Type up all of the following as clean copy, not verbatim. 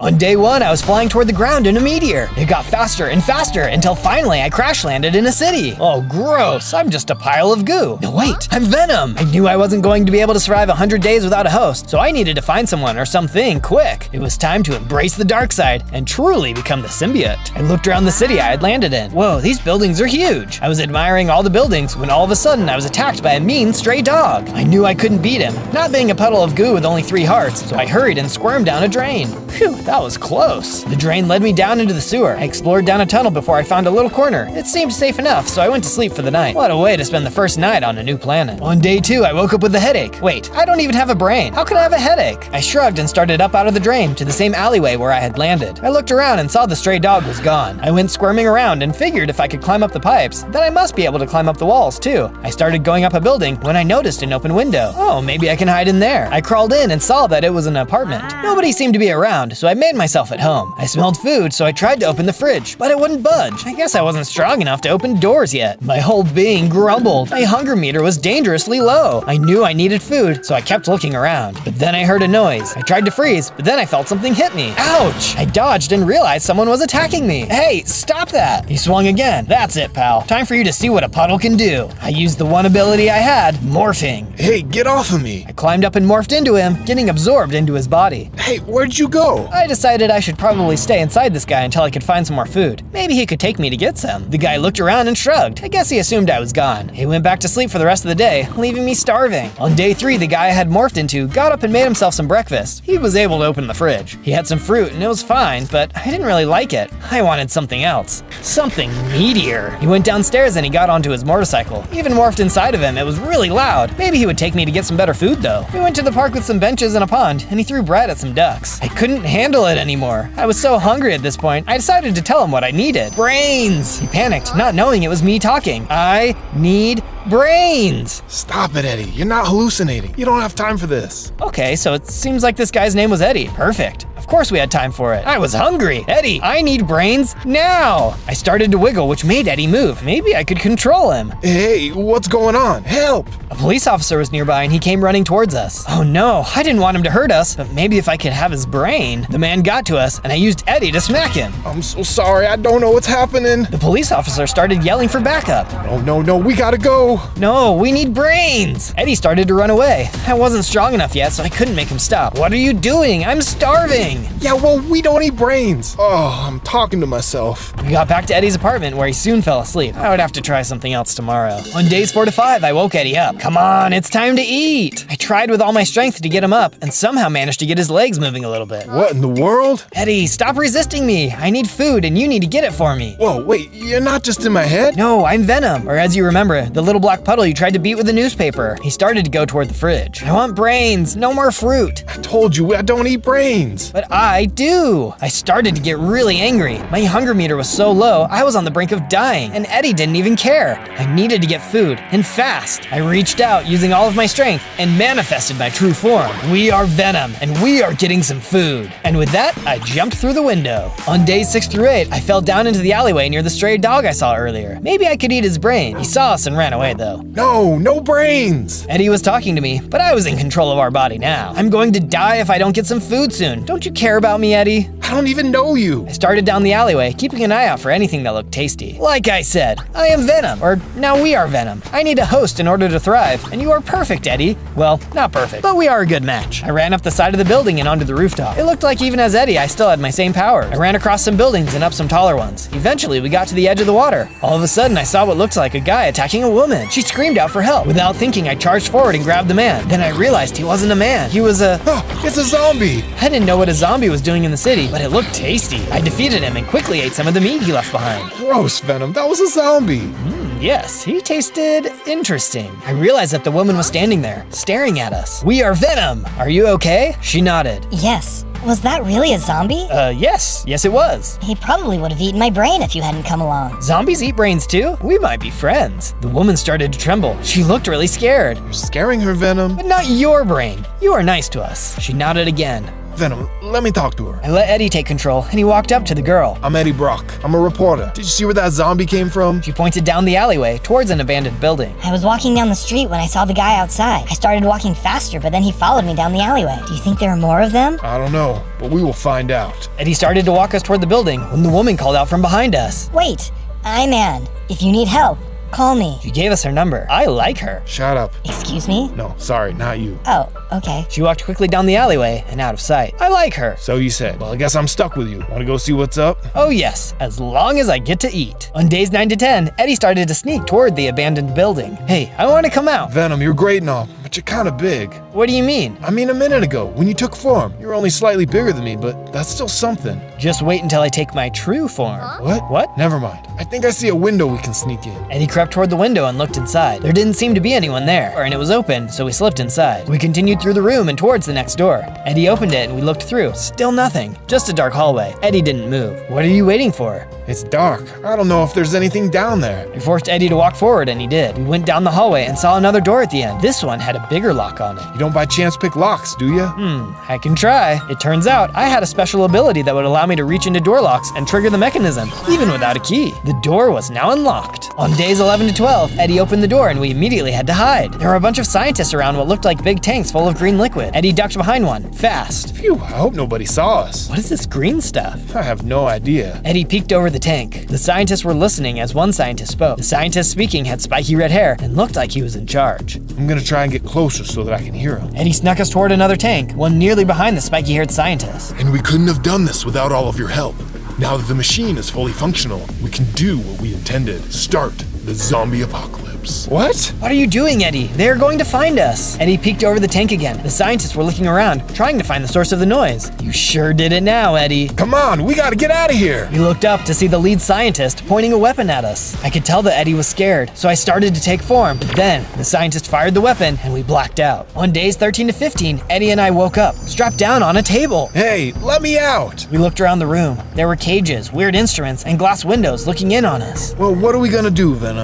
On day 1, I was flying toward the ground in a meteor. It got faster and faster until finally I crash landed in a city. Oh, gross. I'm just a pile of goo. No, wait, I'm Venom. I knew I wasn't going to be able to survive 100 days without a host, so I needed to find someone or something quick. It was time to embrace the dark side and truly become the symbiote. I looked around the city I had landed in. Whoa, these buildings are huge. I was admiring all the buildings when all of a sudden I was attacked by a mean stray dog. I knew I couldn't beat him, not being a puddle of goo with only 3 hearts, so I hurried and squirmed down a drain. Phew, that was close. The drain led me down into the sewer. I explored down a tunnel before I found a little corner. It seemed safe enough, so I went to sleep for the night. What a way to spend the first night on a new planet. On day 2, I woke up with a headache. Wait, I don't even have a brain. How could I have a headache? I shrugged and started up out of the drain to the same alleyway where I had landed. I looked around and saw the stray dog was gone. I went squirming around and figured if I could climb up the pipes, then I must be able to climb up the walls too. I started going up a building when I noticed an open window. Oh, maybe I can hide in there. I crawled in and saw that it was an apartment. Nobody seemed to be around, so I made myself at home. I smelled food, so I tried to open the fridge, but it wouldn't budge. I guess I wasn't strong enough to open doors yet. My whole being grumbled. My hunger meter was dangerously low. I knew I needed food, so I kept looking around. But then I heard a noise. I tried to freeze, but then I felt something hit me. Ouch! I dodged and realized someone was attacking me. Hey, stop that! He swung again. That's it, pal. Time for you to see what a puddle can do. I used the one ability I had, morphing. Hey, get off of me! I climbed up and morphed into him, getting absorbed into his body. Hey, where'd you go? I decided I should probably stay inside this guy until I could find some more food. Maybe he could take me to get some. The guy looked around and shrugged. I guess he assumed I was gone. He went back to sleep for the rest of the day, leaving me starving. On day 3, the guy I had morphed into got up and made himself some breakfast. He was able to open the fridge. He had some fruit and it was fine, but I didn't really like it. I wanted something else. Something meatier. He went downstairs and he got onto his motorcycle. Even morphed inside of him, it was really loud. Maybe he would take me to get some better food though. We went to the park with some benches and a pond, and he threw bread at some ducks. I couldn't handle it anymore. I was so hungry at this point, I decided to tell him what I needed. Brains! He panicked, not knowing it was me talking. I need brains! Stop it, Eddie. You're not hallucinating. You don't have time for this. Okay, so it seems like this guy's name was Eddie. Perfect. Of course we had time for it. I was hungry. Eddie, I need brains now! I started to wiggle, which made Eddie move. Maybe I could control him. Hey, what's going on? Help! A police officer was nearby and he came running towards us. Oh no, I didn't want him to hurt us, but maybe if I could have his brain. The man got to us and I used Eddie to smack him. I'm so sorry. I don't know what's happening. The police officer started yelling for backup. Oh, no, we gotta go. No, we need brains! Eddie started to run away. I wasn't strong enough yet, so I couldn't make him stop. What are you doing? I'm starving! Yeah, well, we don't eat brains. Oh, I'm talking to myself. We got back to Eddie's apartment where he soon fell asleep. I would have to try something else tomorrow. On days 4 to 5, I woke Eddie up. Come on, it's time to eat! I tried with all my strength to get him up and somehow managed to get his legs moving a little bit. What in the world? Eddie, stop resisting me! I need food and you need to get it for me. Whoa, wait, you're not just in my head? No, I'm Venom, or as you remember, the little black puddle you tried to beat with a newspaper. He started to go toward the fridge. I want brains, no more fruit. I told you, I don't eat brains. But I do. I started to get really angry. My hunger meter was so low, I was on the brink of dying, and Eddie didn't even care. I needed to get food, and fast. I reached out using all of my strength and manifested my true form. We are Venom, and we are getting some food. And with that, I jumped through the window. On days 6 through 8, I fell down into the alleyway near the stray dog I saw earlier. Maybe I could eat his brain. He saw us and ran away though. No brains! Eddie was talking to me, but I was in control of our body now. I'm going to die if I don't get some food soon. Don't you care about me, Eddie? I don't even know you. I started down the alleyway, keeping an eye out for anything that looked tasty. Like I said, I am Venom, or now we are Venom. I need a host in order to thrive, and you are perfect, Eddie. Well, not perfect, but we are a good match. I ran up the side of the building and onto the rooftop. It looked like even as Eddie, I still had my same power. I ran across some buildings and up some taller ones. Eventually, we got to the edge of the water. All of a sudden, I saw what looked like a guy attacking a woman. She screamed out for help. Without thinking, I charged forward and grabbed the man. Then I realized he wasn't a man. He was a... Oh, it's a zombie! I didn't know what a zombie was doing in the city, but it looked tasty. I defeated him and quickly ate some of the meat he left behind. Gross, Venom. That was a zombie. Yes, he tasted interesting. I realized that the woman was standing there, staring at us. We are Venom! Are you okay? She nodded. Yes. Was that really a zombie? Yes it was. He probably would have eaten my brain if you hadn't come along. Zombies eat brains too? We might be friends. The woman started to tremble. She looked really scared. You're scaring her, Venom. But not your brain. You are nice to us. She nodded again. Venom, let me talk to her. I let Eddie take control, and he walked up to the girl. I'm Eddie Brock. I'm a reporter. Did you see where that zombie came from? She pointed down the alleyway towards an abandoned building. I was walking down the street when I saw the guy outside. I started walking faster, but then he followed me down the alleyway. Do you think there are more of them? I don't know, but we will find out. Eddie started to walk us toward the building when the woman called out from behind us. Wait, I'm Ann. If you need help, call me. She gave us her number. I like her. Shut up. Excuse me? No, sorry, not you. Oh, okay. She walked quickly down the alleyway and out of sight. I like her. So you said. Well, I guess I'm stuck with you. Want to go see what's up? Oh yes, as long as I get to eat. On days 9 to 10, Eddie started to sneak toward the abandoned building. Hey, I want to come out. Venom, you're great and all, but you're kind of big. What do you mean? I mean, a minute ago, when you took form, you were only slightly bigger than me, but that's still something. Just wait until I take my true form. What? What? Never mind. I think I see a window we can sneak in. Eddie crept toward the window and looked inside. There didn't seem to be anyone there, and it was open, so we slipped inside. We continued through the room and towards the next door. Eddie opened it and we looked through. Still nothing. Just a dark hallway. Eddie didn't move. What are you waiting for? It's dark. I don't know if there's anything down there. We forced Eddie to walk forward, and he did. We went down the hallway and saw another door at the end. This one had a bigger lock on it. You don't by chance pick locks, do you? I can try. It turns out I had a special ability that would allow me to reach into door locks and trigger the mechanism, even without a key. The door was now unlocked. On days 11 to 12, Eddie opened the door and we immediately had to hide. There were a bunch of scientists around what looked like big tanks full of green liquid. Eddie ducked behind one, fast. Phew, I hope nobody saw us. What is this green stuff? I have no idea. Eddie peeked over the tank. The scientists were listening as one scientist spoke. The scientist speaking had spiky red hair and looked like he was in charge. I'm gonna try and get closer so that I can hear him. Eddie snuck us toward another tank, one nearly behind the spiky-haired scientist. And we couldn't have done this without all of your help. Now that the machine is fully functional, we can do what we intended. Start the zombie apocalypse. What? What are you doing, Eddie? They are going to find us. Eddie peeked over the tank again. The scientists were looking around, trying to find the source of the noise. You sure did it now, Eddie. Come on, we gotta get out of here. We looked up to see the lead scientist pointing a weapon at us. I could tell that Eddie was scared, so I started to take form. But then, the scientist fired the weapon and we blacked out. On days 13 to 15, Eddie and I woke up, strapped down on a table. Hey, let me out. We looked around the room. There were cages, weird instruments, and glass windows looking in on us. Well, what are we gonna do, Venom?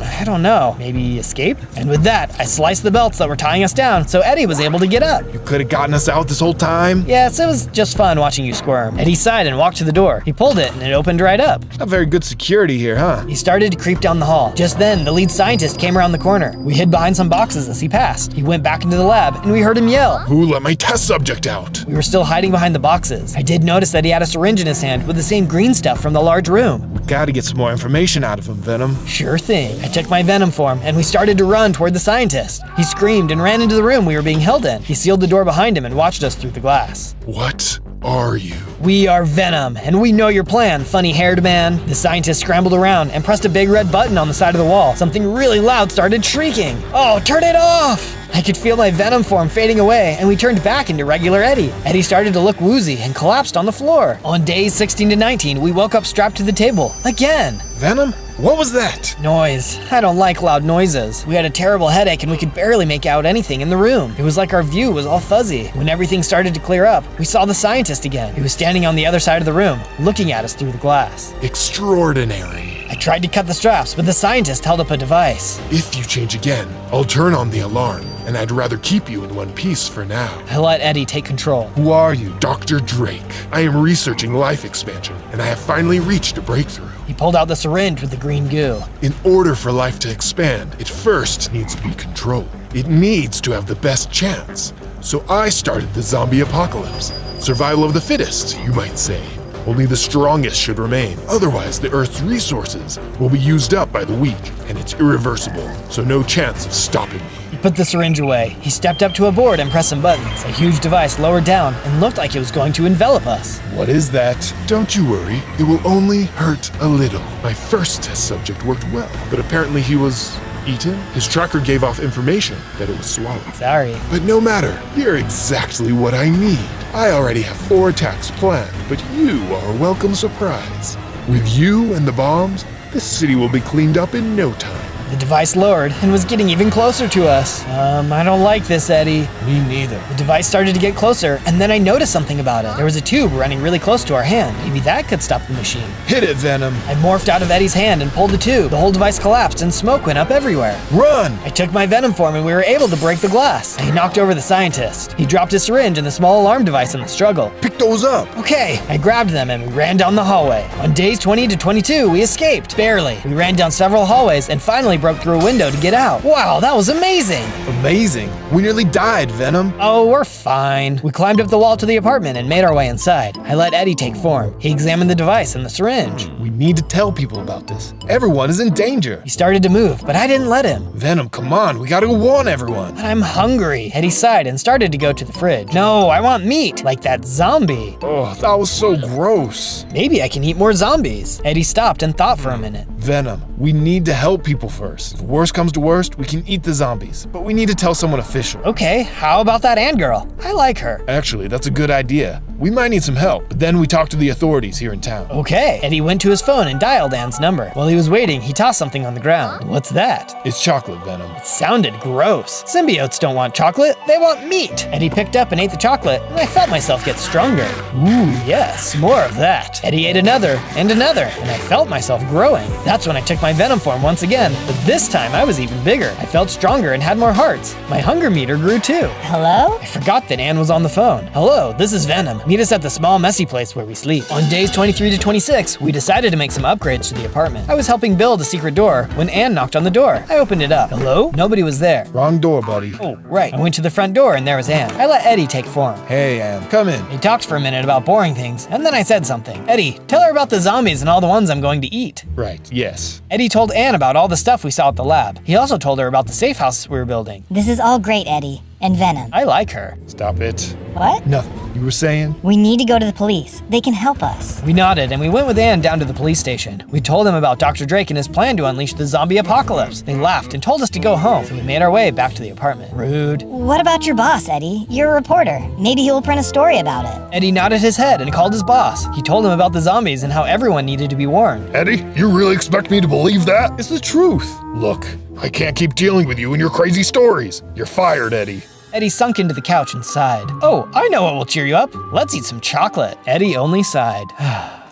I don't know. Maybe escape? And with that, I sliced the belts that were tying us down so Eddie was able to get up. You could have gotten us out this whole time. Yes, it was just fun watching you squirm. Eddie sighed and walked to the door. He pulled it and it opened right up. Not very good security here, huh? He started to creep down the hall. Just then, the lead scientist came around the corner. We hid behind some boxes as he passed. He went back into the lab and we heard him yell. Who let my test subject out? We were still hiding behind the boxes. I did notice that he had a syringe in his hand with the same green stuff from the large room. We gotta get some more information out of him, Venom. Sure thing. I took my venom form and we started to run toward the scientist. He screamed and ran into the room we were being held in. He sealed the door behind him and watched us through the glass. What are you? We are Venom, and we know your plan, funny-haired man. The scientist scrambled around and pressed a big red button on the side of the wall. Something really loud started shrieking. Oh, turn it off! I could feel my venom form fading away, and we turned back into regular Eddie. Eddie started to look woozy and collapsed on the floor. On days 16 to 19, we woke up strapped to the table. Again. Venom? What was that? Noise. I don't like loud noises. We had a terrible headache and we could barely make out anything in the room. It was like our view was all fuzzy. When everything started to clear up, we saw the scientist again. He was standing on the other side of the room, looking at us through the glass. Extraordinary. I tried to cut the straps, but the scientist held up a device. If you change again, I'll turn on the alarm, and I'd rather keep you in one piece for now. I let Eddie take control. Who are you? Dr. Drake. I am researching life expansion, and I have finally reached a breakthrough. He pulled out the syringe with the green goo. In order for life to expand, it first needs to be controlled. It needs to have the best chance. So I started the zombie apocalypse. Survival of the fittest, you might say. Only the strongest should remain. Otherwise, the Earth's resources will be used up by the weak, and it's irreversible, so no chance of stopping me. He put the syringe away. He stepped up to a board and pressed some buttons. A huge device lowered down and looked like it was going to envelop us. What is that? Don't you worry, it will only hurt a little. My first test subject worked well, but apparently he was eaten? His tracker gave off information that it was swallowed. Sorry. But no matter, you're exactly what I need. I already have 4 attacks planned, but you are a welcome surprise. With you and the bombs, this city will be cleaned up in no time. The device lowered and was getting even closer to us. I don't like this, Eddie. Me neither. The device started to get closer, and then I noticed something about it. There was a tube running really close to our hand. Maybe that could stop the machine. Hit it, Venom. I morphed out of Eddie's hand and pulled the tube. The whole device collapsed and smoke went up everywhere. Run! I took my venom form and we were able to break the glass. I knocked over the scientist. He dropped his syringe and the small alarm device in the struggle. Pick those up. Okay, I grabbed them and we ran down the hallway. On days 20 to 22, we escaped. Barely. We ran down several hallways and finally broke through a window to get out. Wow, that was amazing. Amazing. We nearly died, Venom. Oh, we're fine. We climbed up the wall to the apartment and made our way inside. I let Eddie take form. He examined the device and the syringe. We need to tell people about this. Everyone is in danger. He started to move, but I didn't let him. Venom, come on. We gotta go warn everyone. But I'm hungry. Eddie sighed and started to go to the fridge. No, I want meat, like that zombie. Oh, that was so gross. Maybe I can eat more zombies. Eddie stopped and thought for a minute. Venom, we need to help people first. If worst comes to worst, we can eat the zombies. But we need to tell someone official. Okay, how about that Ant girl? I like her. Actually, that's a good idea. We might need some help, but then we talk to the authorities here in town. Okay. Eddie went to his phone and dialed Anne's number. While he was waiting, he tossed something on the ground. What's that? It's chocolate, Venom. It sounded gross. Symbiotes don't want chocolate, they want meat. Eddie picked up and ate the chocolate, and I felt myself get stronger. Ooh, yes, more of that. Eddie ate another, and I felt myself growing. That's when I took my venom form once again, but this time I was even bigger. I felt stronger and had more hearts. My hunger meter grew too. Hello? I forgot that Anne was on the phone. Hello, this is Venom. Meet us at the small messy place where we sleep. On days 23 to 26, we decided to make some upgrades to the apartment. I was helping build a secret door when Anne knocked on the door. I opened it up. Hello? Nobody was there. Wrong door, buddy. Oh, right. I went to the front door and there was Anne. I let Eddie take form. Hey, Anne, come in. We talked for a minute about boring things, and then I said something. Eddie, tell her about the zombies and all the ones I'm going to eat. Right, yes. Eddie told Anne about all the stuff we saw at the lab. He also told her about the safe house we were building. This is all great, Eddie. And Venom. I like her. Stop it. What? Nothing. You were saying? We need to go to the police. They can help us. We nodded and we went with Anne down to the police station. We told them about Dr. Drake and his plan to unleash the zombie apocalypse. They laughed and told us to go home, so we made our way back to the apartment. Rude. What about your boss, Eddie? You're a reporter. Maybe he will print a story about it. Eddie nodded his head and called his boss. He told him about the zombies and how everyone needed to be warned. Eddie, you really expect me to believe that? It's the truth. Look, I can't keep dealing with you and your crazy stories. You're fired, Eddie. Eddie sunk into the couch and sighed. Oh, I know what will cheer you up. Let's eat some chocolate. Eddie only sighed.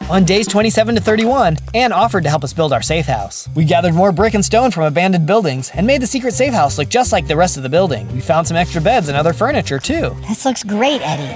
On days 27 to 31, Anne offered to help us build our safe house. We gathered more brick and stone from abandoned buildings and made the secret safe house look just like the rest of the building. We found some extra beds and other furniture too. This looks great, Eddie.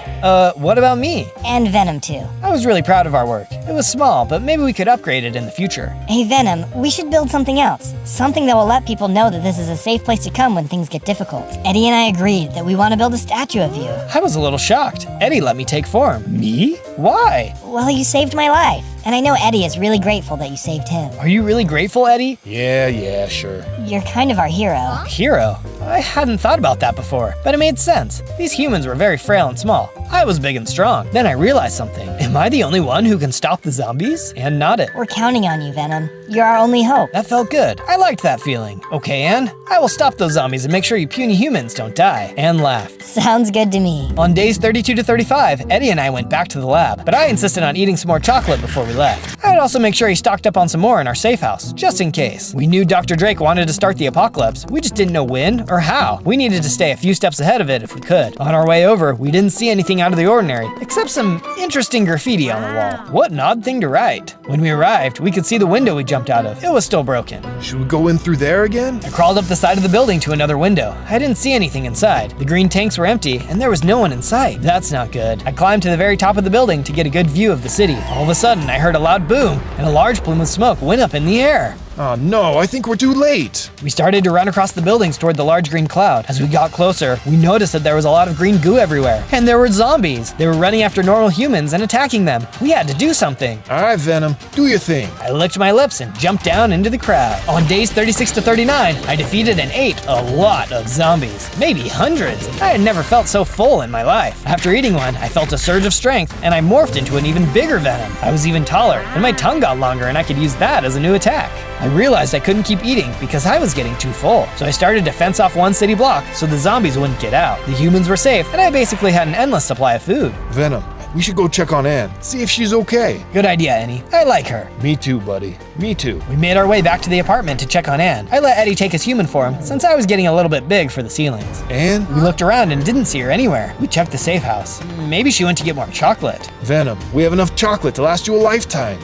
What about me? And Venom, too. I was really proud of our work. It was small, but maybe we could upgrade it in the future. Hey, Venom, we should build something else. Something that will let people know that this is a safe place to come when things get difficult. Eddie and I agreed that we want to build a statue of you. I was a little shocked. Eddie let me take form. Me? Why? Well, you saved my life. And I know Eddie is really grateful that you saved him. Are you really grateful, Eddie? Yeah, sure. You're kind of our hero. Hero? I hadn't thought about that before, but it made sense. These humans were very frail and small. I was big and strong. Then I realized something. Am I the only one who can stop the zombies? Anne nodded. We're counting on you, Venom. You're our only hope. That felt good. I liked that feeling. Okay, Anne, I will stop those zombies and make sure you puny humans don't die. Anne laughed. Sounds good to me. On days 32 to 35, Eddie and I went back to the lab, but I insisted on eating some more chocolate before we left. I'd also make sure he stocked up on some more in our safe house, just in case. We knew Dr. Drake wanted to start the apocalypse. We just didn't know when or how. We needed to stay a few steps ahead of it if we could. On our way over, we didn't see anything out of the ordinary, except some interesting graffiti on the wall. What an odd thing to write. When we arrived, we could see the window we jumped out of. It was still broken. Should we go in through there again? I crawled up the side of the building to another window. I didn't see anything inside. The green tanks were empty, and there was no one in sight. That's not good. I climbed to the very top of the building to get a good view of the city. All of a sudden, I heard a loud boom, and a large plume of smoke went up in the air. Oh no, I think we're too late. We started to run across the buildings toward the large green cloud. As we got closer, we noticed that there was a lot of green goo everywhere. And there were zombies. They were running after normal humans and attacking them. We had to do something. All right, Venom, do your thing. I licked my lips and jumped down into the crowd. On days 36 to 39, I defeated and ate a lot of zombies. Maybe hundreds. I had never felt so full in my life. After eating one, I felt a surge of strength and I morphed into an even bigger Venom. I was even taller and my tongue got longer and I could use that as a new attack. I realized I couldn't keep eating because I was getting too full. So I started to fence off one city block so the zombies wouldn't get out. The humans were safe and I basically had an endless supply of food. Venom, we should go check on Anne, see if she's okay. Good idea, Annie. I like her. Me too, buddy. Me too. We made our way back to the apartment to check on Anne. I let Eddie take his human form since I was getting a little bit big for the ceilings. And? We looked around and didn't see her anywhere. We checked the safe house. Maybe she went to get more chocolate. Venom, we have enough chocolate to last you a lifetime.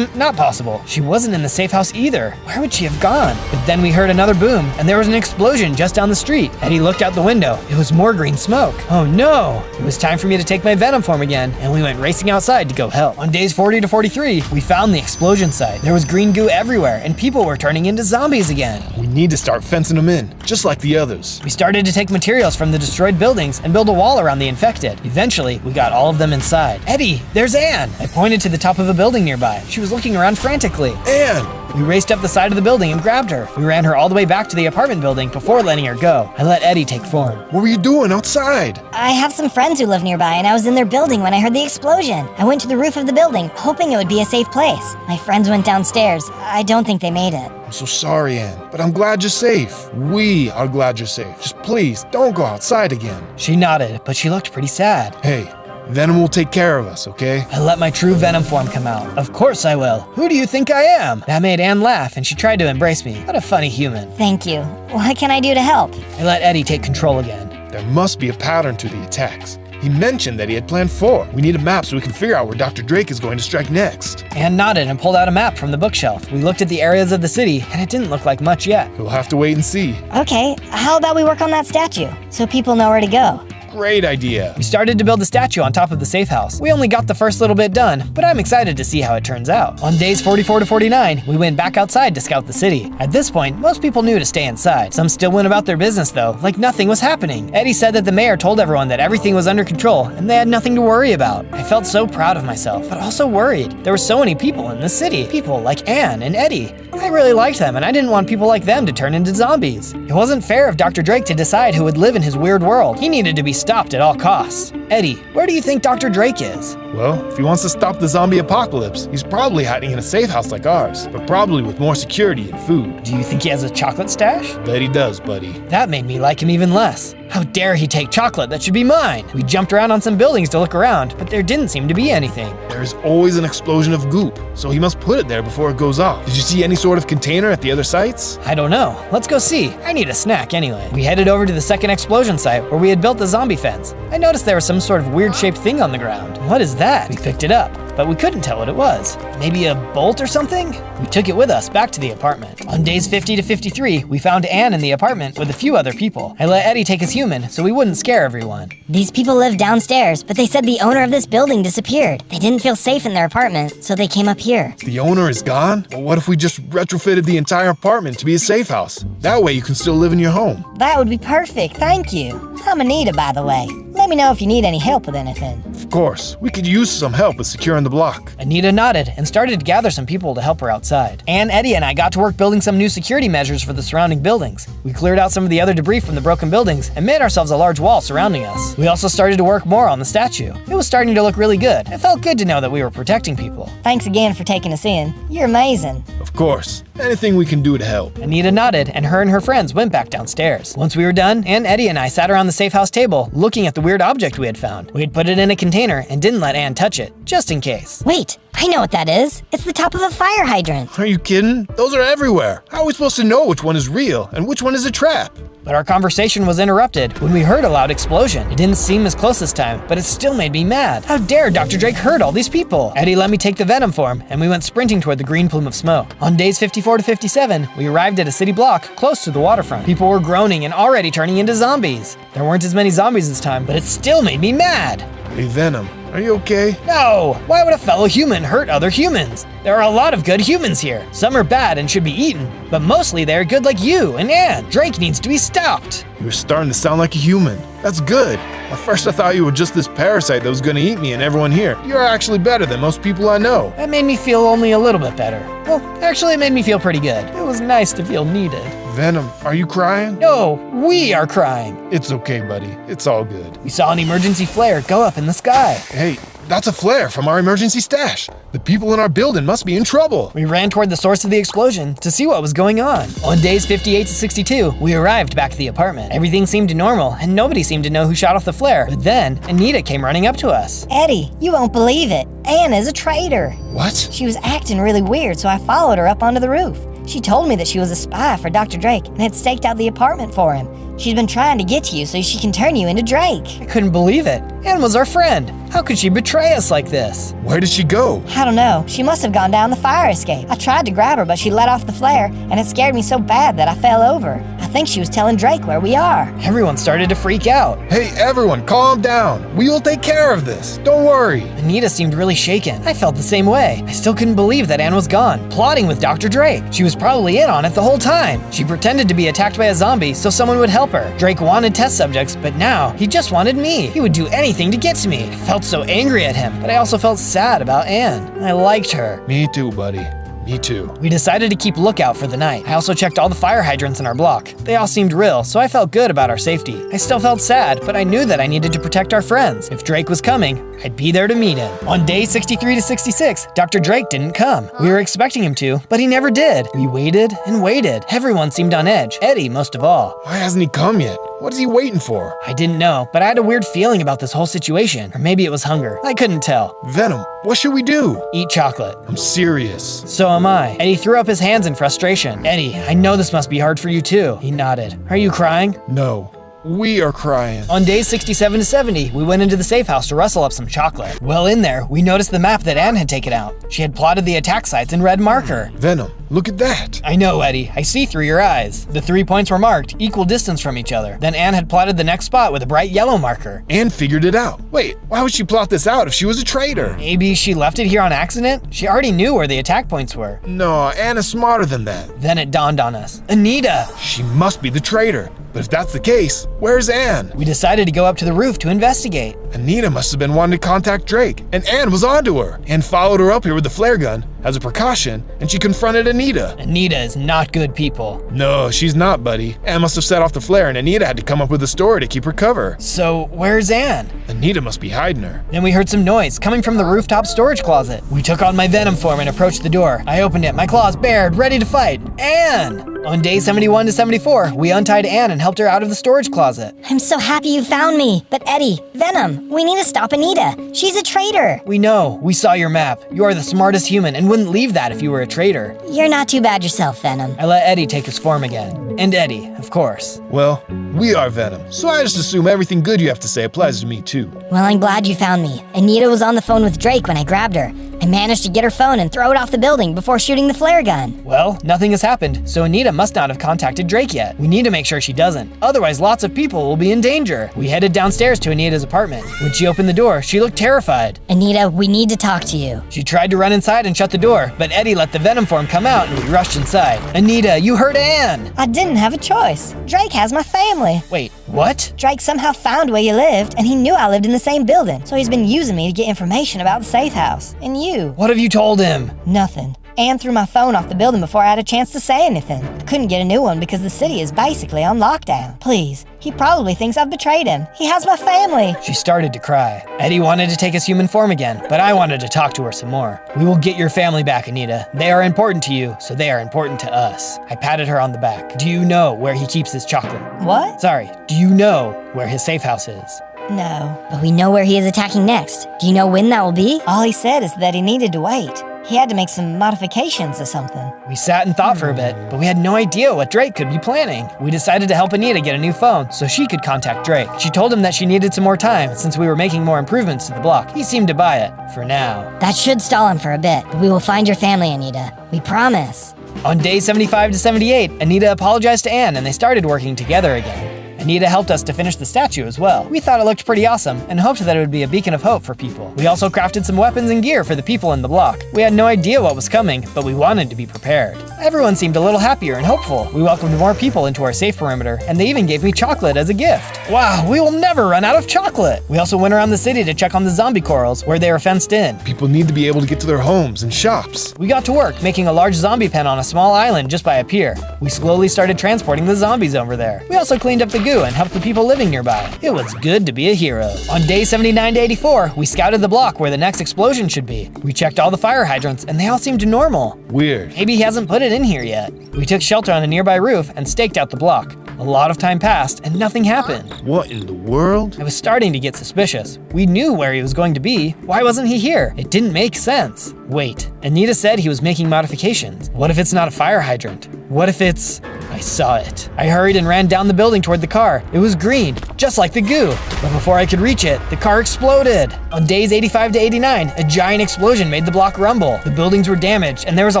Not possible. She wasn't in the safe house either. Where would she have gone? But then we heard another boom, and there was an explosion just down the street. Eddie looked out the window. It was more green smoke. Oh no! It was time for me to take my Venom form again, and we went racing outside to go help. On days 40 to 43, we found the explosion site. There was green goo everywhere, and people were turning into zombies again. We need to start fencing them in, just like the others. We started to take materials from the destroyed buildings and build a wall around the infected. Eventually, we got all of them inside. Eddie, there's Anne! I pointed to the top of a building nearby. She was looking around frantically. Anne! We raced up the side of the building and grabbed her. We ran her all the way back to the apartment building before letting her go. I let Eddie take form. What were you doing outside? I have some friends who live nearby, and I was in their building when I heard the explosion. I went to the roof of the building, hoping it would be a safe place. My friends went downstairs. I don't think they made it. I'm so sorry, Anne, but I'm glad you're safe. We are glad you're safe. Just please, don't go outside again. She nodded, but she looked pretty sad. Hey, Venom will take care of us, okay? I let my true Venom form come out. Of course I will. Who do you think I am? That made Anne laugh, and she tried to embrace me. What a funny human. Thank you. What can I do to help? I let Eddie take control again. There must be a pattern to the attacks. He mentioned that he had planned 4. We need a map so we can figure out where Dr. Drake is going to strike next. Anne nodded and pulled out a map from the bookshelf. We looked at the areas of the city, and it didn't look like much yet. We'll have to wait and see. Okay, how about we work on that statue so people know where to go? Great idea. We started to build the statue on top of the safe house. We only got the first little bit done, but I'm excited to see how it turns out. On days 44 to 49, we went back outside to scout the city. At this point, most people knew to stay inside. Some still went about their business though, like nothing was happening. Eddie said that the mayor told everyone that everything was under control and they had nothing to worry about. I felt so proud of myself, but also worried. There were so many people in the city. People like Anne and Eddie. I really liked them, and I didn't want people like them to turn into zombies. It wasn't fair of Dr. Drake to decide who would live in his weird world. He needed to be stopped at all costs. Eddie, where do you think Dr. Drake is? Well, if he wants to stop the zombie apocalypse, he's probably hiding in a safe house like ours, but probably with more security and food. Do you think he has a chocolate stash? Bet he does, buddy. That made me like him even less. How dare he take chocolate that should be mine? We jumped around on some buildings to look around, but there didn't seem to be anything. There's always an explosion of goop, so he must put it there before it goes off. Did you see any sort of container at the other sites? I don't know. Let's go see. I need a snack anyway. We headed over to the second explosion site where we had built the zombie fence. I noticed there was some sort of weird shaped thing on the ground. What is that? We picked it up, but we couldn't tell what it was. Maybe a bolt or something? We took it with us back to the apartment. On days 50 to 53, we found Anne in the apartment with a few other people. I let Eddie take his human so we wouldn't scare everyone. These people live downstairs, but they said the owner of this building disappeared. They didn't feel safe in their apartment, so they came up here. The owner is gone? Well, what if we just retrofitted the entire apartment to be a safe house? That way you can still live in your home. That would be perfect, thank you. I'm Anita, by the way. Let me know if you need any help with anything. Of course, we could use some help with securing the block. Anita nodded and started to gather some people to help her outside. Anne, Eddie, and I got to work building some new security measures for the surrounding buildings. We cleared out some of the other debris from the broken buildings and made ourselves a large wall surrounding us. We also started to work more on the statue. It was starting to look really good. It felt good to know that we were protecting people. Thanks again for taking us in. You're amazing. Of course, anything we can do to help. Anita nodded, and her and her friends went back downstairs. Once we were done, Anne, Eddie, and I sat around the safe house table, looking at the weird object we had found. We had put it in a container and didn't let Anne touch it, just in case. Wait, I know what that is. It's the top of a fire hydrant. Are you kidding? Those are everywhere. How are we supposed to know which one is real and which one is a trap? But our conversation was interrupted when we heard a loud explosion. It didn't seem as close this time, but it still made me mad. How dare Dr. Drake hurt all these people? Eddie let me take the Venom form, and we went sprinting toward the green plume of smoke. On days 54 to 57, we arrived at a city block close to the waterfront. People were groaning and already turning into zombies. There weren't as many zombies this time, but it still made me mad. Hey, Venom, are you okay? No! Why would a fellow human hurt other humans? There are a lot of good humans here. Some are bad and should be eaten, but mostly they are good like you and Anne. Drake needs to be stopped. You're starting to sound like a human. That's good. At first I thought you were just this parasite that was gonna eat me and everyone here. You're actually better than most people I know. That made me feel only a little bit better. Well, actually it made me feel pretty good. It was nice to feel needed. Venom, are you crying? No, we are crying. It's okay, buddy. It's all good. We saw an emergency flare go up in the sky. Hey, That's a flare from our emergency stash. The people in our building must be in trouble. We ran toward the source of the explosion to see what was going on. On days 58 to 62, we arrived back at the apartment. Everything seemed normal, and nobody seemed to know who shot off the flare. But then, Anita came running up to us. Eddie, you won't believe it. Anne is a traitor. What? She was acting really weird, so I followed her up onto the roof. She told me that she was a spy for Dr. Drake and had staked out the apartment for him. She's been trying to get to you so she can turn you into Drake. I couldn't believe it. Anne was our friend. How could she betray us like this? Where did she go? I don't know. She must have gone down the fire escape. I tried to grab her, but she let off the flare, and it scared me so bad that I fell over. I think she was telling Drake where we are. Everyone started to freak out. Hey, everyone, calm down. We will take care of this. Don't worry. Anita seemed really shaken. I felt the same way. I still couldn't believe that Anne was gone, plotting with Dr. Drake. She was probably in on it the whole time. She pretended to be attacked by a zombie so someone would help her. Drake wanted test subjects, but now he just wanted me. He would do anything to get to me. I felt so angry at him, but I also felt sad about Anne. I liked her. Me too, buddy. Me too. We decided to keep lookout for the night. I also checked all the fire hydrants in our block. They all seemed real, so I felt good about our safety. I still felt sad, but I knew that I needed to protect our friends. If Drake was coming, I'd be there to meet him. On day 63 to 66, Dr. Drake didn't come. We were expecting him to, but he never did. We waited and waited. Everyone seemed on edge, Eddie most of all. Why hasn't he come yet? What is he waiting for? I didn't know, but I had a weird feeling about this whole situation. Or maybe it was hunger. I couldn't tell. Venom, what should we do? Eat chocolate. I'm serious. So am I. Eddie threw up his hands in frustration. Eddie, I know this must be hard for you too. He nodded. Are you crying? No. We are crying. On days 67 to 70, we went into the safe house to rustle up some chocolate. Well, in there, we noticed the map that Anne had taken out. She had plotted the attack sites in red marker. Venom, look at that. I know, Eddie. I see through your eyes. The 3 points were marked, equal distance from each other. Then Anne had plotted the next spot with a bright yellow marker. Anne figured it out. Wait, why would she plot this out if she was a traitor? Maybe she left it here on accident? She already knew where the attack points were. No, Anne is smarter than that. Then it dawned on us. Anita! She must be the traitor. But if that's the case, where's Anne? We decided to go up to the roof to investigate. Anita must have been wanting to contact Drake, and Anne was onto her. Anne followed her up here with the flare gun as a precaution, and she confronted Anita. Anita is not good people. No, she's not, buddy. Anne must have set off the flare, and Anita had to come up with a story to keep her cover. So, where's Anne? Anita must be hiding her. Then we heard some noise coming from the rooftop storage closet. We took on my Venom form and approached the door. I opened it, my claws bared, ready to fight. Anne! On day 71 to 74, we untied Anne and helped her out of the storage closet. I'm so happy you found me. But Eddie, Venom, we need to stop Anita. She's a traitor. We know. We saw your map. You are the smartest human and wouldn't leave that if you were a traitor. You're not too bad yourself, Venom. I let Eddie take his form again. And Eddie, of course. Well, we are Venom, so I just assume everything good you have to say applies to me too. Well, I'm glad you found me. Anita was on the phone with Drake when I grabbed her. I managed to get her phone and throw it off the building before shooting the flare gun. Well, nothing has happened, so Anita must not have contacted Drake yet. We need to make sure she doesn't. Otherwise, lots of people will be in danger. We headed downstairs to Anita's apartment. When she opened the door, she looked terrified. Anita, we need to talk to you. She tried to run inside and shut the door, but Eddie let the Venom form come out and we rushed inside. Anita, you hurt Anne! I didn't have a choice. Drake has my family. Wait, what? Drake somehow found where you lived, and he knew I lived in the same building, so he's been using me to get information about the safe house. And you. What have you told him? Nothing. Anne threw my phone off the building before I had a chance to say anything. I couldn't get a new one because the city is basically on lockdown. Please, he probably thinks I've betrayed him. He has my family. She started to cry. Eddie wanted to take his human form again, but I wanted to talk to her some more. We will get your family back, Anita. They are important to you, so they are important to us. I patted her on the back. Do you know where he keeps his chocolate? What? Sorry, do you know where his safe house is? No, but we know where he is attacking next. Do you know when that will be? All he said is that he needed to wait. He had to make some modifications or something. We sat and thought for a bit, but we had no idea what Drake could be planning. We decided to help Anita get a new phone so she could contact Drake. She told him that she needed some more time since we were making more improvements to the block. He seemed to buy it, for now. That should stall him for a bit, but we will find your family, Anita. We promise. On day 75 to 78, Anita apologized to Anne and they started working together again. Anita helped us to finish the statue as well. We thought it looked pretty awesome and hoped that it would be a beacon of hope for people. We also crafted some weapons and gear for the people in the block. We had no idea what was coming, but we wanted to be prepared. Everyone seemed a little happier and hopeful. We welcomed more people into our safe perimeter, and they even gave me chocolate as a gift. Wow, we will never run out of chocolate! We also went around the city to check on the zombie corrals, where they were fenced in. People need to be able to get to their homes and shops. We got to work making a large zombie pen on a small island just by a pier. We slowly started transporting the zombies over there. We also cleaned up the goo goo and helped the people living nearby. It was good to be a hero. On day 79 to 84, we scouted the block where the next explosion should be. We checked all the fire hydrants and they all seemed normal. Weird. Maybe he hasn't put it in here yet. We took shelter on a nearby roof and staked out the block. A lot of time passed and nothing happened. What in the world? I was starting to get suspicious. We knew where he was going to be. Why wasn't he here? It didn't make sense. Wait, Anita said he was making modifications. What if it's not a fire hydrant? What if it's... I saw it. I hurried and ran down the building toward the car. It was green, just like the goo. But before I could reach it, the car exploded. On days 85 to 89, a giant explosion made the block rumble. The buildings were damaged, and there was a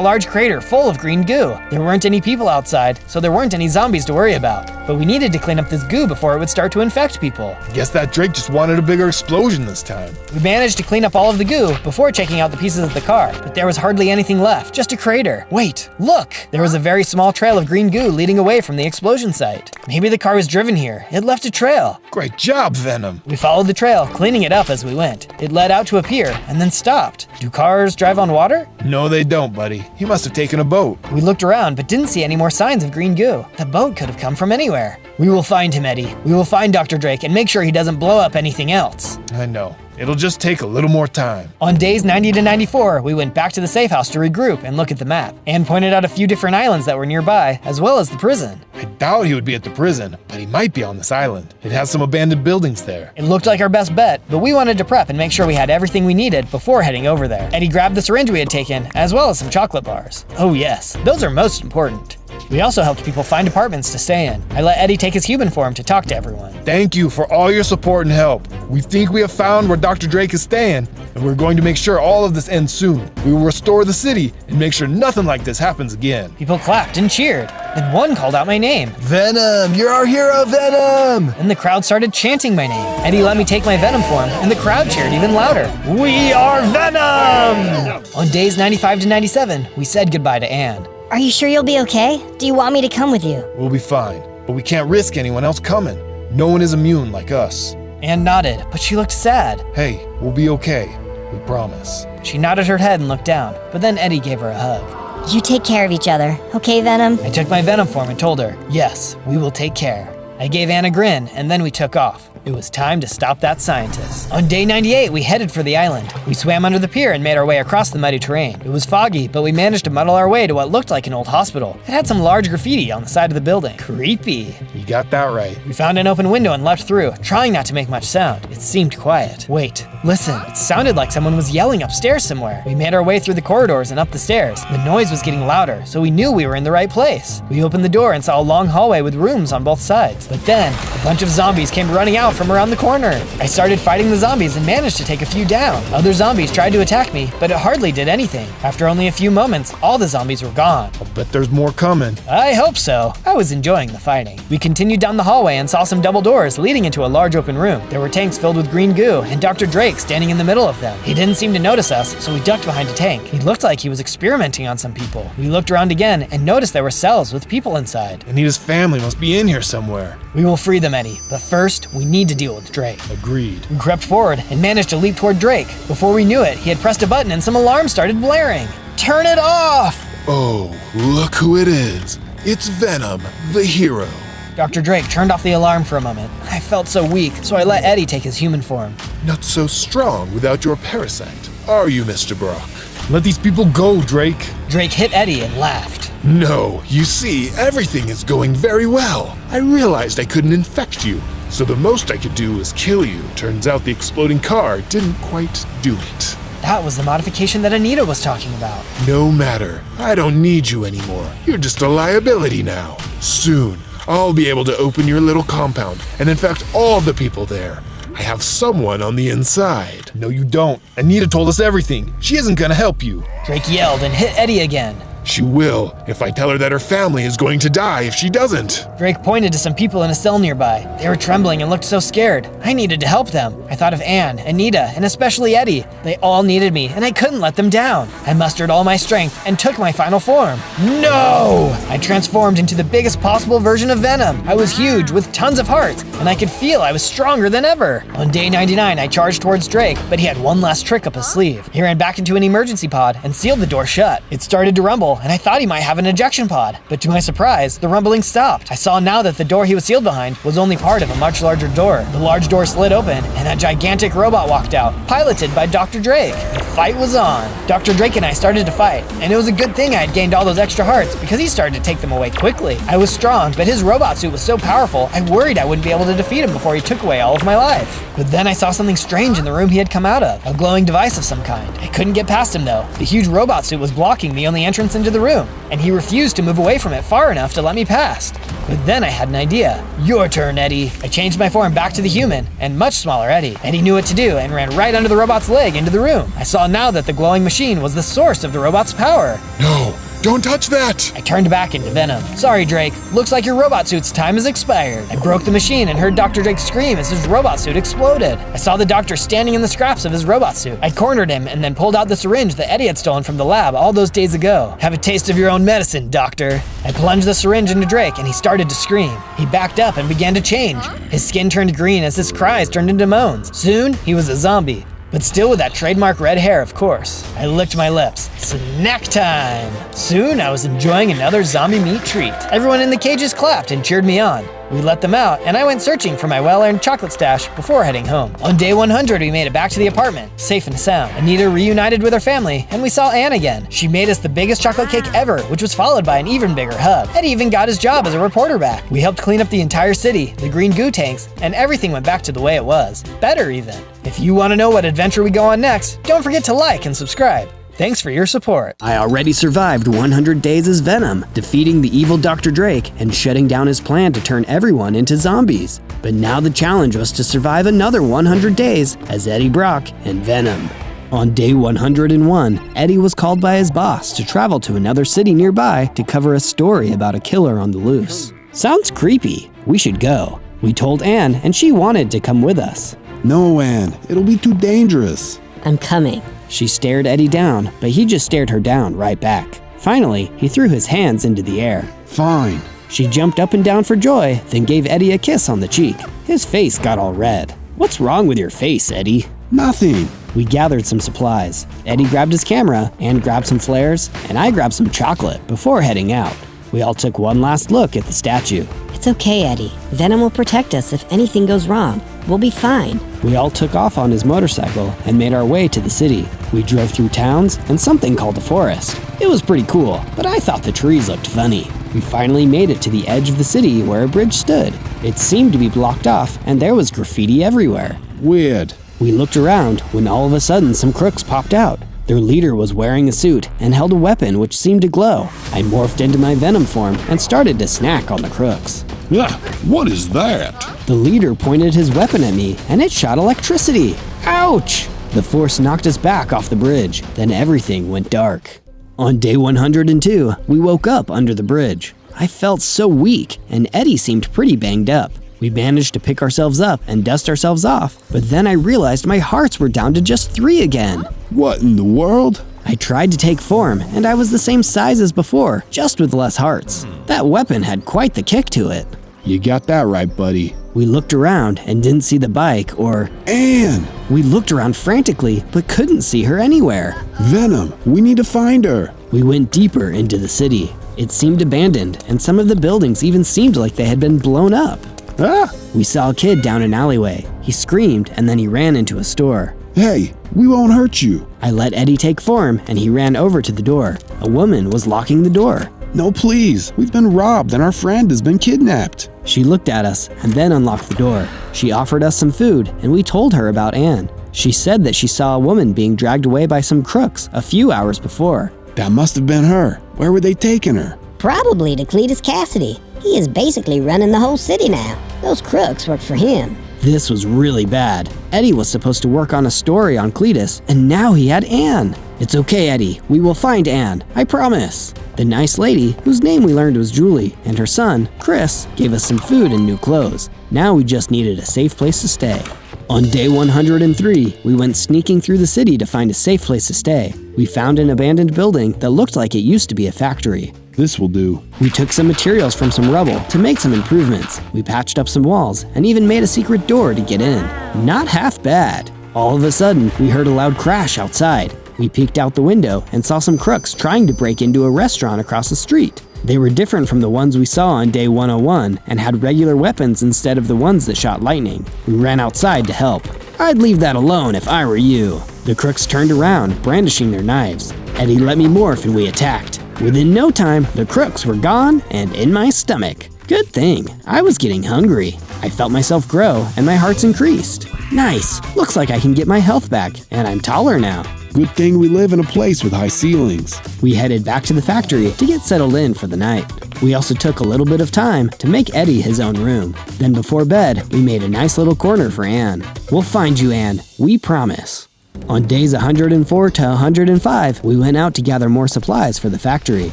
large crater full of green goo. There weren't any people outside, so there weren't any zombies to worry about. But we needed to clean up this goo before it would start to infect people. Guess that Drake just wanted a bigger explosion this time. We managed to clean up all of the goo before checking out the pieces of the car, but there was hardly anything left, just a crater. Wait, look! There was a very small trail of green goo leading away from the explosion site. Maybe the car was driven here. It left a trail. Great job, Venom. We followed the trail, cleaning it up as we went. It led out to a pier and then stopped. Do cars drive on water? No, they don't, buddy. He must have taken a boat. We looked around but didn't see any more signs of green goo. The boat could have come from anywhere. We will find him, Eddie. We will find Dr. Drake and make sure he doesn't blow up anything else. I know. It'll just take a little more time. On days 90 to 94, we went back to the safe house to regroup and look at the map. Anne pointed out a few different islands that were nearby, as well as the prison. I doubt he would be at the prison, but he might be on this island. It has some abandoned buildings there. It looked like our best bet, but we wanted to prep and make sure we had everything we needed before heading over there. Eddie grabbed the syringe we had taken, as well as some chocolate bars. Oh yes, those are most important. We also helped people find apartments to stay in. I let Eddie take his human form to talk to everyone. Thank you for all your support and help. We think we have found where Dr. Drake is staying, and we're going to make sure all of this ends soon. We will restore the city and make sure nothing like this happens again. People clapped and cheered. Then one called out my name. Venom, you're our hero, Venom! And the crowd started chanting my name. Eddie let me take my Venom form, and the crowd cheered even louder. We are Venom! On days 95 to 97, we said goodbye to Anne. Are you sure you'll be okay? Do you want me to come with you? We'll be fine, but we can't risk anyone else coming. No one is immune like us. Anne nodded, but she looked sad. Hey, we'll be okay. We promise. She nodded her head and looked down, but then Eddie gave her a hug. You take care of each other, okay, Venom? I took my Venom form and told her, yes, we will take care. I gave Anne a grin, and then we took off. It was time to stop that scientist. On day 98, we headed for the island. We swam under the pier and made our way across the muddy terrain. It was foggy, but we managed to muddle our way to what looked like an old hospital. It had some large graffiti on the side of the building. Creepy. You got that right. We found an open window and leapt through, trying not to make much sound. It seemed quiet. Wait, listen. It sounded like someone was yelling upstairs somewhere. We made our way through the corridors and up the stairs. The noise was getting louder, so we knew we were in the right place. We opened the door and saw a long hallway with rooms on both sides. But then, a bunch of zombies came running out from around the corner. I started fighting the zombies and managed to take a few down. Other zombies tried to attack me, but it hardly did anything. After only a few moments, all the zombies were gone. I'll bet there's more coming. I hope so. I was enjoying the fighting. We continued down the hallway and saw some double doors leading into a large open room. There were tanks filled with green goo and Dr. Drake standing in the middle of them. He didn't seem to notice us, so we ducked behind a tank. He looked like he was experimenting on some people. We looked around again and noticed there were cells with people inside. Anita's family must be in here somewhere. We will free them, Eddie, but first, we need to deal with Drake. Agreed. We crept forward and managed to leap toward Drake. Before we knew it, he had pressed a button and some alarms started blaring. Turn it off! Oh, look who it is. It's Venom, the hero. Dr. Drake turned off the alarm for a moment. I felt so weak, so I let Eddie take his human form. Not so strong without your parasite, are you, Mr. Brock? Let these people go, Drake. Drake hit Eddie and laughed. No, you see, everything is going very well. I realized I couldn't infect you, so the most I could do was kill you. Turns out the exploding car didn't quite do it. That was the modification that Anita was talking about. No matter, I don't need you anymore. You're just a liability now. Soon, I'll be able to open your little compound and infect all the people there. I have someone on the inside. No, you don't. Anita told us everything. She isn't gonna help you. Drake yelled and hit Eddie again. She will, if I tell her that her family is going to die if she doesn't. Drake pointed to some people in a cell nearby. They were trembling and looked so scared. I needed to help them. I thought of Anne, Anita, and especially Eddie. They all needed me, and I couldn't let them down. I mustered all my strength and took my final form. No! I transformed into the biggest possible version of Venom. I was huge, with tons of hearts, and I could feel I was stronger than ever. On day 99, I charged towards Drake, but he had one last trick up his sleeve. He ran back into an emergency pod and sealed the door shut. It started to rumble, and I thought he might have an ejection pod. But to my surprise, the rumbling stopped. I saw now that the door he was sealed behind was only part of a much larger door. The large door slid open, and a gigantic robot walked out, piloted by Dr. Drake. The fight was on. Dr. Drake and I started to fight, and it was a good thing I had gained all those extra hearts because he started to take them away quickly. I was strong, but his robot suit was so powerful, I worried I wouldn't be able to defeat him before he took away all of my life. But then I saw something strange in the room he had come out of, a glowing device of some kind. I couldn't get past him though. The huge robot suit was blocking the only entrance into the room, and he refused to move away from it far enough to let me past. But then I had an idea. Your turn, Eddie. I changed my form back to the human, and much smaller Eddie. Eddie knew what to do and ran right under the robot's leg into the room. I saw now that the glowing machine was the source of the robot's power. No, don't touch that! I turned back into Venom. Sorry, Drake. Looks like your robot suit's time has expired. I broke the machine and heard Dr. Drake scream as his robot suit exploded. I saw the doctor standing in the scraps of his robot suit. I cornered him and then pulled out the syringe that Eddie had stolen from the lab all those days ago. Have a taste of your own medicine, doctor. I plunged the syringe into Drake and he started to scream. He backed up and began to change. His skin turned green as his cries turned into moans. Soon, he was a zombie. But still with that trademark red hair, of course. I licked my lips. Snack time! Soon, I was enjoying another zombie meat treat. Everyone in the cages clapped and cheered me on. We let them out, and I went searching for my well-earned chocolate stash before heading home. On day 100, we made it back to the apartment, safe and sound. Anita reunited with her family, and we saw Anne again. She made us the biggest chocolate cake ever, which was followed by an even bigger hug. Eddie even got his job as a reporter back. We helped clean up the entire city, the green goo tanks, and everything went back to the way it was. Better even. If you want to know what adventure we go on next, don't forget to like and subscribe. Thanks for your support. I already survived 100 days as Venom, defeating the evil Dr. Drake and shutting down his plan to turn everyone into zombies. But now the challenge was to survive another 100 days as Eddie Brock and Venom. On day 101, Eddie was called by his boss to travel to another city nearby to cover a story about a killer on the loose. Sounds creepy. We should go. We told Anne and she wanted to come with us. No, Anne, it'll be too dangerous. I'm coming. She stared Eddie down, but he just stared her down right back. Finally, he threw his hands into the air. Fine. She jumped up and down for joy, then gave Eddie a kiss on the cheek. His face got all red. What's wrong with your face, Eddie? Nothing. We gathered some supplies. Eddie grabbed his camera, Anne grabbed some flares, and I grabbed some chocolate before heading out. We all took one last look at the statue. It's okay, Eddie. Venom will protect us if anything goes wrong. We'll be fine. We all took off on his motorcycle and made our way to the city. We drove through towns and something called a forest. It was pretty cool, but I thought the trees looked funny. We finally made it to the edge of the city where a bridge stood. It seemed to be blocked off and there was graffiti everywhere. Weird. We looked around when all of a sudden some crooks popped out. Their leader was wearing a suit and held a weapon which seemed to glow. I morphed into my Venom form and started to snack on the crooks. Yeah, what is that? The leader pointed his weapon at me and it shot electricity. Ouch! The force knocked us back off the bridge, then everything went dark. On day 102, we woke up under the bridge. I felt so weak and Eddie seemed pretty banged up. We managed to pick ourselves up and dust ourselves off, but then I realized my hearts were down to just 3 again. What in the world? I tried to take form, and I was the same size as before, just with less hearts. That weapon had quite the kick to it. You got that right, buddy. We looked around and didn't see the bike or... Anne! We looked around frantically, but couldn't see her anywhere. Venom, we need to find her. We went deeper into the city. It seemed abandoned, and some of the buildings even seemed like they had been blown up. Ah! We saw a kid down an alleyway. He screamed, and then he ran into a store. Hey, we won't hurt you. I let Eddie take form, and he ran over to the door. A woman was locking the door. No, please. We've been robbed and our friend has been kidnapped. She looked at us and then unlocked the door. She offered us some food, and we told her about Anne. She said that she saw a woman being dragged away by some crooks a few hours before. That must have been her. Where were they taking her? Probably to Cletus Cassidy. He is basically running the whole city now. Those crooks work for him. This was really bad. Eddie was supposed to work on a story on Cletus, and now he had Anne. It's okay, Eddie. We will find Anne. I promise. The nice lady, whose name we learned was Julie, and her son, Chris, gave us some food and new clothes. Now we just needed a safe place to stay. On day 103, we went sneaking through the city to find a safe place to stay. We found an abandoned building that looked like it used to be a factory. This will do. We took some materials from some rubble to make some improvements. We patched up some walls and even made a secret door to get in. Not half bad. All of a sudden, we heard a loud crash outside. We peeked out the window and saw some crooks trying to break into a restaurant across the street. They were different from the ones we saw on day 101 and had regular weapons instead of the ones that shot lightning. We ran outside to help. I'd leave that alone if I were you. The crooks turned around, brandishing their knives. Eddie let me morph and we attacked. Within no time, the crooks were gone and in my stomach. Good thing, I was getting hungry. I felt myself grow and my hearts increased. Nice, looks like I can get my health back and I'm taller now. Good thing we live in a place with high ceilings. We headed back to the factory to get settled in for the night. We also took a little bit of time to make Eddie his own room. Then before bed, we made a nice little corner for Anne. We'll find you, Anne, we promise. On days 104 to 105, we went out to gather more supplies for the factory.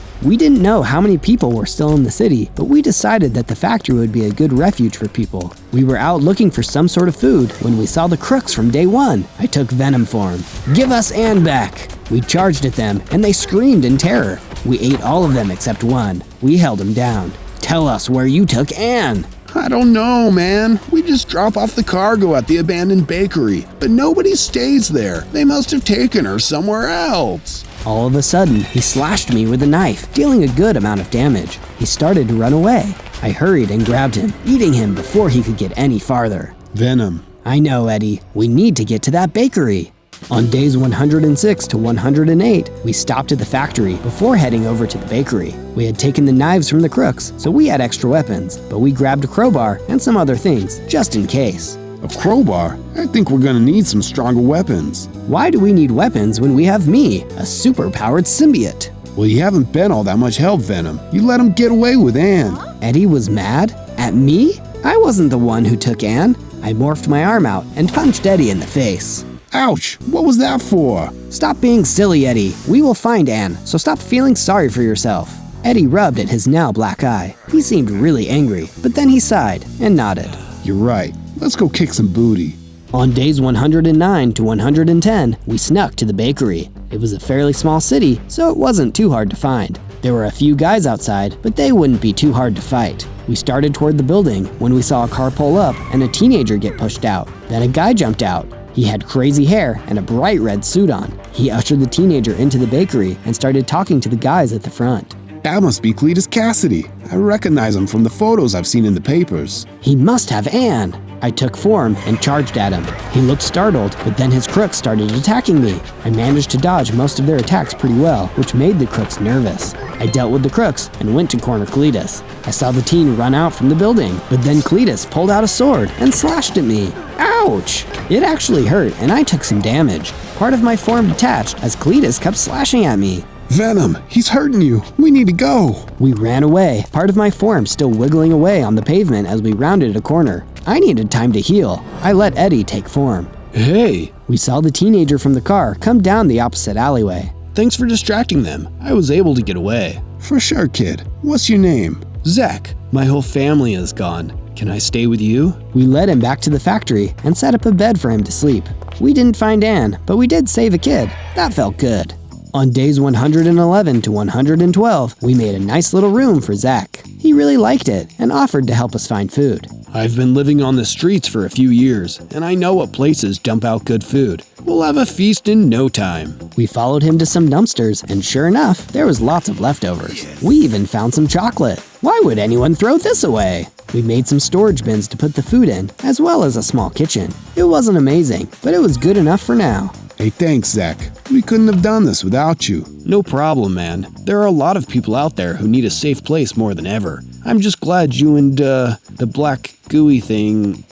We didn't know how many people were still in the city, but we decided that the factory would be a good refuge for people. We were out looking for some sort of food when we saw the crooks from day 1. I took Venom form. Give us Anne back! We charged at them, and they screamed in terror. We ate all of them except one. We held him down. Tell us where you took Anne! I don't know, man. We just drop off the cargo at the abandoned bakery, but nobody stays there. They must have taken her somewhere else. All of a sudden, he slashed me with a knife, dealing a good amount of damage. He started to run away. I hurried and grabbed him, eating him before he could get any farther. Venom. I know, Eddie. We need to get to that bakery. On days 106 to 108, we stopped at the factory before heading over to the bakery. We had taken the knives from the crooks, so we had extra weapons, but we grabbed a crowbar and some other things, just in case. A crowbar? I think we're gonna need some stronger weapons. Why do we need weapons when we have me, a super-powered symbiote? Well, you haven't been all that much help, Venom. You let him get away with Anne. Eddie was mad? At me? I wasn't the one who took Anne. I morphed my arm out and punched Eddie in the face. Ouch! What was that for? Stop being silly, Eddie. We will find Anne, so stop feeling sorry for yourself. Eddie rubbed at his now black eye. He seemed really angry, but then he sighed and nodded. You're right. Let's go kick some booty. On days 109 to 110, we snuck to the bakery. It was a fairly small city, so it wasn't too hard to find. There were a few guys outside, but they wouldn't be too hard to fight. We started toward the building when we saw a car pull up and a teenager get pushed out. Then a guy jumped out. He had crazy hair and a bright red suit on. He ushered the teenager into the bakery and started talking to the guys at the front. That must be Cletus Cassidy. I recognize him from the photos I've seen in the papers. He must have Anne. I took form and charged at him. He looked startled, but then his crooks started attacking me. I managed to dodge most of their attacks pretty well, which made the crooks nervous. I dealt with the crooks and went to corner Cletus. I saw the teen run out from the building, but then Cletus pulled out a sword and slashed at me. Ouch! It actually hurt, and I took some damage. Part of my form detached as Cletus kept slashing at me. Venom, he's hurting you. We need to go. We ran away, part of my form still wiggling away on the pavement as we rounded a corner. I needed time to heal. I let Eddie take form. Hey! We saw the teenager from the car come down the opposite alleyway. Thanks for distracting them. I was able to get away. For sure, kid. What's your name? Zach. My whole family is gone. Can I stay with you? We led him back to the factory and set up a bed for him to sleep. We didn't find Anne, but we did save a kid. That felt good. On days 111 to 112, we made a nice little room for Zach. He really liked it and offered to help us find food. I've been living on the streets for a few years, and I know what places dump out good food. We'll have a feast in no time. We followed him to some dumpsters, and sure enough, there was lots of leftovers. We even found some chocolate. Why would anyone throw this away? We made some storage bins to put the food in, as well as a small kitchen. It wasn't amazing, but it was good enough for now. Hey, thanks, Zach. We couldn't have done this without you. No problem, man. There are a lot of people out there who need a safe place more than ever. I'm just glad you and, the black gooey thing...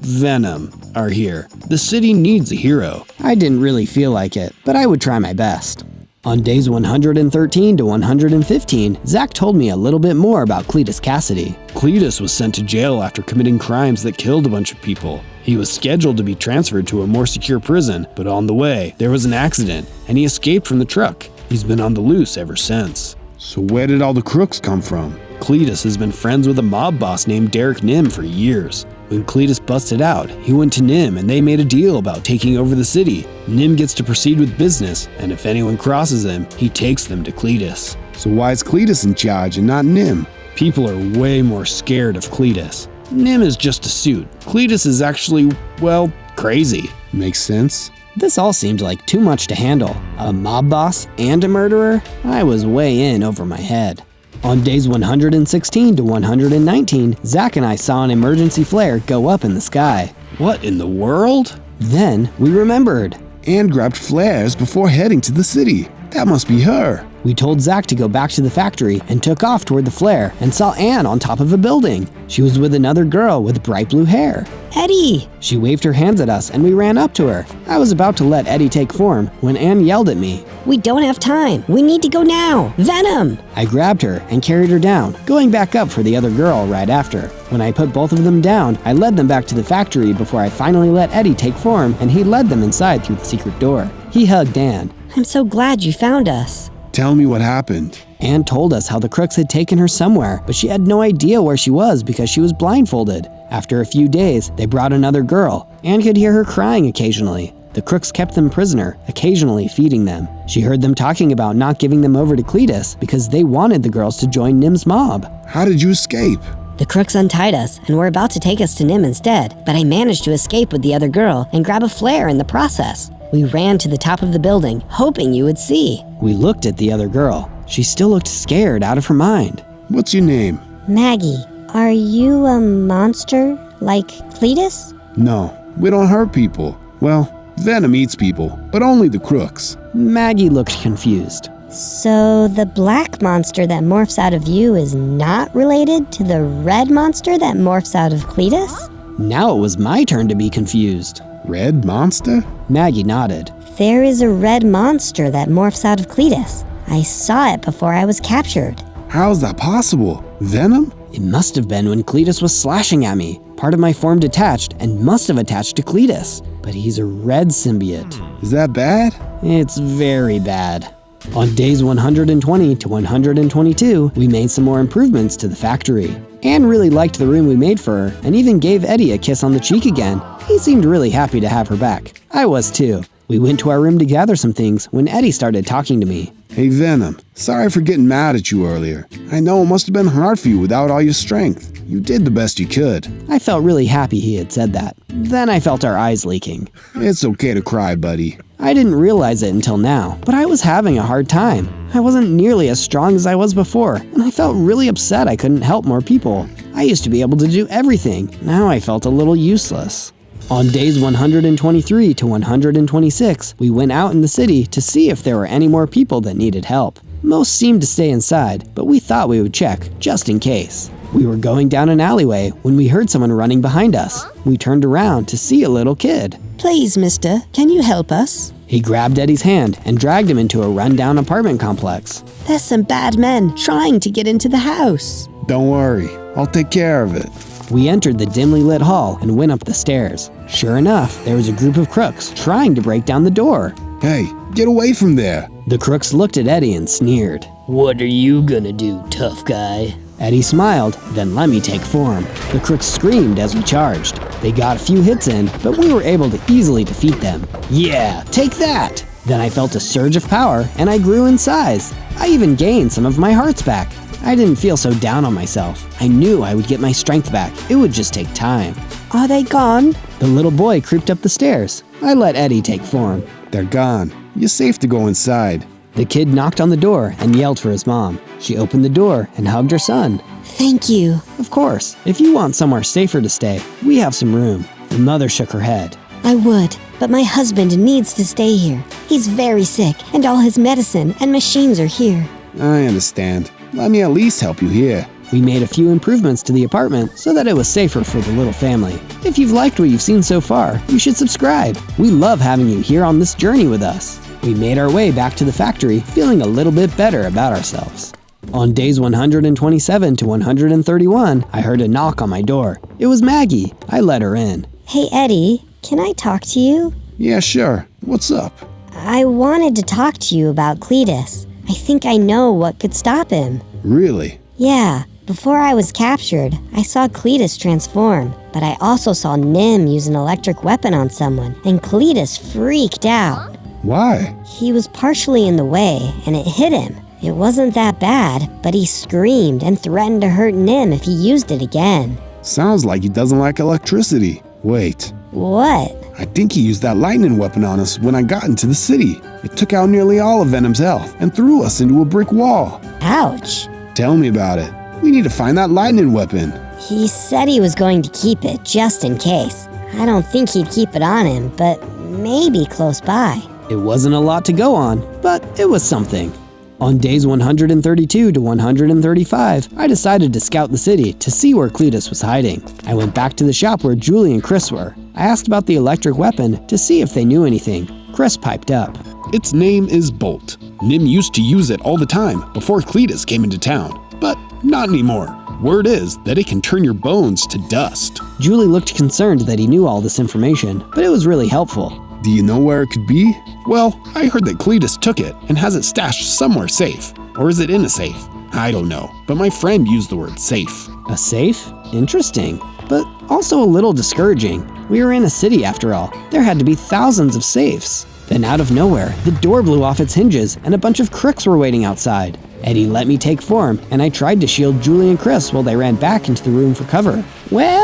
Venom are here. The city needs a hero. I didn't really feel like it, but I would try my best. On days 113 to 115, Zach told me a little bit more about Cletus Cassidy. Cletus was sent to jail after committing crimes that killed a bunch of people. He was scheduled to be transferred to a more secure prison, but on the way, there was an accident, and he escaped from the truck. He's been on the loose ever since. So where did all the crooks come from? Cletus has been friends with a mob boss named Derek Nim for years. When Cletus busted out, he went to Nim and they made a deal about taking over the city. Nim gets to proceed with business, and if anyone crosses him, he takes them to Cletus. So why is Cletus in charge and not Nim? People are way more scared of Cletus. Nim is just a suit. Cletus is actually, well, crazy. Makes sense. This all seemed like too much to handle. A mob boss and a murderer? I was way in over my head. On days 116 to 119, Zach and I saw an emergency flare go up in the sky. What in the world? Then we remembered. Anne grabbed flares before heading to the city. That must be her. We told Zach to go back to the factory and took off toward the flare and saw Anne on top of a building. She was with another girl with bright blue hair. Eddie! She waved her hands at us and we ran up to her. I was about to let Eddie take form when Anne yelled at me. We don't have time. We need to go now. Venom! I grabbed her and carried her down, going back up for the other girl right after. When I put both of them down, I led them back to the factory before I finally let Eddie take form and he led them inside through the secret door. He hugged Anne. I'm so glad you found us. Tell me what happened. Anne told us how the crooks had taken her somewhere, but she had no idea where she was because she was blindfolded. After a few days, they brought another girl. Anne could hear her crying occasionally. The crooks kept them prisoner, occasionally feeding them. She heard them talking about not giving them over to Cletus because they wanted the girls to join Nim's mob. How did you escape? The crooks untied us and were about to take us to Nim instead, but I managed to escape with the other girl and grab a flare in the process. We ran to the top of the building, hoping you would see. We looked at the other girl. She still looked scared out of her mind. What's your name? Maggie, are you a monster like Cletus? No, we don't hurt people. Well, Venom eats people, but only the crooks. Maggie looked confused. So the black monster that morphs out of you is not related to the red monster that morphs out of Cletus? Now it was my turn to be confused. Red monster? Maggie nodded. There is a red monster that morphs out of Cletus. I saw it before I was captured. How is that possible? Venom? It must have been when Cletus was slashing at me. Part of my form detached and must have attached to Cletus. But he's a red symbiote. Is that bad? It's very bad. On days 120 to 122, we made some more improvements to the factory. Anne really liked the room we made for her and even gave Eddie a kiss on the cheek again. He seemed really happy to have her back. I was too. We went to our room to gather some things when Eddie started talking to me. Hey Venom, sorry for getting mad at you earlier. I know it must have been hard for you without all your strength. You did the best you could. I felt really happy he had said that. Then I felt our eyes leaking. It's okay to cry, buddy. I didn't realize it until now, but I was having a hard time. I wasn't nearly as strong as I was before, and I felt really upset I couldn't help more people. I used to be able to do everything. Now I felt a little useless. On days 123 to 126, we went out in the city to see if there were any more people that needed help. Most seemed to stay inside, but we thought we would check, just in case. We were going down an alleyway when we heard someone running behind us. We turned around to see a little kid. Please, mister, can you help us? He grabbed Eddie's hand and dragged him into a rundown apartment complex. There's some bad men trying to get into the house. Don't worry, I'll take care of it. We entered the dimly lit hall and went up the stairs. Sure enough, there was a group of crooks trying to break down the door. Hey, get away from there. The crooks looked at Eddie and sneered. What are you gonna do, tough guy? Eddie smiled, then let me take form. The crooks screamed as we charged. They got a few hits in, but we were able to easily defeat them. Yeah, take that! Then I felt a surge of power and I grew in size. I even gained some of my hearts back. I didn't feel so down on myself. I knew I would get my strength back. It would just take time. Are they gone? The little boy creeped up the stairs. I let Eddie take form. They're gone. You're safe to go inside. The kid knocked on the door and yelled for his mom. She opened the door and hugged her son. Thank you. Of course, if you want somewhere safer to stay, we have some room. The mother shook her head. I would, but my husband needs to stay here. He's very sick, and all his medicine and machines are here. I understand. Let me at least help you here. We made a few improvements to the apartment so that it was safer for the little family. If you've liked what you've seen so far, you should subscribe. We love having you here on this journey with us. We made our way back to the factory feeling a little bit better about ourselves. On days 127 to 131, I heard a knock on my door. It was Maggie. I let her in. Hey Eddie, can I talk to you? Yeah, sure. What's up? I wanted to talk to you about Cletus. I think I know what could stop him. Really? Yeah. Before I was captured, I saw Cletus transform, but I also saw Nim use an electric weapon on someone, and Cletus freaked out. Why? He was partially in the way, and it hit him. It wasn't that bad, but he screamed and threatened to hurt Nim if he used it again. Sounds like he doesn't like electricity. Wait, What? I think he used that lightning weapon on us when I got into the city. It took out nearly all of Venom's health and threw us into a brick wall. Ouch. Tell me about it. We need to find that lightning weapon. He said he was going to keep it just in case. I don't think he'd keep it on him, but maybe close by. It wasn't a lot to go on, but it was something. On days 132 to 135, I decided to scout the city to see where Cletus was hiding. I went back to the shop where Julie and Chris were. I asked about the electric weapon to see if they knew anything. Chris piped up. Its name is Bolt. Nim used to use it all the time before Cletus came into town, but not anymore. Word is that it can turn your bones to dust. Julie looked concerned that he knew all this information, but it was really helpful. Do you know where it could be? Well, I heard that Cletus took it and has it stashed somewhere safe. Or is it in a safe? I don't know, but my friend used the word safe. A safe? Interesting, but also a little discouraging. We were in a city after all. There had to be thousands of safes. Then out of nowhere, the door blew off its hinges and a bunch of crooks were waiting outside. Eddie let me take form, and I tried to shield Julie and Chris while they ran back into the room for cover. Well,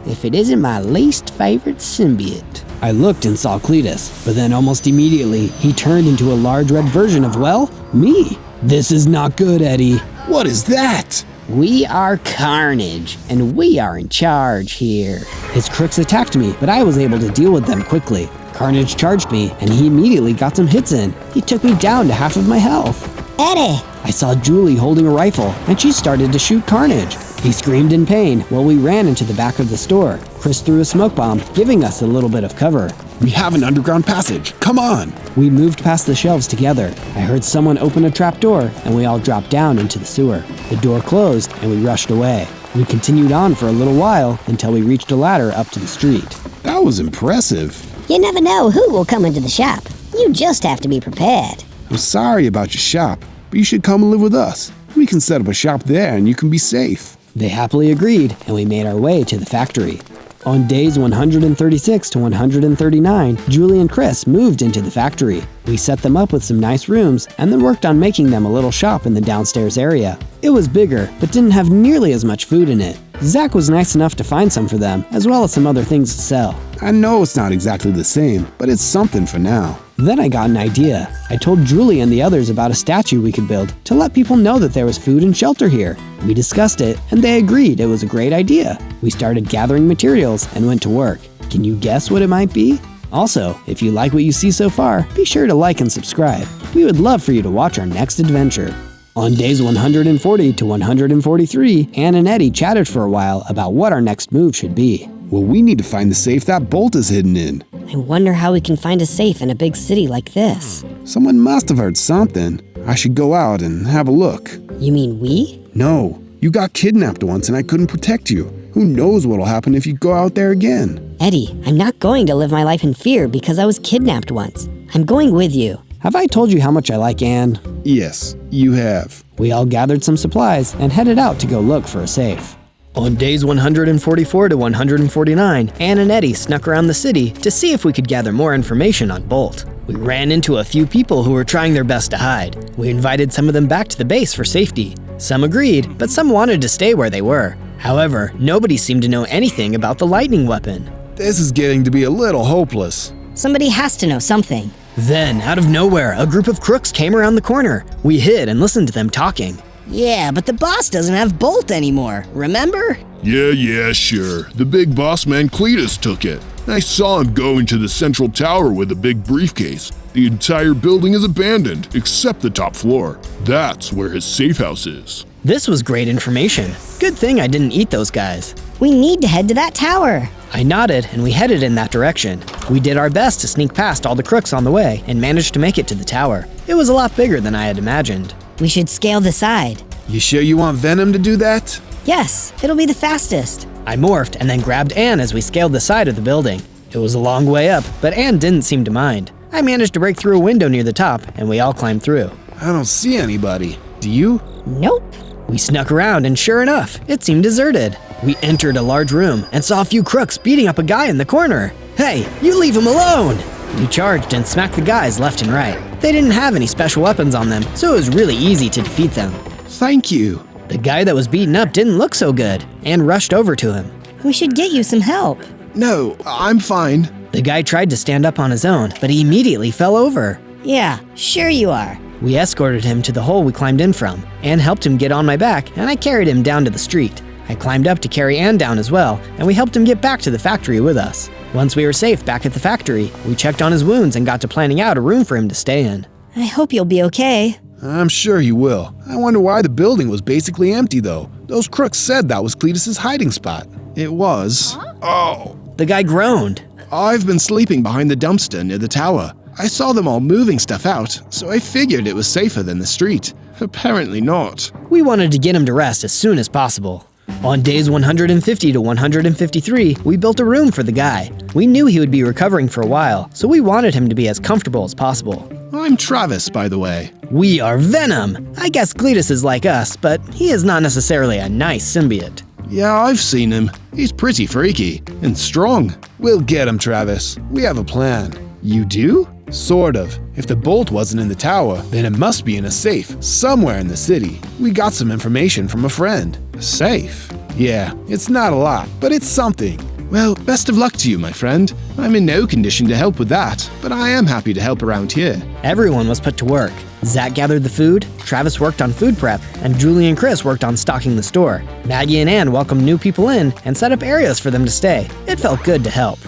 if it isn't my least favorite symbiote. I looked and saw Cletus, but then almost immediately, he turned into a large red version of, well, me. This is not good, Eddie. What is that? We are Carnage, and we are in charge here. His crooks attacked me, but I was able to deal with them quickly. Carnage charged me, and he immediately got some hits in. He took me down to half of my health. Eddie! I saw Julie holding a rifle, and she started to shoot Carnage. He screamed in pain while we ran into the back of the store. Chris threw a smoke bomb, giving us a little bit of cover. We have an underground passage. Come on. We moved past the shelves together. I heard someone open a trap door, and we all dropped down into the sewer. The door closed, and we rushed away. We continued on for a little while until we reached a ladder up to the street. That was impressive. You never know who will come into the shop. You just have to be prepared. I'm sorry about your shop, but you should come and live with us. We can set up a shop there and you can be safe. They happily agreed, and we made our way to the factory. On days 136 to 139, Julie and Chris moved into the factory. We set them up with some nice rooms and then worked on making them a little shop in the downstairs area. It was bigger, but didn't have nearly as much food in it. Zach was nice enough to find some for them, as well as some other things to sell. I know it's not exactly the same, but it's something for now. Then I got an idea. I told Julie and the others about a statue we could build to let people know that there was food and shelter here. We discussed it, and they agreed it was a great idea. We started gathering materials and went to work. Can you guess what it might be? Also, if you like what you see so far, be sure to like and subscribe. We would love for you to watch our next adventure. On days 140 to 143, Ann and Eddie chatted for a while about what our next move should be. Well, we need to find the safe that Bolt is hidden in. I wonder how we can find a safe in a big city like this. Someone must have heard something. I should go out and have a look. You mean we? No, you got kidnapped once and I couldn't protect you. Who knows what'll happen if you go out there again? Eddie, I'm not going to live my life in fear because I was kidnapped once. I'm going with you. Have I told you how much I like Ann? Yes, you have. We all gathered some supplies and headed out to go look for a safe. On days 144 to 149, Ann and Eddie snuck around the city to see if we could gather more information on Bolt. We ran into a few people who were trying their best to hide. We invited some of them back to the base for safety. Some agreed, but some wanted to stay where they were. However, nobody seemed to know anything about the lightning weapon. This is getting to be a little hopeless. Somebody has to know something. Then, out of nowhere, a group of crooks came around the corner. We hid and listened to them talking. Yeah, but the boss doesn't have Bolt anymore, remember? Yeah, sure. The big boss man Cletus took it. I saw him go into the central tower with a big briefcase. The entire building is abandoned, except the top floor. That's where his safe house is. This was great information. Good thing I didn't eat those guys. We need to head to that tower. I nodded and we headed in that direction. We did our best to sneak past all the crooks on the way and managed to make it to the tower. It was a lot bigger than I had imagined. We should scale the side. You sure you want Venom to do that? Yes, it'll be the fastest. I morphed and then grabbed Ann as we scaled the side of the building. It was a long way up, but Ann didn't seem to mind. I managed to break through a window near the top and we all climbed through. I don't see anybody. Do you? Nope. We snuck around and sure enough, it seemed deserted. We entered a large room and saw a few crooks beating up a guy in the corner. Hey, you leave him alone! We charged and smacked the guys left and right. They didn't have any special weapons on them, so it was really easy to defeat them. Thank you. The guy that was beaten up didn't look so good, and rushed over to him. We should get you some help. No, I'm fine. The guy tried to stand up on his own, but he immediately fell over. Yeah, sure you are. We escorted him to the hole we climbed in from. Anne helped him get on my back, and I carried him down to the street. I climbed up to carry Anne down as well, and we helped him get back to the factory with us. Once we were safe back at the factory, we checked on his wounds and got to planning out a room for him to stay in. I hope you'll be okay. I'm sure you will. I wonder why the building was basically empty, though. Those crooks said that was Cletus's hiding spot. It was. Oh, The guy groaned. I've been sleeping behind the dumpster near the tower. I saw them all moving stuff out, so I figured it was safer than the street. Apparently not. We wanted to get him to rest as soon as possible. On days 150 to 153, we built a room for the guy. We knew he would be recovering for a while, so we wanted him to be as comfortable as possible. I'm Travis, by the way. We are Venom! I guess Cletus is like us, but he is not necessarily a nice symbiote. Yeah, I've seen him. He's pretty freaky and strong. We'll get him, Travis. We have a plan. You do? Sort of. If the bolt wasn't in the tower, then it must be in a safe somewhere in the city. We got some information from a friend. A safe? Yeah, it's not a lot, but it's something. Well, best of luck to you, my friend. I'm in no condition to help with that, but I am happy to help around here. Everyone was put to work. Zach gathered the food, Travis worked on food prep, and Julie and Chris worked on stocking the store. Maggie and Ann welcomed new people in and set up areas for them to stay. It felt good to help.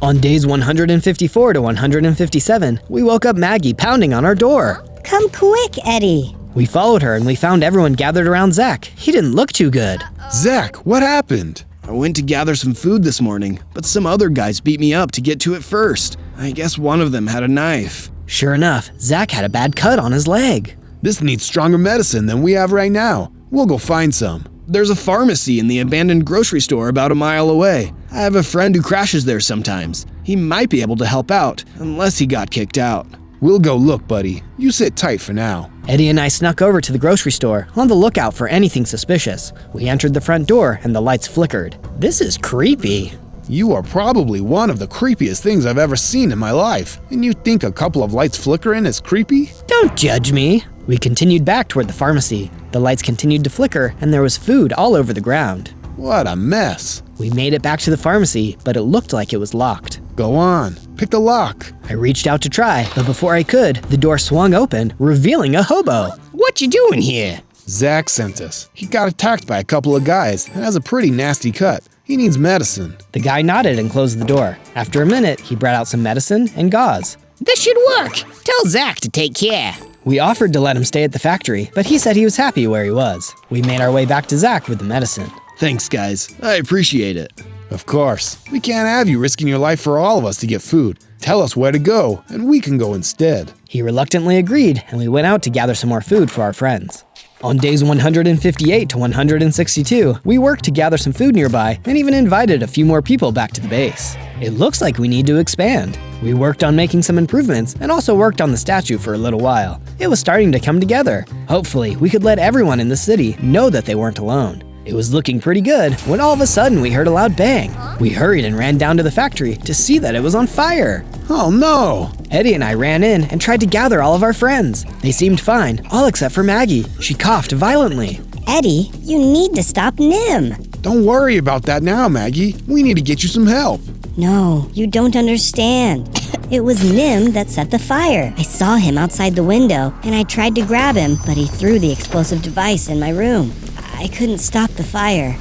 On days 154 to 157, we woke up Maggie pounding on our door. Come quick, Eddie. We followed her and we found everyone gathered around Zach. He didn't look too good. Zach, what happened? I went to gather some food this morning, but some other guys beat me up to get to it first. I guess one of them had a knife. Sure enough, Zach had a bad cut on his leg. This needs stronger medicine than we have right now. We'll go find some. There's a pharmacy in the abandoned grocery store about a mile away. I have a friend who crashes there sometimes. He might be able to help out, unless he got kicked out. We'll go look, buddy. You sit tight for now. Eddie and I snuck over to the grocery store, on the lookout for anything suspicious. We entered the front door and the lights flickered. This is creepy. You are probably one of the creepiest things I've ever seen in my life, and you think a couple of lights flickering is creepy? Don't judge me. We continued back toward the pharmacy. The lights continued to flicker, and there was food all over the ground. What a mess. We made it back to the pharmacy, but it looked like it was locked. Go on, pick the lock. I reached out to try, but before I could, the door swung open, revealing a hobo. What you doing here? Zach sent us. He got attacked by a couple of guys and has a pretty nasty cut. He needs medicine. The guy nodded and closed the door. After a minute, he brought out some medicine and gauze. This should work. Tell Zach to take care. We offered to let him stay at the factory, but he said he was happy where he was. We made our way back to Zach with the medicine. Thanks, guys. I appreciate it. Of course. We can't have you risking your life for all of us to get food. Tell us where to go, and we can go instead. He reluctantly agreed, and we went out to gather some more food for our friends. On days 158 to 162, we worked to gather some food nearby and even invited a few more people back to the base. It looks like we need to expand. We worked on making some improvements and also worked on the statue for a little while. It was starting to come together. Hopefully, we could let everyone in the city know that they weren't alone. It was looking pretty good when all of a sudden we heard a loud bang. We hurried and ran down to the factory to see that it was on fire. Oh no! Eddie and I ran in and tried to gather all of our friends. They seemed fine, all except for Maggie. She coughed violently. Eddie, you need to stop Nim. Don't worry about that now, Maggie. We need to get you some help. No, you don't understand. It was Nim that set the fire. I saw him outside the window, and I tried to grab him, but he threw the explosive device in my room. I couldn't stop the fire.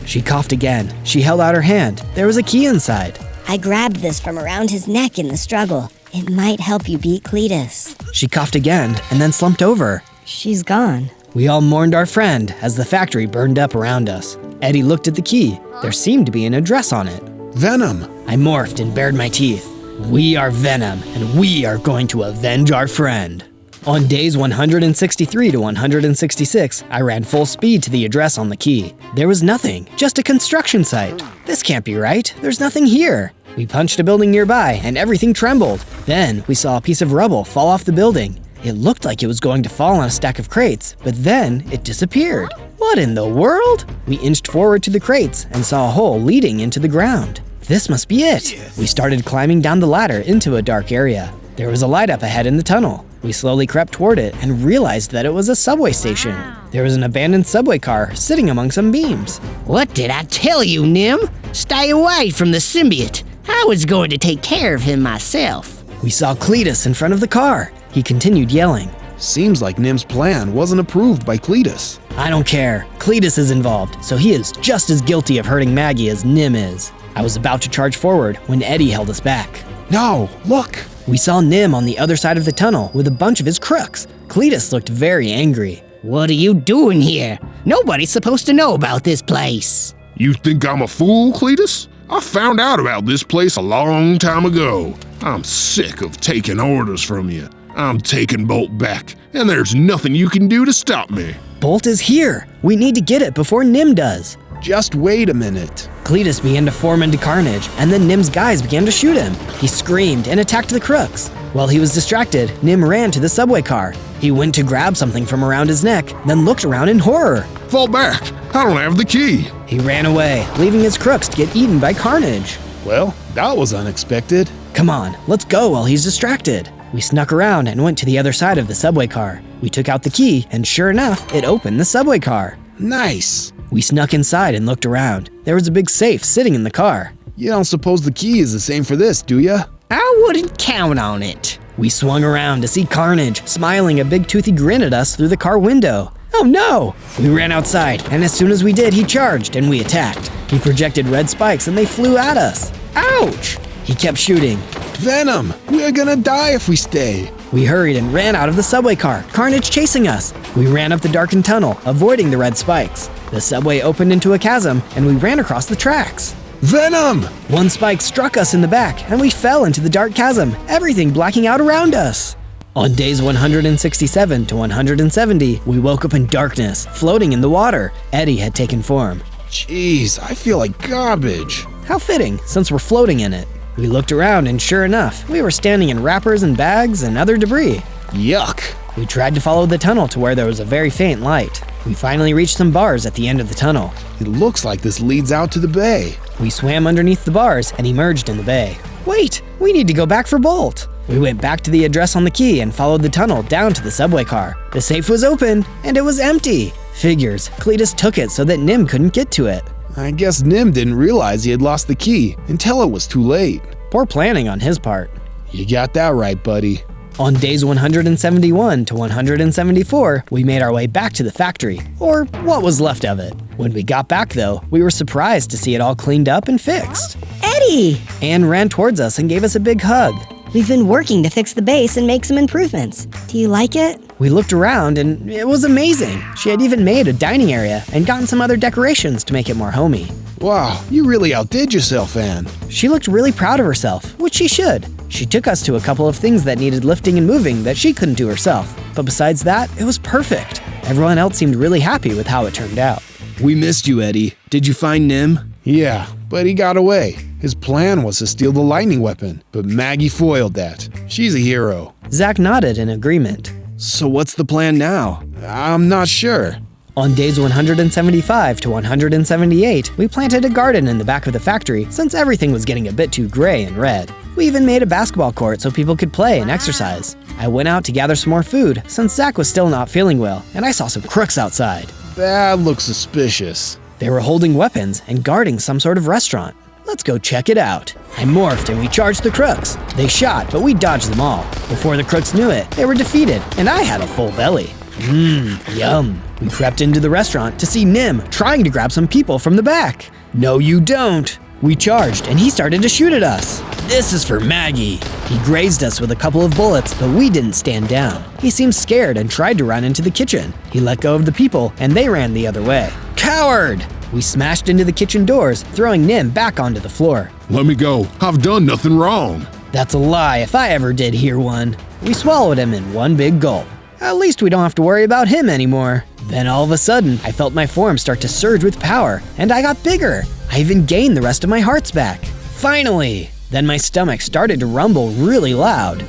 She coughed again. She held out her hand. There was a key inside. I grabbed this from around his neck in the struggle. It might help you beat Cletus. She coughed again and then slumped over. She's gone. We all mourned our friend as the factory burned up around us. Eddie looked at the key. There seemed to be an address on it. Venom! I morphed and bared my teeth. We are Venom, and we are going to avenge our friend. On days 163 to 166, I ran full speed to the address on the key. There was nothing, just a construction site. This can't be right. There's nothing here. We punched a building nearby, and everything trembled. Then we saw a piece of rubble fall off the building. It looked like it was going to fall on a stack of crates, but then it disappeared. What in the world? We inched forward to the crates and saw a hole leading into the ground. This must be it. We started climbing down the ladder into a dark area. There was a light up ahead in the tunnel. We slowly crept toward it and realized that it was a subway station. There was an abandoned subway car sitting among some beams. What did I tell you, Nim? Stay away from the symbiote. I was going to take care of him myself. We saw Cletus in front of the car. He continued yelling. Seems like Nim's plan wasn't approved by Cletus. I don't care. Cletus is involved, so he is just as guilty of hurting Maggie as Nim is. I was about to charge forward when Eddie held us back. No, look! We saw Nim on the other side of the tunnel with a bunch of his crooks. Cletus looked very angry. What are you doing here? Nobody's supposed to know about this place. You think I'm a fool, Cletus? I found out about this place a long time ago. I'm sick of taking orders from you. I'm taking Bolt back, and there's nothing you can do to stop me. Bolt is here. We need to get it before Nim does. Just wait a minute. Cletus began to form into carnage, and then Nim's guys began to shoot him. He screamed and attacked the crooks. While he was distracted, Nim ran to the subway car. He went to grab something from around his neck, then looked around in horror. Fall back! I don't have the key! He ran away, leaving his crooks to get eaten by carnage. Well, that was unexpected. Come on, let's go while he's distracted. We snuck around and went to the other side of the subway car. We took out the key, and sure enough, it opened the subway car. Nice! We snuck inside and looked around. There was a big safe sitting in the car. You don't suppose the key is the same for this, do ya? I wouldn't count on it. We swung around to see Carnage, smiling a big toothy grin at us through the car window. Oh no! We ran outside, and as soon as we did, he charged and we attacked. He projected red spikes and they flew at us. Ouch! He kept shooting. Venom! We're gonna die if we stay. We hurried and ran out of the subway car, Carnage chasing us. We ran up the darkened tunnel, avoiding the red spikes. The subway opened into a chasm, and we ran across the tracks. Venom! One spike struck us in the back, and we fell into the dark chasm, everything blacking out around us. On days 167 to 170, we woke up in darkness, floating in the water. Eddie had taken form. Jeez, I feel like garbage. How fitting, since we're floating in it. We looked around, and sure enough, we were standing in wrappers and bags and other debris. Yuck! We tried to follow the tunnel to where there was a very faint light. We finally reached some bars at the end of the tunnel. It looks like this leads out to the bay. We swam underneath the bars and emerged in the bay. Wait, we need to go back for Bolt. We went back to the address on the key and followed the tunnel down to the subway car. The safe was open, and it was empty. Figures, Cletus took it so that Nim couldn't get to it. I guess Nim didn't realize he had lost the key until it was too late. Poor planning on his part. You got that right, buddy. On days 171 to 174, we made our way back to the factory, or what was left of it. When we got back though, we were surprised to see it all cleaned up and fixed. Eddie! Anne ran towards us and gave us a big hug. We've been working to fix the base and make some improvements. Do you like it? We looked around and it was amazing. She had even made a dining area and gotten some other decorations to make it more homey. Wow, you really outdid yourself, Anne. She looked really proud of herself, which she should. She took us to a couple of things that needed lifting and moving that she couldn't do herself. But besides that, it was perfect. Everyone else seemed really happy with how it turned out. We missed you, Eddie. Did you find Nim? Yeah, but he got away. His plan was to steal the lightning weapon, but Maggie foiled that. She's a hero. Zach nodded in agreement. So what's the plan now? I'm not sure. On days 175 to 178, we planted a garden in the back of the factory since everything was getting a bit too gray and red. We even made a basketball court so people could play and exercise. I went out to gather some more food since Zach was still not feeling well, and I saw some crooks outside. That looks suspicious. They were holding weapons and guarding some sort of restaurant. Let's go check it out. I morphed and we charged the crooks. They shot, but we dodged them all. Before the crooks knew it, they were defeated, and I had a full belly. Yum. We crept into the restaurant to see Nim trying to grab some people from the back. No, you don't. We charged, and he started to shoot at us. This is for Maggie. He grazed us with a couple of bullets, but we didn't stand down. He seemed scared and tried to run into the kitchen. He let go of the people, and they ran the other way. Coward! We smashed into the kitchen doors, throwing Nim back onto the floor. Let me go. I've done nothing wrong. That's a lie if I ever did hear one. We swallowed him in one big gulp. At least we don't have to worry about him anymore. Then all of a sudden, I felt my form start to surge with power, and I got bigger. I even gained the rest of my hearts back. Finally! Then my stomach started to rumble really loud.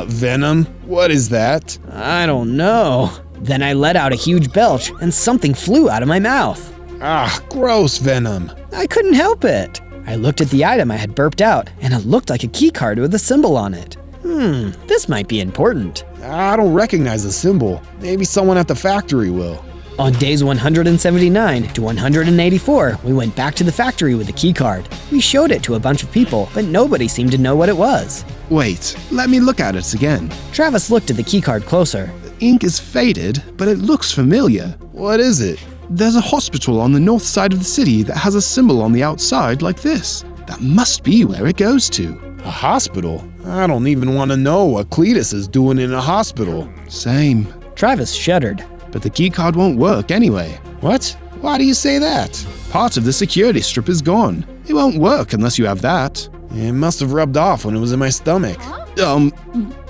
Venom? What is that? I don't know. Then I let out a huge belch, and something flew out of my mouth. Ah, gross, Venom. I couldn't help it. I looked at the item I had burped out, and it looked like a key card with a symbol on it. This might be important. I don't recognize the symbol. Maybe someone at the factory will. On days 179 to 184, we went back to the factory with the keycard. We showed it to a bunch of people, but nobody seemed to know what it was. Wait, let me look at it again. Travis looked at the keycard closer. The ink is faded, but it looks familiar. What is it? There's a hospital on the north side of the city that has a symbol on the outside like this. That must be where it goes to. A hospital? I don't even want to know what Cletus is doing in a hospital. Same. Travis shuddered. But the keycard won't work anyway. What? Why do you say that? Part of the security strip is gone. It won't work unless you have that. It must have rubbed off when it was in my stomach.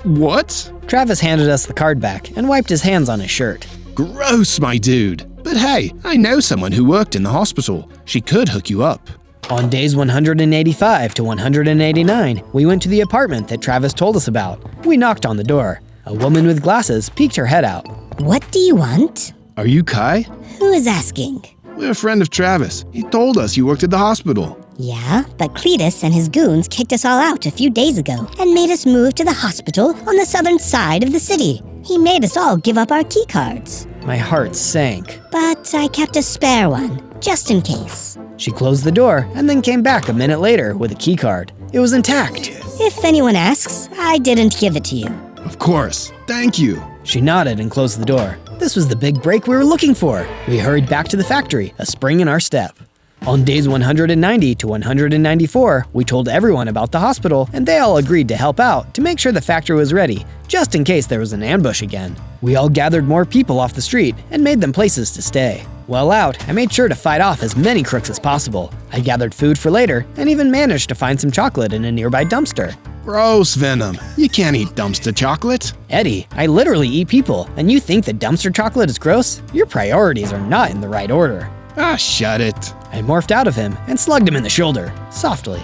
What? Travis handed us the card back and wiped his hands on his shirt. Gross, my dude. But hey, I know someone who worked in the hospital. She could hook you up. On days 185 to 189, we went to the apartment that Travis told us about. We knocked on the door. A woman with glasses peeked her head out. What do you want? Are you Kai? Who is asking? We're a friend of Travis. He told us you worked at the hospital. Yeah, but Cletus and his goons kicked us all out a few days ago and made us move to the hospital on the southern side of the city. He made us all give up our key cards. My heart sank. But I kept a spare one, just in case. She closed the door and then came back a minute later with a key card. It was intact. If anyone asks, I didn't give it to you. Of course. Thank you. She nodded and closed the door. This was the big break we were looking for. We hurried back to the factory, a spring in our step. On days 190 to 194, we told everyone about the hospital, and they all agreed to help out to make sure the factory was ready, just in case there was an ambush again. We all gathered more people off the street and made them places to stay. While out, I made sure to fight off as many crooks as possible. I gathered food for later and even managed to find some chocolate in a nearby dumpster. Gross, Venom. You can't eat dumpster chocolate. Eddie, I literally eat people, and you think that dumpster chocolate is gross? Your priorities are not in the right order. Ah, shut it. I morphed out of him and slugged him in the shoulder, softly.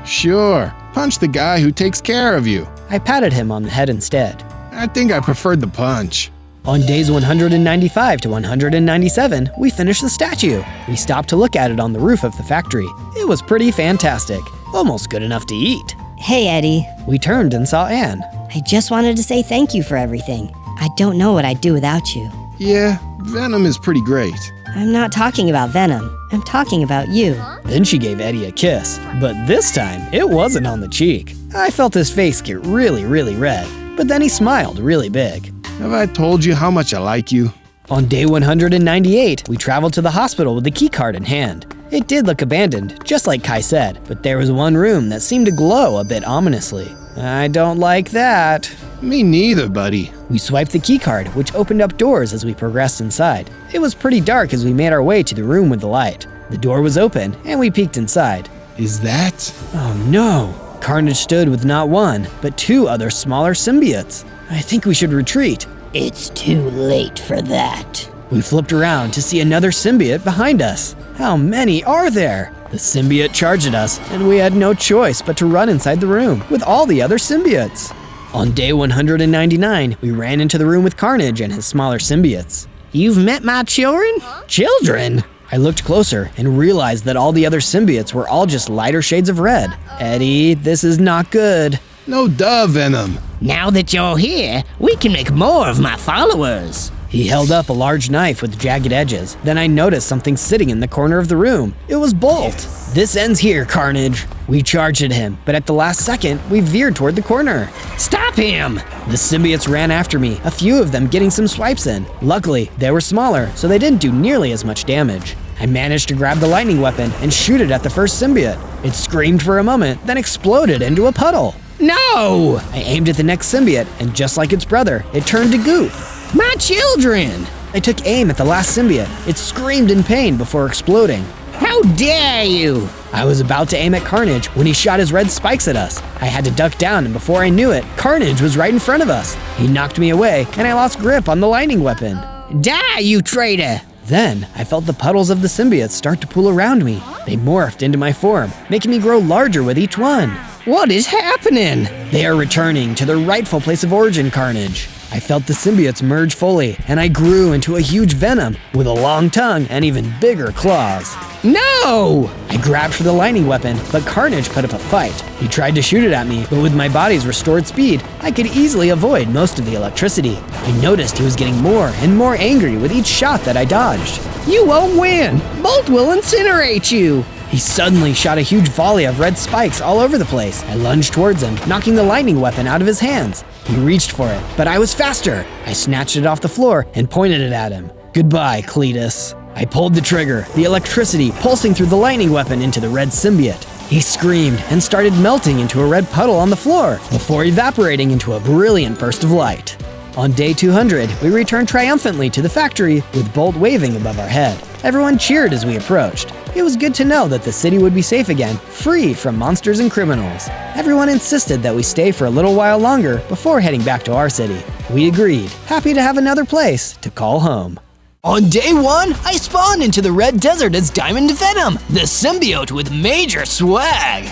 Sure. Punch the guy who takes care of you. I patted him on the head instead. I think I preferred the punch. On days 195 to 197, we finished the statue. We stopped to look at it on the roof of the factory. It was pretty fantastic, almost good enough to eat. Hey, Eddie. We turned and saw Anne. I just wanted to say thank you for everything. I don't know what I'd do without you. Yeah, Venom is pretty great. I'm not talking about Venom. I'm talking about you. Then she gave Eddie a kiss, but this time it wasn't on the cheek. I felt his face get really, really red, but then he smiled really big. Have I told you how much I like you? On day 198, we traveled to the hospital with the keycard in hand. It did look abandoned, just like Kai said, but there was one room that seemed to glow a bit ominously. I don't like that. Me neither, buddy. We swiped the keycard, which opened up doors as we progressed inside. It was pretty dark as we made our way to the room with the light. The door was open, and we peeked inside. Is that? Oh no! Carnage stood with not one, but two other smaller symbiotes. I think we should retreat. It's too late for that. We flipped around to see another symbiote behind us. How many are there? The symbiote charged at us, and we had no choice but to run inside the room with all the other symbiotes. On day 199, we ran into the room with Carnage and his smaller symbiotes. You've met my children? Children? I looked closer and realized that all the other symbiotes were all just lighter shades of red. Eddie, this is not good. No duh, Venom. Now that you're here, we can make more of my followers. He held up a large knife with jagged edges. Then I noticed something sitting in the corner of the room. It was Bolt. This ends here, Carnage. We charged at him, but at the last second, we veered toward the corner. Stop him! The symbiotes ran after me, a few of them getting some swipes in. Luckily, they were smaller, so they didn't do nearly as much damage. I managed to grab the lightning weapon and shoot it at the first symbiote. It screamed for a moment, then exploded into a puddle. No! I aimed at the next symbiote, and just like its brother, it turned to goop. My children! I took aim at the last symbiote. It screamed in pain before exploding. How dare you! I was about to aim at Carnage when he shot his red spikes at us. I had to duck down, and before I knew it, Carnage was right in front of us. He knocked me away, and I lost grip on the lightning weapon. Die, you traitor! Then, I felt the puddles of the symbiotes start to pool around me. They morphed into my form, making me grow larger with each one. What is happening? They are returning to their rightful place of origin, Carnage. I felt the symbiotes merge fully, and I grew into a huge Venom with a long tongue and even bigger claws. No! I grabbed for the lightning weapon, but Carnage put up a fight. He tried to shoot it at me, but with my body's restored speed, I could easily avoid most of the electricity. I noticed he was getting more and more angry with each shot that I dodged. You won't win! Bolt will incinerate you! He suddenly shot a huge volley of red spikes all over the place. I lunged towards him, knocking the lightning weapon out of his hands. He reached for it, but I was faster. I snatched it off the floor and pointed it at him. Goodbye, Cletus. I pulled the trigger, the electricity pulsing through the lightning weapon into the red symbiote. He screamed and started melting into a red puddle on the floor before evaporating into a brilliant burst of light. On day 200, we returned triumphantly to the factory with Bolt waving above our head. Everyone cheered as we approached. It was good to know that the city would be safe again, free from monsters and criminals. Everyone insisted that we stay for a little while longer before heading back to our city. We agreed, happy to have another place to call home. On day 1, I spawned into the red desert as Diamond Venom, the symbiote with major swag.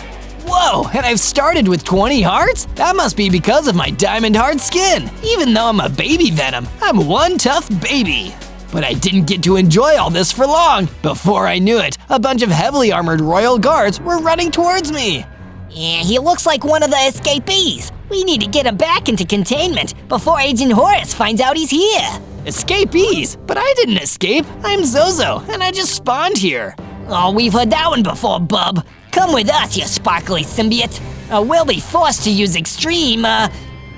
Whoa, and I've started with 20 hearts? That must be because of my diamond heart skin. Even though I'm a baby Venom, I'm one tough baby. But I didn't get to enjoy all this for long. Before I knew it, a bunch of heavily armored royal guards were running towards me. Yeah, he looks like one of the escapees. We need to get him back into containment before Agent Horace finds out he's here. Escapees? But I didn't escape. I'm Zozo, and I just spawned here. Oh, we've heard that one before, bub. Come with us, you sparkly symbiote. We'll be forced to use extreme,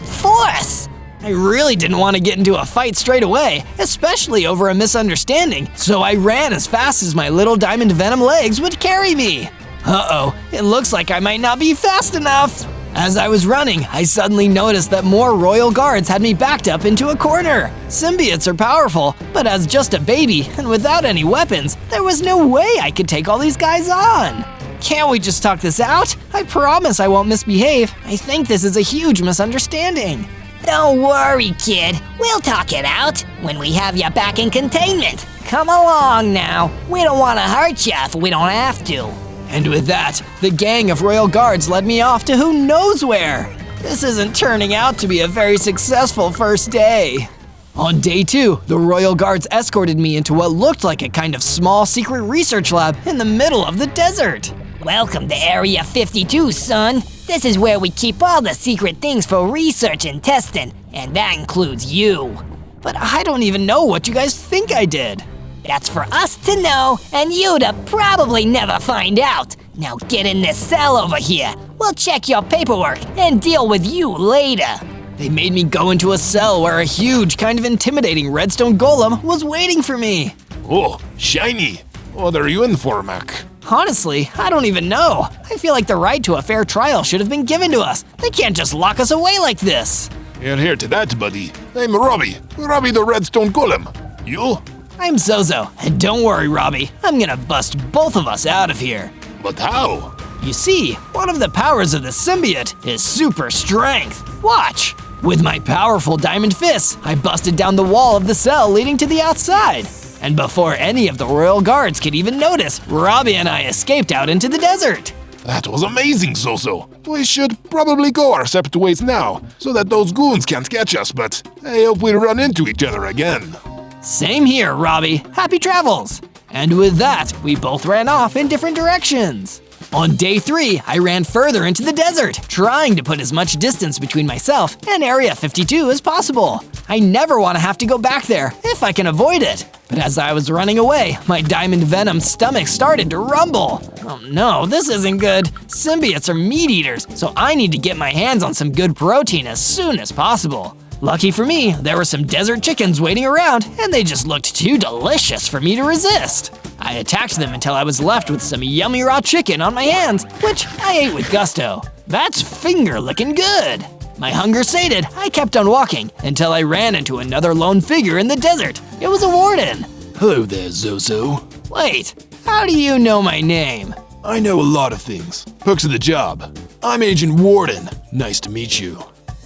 force. I really didn't want to get into a fight straight away, especially over a misunderstanding, so I ran as fast as my little Diamond Venom legs would carry me. Uh-oh, it looks like I might not be fast enough. As I was running, I suddenly noticed that more royal guards had me backed up into a corner. Symbiotes are powerful, but as just a baby and without any weapons, there was no way I could take all these guys on. Can't we just talk this out? I promise I won't misbehave. I think this is a huge misunderstanding. Don't worry, kid. We'll talk it out when we have you back in containment. Come along now. We don't want to hurt you if we don't have to. And with that, the gang of royal guards led me off to who knows where. This isn't turning out to be a very successful first day. On day 2, the royal guards escorted me into what looked like a kind of small secret research lab in the middle of the desert. Welcome to Area 52, son. This is where we keep all the secret things for research and testing, and that includes you. But I don't even know what you guys think I did. That's for us to know, and you to probably never find out. Now get in this cell over here. We'll check your paperwork and deal with you later. They made me go into a cell where a huge, kind of intimidating redstone golem was waiting for me. Oh, shiny. What are you in for, Mac? Honestly, I don't even know. I feel like the right to a fair trial should have been given to us. They can't just lock us away like this. You're here to that, buddy. I'm Robbie the Redstone Golem. You? I'm Zozo, and don't worry, Robbie. I'm gonna bust both of us out of here. But how? You see, one of the powers of the symbiote is super strength. Watch! With my powerful diamond fists, I busted down the wall of the cell leading to the outside. And before any of the royal guards could even notice, Robbie and I escaped out into the desert. That was amazing, Zozo. We should probably go our separate ways now, so that those goons can't catch us, but I hope we run into each other again. Same here, Robbie. Happy travels. And with that, we both ran off in different directions. On day 3, I ran further into the desert, trying to put as much distance between myself and Area 52 as possible. I never want to have to go back there, if I can avoid it. But as I was running away, my Diamond Venom stomach started to rumble. Oh no, this isn't good. Symbiotes are meat eaters, so I need to get my hands on some good protein as soon as possible. Lucky for me, there were some desert chickens waiting around, and they just looked too delicious for me to resist. I attacked them until I was left with some yummy raw chicken on my hands, which I ate with gusto. That's finger-licking good. My hunger sated, I kept on walking until I ran into another lone figure in the desert. It was a warden. Hello there, Zozo. Wait, how do you know my name? I know a lot of things. Perks of the job. I'm Agent Warden. Nice to meet you.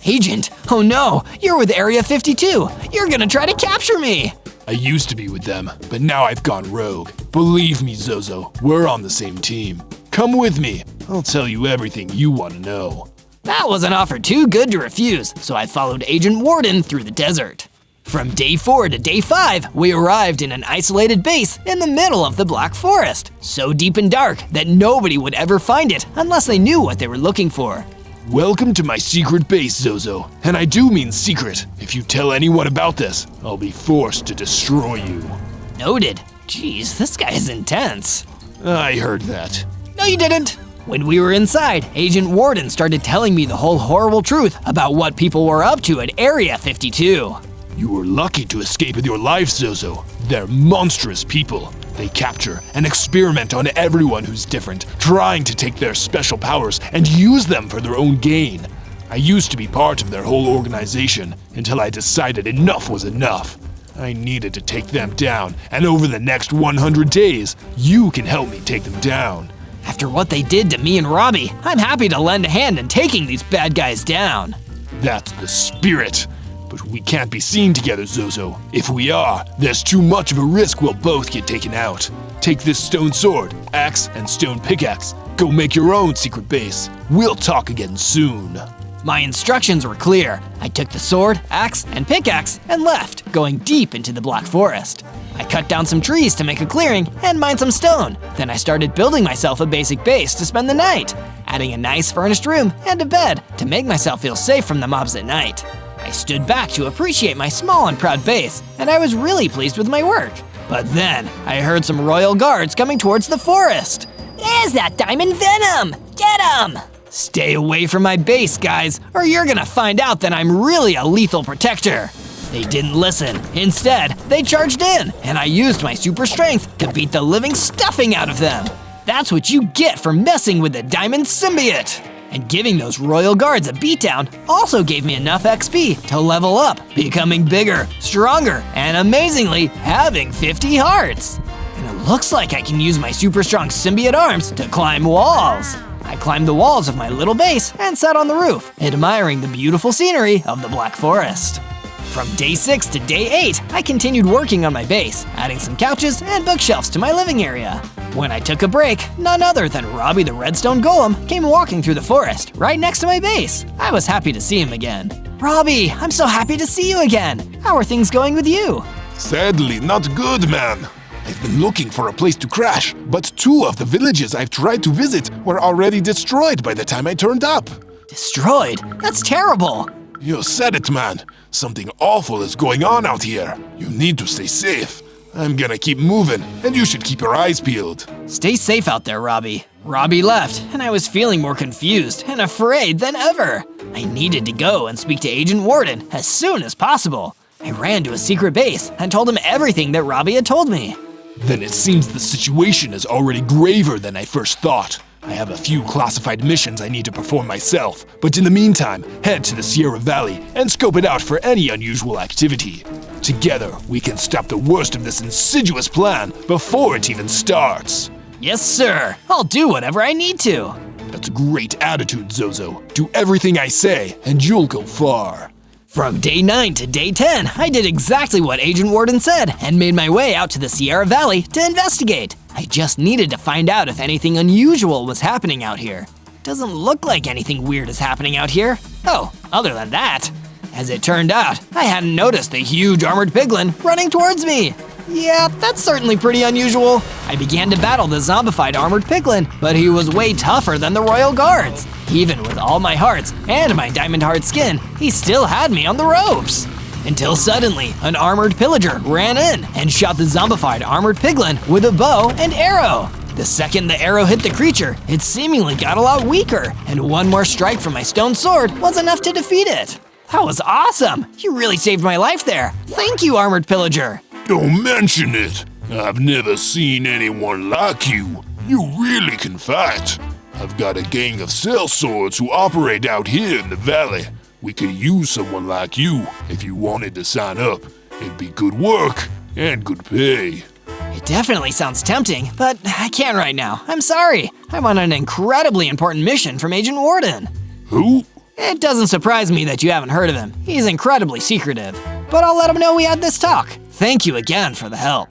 Agent? Oh no, you're with Area 52. You're gonna try to capture me. I used to be with them, but now I've gone rogue. Believe me, Zozo, we're on the same team. Come with me. I'll tell you everything you want to know. That was an offer too good to refuse, so I followed Agent Warden through the desert. From day 4 to day 5, we arrived in an isolated base in the middle of the Black Forest, so deep and dark that nobody would ever find it unless they knew what they were looking for. Welcome to my secret base, Zozo. And I do mean secret. If you tell anyone about this, I'll be forced to destroy you. Noted. Jeez, this guy is intense. I heard that. No, you didn't. When we were inside, Agent Warden started telling me the whole horrible truth about what people were up to at Area 52. You were lucky to escape with your life, Zozo. They're monstrous people. They capture and experiment on everyone who's different, trying to take their special powers and use them for their own gain. I used to be part of their whole organization until I decided enough was enough. I needed to take them down, and over the next 100 days, you can help me take them down. After what they did to me and Robbie, I'm happy to lend a hand in taking these bad guys down. That's the spirit. But we can't be seen together, Zozo. If we are, there's too much of a risk we'll both get taken out. Take this stone sword, axe, and stone pickaxe. Go make your own secret base. We'll talk again soon. My instructions were clear. I took the sword, axe, and pickaxe and left, going deep into the Black Forest. I cut down some trees to make a clearing and mined some stone. Then I started building myself a basic base to spend the night, adding a nice furnished room and a bed to make myself feel safe from the mobs at night. I stood back to appreciate my small and proud base, and I was really pleased with my work. But then, I heard some royal guards coming towards the forest. There's that diamond Venom! Get him! Stay away from my base, guys, or you're gonna find out that I'm really a lethal protector. They didn't listen. Instead, they charged in, and I used my super strength to beat the living stuffing out of them. That's what you get for messing with the diamond symbiote. And giving those royal guards a beatdown also gave me enough XP to level up, becoming bigger, stronger, and amazingly, having 50 hearts. And it looks like I can use my super strong symbiote arms to climb walls. I climbed the walls of my little base and sat on the roof, admiring the beautiful scenery of the Black Forest. From day 6 to day 8, I continued working on my base, adding some couches and bookshelves to my living area. When I took a break, none other than Robbie the Redstone Golem came walking through the forest right next to my base. I was happy to see him again. Robbie, I'm so happy to see you again. How are things going with you? Sadly, not good, man. I've been looking for a place to crash, but 2 of the villages I've tried to visit were already destroyed by the time I turned up. Destroyed? That's terrible. You said it, man. Something awful is going on out here. You need to stay safe. I'm gonna keep moving, and you should keep your eyes peeled. Stay safe out there, Robbie. Robbie left, and I was feeling more confused and afraid than ever. I needed to go and speak to Agent Warden as soon as possible. I ran to a secret base and told him everything that Robbie had told me. Then it seems the situation is already graver than I first thought. I have a few classified missions I need to perform myself, but in the meantime, head to the Sierra Valley and scope it out for any unusual activity. Together, we can stop the worst of this insidious plan before it even starts. Yes, sir. I'll do whatever I need to. That's a great attitude, Zozo. Do everything I say, and you'll go far. From day 9 to day 10, I did exactly what Agent Warden said and made my way out to the Sierra Valley to investigate. I just needed to find out if anything unusual was happening out here. Doesn't look like anything weird is happening out here. Oh, other than that. As it turned out, I hadn't noticed the huge armored piglin running towards me. Yeah, that's certainly pretty unusual. I began to battle the zombified armored piglin, but he was way tougher than the royal guards. Even with all my hearts and my diamond hard skin, he still had me on the ropes. Until suddenly, an armored pillager ran in and shot the zombified armored piglin with a bow and arrow. The second the arrow hit the creature, it seemingly got a lot weaker, and one more strike from my stone sword was enough to defeat it. That was awesome! You really saved my life there. Thank you, armored pillager. Don't mention it. I've never seen anyone like you. You really can fight. I've got a gang of sellswords who operate out here in the valley. We could use someone like you if you wanted to sign up. It'd be good work and good pay. It definitely sounds tempting, but I can't right now. I'm sorry. I'm on an incredibly important mission from Agent Warden. Who? It doesn't surprise me that you haven't heard of him. He's incredibly secretive. But I'll let him know we had this talk. Thank you again for the help.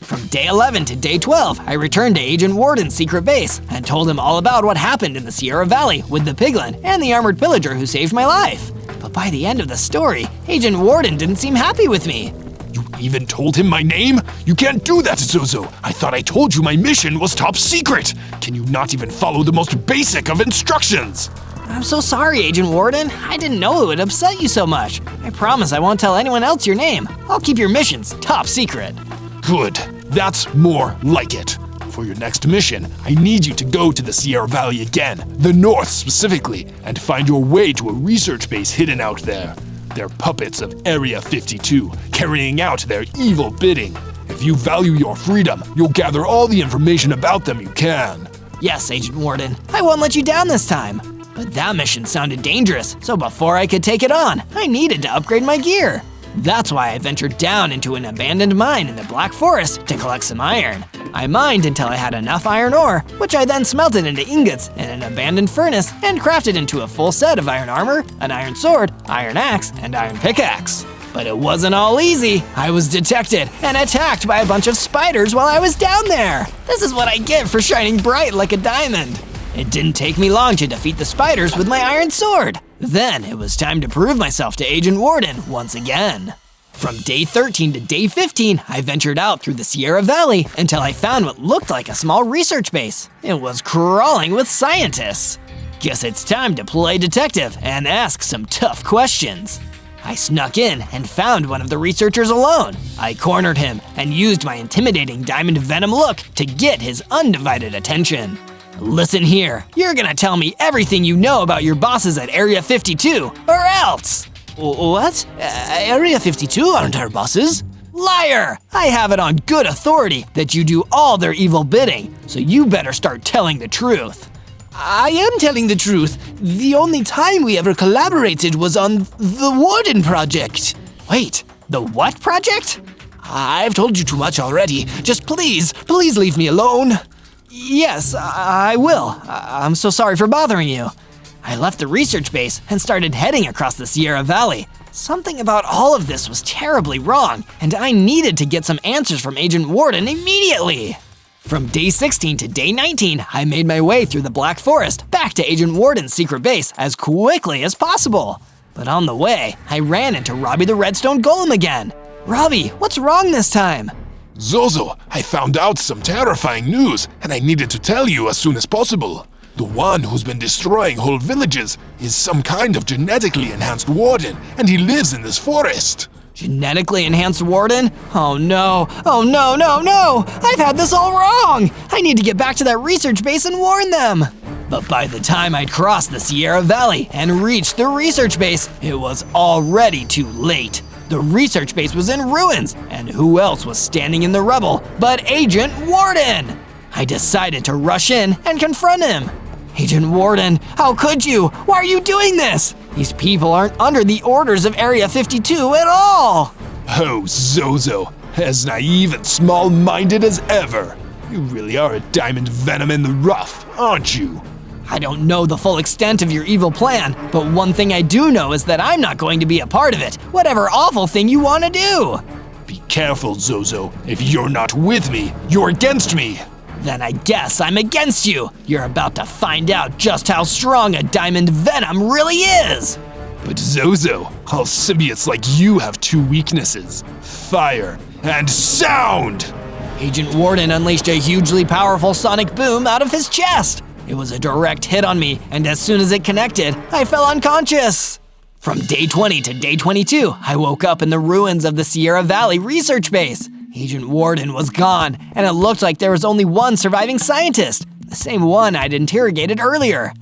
From day 11 to day 12, I returned to Agent Warden's secret base and told him all about what happened in the Sierra Valley with the piglin and the armored pillager who saved my life. But by the end of the story, Agent Warden didn't seem happy with me. You even told him my name? You can't do that, Zozo. I thought I told you my mission was top secret. Can you not even follow the most basic of instructions? I'm so sorry, Agent Warden. I didn't know it would upset you so much. I promise I won't tell anyone else your name. I'll keep your missions top secret. Good. That's more like it. For your next mission, I need you to go to the Sierra Valley again, the north specifically, and find your way to a research base hidden out there. They're puppets of Area 52, carrying out their evil bidding. If you value your freedom, you'll gather all the information about them you can. Yes, Agent Warden. I won't let you down this time. But that mission sounded dangerous, so before I could take it on, I needed to upgrade my gear. That's why I ventured down into an abandoned mine in the Black Forest to collect some iron. I mined until I had enough iron ore, which I then smelted into ingots in an abandoned furnace and crafted into a full set of iron armor, an iron sword, iron axe, and iron pickaxe. But it wasn't all easy. I was detected and attacked by a bunch of spiders while I was down there. This is what I get for shining bright like a diamond. It didn't take me long to defeat the spiders with my iron sword. Then it was time to prove myself to Agent Warden once again. From day 13 to day 15, I ventured out through the Sierra Valley until I found what looked like a small research base. It was crawling with scientists. Guess it's time to play detective and ask some tough questions. I snuck in and found one of the researchers alone. I cornered him and used my intimidating diamond venom look to get his undivided attention. Listen here, you're gonna tell me everything you know about your bosses at Area 52, or else! What? Area 52 aren't our bosses. Liar! I have it on good authority that you do all their evil bidding, so you better start telling the truth. I am telling the truth. The only time we ever collaborated was on the Warden project. Wait, the what project? I've told you too much already. Just please leave me alone. Yes, I will. I'm so sorry for bothering you. I left the research base and started heading across the Sierra Valley. Something about all of this was terribly wrong, and I needed to get some answers from Agent Warden immediately. From day 16 to day 19, I made my way through the Black Forest back to Agent Warden's secret base as quickly as possible. But on the way, I ran into Robbie the Redstone Golem again. Robbie, what's wrong this time? Zozo, I found out some terrifying news, and I needed to tell you as soon as possible. The one who's been destroying whole villages is some kind of genetically enhanced warden, and he lives in this forest. Genetically enhanced warden? Oh no, no! I've had this all wrong! I need to get back to that research base and warn them! But by the time I'd crossed the Sierra Valley and reached the research base, it was already too late. The research base was in ruins, and who else was standing in the rubble but Agent Warden? I decided to rush in and confront him. Agent Warden, how could you? Why are you doing this? These people aren't under the orders of Area 52 at all. Oh, Zozo, as naive and small-minded as ever. You really are a diamond venom in the rough, aren't you? I don't know the full extent of your evil plan, but one thing I do know is that I'm not going to be a part of it, whatever awful thing you want to do. Be careful, Zozo. If you're not with me, you're against me. Then I guess I'm against you. You're about to find out just how strong a diamond venom really is. But Zozo, all symbiotes like you have two weaknesses: fire and sound! Agent Warden unleashed a hugely powerful sonic boom out of his chest. It was a direct hit on me, and as soon as it connected, I fell unconscious. From day 20 to day 22, I woke up in the ruins of the Sierra Valley research base. Agent Warden was gone, and it looked like there was only one surviving scientist, the same one I'd interrogated earlier.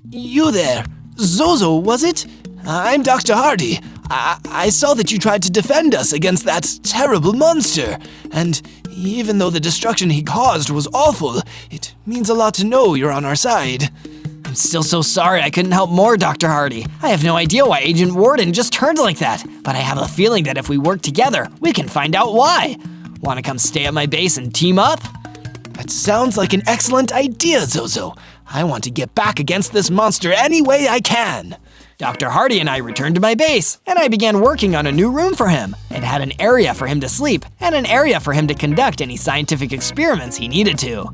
You there, Zozo, was it? I'm Dr. Hardy. I saw that you tried to defend us against that terrible monster, and even though the destruction he caused was awful, it means a lot to know you're on our side. I'm still so sorry I couldn't help more, Dr. Hardy. I have no idea why Agent Warden just turned like that, but I have a feeling that if we work together, we can find out why. Want to come stay at my base and team up? That sounds like an excellent idea, Zozo. I want to get back against this monster any way I can. Dr. Hardy and I returned to my base, and I began working on a new room for him. It had an area for him to sleep, and an area for him to conduct any scientific experiments he needed to.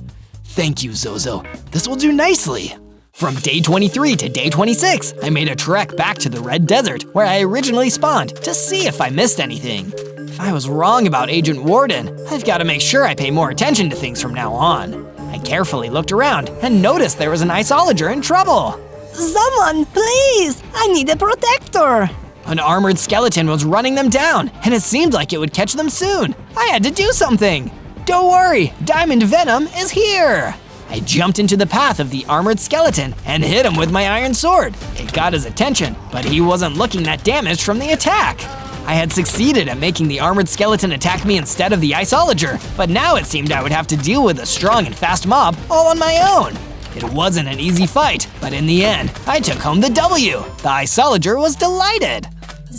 Thank you, Zozo. This will do nicely. From day 23 to day 26, I made a trek back to the Red Desert where I originally spawned to see if I missed anything. If I was wrong about Agent Warden, I've got to make sure I pay more attention to things from now on. I carefully looked around and noticed there was an isolager in trouble. Someone, please! I need a protector! An armored skeleton was running them down, and it seemed like it would catch them soon. I had to do something. Don't worry, Diamond Venom is here! I jumped into the path of the armored skeleton and hit him with my iron sword. It got his attention, but he wasn't looking that damaged from the attack. I had succeeded at making the armored skeleton attack me instead of the isolager, but now it seemed I would have to deal with a strong and fast mob all on my own. It wasn't an easy fight, but in the end, I took home the W. The isolager was delighted.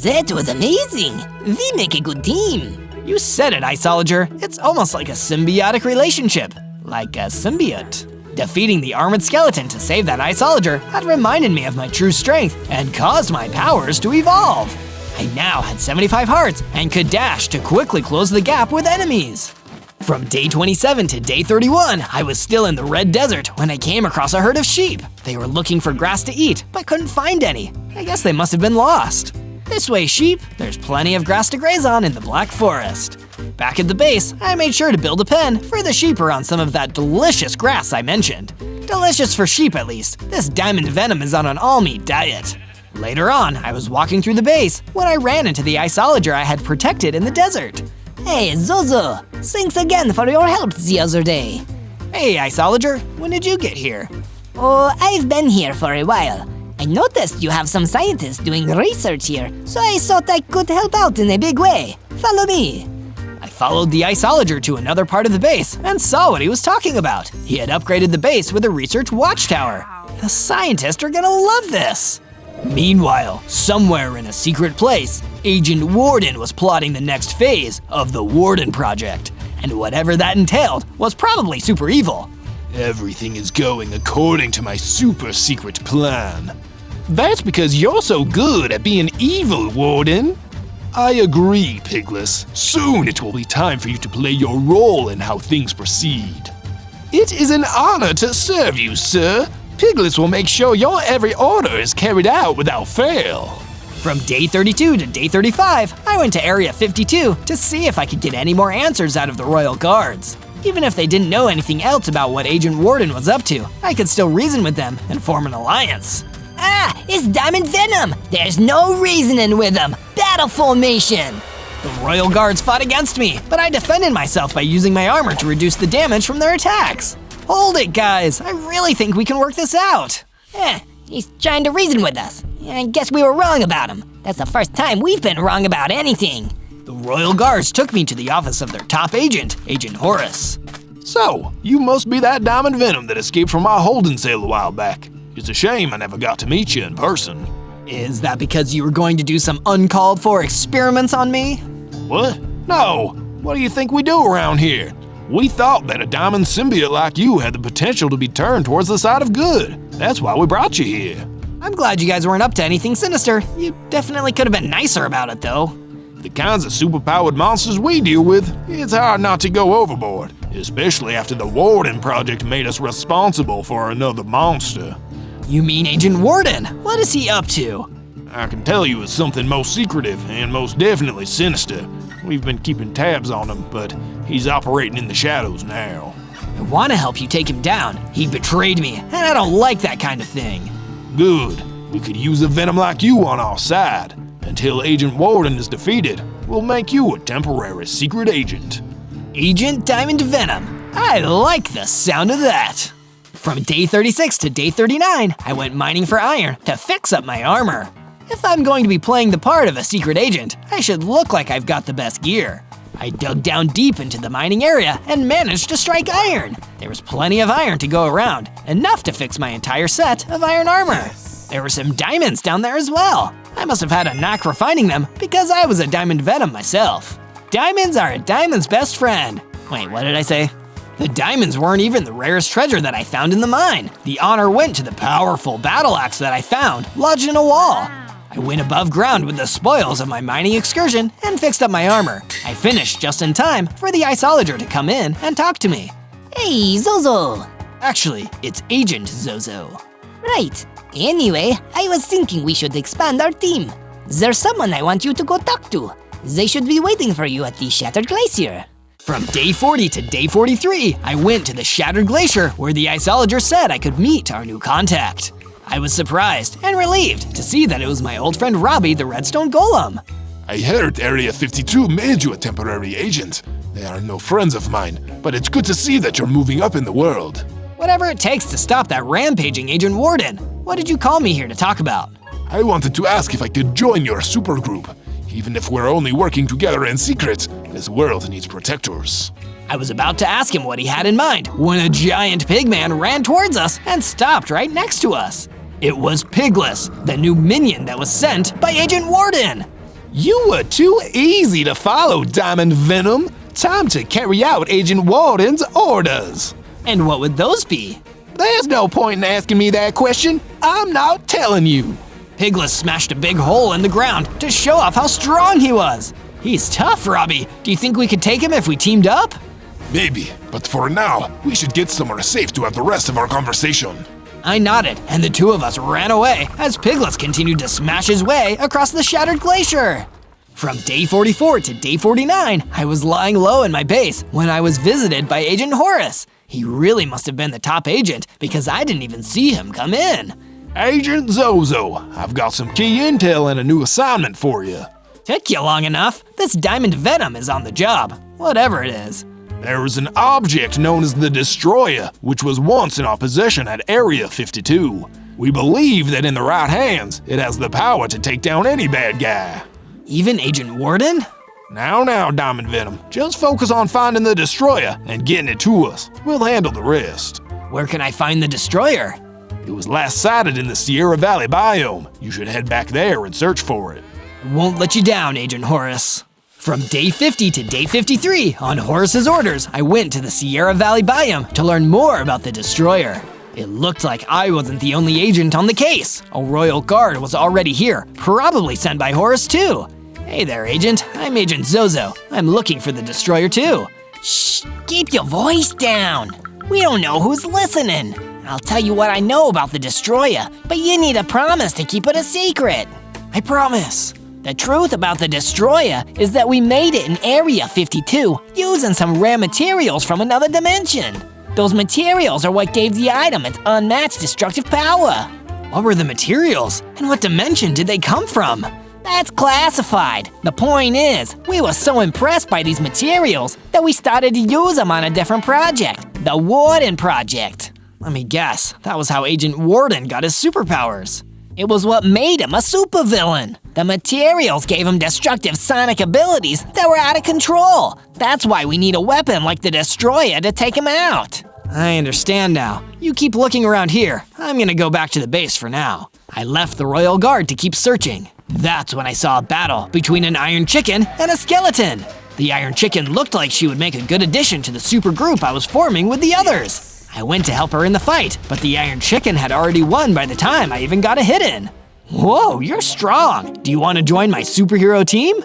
That was amazing! We make a good team! You said it, isolager. It's almost like a symbiotic relationship. Like a symbiote. Defeating the armored skeleton to save that isolager had reminded me of my true strength and caused my powers to evolve. I now had 75 hearts and could dash to quickly close the gap with enemies. From day 27 to day 31, I was still in the Red Desert when I came across a herd of sheep. They were looking for grass to eat, but couldn't find any. I guess they must have been lost. This way, sheep, there's plenty of grass to graze on in the Black Forest. Back at the base, I made sure to build a pen for the sheep around some of that delicious grass I mentioned. Delicious for sheep, at least. This Diamond Venom is on an all-meat diet. Later on, I was walking through the base when I ran into the isolager I had protected in the desert. Hey, Zozo! Thanks again for your help the other day. Hey, isolager, when did you get here? Oh, I've been here for a while. I noticed you have some scientists doing research here, so I thought I could help out in a big way. Follow me. I followed the isolager to another part of the base and saw what he was talking about. He had upgraded the base with a research watchtower. The scientists are gonna love this. Meanwhile, somewhere in a secret place, Agent Warden was plotting the next phase of the Warden Project. And whatever that entailed was probably super evil. Everything is going according to my super secret plan. That's because you're so good at being evil, Warden. I agree, Pigless. Soon it will be time for you to play your role in how things proceed. It is an honor to serve you, sir. Pigless will make sure your every order is carried out without fail. From day 32 to day 35, I went to Area 52 to see if I could get any more answers out of the Royal Guards. Even if they didn't know anything else about what Agent Warden was up to, I could still reason with them and form an alliance. Ah, it's Diamond Venom! There's no reasoning with him! Battle formation! The Royal Guards fought against me, but I defended myself by using my armor to reduce the damage from their attacks. Hold it, guys! I really think we can work this out. He's trying to reason with us. I guess we were wrong about him. That's the first time we've been wrong about anything. The Royal Guards took me to the office of their top agent, Agent Horace. So, you must be that Diamond Venom that escaped from our holding cell a while back. It's a shame I never got to meet you in person. Is that because you were going to do some uncalled for experiments on me? What? No! What do you think we do around here? We thought that a diamond symbiote like you had the potential to be turned towards the side of good. That's why we brought you here. I'm glad you guys weren't up to anything sinister. You definitely could have been nicer about it, though. The kinds of superpowered monsters we deal with, it's hard not to go overboard, especially after the Warden Project made us responsible for another monster. You mean Agent Warden? What is he up to? I can tell you it's something most secretive and most definitely sinister. We've been keeping tabs on him, but he's operating in the shadows now. I want to help you take him down. He betrayed me, and I don't like that kind of thing. Good. We could use a Venom like you on our side. Until Agent Warden is defeated, we'll make you a temporary secret agent. Agent Diamond Venom. I like the sound of that. From day 36 to day 39, I went mining for iron to fix up my armor. If I'm going to be playing the part of a secret agent, I should look like I've got the best gear. I dug down deep into the mining area and managed to strike iron. There was plenty of iron to go around, enough to fix my entire set of iron armor. There were some diamonds down there as well. I must have had a knack for finding them because I was a Diamond Venom myself. Diamonds are a diamond's best friend. Wait, what did I say? The diamonds weren't even the rarest treasure that I found in the mine. The honor went to the powerful battle axe that I found lodged in a wall. I went above ground with the spoils of my mining excursion and fixed up my armor. I finished just in time for the isolager to come in and talk to me. Hey, Zozo! Actually, it's Agent Zozo. Right. Anyway, I was thinking we should expand our team. There's someone I want you to go talk to. They should be waiting for you at the Shattered Glacier. From day 40 to day 43, I went to the Shattered Glacier where the iceologist said I could meet our new contact. I was surprised and relieved to see that it was my old friend Robbie the Redstone Golem. I heard Area 52 made you a temporary agent. They are no friends of mine, but it's good to see that you're moving up in the world. Whatever it takes to stop that rampaging Agent Warden. What did you call me here to talk about? I wanted to ask if I could join your supergroup. Even if we're only working together in secret, this world needs protectors. I was about to ask him what he had in mind when a giant pigman ran towards us and stopped right next to us. It was Pigless, the new minion that was sent by Agent Warden. You were too easy to follow, Diamond Venom. Time to carry out Agent Warden's orders. And what would those be? There's no point in asking me that question. I'm not telling you. Pigless smashed a big hole in the ground to show off how strong he was. He's tough, Robbie. Do you think we could take him if we teamed up? Maybe, but for now, we should get somewhere safe to have the rest of our conversation. I nodded, and the two of us ran away as Pigless continued to smash his way across the Shattered Glacier. From day 44 to day 49, I was lying low in my base when I was visited by Agent Horace. He really must have been the top agent because I didn't even see him come in. Agent Zozo, I've got some key intel and a new assignment for you. Took you long enough. This Diamond Venom is on the job, whatever it is. There is an object known as the Destroyer, which was once in our possession at Area 52. We believe that in the right hands, it has the power to take down any bad guy. Even Agent Warden? Now, Diamond Venom, just focus on finding the Destroyer and getting it to us. We'll handle the rest. Where can I find the Destroyer? It was last sighted in the Sierra Valley biome. You should head back there and search for it. Won't let you down, Agent Horace. From day 50 to day 53, on Horace's orders, I went to the Sierra Valley biome to learn more about the Destroyer. It looked like I wasn't the only agent on the case. A royal guard was already here, probably sent by Horace too. Hey there, Agent. I'm Agent Zozo. I'm looking for the Destroyer too. Shh, keep your voice down. We don't know who's listening. I'll tell you what I know about the Destroyer, but you need a promise to keep it a secret. I promise. The truth about the Destroyer is that we made it in Area 52 using some rare materials from another dimension. Those materials are what gave the item its unmatched destructive power. What were the materials? And what dimension did they come from? That's classified. The point is, we were so impressed by these materials that we started to use them on a different project, the Warden Project. Let me guess, that was how Agent Warden got his superpowers. It was what made him a supervillain. The materials gave him destructive sonic abilities that were out of control. That's why we need a weapon like the Destroyer to take him out. I understand now. You keep looking around here. I'm gonna go back to the base for now. I left the Royal Guard to keep searching. That's when I saw a battle between an Iron Chicken and a skeleton. The Iron Chicken looked like she would make a good addition to the super group I was forming with the others. I went to help her in the fight, but the Iron Chicken had already won by the time I even got a hit in. Whoa, you're strong. Do you want to join my superhero team?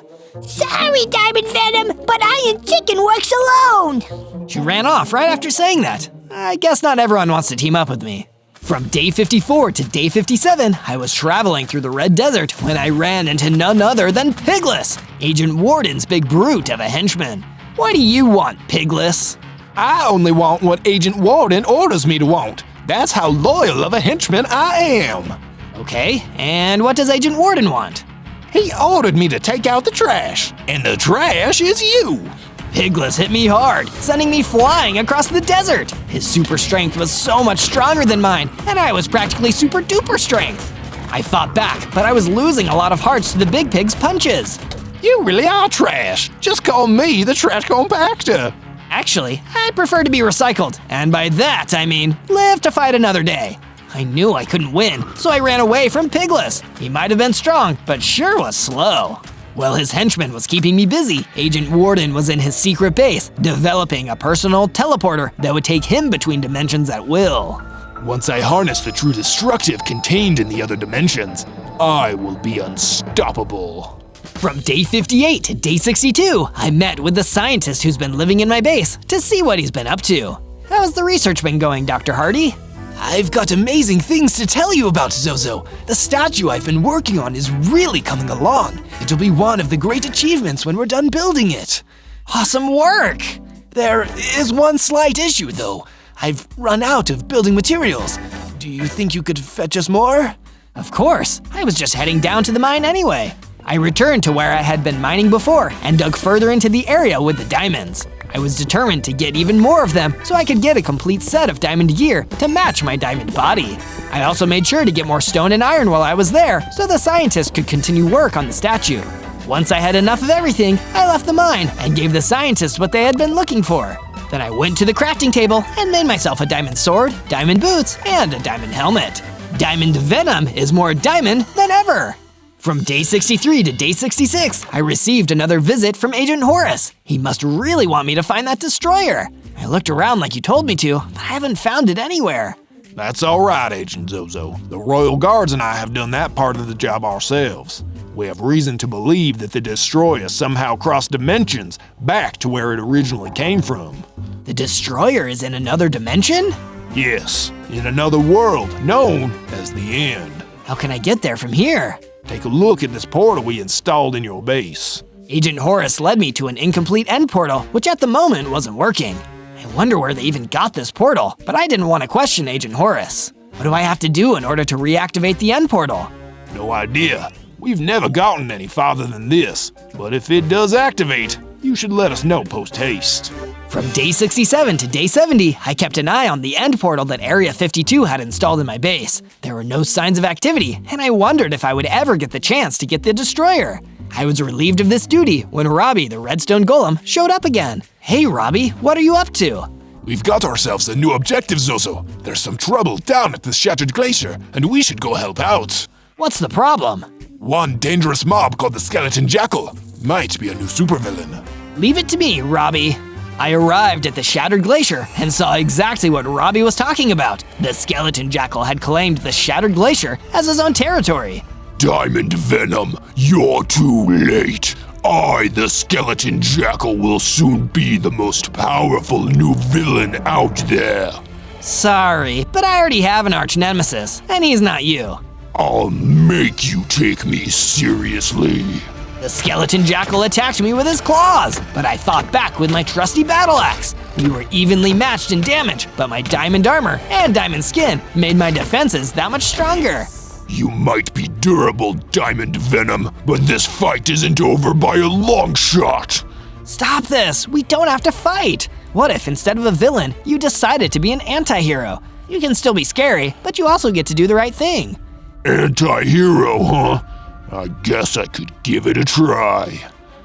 Sorry, Diamond Venom, but Iron Chicken works alone. She ran off right after saying that. I guess not everyone wants to team up with me. From day 54 to day 57, I was traveling through the Red Desert when I ran into none other than Pigless, Agent Warden's big brute of a henchman. What do you want, Pigless? I only want what Agent Warden orders me to want. That's how loyal of a henchman I am. Okay, and what does Agent Warden want? He ordered me to take out the trash, and the trash is you. Pigless hit me hard, sending me flying across the desert. His super strength was so much stronger than mine, and I was practically super duper strength. I fought back, but I was losing a lot of hearts to the big pig's punches. You really are trash. Just call me the trash compactor. Actually, I prefer to be recycled, and by that I mean live to fight another day. I knew I couldn't win, so I ran away from Pigless. He might have been strong, but sure was slow. While his henchman was keeping me busy, Agent Warden was in his secret base, developing a personal teleporter that would take him between dimensions at will. Once I harness the true destructive contained in the other dimensions, I will be unstoppable. From day 58 to day 62, I met with the scientist who's been living in my base to see what he's been up to. How's the research been going, Dr. Hardy? I've got amazing things to tell you about Zozo. The statue I've been working on is really coming along. It'll be one of the great achievements when we're done building it. Awesome work! There is one slight issue, though. I've run out of building materials. Do you think you could fetch us more? Of course, I was just heading down to the mine anyway. I returned to where I had been mining before and dug further into the area with the diamonds. I was determined to get even more of them so I could get a complete set of diamond gear to match my diamond body. I also made sure to get more stone and iron while I was there so the scientists could continue work on the statue. Once I had enough of everything, I left the mine and gave the scientists what they had been looking for. Then I went to the crafting table and made myself a diamond sword, diamond boots, and a diamond helmet. Diamond Venom is more diamond than ever! From day 63 to day 66, I received another visit from Agent Horace. He must really want me to find that destroyer. I looked around like you told me to, but I haven't found it anywhere. That's all right, Agent Zozo. The Royal Guards and I have done that part of the job ourselves. We have reason to believe that the destroyer somehow crossed dimensions back to where it originally came from. The destroyer is in another dimension? Yes, in another world known as the End. How can I get there from here? Take a look at this portal we installed in your base. Agent Horace led me to an incomplete end portal, which at the moment wasn't working. I wonder where they even got this portal, but I didn't want to question Agent Horace. What do I have to do in order to reactivate the end portal? No idea. We've never gotten any farther than this, but if it does activate, you should let us know post-haste. From day 67 to day 70, I kept an eye on the end portal that Area 52 had installed in my base. There were no signs of activity, and I wondered if I would ever get the chance to get the destroyer. I was relieved of this duty when Robbie, the redstone golem, showed up again. Hey Robbie, what are you up to? We've got ourselves a new objective, Zozo. There's some trouble down at the Shattered Glacier, and we should go help out. What's the problem? One dangerous mob called the Skeleton Jackal might be a new supervillain. Leave it to me, Robbie. I arrived at the Shattered Glacier and saw exactly what Robbie was talking about. The Skeleton Jackal had claimed the Shattered Glacier as his own territory. Diamond Venom, you're too late. I, the Skeleton Jackal, will soon be the most powerful new villain out there. Sorry, but I already have an arch nemesis, and he's not you. I'll make you take me seriously. The Skeleton Jackal attacked me with his claws, but I fought back with my trusty battle axe. We were evenly matched in damage, but my diamond armor and diamond skin made my defenses that much stronger. You might be durable, Diamond Venom, but this fight isn't over by a long shot. Stop this! We don't have to fight! What if instead of a villain, you decided to be an anti-hero? You can still be scary, but you also get to do the right thing. Anti-hero, huh? I guess I could give it a try.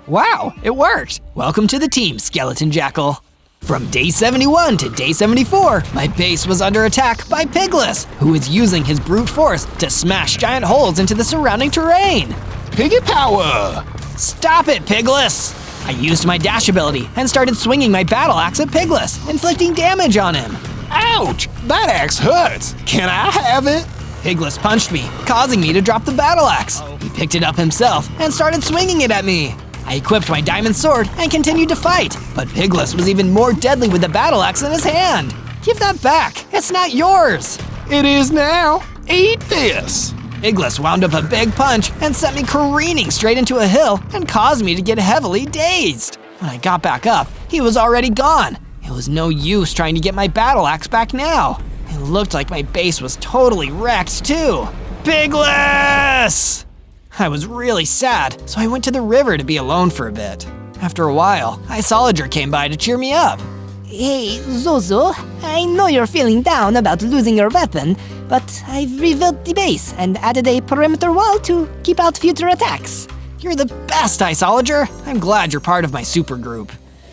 Wow, it worked! Welcome to the team, Skeleton Jackal. From day 71 to day 74, my base was under attack by Pigless, who was using his brute force to smash giant holes into the surrounding terrain. Piggy power! Stop it, Pigless! I used my dash ability and started swinging my battle axe at Pigless, inflicting damage on him. Ouch! That axe hurts! Can I have it? Pigless punched me, causing me to drop the battle axe. He picked it up himself and started swinging it at me. I equipped my diamond sword and continued to fight, but Pigless was even more deadly with the battle axe in his hand. Give that back, it's not yours. It is now. Eat this. Pigless wound up a big punch and sent me careening straight into a hill and caused me to get heavily dazed. When I got back up, he was already gone. It was no use trying to get my battle axe back now. It looked like my base was totally wrecked too. Pigless! I was really sad, so I went to the river to be alone for a bit. After a while, Isolager came by to cheer me up. Hey, Zozo, I know you're feeling down about losing your weapon, but I've rebuilt the base and added a perimeter wall to keep out future attacks. You're the best, Isolager. I'm glad you're part of my supergroup.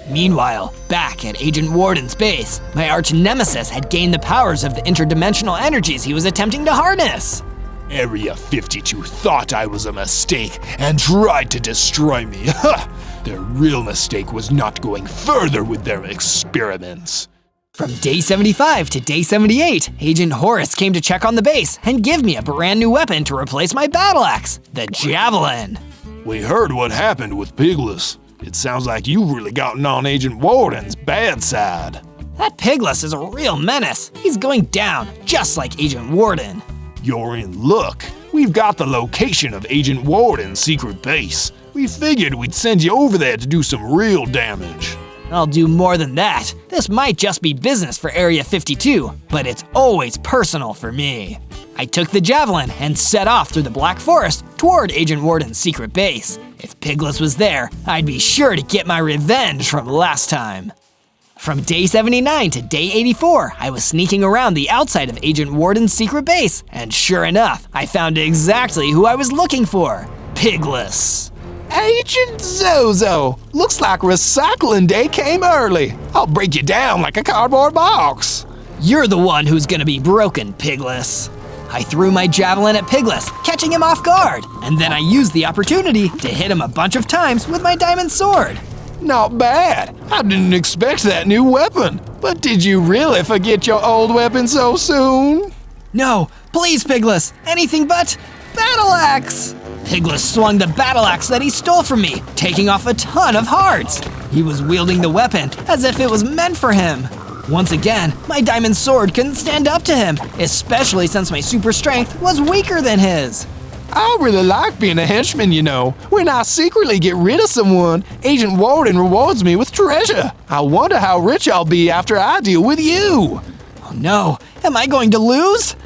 Meanwhile, back at Agent Warden's base, my arch nemesis had gained the powers of the interdimensional energies he was attempting to harness. Area 52 thought I was a mistake and tried to destroy me. Ha! Their real mistake was not going further with their experiments. From day 75 to day 78, Agent Horace came to check on the base and give me a brand new weapon to replace my battle axe, the Javelin. We heard what happened with Pigless. It sounds like you've really gotten on Agent Warden's bad side. That Pigless is a real menace. He's going down, just like Agent Warden. You're in luck. We've got the location of Agent Warden's secret base. We figured we'd send you over there to do some real damage. I'll do more than that. This might just be business for Area 52, but it's always personal for me. I took the javelin and set off through the Black Forest toward Agent Warden's secret base. If Pigless was there, I'd be sure to get my revenge from last time. From day 79 to day 84, I was sneaking around the outside of Agent Warden's secret base, and sure enough, I found exactly who I was looking for, Pigless. Agent Zozo! Looks like recycling day came early. I'll break you down like a cardboard box. You're the one who's gonna be broken, Pigless. I threw my javelin at Pigless, catching him off guard, and then I used the opportunity to hit him a bunch of times with my diamond sword. Not bad. I didn't expect that new weapon. But did you really forget your old weapon so soon? No, please, Pigless, anything but battle axe! Pigless swung the battle axe that he stole from me, taking off a ton of hearts. He was wielding the weapon as if it was meant for him. Once again, my diamond sword couldn't stand up to him, especially since my super strength was weaker than his. I really like being a henchman, you know. When I secretly get rid of someone, Agent Warden rewards me with treasure. I wonder how rich I'll be after I deal with you. Oh no, am I going to lose?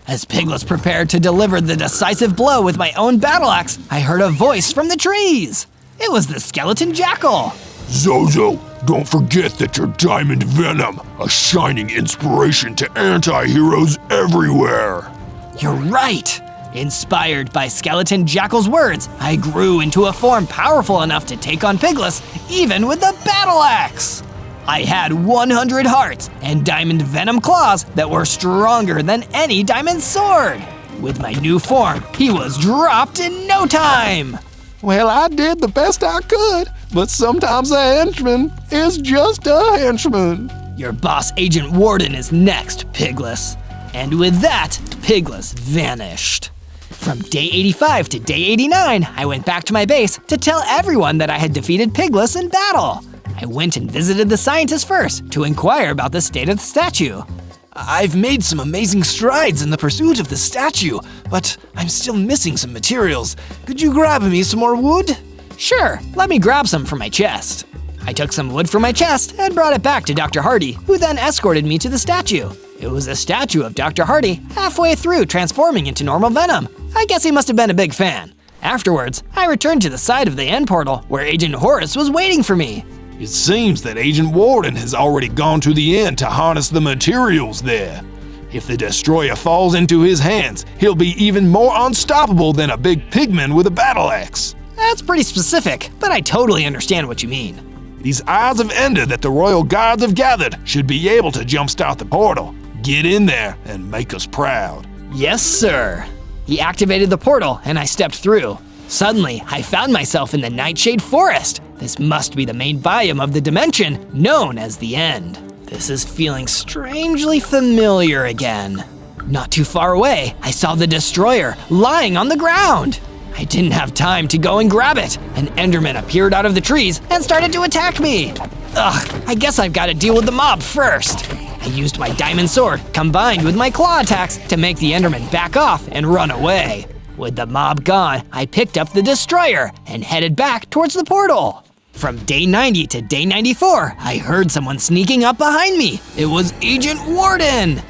As Pigless prepared to deliver the decisive blow with my own battle axe, I heard a voice from the trees. It was the skeleton jackal. Zozo, don't forget that you're Diamond Venom, a shining inspiration to anti-heroes everywhere. You're right. Inspired by Skeleton Jackal's words, I grew into a form powerful enough to take on Pigless, even with the battle axe. I had 100 hearts and diamond venom claws that were stronger than any diamond sword. With my new form, he was dropped in no time. Well, I did the best I could, but sometimes a henchman is just a henchman. Your boss Agent Warden is next, Pigless. And with that, Pigless vanished. From day 85 to day 89, I went back to my base to tell everyone that I had defeated Pigless in battle. I went and visited the scientist first to inquire about the state of the statue. I've made some amazing strides in the pursuit of the statue, but I'm still missing some materials. Could you grab me some more wood? Sure, let me grab some from my chest. I took some wood from my chest and brought it back to Dr. Hardy, who then escorted me to the statue. It was a statue of Dr. Hardy halfway through transforming into normal Venom. I guess he must have been a big fan. Afterwards, I returned to the side of the end portal where Agent Horace was waiting for me. It seems that Agent Warden has already gone to the end to harness the materials there. If the destroyer falls into his hands, he'll be even more unstoppable than a big pigman with a battle axe. That's pretty specific, but I totally understand what you mean. These Eyes of Ender that the Royal Guards have gathered should be able to jumpstart the portal. Get in there and make us proud. Yes, sir. He activated the portal and I stepped through. Suddenly, I found myself in the Nightshade Forest. This must be the main biome of the dimension, known as the End. This is feeling strangely familiar again. Not too far away, I saw the Destroyer lying on the ground. I didn't have time to go and grab it. An Enderman appeared out of the trees and started to attack me. Ugh, I guess I've got to deal with the mob first. I used my diamond sword combined with my claw attacks to make the Enderman back off and run away. With the mob gone, I picked up the Destroyer and headed back towards the portal. From day 90 to day 94, I heard someone sneaking up behind me. It was Agent Warden.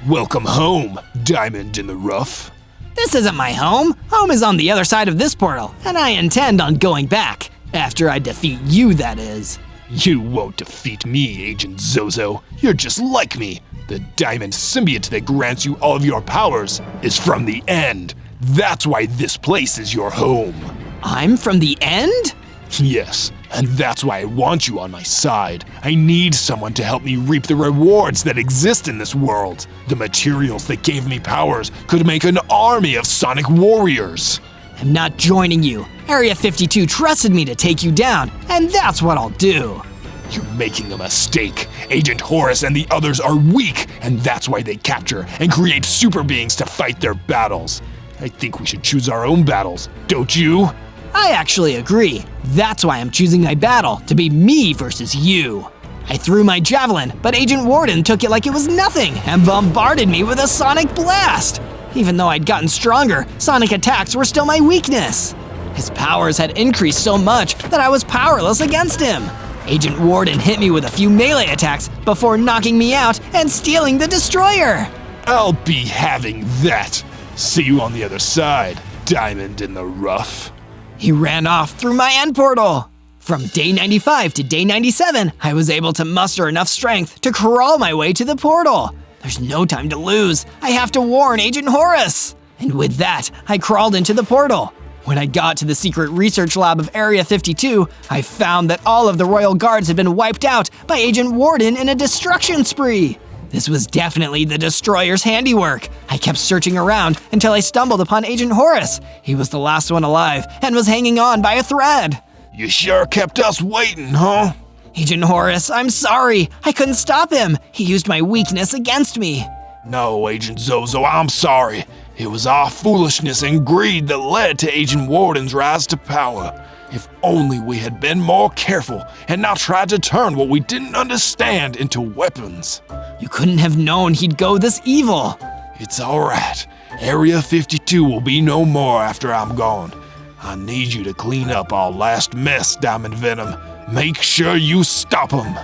Welcome home, Diamond in the Rough. This isn't my home. Home is on the other side of this portal, and I intend on going back. After I defeat you, that is. You won't defeat me, Agent Zozo. You're just like me. The diamond symbiote that grants you all of your powers is from the End. That's why this place is your home. I'm from the End? Yes, and that's why I want you on my side. I need someone to help me reap the rewards that exist in this world. The materials that gave me powers could make an army of Sonic warriors. I'm not joining you. Area 52 trusted me to take you down, and that's what I'll do. You're making a mistake. Agent Horace and the others are weak, and that's why they capture and create super beings to fight their battles. I think we should choose our own battles, don't you? I actually agree. That's why I'm choosing my battle to be me versus you. I threw my javelin, but Agent Warden took it like it was nothing and bombarded me with a sonic blast. Even though I'd gotten stronger, sonic attacks were still my weakness. His powers had increased so much that I was powerless against him. Agent Warden hit me with a few melee attacks before knocking me out and stealing the destroyer. I'll be having that. See you on the other side, diamond in the rough. He ran off through my end portal. From day 95 to day 97, I was able to muster enough strength to crawl my way to the portal. There's no time to lose. I have to warn Agent Horus. And with that, I crawled into the portal. When I got to the secret research lab of Area 52, I found that all of the royal guards had been wiped out by Agent Warden in a destruction spree. This was definitely the destroyer's handiwork. I kept searching around until I stumbled upon Agent Horus. He was the last one alive and was hanging on by a thread. You sure kept us waiting, huh? Agent Horus, I'm sorry. I couldn't stop him. He used my weakness against me. No, Agent Zozo, I'm sorry. It was our foolishness and greed that led to Agent Warden's rise to power. If only we had been more careful and not tried to turn what we didn't understand into weapons. You couldn't have known he'd go this evil. It's all right. Area 52 will be no more after I'm gone. I need you to clean up our last mess, Diamond Venom. Make sure you stop him.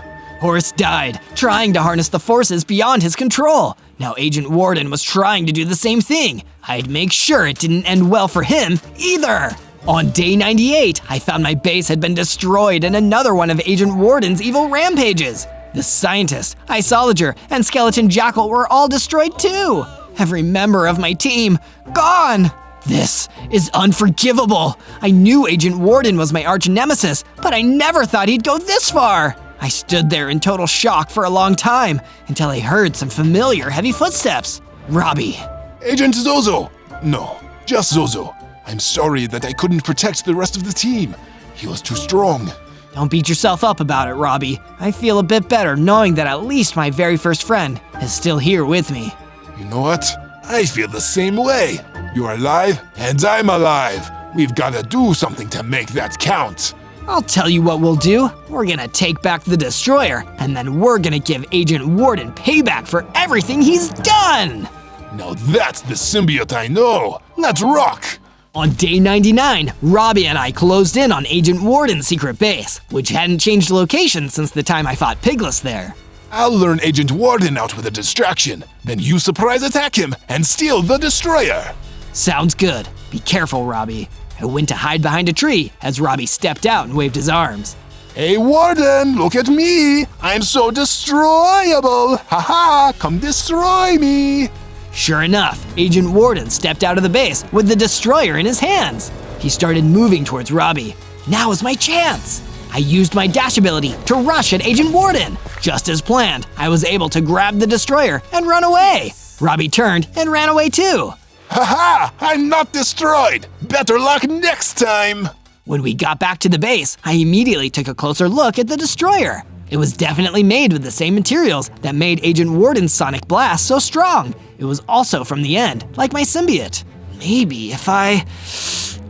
Horus died, trying to harness the forces beyond his control. Now Agent Warden was trying to do the same thing. I'd make sure it didn't end well for him either. On day 98, I found my base had been destroyed in another one of Agent Warden's evil rampages. The scientist, Isolager, and Skeleton Jackal were all destroyed too. Every member of my team, gone. This is unforgivable. I knew Agent Warden was my arch nemesis, but I never thought he'd go this far. I stood there in total shock for a long time until I heard some familiar heavy footsteps. Robbie. Agent Zozo! No, just Zozo. I'm sorry that I couldn't protect the rest of the team. He was too strong. Don't beat yourself up about it, Robbie. I feel a bit better knowing that at least my very first friend is still here with me. You know what? I feel the same way. You're alive, and I'm alive. We've gotta do something to make that count. I'll tell you what we'll do. We're gonna take back the destroyer, and then we're gonna give Agent Warden payback for everything he's done! Now that's the symbiote I know. Let's rock! On day 99, Robbie and I closed in on Agent Warden's secret base, which hadn't changed location since the time I fought Pigless there. I'll lure Agent Warden out with a distraction, then you surprise attack him and steal the destroyer. Sounds good. Be careful, Robbie. I went to hide behind a tree as Robbie stepped out and waved his arms. Hey Warden, look at me! I'm so destroyable! Haha, come destroy me! Sure enough, Agent Warden stepped out of the base with the destroyer in his hands. He started moving towards Robbie. Now is my chance! I used my dash ability to rush at Agent Warden. Just as planned, I was able to grab the destroyer and run away. Robbie turned and ran away too. Haha! I'm not destroyed! Better luck next time! When we got back to the base, I immediately took a closer look at the destroyer. It was definitely made with the same materials that made Agent Warden's sonic blast so strong. It was also from the end, like my symbiote. Maybe if I...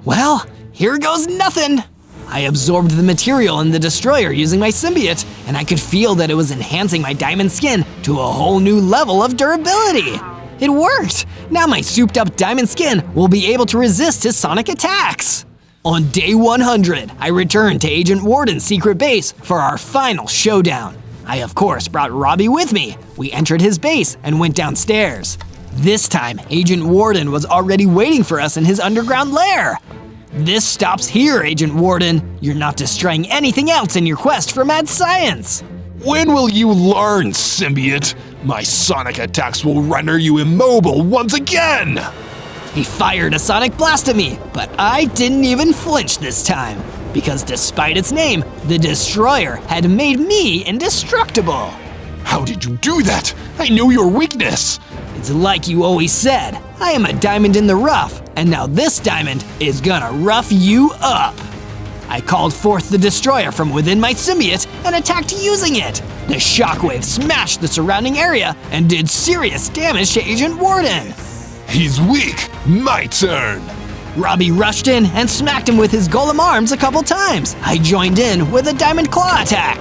Well, here goes nothing! I absorbed the material in the destroyer using my symbiote, and I could feel that it was enhancing my diamond skin to a whole new level of durability. It worked! Now my souped up diamond skin will be able to resist his sonic attacks. On day 100, I returned to Agent Warden's secret base for our final showdown. I of course brought Robbie with me. We entered his base and went downstairs. This time, Agent Warden was already waiting for us in his underground lair. This stops here, Agent Warden. You're not destroying anything else in your quest for mad science. When will you learn, symbiote? My sonic attacks will render you immobile once again! He fired a sonic blast at me, but I didn't even flinch this time. Because despite its name, the destroyer had made me indestructible. How did you do that? I knew your weakness! It's like you always said, I am a diamond in the rough, and now this diamond is gonna rough you up. I called forth the destroyer from within my symbiote and attacked using it. The shockwave smashed the surrounding area and did serious damage to Agent Warden. He's weak. My turn. Robbie rushed in and smacked him with his golem arms a couple times. I joined in with a diamond claw attack.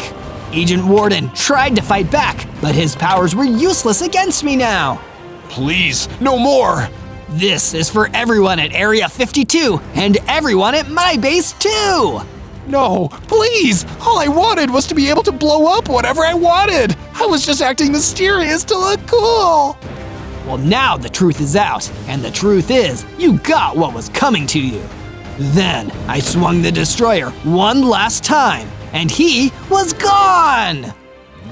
Agent Warden tried to fight back, but his powers were useless against me now. Please, no more! This is for everyone at Area 52 and everyone at my base too! No, please! All I wanted was to be able to blow up whatever I wanted! I was just acting mysterious to look cool! Well, now the truth is out, and the truth is, you got what was coming to you. Then I swung the destroyer one last time, and he was gone!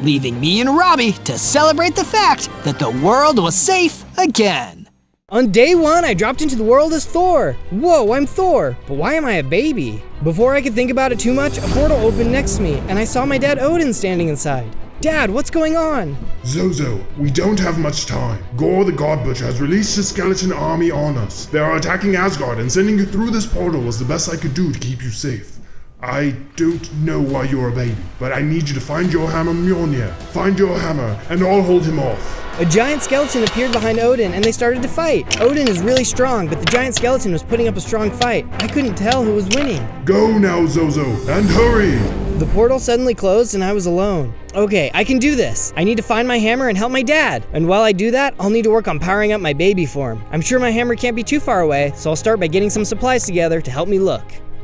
Leaving me and Robbie to celebrate the fact that the world was safe again. On day 1, I dropped into the world as Thor. Whoa, I'm Thor, but why am I a baby? Before I could think about it too much, a portal opened next to me, and I saw my dad Odin standing inside. Dad, what's going on? Zozo, we don't have much time. Gore the God Butcher has released his skeleton army on us. They are attacking Asgard, and sending you through this portal was the best I could do to keep you safe. I don't know why you're a baby, but I need you to find your hammer Mjolnir. Find your hammer, and I'll hold him off. A giant skeleton appeared behind Odin, and they started to fight. Odin is really strong, but the giant skeleton was putting up a strong fight. I couldn't tell who was winning. Go now, Zozo, and hurry! The portal suddenly closed, and I was alone. Okay, I can do this. I need to find my hammer and help my dad. And while I do that, I'll need to work on powering up my baby form. I'm sure my hammer can't be too far away, so I'll start by getting some supplies together to help me look.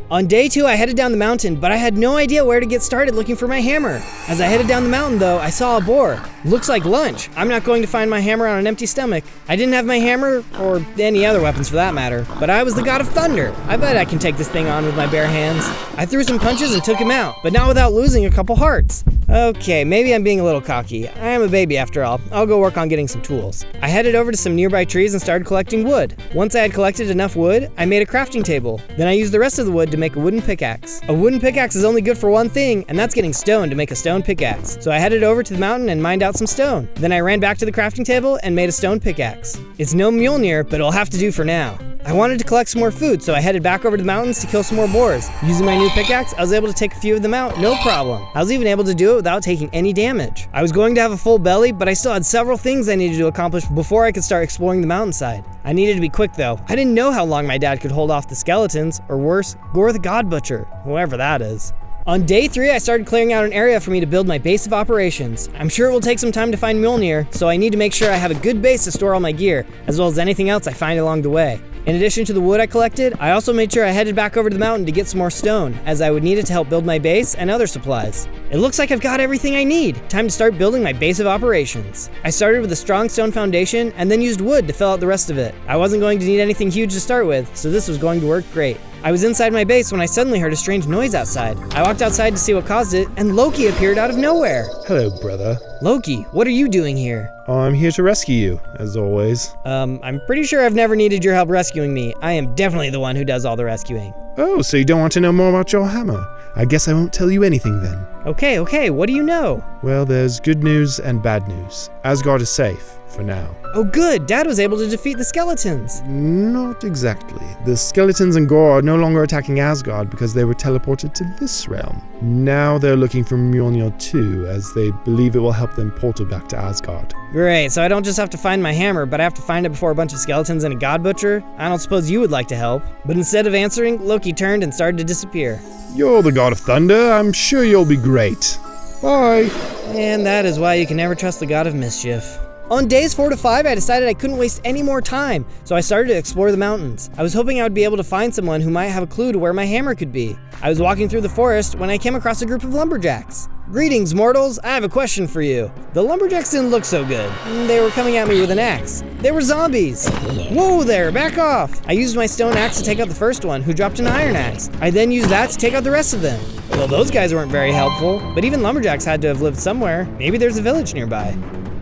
On day 2, I headed down the mountain, but I had no idea where to get started looking for my hammer. As I headed down the mountain though, I saw a boar. Looks like lunch. I'm not going to find my hammer on an empty stomach. I didn't have my hammer, or any other weapons for that matter, but I was the god of thunder. I bet I can take this thing on with my bare hands. I threw some punches and took him out, but not without losing a couple hearts. Okay, maybe I'm being a little cocky. I am a baby after all. I'll go work on getting some tools. I headed over to some nearby trees and started collecting wood. Once I had collected enough wood, I made a crafting table. Then I used the rest of the wood to make a wooden pickaxe. A wooden pickaxe is only good for one thing, and that's getting stone to make a stone pickaxe. So I headed over to the mountain and mined out some stone. Then I ran back to the crafting table and made a stone pickaxe. It's no Mjolnir, but it'll have to do for now. I wanted to collect some more food, so I headed back over to the mountains to kill some more boars. Using my new pickaxe, I was able to take a few of them out, no problem. I was even able to do it without taking any damage. I was going to have a full belly, but I still had several things I needed to accomplish before I could start exploring the mountainside. I needed to be quick though. I didn't know how long my dad could hold off the skeletons, or worse, Gore the God Butcher, whoever that is. On day 3, I started clearing out an area for me to build my base of operations. I'm sure it will take some time to find Mjolnir, so I need to make sure I have a good base to store all my gear, as well as anything else I find along the way. In addition to the wood I collected, I also made sure I headed back over to the mountain to get some more stone, as I would need it to help build my base and other supplies. It looks like I've got everything I need. Time to start building my base of operations. I started with a strong stone foundation and then used wood to fill out the rest of it. I wasn't going to need anything huge to start with, so this was going to work great. I was inside my base when I suddenly heard a strange noise outside. I walked outside to see what caused it, and Loki appeared out of nowhere. Hello, brother. Loki, what are you doing here? Oh, I'm here to rescue you, as always. I'm pretty sure I've never needed your help rescuing me. I am definitely the one who does all the rescuing. Oh, so you don't want to know more about your hammer? I guess I won't tell you anything then. Okay, what do you know? Well, there's good news and bad news. Asgard is safe, for now. Oh good, Dad was able to defeat the skeletons. Not exactly. The skeletons and Gore are no longer attacking Asgard because they were teleported to this realm. Now they're looking for Mjolnir too, as they believe it will help them portal back to Asgard. Great, so I don't just have to find my hammer, but I have to find it before a bunch of skeletons and a god butcher? I don't suppose you would like to help. But instead of answering, Loki turned and started to disappear. You're the god of thunder, I'm sure you'll be great. Bye. And that is why you can never trust the god of mischief. On days 4 to 5, I decided I couldn't waste any more time, so I started to explore the mountains. I was hoping I would be able to find someone who might have a clue to where my hammer could be. I was walking through the forest when I came across a group of lumberjacks. Greetings, mortals, I have a question for you. The lumberjacks didn't look so good. They were coming at me with an axe. They were zombies. Whoa there, back off. I used my stone axe to take out the first one, who dropped an iron axe. I then used that to take out the rest of them. Well, those guys weren't very helpful, but even lumberjacks had to have lived somewhere. Maybe there's a village nearby.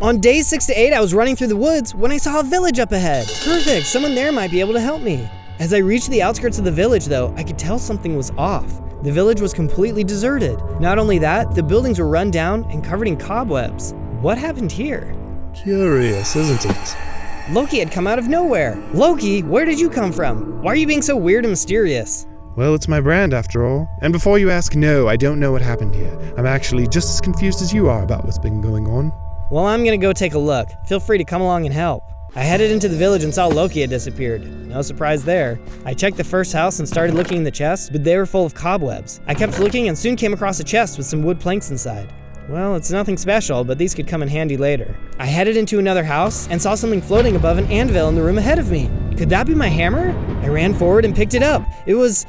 On days 6 to 8, I was running through the woods when I saw a village up ahead. Perfect, someone there might be able to help me. As I reached the outskirts of the village though, I could tell something was off. The village was completely deserted. Not only that, the buildings were run down and covered in cobwebs. What happened here? Curious, isn't it? Loki had come out of nowhere. Loki, where did you come from? Why are you being so weird and mysterious? Well, it's my brand after all. And before you ask, no, I don't know what happened here. I'm actually just as confused as you are about what's been going on. Well, I'm gonna go take a look. Feel free to come along and help. I headed into the village and saw Loki had disappeared. No surprise there. I checked the first house and started looking in the chests, but they were full of cobwebs. I kept looking and soon came across a chest with some wood planks inside. Well, it's nothing special, but these could come in handy later. I headed into another house and saw something floating above an anvil in the room ahead of me. Could that be my hammer? I ran forward and picked it up. It was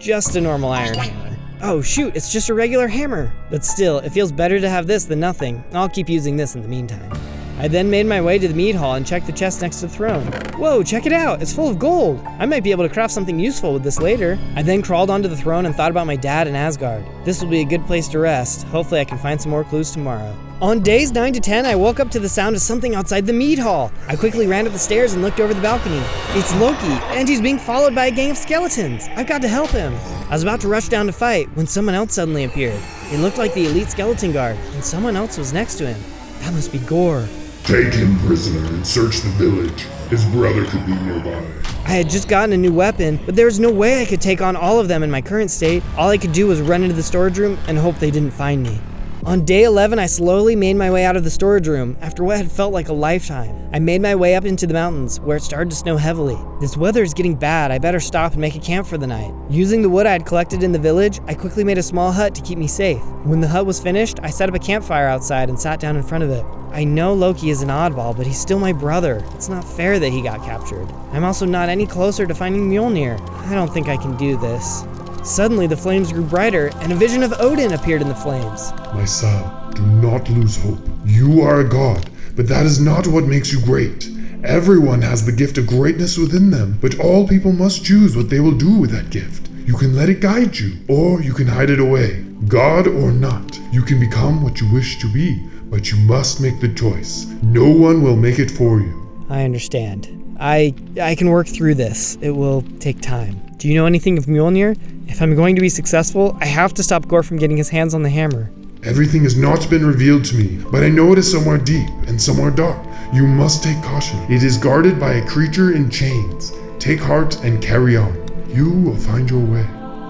just a normal iron hammer. Oh shoot, it's just a regular hammer. But still, it feels better to have this than nothing. I'll keep using this in the meantime. I then made my way to the mead hall and checked the chest next to the throne. Whoa, check it out, it's full of gold. I might be able to craft something useful with this later. I then crawled onto the throne and thought about my dad in Asgard. This will be a good place to rest. Hopefully I can find some more clues tomorrow. On days 9 to 10, I woke up to the sound of something outside the mead hall. I quickly ran up the stairs and looked over the balcony. It's Loki, and he's being followed by a gang of skeletons. I've got to help him. I was about to rush down to fight when someone else suddenly appeared. It looked like the elite skeleton guard, and someone else was next to him. That must be Gore. Take him prisoner and search the village. His brother could be nearby. I had just gotten a new weapon, but there was no way I could take on all of them in my current state. All I could do was run into the storage room and hope they didn't find me. On day 11, I slowly made my way out of the storage room after what had felt like a lifetime. I made my way up into the mountains, where it started to snow heavily. This weather is getting bad, I better stop and make a camp for the night. Using the wood I had collected in the village, I quickly made a small hut to keep me safe. When the hut was finished, I set up a campfire outside and sat down in front of it. I know Loki is an oddball, but he's still my brother. It's not fair that he got captured. I'm also not any closer to finding Mjolnir. I don't think I can do this. Suddenly, the flames grew brighter, and a vision of Odin appeared in the flames. My son, do not lose hope. You are a god, but that is not what makes you great. Everyone has the gift of greatness within them, but all people must choose what they will do with that gift. You can let it guide you, or you can hide it away. God or not, you can become what you wish to be, but you must make the choice. No one will make it for you. I understand. I can work through this. It will take time. Do you know anything of Mjolnir? If I'm going to be successful, I have to stop Gore from getting his hands on the hammer. Everything has not been revealed to me, but I know it is somewhere deep and somewhere dark. You must take caution. It is guarded by a creature in chains. Take heart and carry on. You will find your way.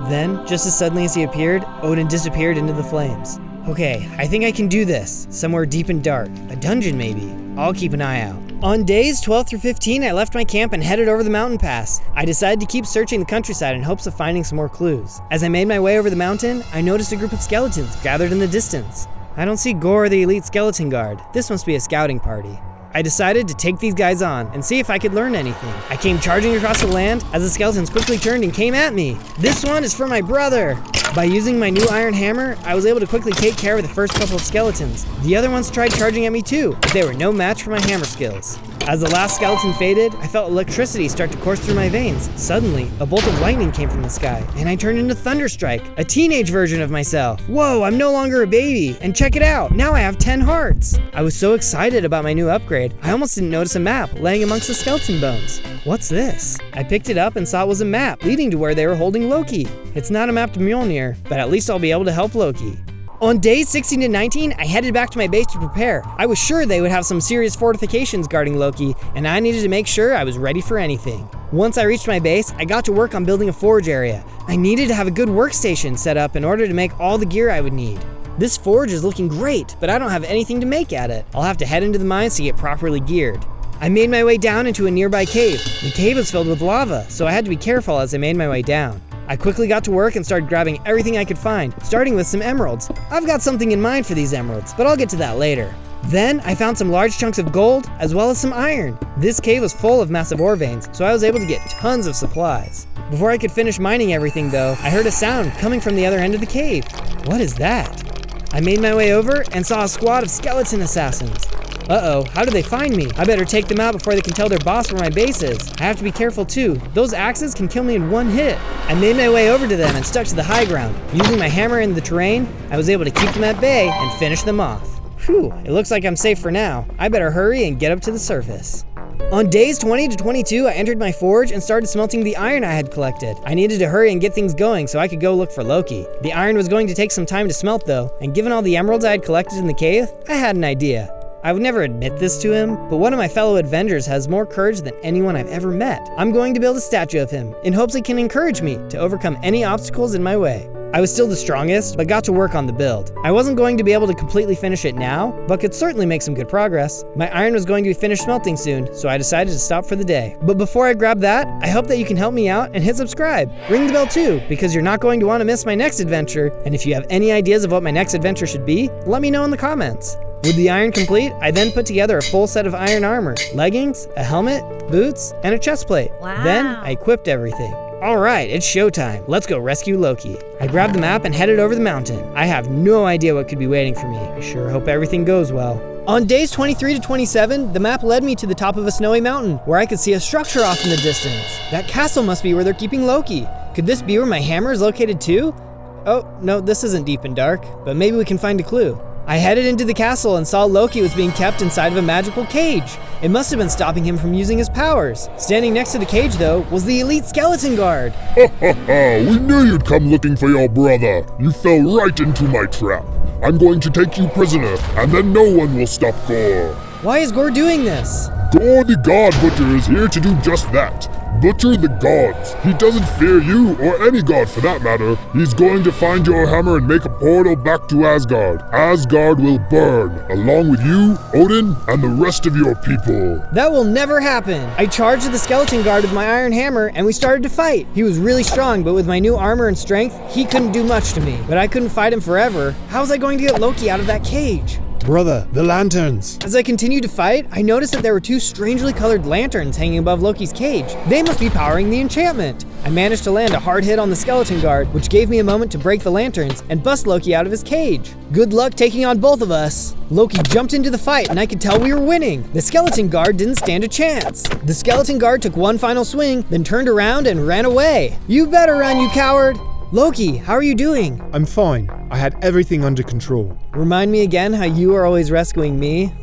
Then, just as suddenly as he appeared, Odin disappeared into the flames. Okay, I think I can do this. Somewhere deep and dark. A dungeon, maybe. I'll keep an eye out. On days 12 through 15, I left my camp and headed over the mountain pass. I decided to keep searching the countryside in hopes of finding some more clues. As I made my way over the mountain, I noticed a group of skeletons gathered in the distance. I don't see Gore, the elite skeleton guard. This must be a scouting party. I decided to take these guys on and see if I could learn anything. I came charging across the land as the skeletons quickly turned and came at me. This one is for my brother. By using my new iron hammer, I was able to quickly take care of the first couple of skeletons. The other ones tried charging at me too, but they were no match for my hammer skills. As the last skeleton faded, I felt electricity start to course through my veins. Suddenly, a bolt of lightning came from the sky, and I turned into Thunderstrike, a teenage version of myself. Whoa, I'm no longer a baby, and check it out, now I have 10 hearts. I was so excited about my new upgrade, I almost didn't notice a map laying amongst the skeleton bones. What's this? I picked it up and saw it was a map leading to where they were holding Loki. It's not a map to Mjolnir, but at least I'll be able to help Loki. On days 16 to 19, I headed back to my base to prepare. I was sure they would have some serious fortifications guarding Loki, and I needed to make sure I was ready for anything. Once I reached my base, I got to work on building a forge area. I needed to have a good workstation set up in order to make all the gear I would need. This forge is looking great, but I don't have anything to make at it. I'll have to head into the mines to get properly geared. I made my way down into a nearby cave. The cave was filled with lava, so I had to be careful as I made my way down. I quickly got to work and started grabbing everything I could find, starting with some emeralds. I've got something in mind for these emeralds, but I'll get to that later. Then I found some large chunks of gold, as well as some iron. This cave was full of massive ore veins, so I was able to get tons of supplies. Before I could finish mining everything though, I heard a sound coming from the other end of the cave. What is that? I made my way over and saw a squad of skeleton assassins. Uh-oh, how did they find me? I better take them out before they can tell their boss where my base is. I have to be careful too. Those axes can kill me in one hit. I made my way over to them and stuck to the high ground. Using my hammer in the terrain, I was able to keep them at bay and finish them off. Whew, it looks like I'm safe for now. I better hurry and get up to the surface. On days 20 to 22, I entered my forge and started smelting the iron I had collected. I needed to hurry and get things going so I could go look for Loki. The iron was going to take some time to smelt though, and given all the emeralds I had collected in the cave, I had an idea. I would never admit this to him, but one of my fellow Avengers has more courage than anyone I've ever met. I'm going to build a statue of him, in hopes it can encourage me to overcome any obstacles in my way. I was still the strongest, but got to work on the build. I wasn't going to be able to completely finish it now, but could certainly make some good progress. My iron was going to be finished smelting soon, so I decided to stop for the day. But before I grab that, I hope that you can help me out and hit subscribe. Ring the bell too, because you're not going to want to miss my next adventure, and if you have any ideas of what my next adventure should be, let me know in the comments. With the iron complete, I then put together a full set of iron armor, leggings, a helmet, boots, and a chest plate. Wow. Then I equipped everything. Alright, it's showtime. Let's go rescue Loki. I grabbed the map and headed over the mountain. I have no idea what could be waiting for me. I sure hope everything goes well. On days 23 to 27, the map led me to the top of a snowy mountain, where I could see a structure off in the distance. That castle must be where they're keeping Loki. Could this be where my hammer is located too? Oh, no, this isn't deep and dark, but maybe we can find a clue. I headed into the castle and saw Loki was being kept inside of a magical cage. It must have been stopping him from using his powers. Standing next to the cage, though, was the elite skeleton guard. Ha ha ha! We knew you'd come looking for your brother. You fell right into my trap. I'm going to take you prisoner, and then no one will stop Thor. Why is Gore doing this? Thor the God Butcher is here to do just that. Butcher the gods. He doesn't fear you, or any god for that matter. He's going to find your hammer and make a portal back to Asgard. Asgard will burn, along with you, Odin, and the rest of your people. That will never happen. I charged the skeleton guard with my iron hammer, and we started to fight. He was really strong, but with my new armor and strength, he couldn't do much to me. But I couldn't fight him forever. How was I going to get Loki out of that cage? Brother, the lanterns. As I continued to fight, I noticed that there were two strangely colored lanterns hanging above Loki's cage. They must be powering the enchantment. I managed to land a hard hit on the skeleton guard, which gave me a moment to break the lanterns and bust Loki out of his cage. Good luck taking on both of us. Loki jumped into the fight and I could tell we were winning. The skeleton guard didn't stand a chance. The skeleton guard took one final swing, then turned around and ran away. You better run, you coward. Loki, how are you doing? I'm fine. I had everything under control. Remind me again how you are always rescuing me.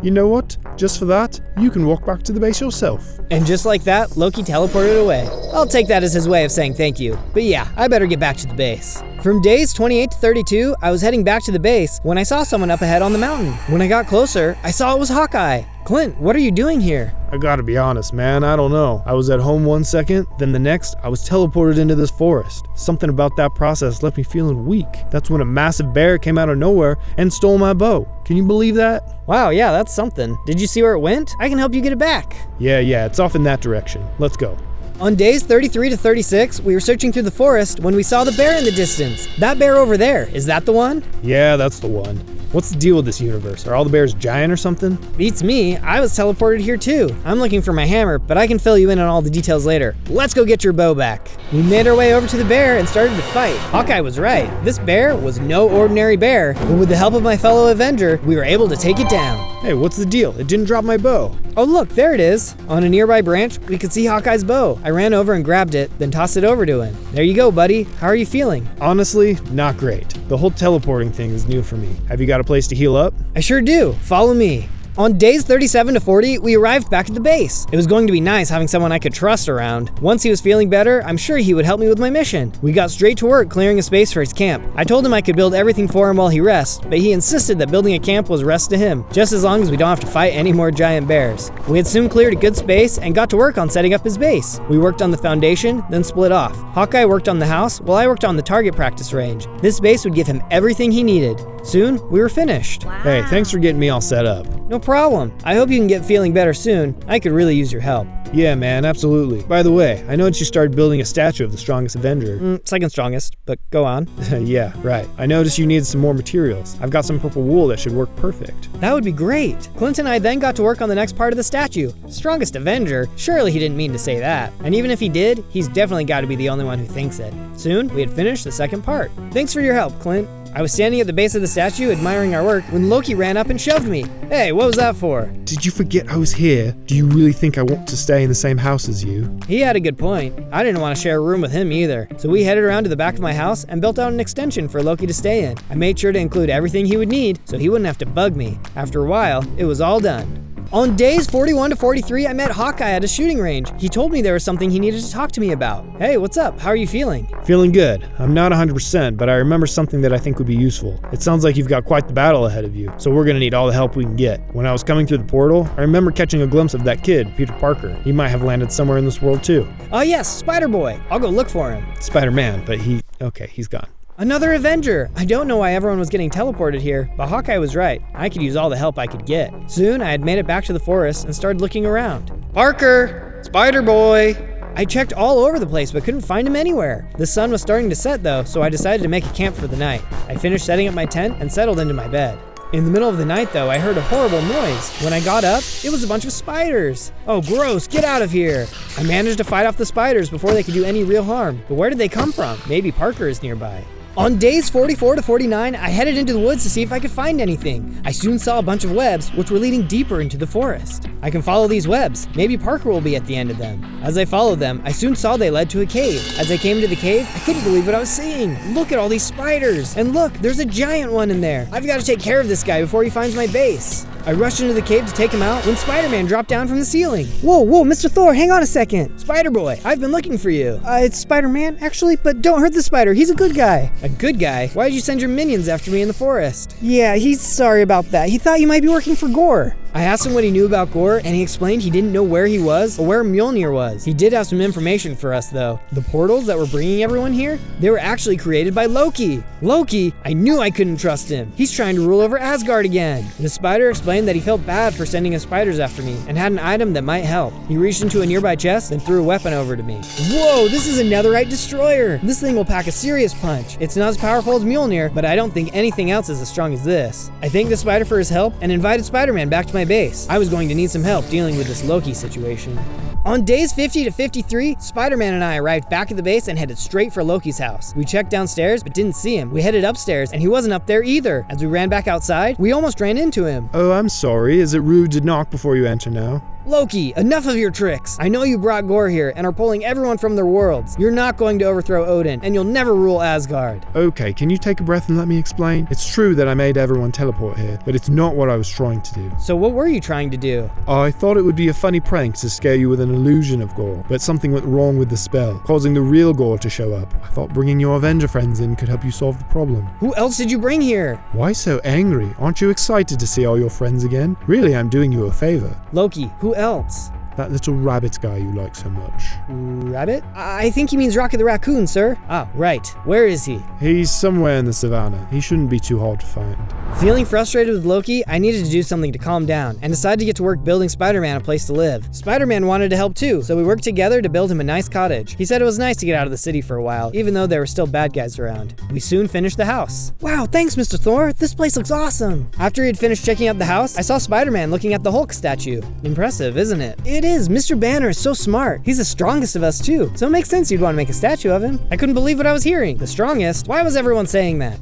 You know what? Just for that, you can walk back to the base yourself. And just like that, Loki teleported away. I'll take that as his way of saying thank you. But yeah, I better get back to the base. From days 28 to 32, I was heading back to the base when I saw someone up ahead on the mountain. When I got closer, I saw it was Hawkeye. Clint, what are you doing here? I gotta be honest, man, I don't know. I was at home one second, then the next, I was teleported into this forest. Something about that process left me feeling weak. That's when a massive bear came out of nowhere and stole my bow. Can you believe that? Wow, yeah, that's something. Did you see where it went? I can help you get it back. Yeah, it's off in that direction. Let's go. On days 33 to 36, we were searching through the forest when we saw the bear in the distance. That bear over there, is that the one? Yeah, that's the one. What's the deal with this universe? Are all the bears giant or something? Beats me, I was teleported here too. I'm looking for my hammer, but I can fill you in on all the details later. Let's go get your bow back. We made our way over to the bear and started to fight. Hawkeye was right. This bear was no ordinary bear, but with the help of my fellow Avenger, we were able to take it down. Hey, what's the deal? It didn't drop my bow. Oh look, there it is. On a nearby branch, we could see Hawkeye's bow. I ran over and grabbed it, then tossed it over to him. There you go, buddy. How are you feeling? Honestly, not great. The whole teleporting thing is new for me. Have you got a place to heal up? I sure do. Follow me. On days 37 to 40, we arrived back at the base. It was going to be nice having someone I could trust around. Once he was feeling better, I'm sure he would help me with my mission. We got straight to work clearing a space for his camp. I told him I could build everything for him while he rests, but he insisted that building a camp was rest to him, just as long as we don't have to fight any more giant bears. We had soon cleared a good space and got to work on setting up his base. We worked on the foundation, then split off. Hawkeye worked on the house, while I worked on the target practice range. This base would give him everything he needed. Soon, we were finished. Wow. Hey, thanks for getting me all set up. No problem. I hope you can get feeling better soon. I could really use your help. Yeah, man, absolutely. By the way, I noticed you started building a statue of the strongest Avenger. Second strongest, but go on. Yeah, right. I noticed you needed some more materials. I've got some purple wool that should work perfect. That would be great. Clint and I then got to work on the next part of the statue. Strongest Avenger? Surely he didn't mean to say that. And even if he did, he's definitely got to be the only one who thinks it. Soon, we had finished the second part. Thanks for your help, Clint. I was standing at the base of the statue admiring our work when Loki ran up and shoved me. Hey, what was that for? Did you forget I was here? Do you really think I want to stay in the same house as you? He had a good point. I didn't want to share a room with him either. So we headed around to the back of my house and built out an extension for Loki to stay in. I made sure to include everything he would need so he wouldn't have to bug me. After a while, it was all done. On days 41 to 43, I met Hawkeye at a shooting range. He told me there was something he needed to talk to me about. Hey, what's up? How are you feeling? Feeling good. I'm not 100%, but I remember something that I think would be useful. It sounds like you've got quite the battle ahead of you, so we're gonna need all the help we can get. When I was coming through the portal, I remember catching a glimpse of that kid, Peter Parker. He might have landed somewhere in this world too. Oh yes, Spider-Boy. I'll go look for him. Spider-Man, but he's gone. Another Avenger! I don't know why everyone was getting teleported here, but Hawkeye was right. I could use all the help I could get. Soon, I had made it back to the forest and started looking around. Parker! Spider Boy! I checked all over the place but couldn't find him anywhere. The sun was starting to set though, so I decided to make a camp for the night. I finished setting up my tent and settled into my bed. In the middle of the night though, I heard a horrible noise. When I got up, it was a bunch of spiders. Oh gross, get out of here. I managed to fight off the spiders before they could do any real harm. But where did they come from? Maybe Parker is nearby. On days 44 to 49, I headed into the woods to see if I could find anything. I soon saw a bunch of webs, which were leading deeper into the forest. I can follow these webs. Maybe Parker will be at the end of them. As I followed them, I soon saw they led to a cave. As I came to the cave, I couldn't believe what I was seeing. Look at all these spiders. And look, there's a giant one in there. I've got to take care of this guy before he finds my base. I rushed into the cave to take him out when Spider-Man dropped down from the ceiling. Whoa, Mr. Thor, hang on a second. Spider-Boy, I've been looking for you. It's Spider-Man, actually, but don't hurt the spider. He's a good guy. A good guy? Why did you send your minions after me in the forest? Yeah, he's sorry about that. He thought you might be working for Gore. I asked him what he knew about Gore, and he explained he didn't know where he was or where Mjolnir was. He did have some information for us, though. The portals that were bringing everyone here, they were actually created by Loki. Loki? I knew I couldn't trust him. He's trying to rule over Asgard again. The spider explained that he felt bad for sending his spiders after me and had an item that might help. He reached into a nearby chest and threw a weapon over to me. Whoa, this is a netherite destroyer. This thing will pack a serious punch. It's not as powerful as Mjolnir, but I don't think anything else is as strong as this. I thanked the spider for his help and invited Spider-Man back to my base. I was going to need some help dealing with this Loki situation. On days 50 to 53, Spider-Man and I arrived back at the base and headed straight for Loki's house. We checked downstairs but didn't see him. We headed upstairs and he wasn't up there either. As we ran back outside, we almost ran into him. Oh, I'm sorry. Is it rude to knock before you enter now? Loki, enough of your tricks. I know you brought Gore here and are pulling everyone from their worlds. You're not going to overthrow Odin, and you'll never rule Asgard. Okay, can you take a breath and let me explain? It's true that I made everyone teleport here, but it's not what I was trying to do. So what were you trying to do? I thought it would be a funny prank to scare you with an illusion of Gore, but something went wrong with the spell, causing the real Gore to show up. I thought bringing your Avenger friends in could help you solve the problem. Who else did you bring here? Why so angry? Aren't you excited to see all your friends again? Really, I'm doing you a favor. Loki, who else? That little rabbit guy you like so much. Rabbit? I think he means Rocket the Raccoon, sir. Ah, right. Where is he? He's somewhere in the savannah. He shouldn't be too hard to find. Feeling frustrated with Loki, I needed to do something to calm down and decided to get to work building Spider-Man a place to live. Spider-Man wanted to help too, so we worked together to build him a nice cottage. He said it was nice to get out of the city for a while, even though there were still bad guys around. We soon finished the house. Wow, thanks, Mr. Thor. This place looks awesome. After he had finished checking out the house, I saw Spider-Man looking at the Hulk statue. Impressive, isn't it? It is. Mr. Banner is so smart. He's the strongest of us too, so it makes sense you'd want to make a statue of him. I couldn't believe what I was hearing. The strongest? Why was everyone saying that?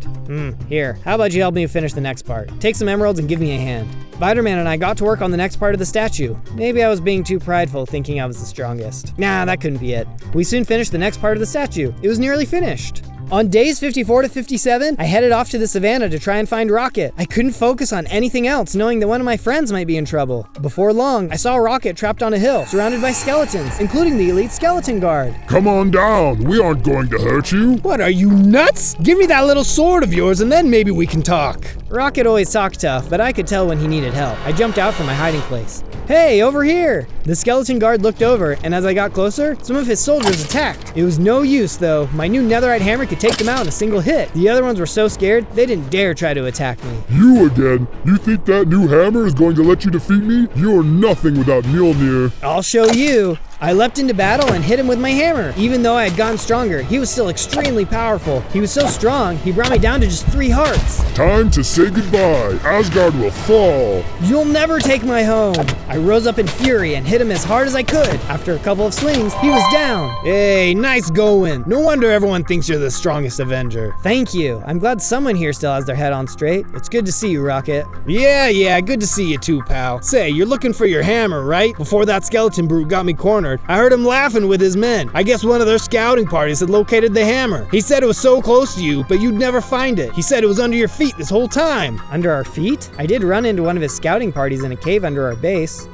Here, how about you help me finish the next part? Take some emeralds and give me a hand. Spider-Man and I got to work on the next part of the statue. Maybe I was being too prideful thinking I was the strongest. Nah, that couldn't be it. We soon finished the next part of the statue. It was nearly finished. On days 54 to 57, I headed off to the savannah to try and find Rocket. I couldn't focus on anything else, knowing that one of my friends might be in trouble. Before long, I saw Rocket trapped on a hill, surrounded by skeletons, including the elite skeleton guard. Come on down, we aren't going to hurt you. What, are you nuts? Give me that little sword of yours and then maybe we can talk. Rocket always talked tough, but I could tell when he needed help. I jumped out from my hiding place. Hey, over here! The skeleton guard looked over, and as I got closer, some of his soldiers attacked. It was no use, though. My new netherite hammer could take them out in a single hit. The other ones were so scared, they didn't dare try to attack me. You again? You think that new hammer is going to let you defeat me? You're nothing without Mjolnir. I'll show you. I leapt into battle and hit him with my hammer. Even though I had gotten stronger, he was still extremely powerful. He was so strong, he brought me down to just 3 hearts. Time to say goodbye. Asgard will fall. You'll never take my home. I rose up in fury and hit him as hard as I could. After a couple of swings, he was down. Hey, nice going. No wonder everyone thinks you're the strongest Avenger. Thank you. I'm glad someone here still has their head on straight. It's good to see you, Rocket. Yeah, good to see you too, pal. Say, you're looking for your hammer, right? Before that skeleton brute got me cornered, I heard him laughing with his men. I guess one of their scouting parties had located the hammer. He said it was so close to you, but you'd never find it. He said it was under your feet this whole time. Under our feet? I did run into one of his scouting parties in a cave under our base.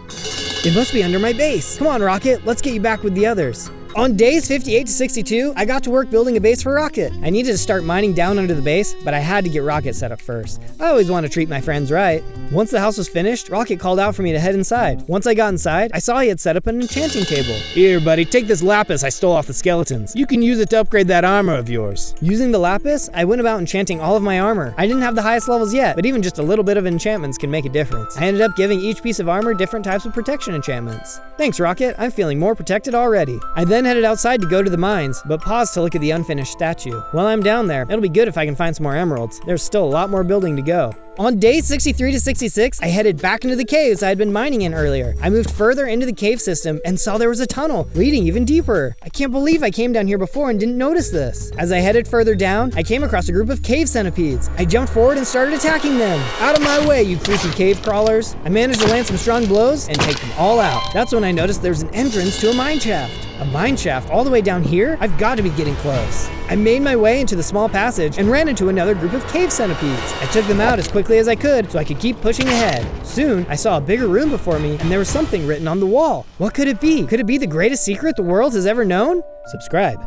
It must be under my base. Come on, Rocket, let's get you back with the others. On days 58 to 62, I got to work building a base for Rocket. I needed to start mining down under the base, but I had to get Rocket set up first. I always want to treat my friends right. Once the house was finished, Rocket called out for me to head inside. Once I got inside, I saw he had set up an enchanting table. Here, buddy, take this lapis I stole off the skeletons. You can use it to upgrade that armor of yours. Using the lapis, I went about enchanting all of my armor. I didn't have the highest levels yet, but even just a little bit of enchantments can make a difference. I ended up giving each piece of armor different types of protection enchantments. Thanks, Rocket. I'm feeling more protected already. I then headed outside to go to the mines, but paused to look at the unfinished statue. While I'm down there, it'll be good if I can find some more emeralds. There's still a lot more building to go. On day 63 to 66, I headed back into the caves I had been mining in earlier. I moved further into the cave system and saw there was a tunnel leading even deeper. I can't believe I came down here before and didn't notice this. As I headed further down, I came across a group of cave centipedes. I jumped forward and started attacking them. Out of my way, you creepy cave crawlers. I managed to land some strong blows and take them all out. That's when I noticed there's an entrance to a mine shaft. A mine shaft all the way down here? I've got to be getting close. I made my way into the small passage and ran into another group of cave centipedes. I took them out as quickly as I could so I could keep pushing ahead. Soon, I saw a bigger room before me and there was something written on the wall. What could it be? Could it be the greatest secret the world has ever known? Subscribe.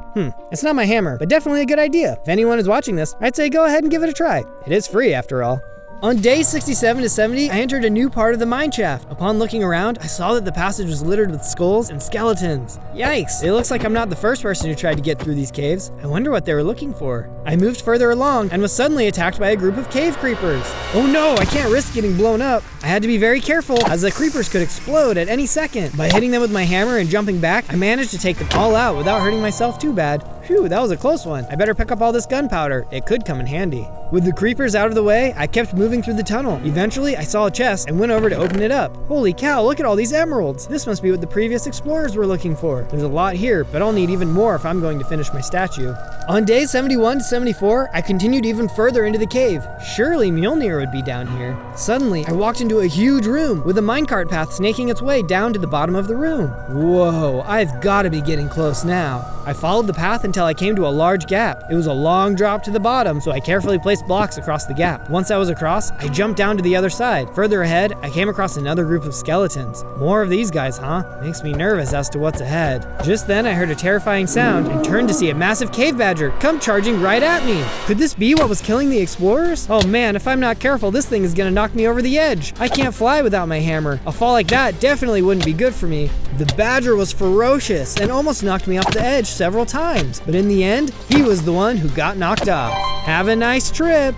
It's not my hammer, but definitely a good idea. If anyone is watching this, I'd say go ahead and give it a try. It is free after all. On day 67 to 70, I entered a new part of the mine shaft. Upon looking around, I saw that the passage was littered with skulls and skeletons. Yikes, it looks like I'm not the first person who tried to get through these caves. I wonder what they were looking for. I moved further along and was suddenly attacked by a group of cave creepers. Oh no, I can't risk getting blown up. I had to be very careful as the creepers could explode at any second. By hitting them with my hammer and jumping back, I managed to take them all out without hurting myself too bad. Phew, that was a close one. I better pick up all this gunpowder. It could come in handy. With the creepers out of the way, I kept moving through the tunnel. Eventually, I saw a chest and went over to open it up. Holy cow, look at all these emeralds. This must be what the previous explorers were looking for. There's a lot here, but I'll need even more if I'm going to finish my statue. On day 71 to 74, I continued even further into the cave. Surely Mjolnir would be down here. Suddenly, I walked into a huge room with a minecart path snaking its way down to the bottom of the room. Whoa, I've got to be getting close now. I followed the path until I came to a large gap. It was a long drop to the bottom, so I carefully placed blocks across the gap. Once I was across, I jumped down to the other side. Further ahead, I came across another group of skeletons. More of these guys, huh? Makes me nervous as to what's ahead. Just then, I heard a terrifying sound and turned to see a massive cave badger come charging right at me. Could this be what was killing the explorers? Oh man, if I'm not careful, this thing is gonna knock me over the edge. I can't fly without my hammer. A fall like that definitely wouldn't be good for me. The badger was ferocious and almost knocked me off the edge several times, but in the end, he was the one who got knocked off. Have a nice trip.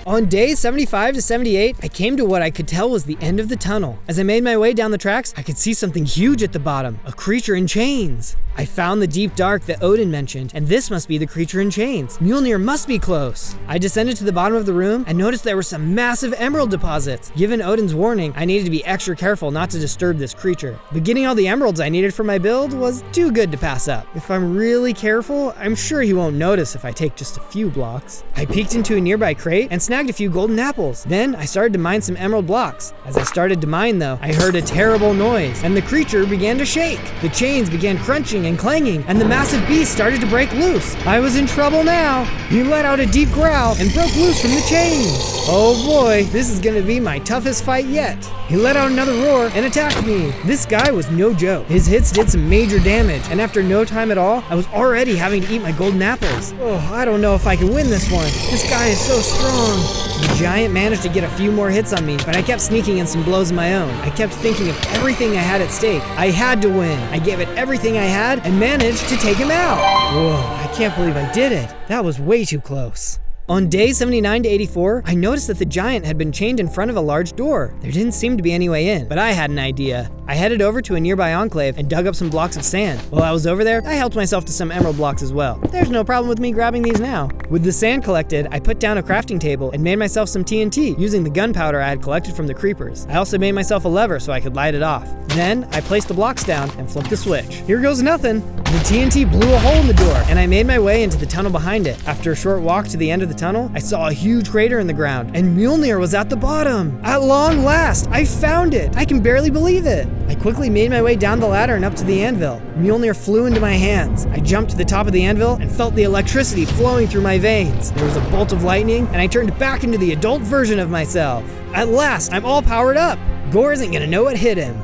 On days 75 to 78, I came to what I could tell was the end of the tunnel. As I made my way down the tracks, I could see something huge at the bottom, a creature in chains. I found the deep dark that Odin mentioned, and this must be the creature in chains. Mjolnir must be close. I descended to the bottom of the room and noticed there were some massive emerald deposits. Given Odin's warning, I needed to be extra careful not to disturb this creature. But getting all the emeralds I needed for my build was too good to pass up. If I'm really careful, I'm sure he won't notice if I take just a few blocks. I peeked into a nearby crate and snagged a few golden apples. Then I started to mine some emerald blocks. As I started to mine though, I heard a terrible noise and the creature began to shake. The chains began crunching and clanging and the massive beast started to break loose. I was in trouble now. He let out a deep growl and broke loose from the chains. Oh boy, this is gonna be my toughest fight yet. He let out another roar and attacked me. This guy was no joke. His hits did some major damage, and after no time at all, I was already having to eat my golden apples. Oh, I don't know if I can win this one. This guy is so strong. The giant managed to get a few more hits on me, but I kept sneaking in some blows of my own. I kept thinking of everything I had at stake. I had to win. I gave it everything I had and managed to take him out. Whoa, I can't believe I did it. That was way too close. On day 79 to 84, I noticed that the giant had been chained in front of a large door. There didn't seem to be any way in, but I had an idea. I headed over to a nearby enclave and dug up some blocks of sand. While I was over there, I helped myself to some emerald blocks as well. There's no problem with me grabbing these now. With the sand collected, I put down a crafting table and made myself some TNT using the gunpowder I had collected from the creepers. I also made myself a lever so I could light it off. Then, I placed the blocks down and flipped the switch. Here goes nothing. The TNT blew a hole in the door, and I made my way into the tunnel behind it. After a short walk to the end of the tunnel, I saw a huge crater in the ground, and Mjolnir was at the bottom. At long last, I found it! I can barely believe it! I quickly made my way down the ladder and up to the anvil. Mjolnir flew into my hands. I jumped to the top of the anvil and felt the electricity flowing through my veins. There was a bolt of lightning, and I turned back into the adult version of myself. At last, I'm all powered up! Gore isn't gonna know what hit him.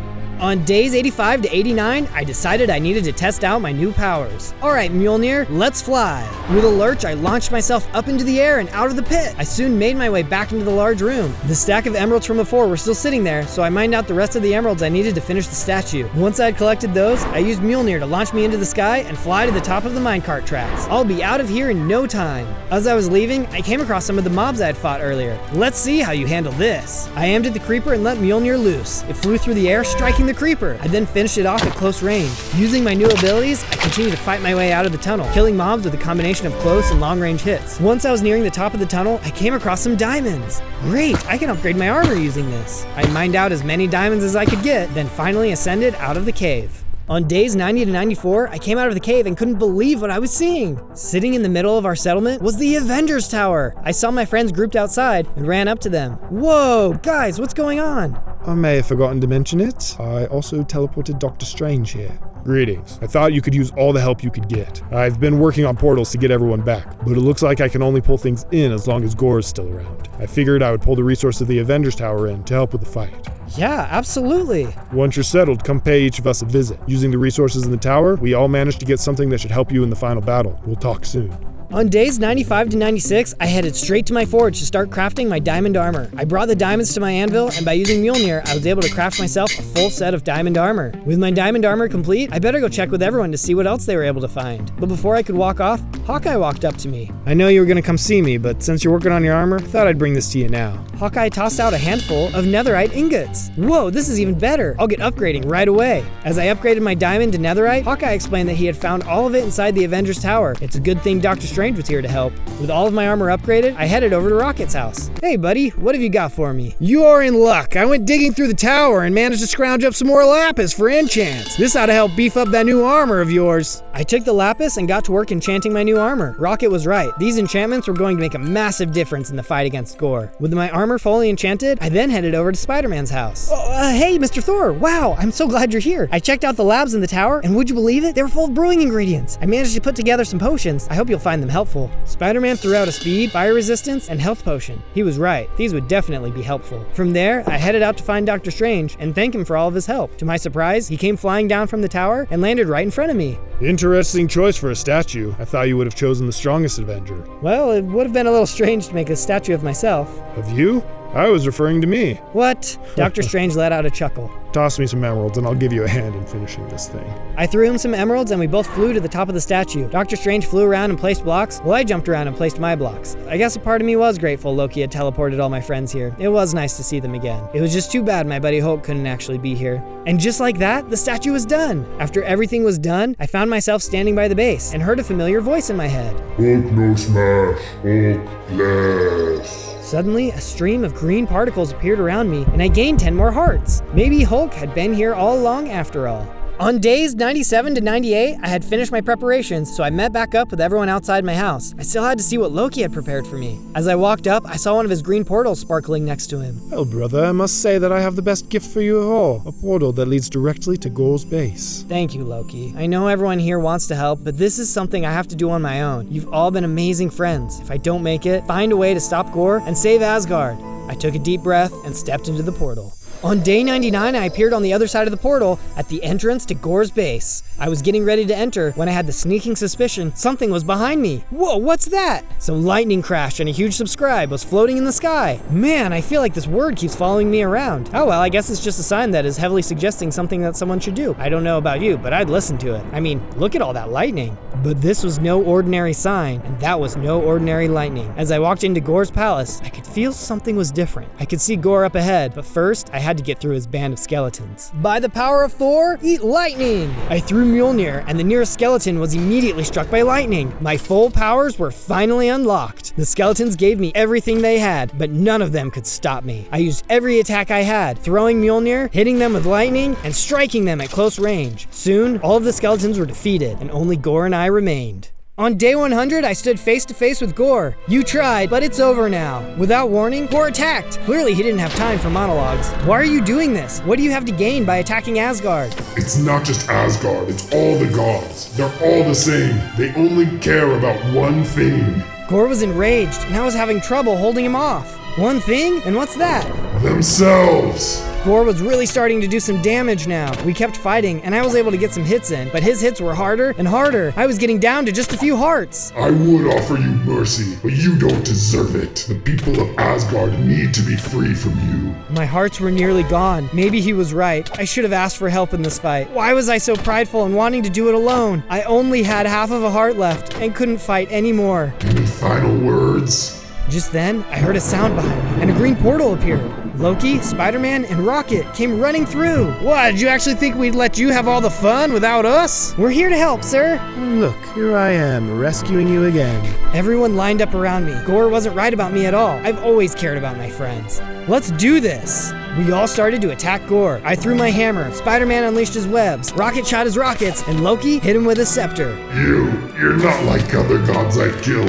On days 85 to 89, I decided I needed to test out my new powers. Alright, Mjolnir, let's fly. With a lurch, I launched myself up into the air and out of the pit. I soon made my way back into the large room. The stack of emeralds from before were still sitting there, so I mined out the rest of the emeralds I needed to finish the statue. Once I had collected those, I used Mjolnir to launch me into the sky and fly to the top of the minecart tracks. I'll be out of here in no time. As I was leaving, I came across some of the mobs I had fought earlier. Let's see how you handle this. I aimed at the creeper and let Mjolnir loose. It flew through the air, striking the creeper. I then finished it off at close range. Using my new abilities, I continued to fight my way out of the tunnel, killing mobs with a combination of close and long-range hits. Once I was nearing the top of the tunnel, I came across some diamonds. Great, I can upgrade my armor using this. I mined out as many diamonds as I could get, then finally ascended out of the cave. On days 90 to 94, I came out of the cave and couldn't believe what I was seeing. Sitting in the middle of our settlement was the Avengers Tower. I saw my friends grouped outside and ran up to them. Whoa, guys, what's going on? I may have forgotten to mention it. I also teleported Dr. Strange here. Greetings. I thought you could use all the help you could get. I've been working on portals to get everyone back, but it looks like I can only pull things in as long as Gore is still around. I figured I would pull the resources of the Avengers Tower in to help with the fight. Yeah, absolutely. Once you're settled, come pay each of us a visit. Using the resources in the tower, we all managed to get something that should help you in the final battle. We'll talk soon. On days 95 to 96, I headed straight to my forge to start crafting my diamond armor. I brought the diamonds to my anvil, and by using Mjolnir, I was able to craft myself a full set of diamond armor. With my diamond armor complete, I better go check with everyone to see what else they were able to find. But before I could walk off, Hawkeye walked up to me. I know you were gonna come see me, but since you're working on your armor, thought I'd bring this to you now. Hawkeye tossed out a handful of netherite ingots. Whoa, this is even better. I'll get upgrading right away. As I upgraded my diamond to netherite, Hawkeye explained that he had found all of it inside the Avengers Tower. It's a good thing Dr. Strange was here to help. With all of my armor upgraded, I headed over to Rocket's house. Hey buddy, what have you got for me? You are in luck. I went digging through the tower and managed to scrounge up some more lapis for enchants. This ought to help beef up that new armor of yours. I took the lapis and got to work enchanting my new armor. Rocket was right. These enchantments were going to make a massive difference in the fight against Gore. With my armor fully enchanted, I then headed over to Spider-Man's house. Hey, Mr. Thor. Wow, I'm so glad you're here. I checked out the labs in the tower, and would you believe it? They were full of brewing ingredients. I managed to put together some potions. I hope you'll find them helpful. Spider-Man threw out a speed, fire resistance, and health potion. He was right. These would definitely be helpful. From there, I headed out to find Dr. Strange and thank him for all of his help. To my surprise, he came flying down from the tower and landed right in front of me. Interesting choice for a statue. I thought you would have chosen the strongest Avenger. Well, it would have been a little strange to make a statue of myself. Of you? I was referring to me. What? Dr. Strange let out a chuckle. Toss me some emeralds and I'll give you a hand in finishing this thing. I threw him some emeralds and we both flew to the top of the statue. Dr. Strange flew around and placed blocks, while I jumped around and placed my blocks. I guess a part of me was grateful Loki had teleported all my friends here. It was nice to see them again. It was just too bad my buddy Hulk couldn't actually be here. And just like that, the statue was done. After everything was done, I found myself standing by the base and heard a familiar voice in my head. Hulk no smash, Hulk bless. Suddenly, a stream of green particles appeared around me, and I gained 10 more hearts. Maybe Hulk had been here all along after all. On days 97 to 98, I had finished my preparations, so I met back up with everyone outside my house. I still had to see what Loki had prepared for me. As I walked up, I saw one of his green portals sparkling next to him. Well, brother, I must say that I have the best gift for you of all. A portal that leads directly to Gore's base. Thank you, Loki. I know everyone here wants to help, but this is something I have to do on my own. You've all been amazing friends. If I don't make it, find a way to stop Gore and save Asgard. I took a deep breath and stepped into the portal. On day 99, I appeared on the other side of the portal at the entrance to Gore's base. I was getting ready to enter when I had the sneaking suspicion something was behind me. Whoa, what's that? Some lightning crash and a huge subscribe was floating in the sky. Man, I feel like this word keeps following me around. Oh well, I guess it's just a sign that is heavily suggesting something that someone should do. I don't know about you, but I'd listen to it. I mean, look at all that lightning. But this was no ordinary sign, and that was no ordinary lightning. As I walked into Gore's palace, I could feel something was different. I could see Gore up ahead, but first, I had to get through his band of skeletons. By the power of Thor, eat lightning! I threw Mjolnir, and the nearest skeleton was immediately struck by lightning. My full powers were finally unlocked. The skeletons gave me everything they had, but none of them could stop me. I used every attack I had, throwing Mjolnir, hitting them with lightning, and striking them at close range. Soon, all of the skeletons were defeated, and only Gore and I remained. On day 100, I stood face to face with Gore. You tried, but it's over now. Without warning, Gore attacked. Clearly, he didn't have time for monologues. Why are you doing this? What do you have to gain by attacking Asgard? It's not just Asgard, it's all the gods. They're all the same. They only care about one thing. Gore was enraged, and I was having trouble holding him off. One thing? And what's that? Themselves. Gore was really starting to do some damage now. We kept fighting, and I was able to get some hits in, but his hits were harder and harder. I was getting down to just a few hearts. I would offer you mercy, but you don't deserve it. The people of Asgard need to be free from you. My hearts were nearly gone. Maybe he was right. I should have asked for help in this fight. Why was I so prideful and wanting to do it alone? I only had half of a heart left and couldn't fight anymore. Any final words? Just then, I heard a sound behind me, and a green portal appeared. Loki, Spider-Man, and Rocket came running through. What, did you actually think we'd let you have all the fun without us? We're here to help, sir. Look, here I am, rescuing you again. Everyone lined up around me. Gore wasn't right about me at all. I've always cared about my friends. Let's do this. We all started to attack Gore. I threw my hammer, Spider-Man unleashed his webs, Rocket shot his rockets, and Loki hit him with his scepter. You're not like other gods I killed.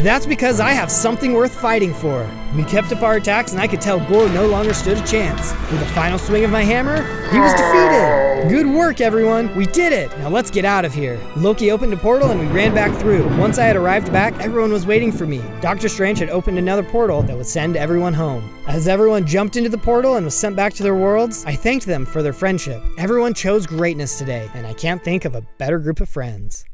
That's because I have something worth fighting for. We kept up our attacks, and I could tell Gore no longer stood a chance. With a final swing of my hammer, he was defeated. Good work, everyone. We did it. Now let's get out of here. Loki opened a portal, and we ran back through. Once I had arrived back, everyone was waiting for me. Doctor Strange had opened another portal that would send everyone home. As everyone jumped into the portal and was sent back to their worlds, I thanked them for their friendship. Everyone chose greatness today, and I can't think of a better group of friends.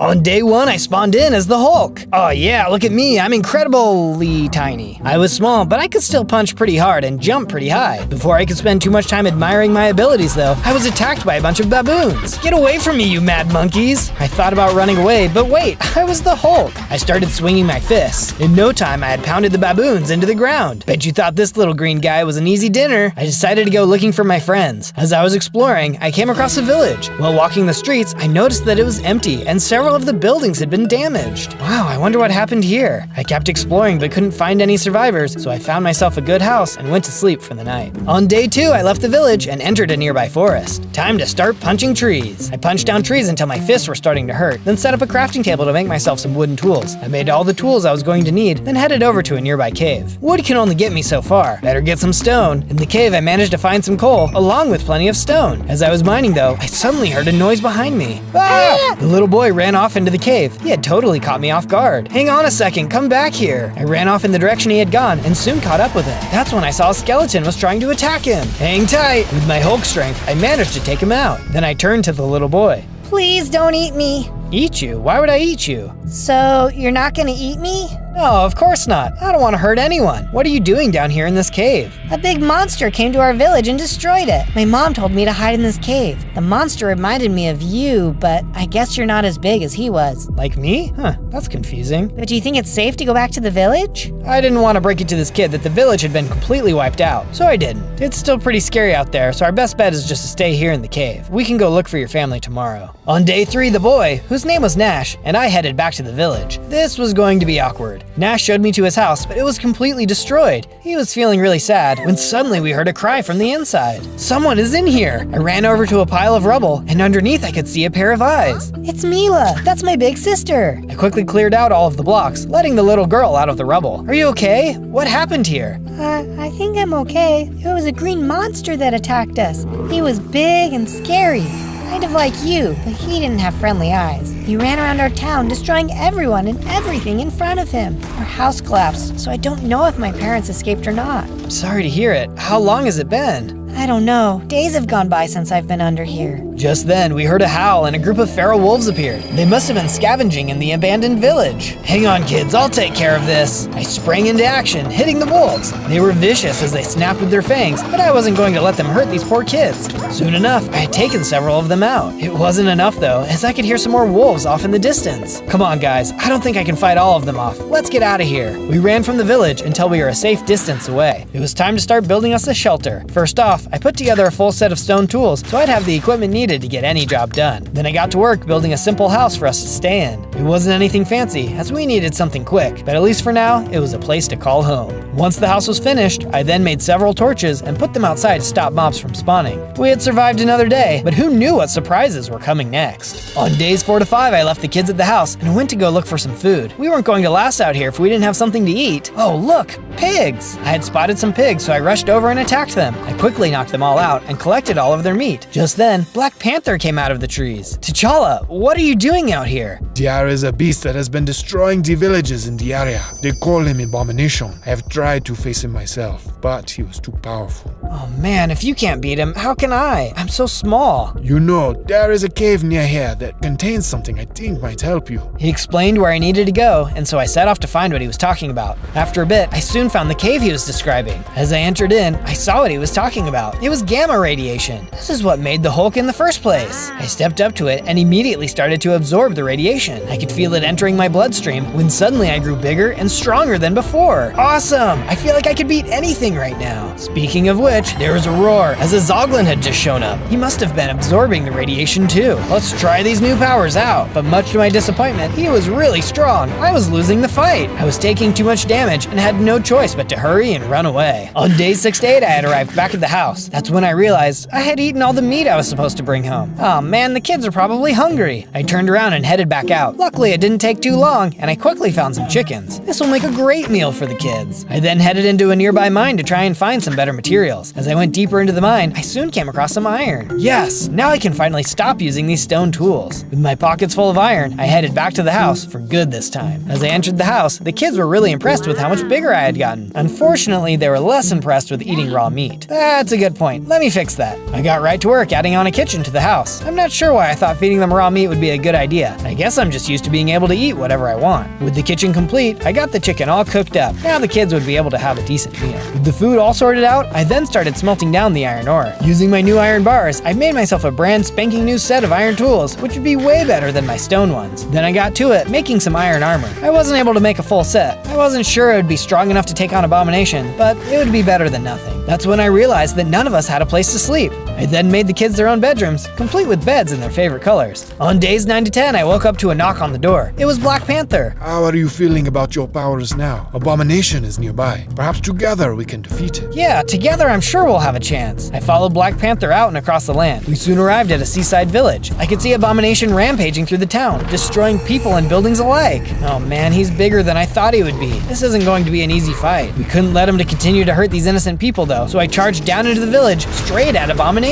On day 1, I spawned in as the Hulk. Oh yeah, look at me, I'm incredibly tiny. I was small, but I could still punch pretty hard and jump pretty high. Before I could spend too much time admiring my abilities though, I was attacked by a bunch of baboons. Get away from me, you mad monkeys! I thought about running away, but wait, I was the Hulk. I started swinging my fists. In no time, I had pounded the baboons into the ground. Bet you thought this little green guy was an easy dinner. I decided to go looking for my friends. As I was exploring, I came across a village. While walking the streets, I noticed that it was empty and several of the buildings had been damaged. Wow, I wonder what happened here. I kept exploring but couldn't find any survivors, so I found myself a good house and went to sleep for the night. On day 2, I left the village and entered a nearby forest. Time to start punching trees. I punched down trees until my fists were starting to hurt, then set up a crafting table to make myself some wooden tools. I made all the tools I was going to need, then headed over to a nearby cave. Wood can only get me so far. Better get some stone. In the cave, I managed to find some coal, along with plenty of stone. As I was mining though, I suddenly heard a noise behind me. Ah! The little boy ran off into the cave. He had totally caught me off guard. Hang on a second, come back here. I ran off in the direction he had gone and soon caught up with him. That's when I saw a skeleton was trying to attack him. Hang tight. With my Hulk strength, I managed to take him out. Then I turned to the little boy. Please don't eat me. Eat you? Why would I eat you? So, you're not gonna eat me? No, of course not. I don't want to hurt anyone. What are you doing down here in this cave? A big monster came to our village and destroyed it. My mom told me to hide in this cave. The monster reminded me of you, but I guess you're not as big as he was. Like me? Huh, that's confusing. But do you think it's safe to go back to the village? I didn't want to break it to this kid that the village had been completely wiped out, so I didn't. It's still pretty scary out there, so our best bet is just to stay here in the cave. We can go look for your family tomorrow. On day 3, the boy, whose name was Nash, and I headed back to the village. This was going to be awkward. Nash showed me to his house, but it was completely destroyed. He was feeling really sad when suddenly we heard a cry from the inside. Someone is in here! I ran over to a pile of rubble, and underneath I could see a pair of eyes. It's Mila! That's my big sister! I quickly cleared out all of the blocks, letting the little girl out of the rubble. Are you okay? What happened here? I think I'm okay. It was a green monster that attacked us. He was big and scary. Kind of like you, but he didn't have friendly eyes. He ran around our town, destroying everyone and everything in front of him. Our house collapsed, so I don't know if my parents escaped or not. I'm sorry to hear it. How long has it been? I don't know. Days have gone by since I've been under here. Just then, we heard a howl and a group of feral wolves appeared. They must have been scavenging in the abandoned village. Hang on, kids, I'll take care of this. I sprang into action, hitting the wolves. They were vicious as they snapped with their fangs, but I wasn't going to let them hurt these poor kids. Soon enough, I had taken several of them out. It wasn't enough though, as I could hear some more wolves off in the distance. Come on, guys, I don't think I can fight all of them off. Let's get out of here. We ran from the village until we were a safe distance away. It was time to start building us a shelter. First off, I put together a full set of stone tools so I'd have the equipment needed to get any job done. Then I got to work building a simple house for us to stay in. It wasn't anything fancy, as we needed something quick, but at least for now, it was a place to call home. Once the house was finished, I then made several torches and put them outside to stop mobs from spawning. We had survived another day, but who knew what surprises were coming next? On days 4 to 5, I left the kids at the house and went to go look for some food. We weren't going to last out here if we didn't have something to eat. Oh, look, pigs! I had spotted some pigs, so I rushed over and attacked them. I quickly quickly knocked them all out and collected all of their meat. Just then, Black Panther came out of the trees. T'Challa, what are you doing out here? THOR is a beast that has been destroying the villages in the area. They call him Abomination. I have tried to face him myself, but he was too powerful. Oh man, if you can't beat him, how can I? I'm so small. You know, there is a cave near here that contains something I think might help you. He explained where I needed to go, and so I set off to find what he was talking about. After a bit, I soon found the cave he was describing. As I entered in, I saw what he was talking about. It was gamma radiation. This is what made the Hulk in the first place. I stepped up to it and immediately started to absorb the radiation. I could feel it entering my bloodstream when suddenly I grew bigger and stronger than before. Awesome! I feel like I could beat anything right now. Speaking of which, there was a roar as a Zoglin had just shown up. He must have been absorbing the radiation too. Let's try these new powers out. But much to my disappointment, he was really strong. I was losing the fight. I was taking too much damage and had no choice but to hurry and run away. On day 6 to 8, I had arrived back at the house. That's when I realized I had eaten all the meat I was supposed to bring home. Oh man, the kids are probably hungry. I turned around and headed back out. Luckily, it didn't take too long, and I quickly found some chickens. This will make a great meal for the kids. I then headed into a nearby mine to try and find some better materials. As I went deeper into the mine, I soon came across some iron. Yes, now I can finally stop using these stone tools. With my pockets full of iron, I headed back to the house for good this time. As I entered the house, the kids were really impressed with how much bigger I had gotten. Unfortunately, they were less impressed with eating raw meat. That's a good point. Let me fix that. I got right to work adding on a kitchen to the house. I'm not sure why I thought feeding them raw meat would be a good idea. I guess I'm just used to being able to eat whatever I want. With the kitchen complete, I got the chicken all cooked up. Now the kids would be able to have a decent meal. With the food all sorted out, I then started smelting down the iron ore. Using my new iron bars, I made myself a brand spanking new set of iron tools, which would be way better than my stone ones. Then I got to it, making some iron armor. I wasn't able to make a full set. I wasn't sure it would be strong enough to take on Abomination, but it would be better than nothing. That's when I realized that none of us had a place to sleep. I then made the kids their own bedrooms, complete with beds in their favorite colors. On days 9 to 10, I woke up to a knock on the door. It was Black Panther. How are you feeling about your powers now? Abomination is nearby. Perhaps together we can defeat it. Yeah, together I'm sure we'll have a chance. I followed Black Panther out and across the land. We soon arrived at a seaside village. I could see Abomination rampaging through the town, destroying people and buildings alike. Oh man, he's bigger than I thought he would be. This isn't going to be an easy fight. We couldn't let him to continue to hurt these innocent people though, so I charged down into the village, straight at Abomination.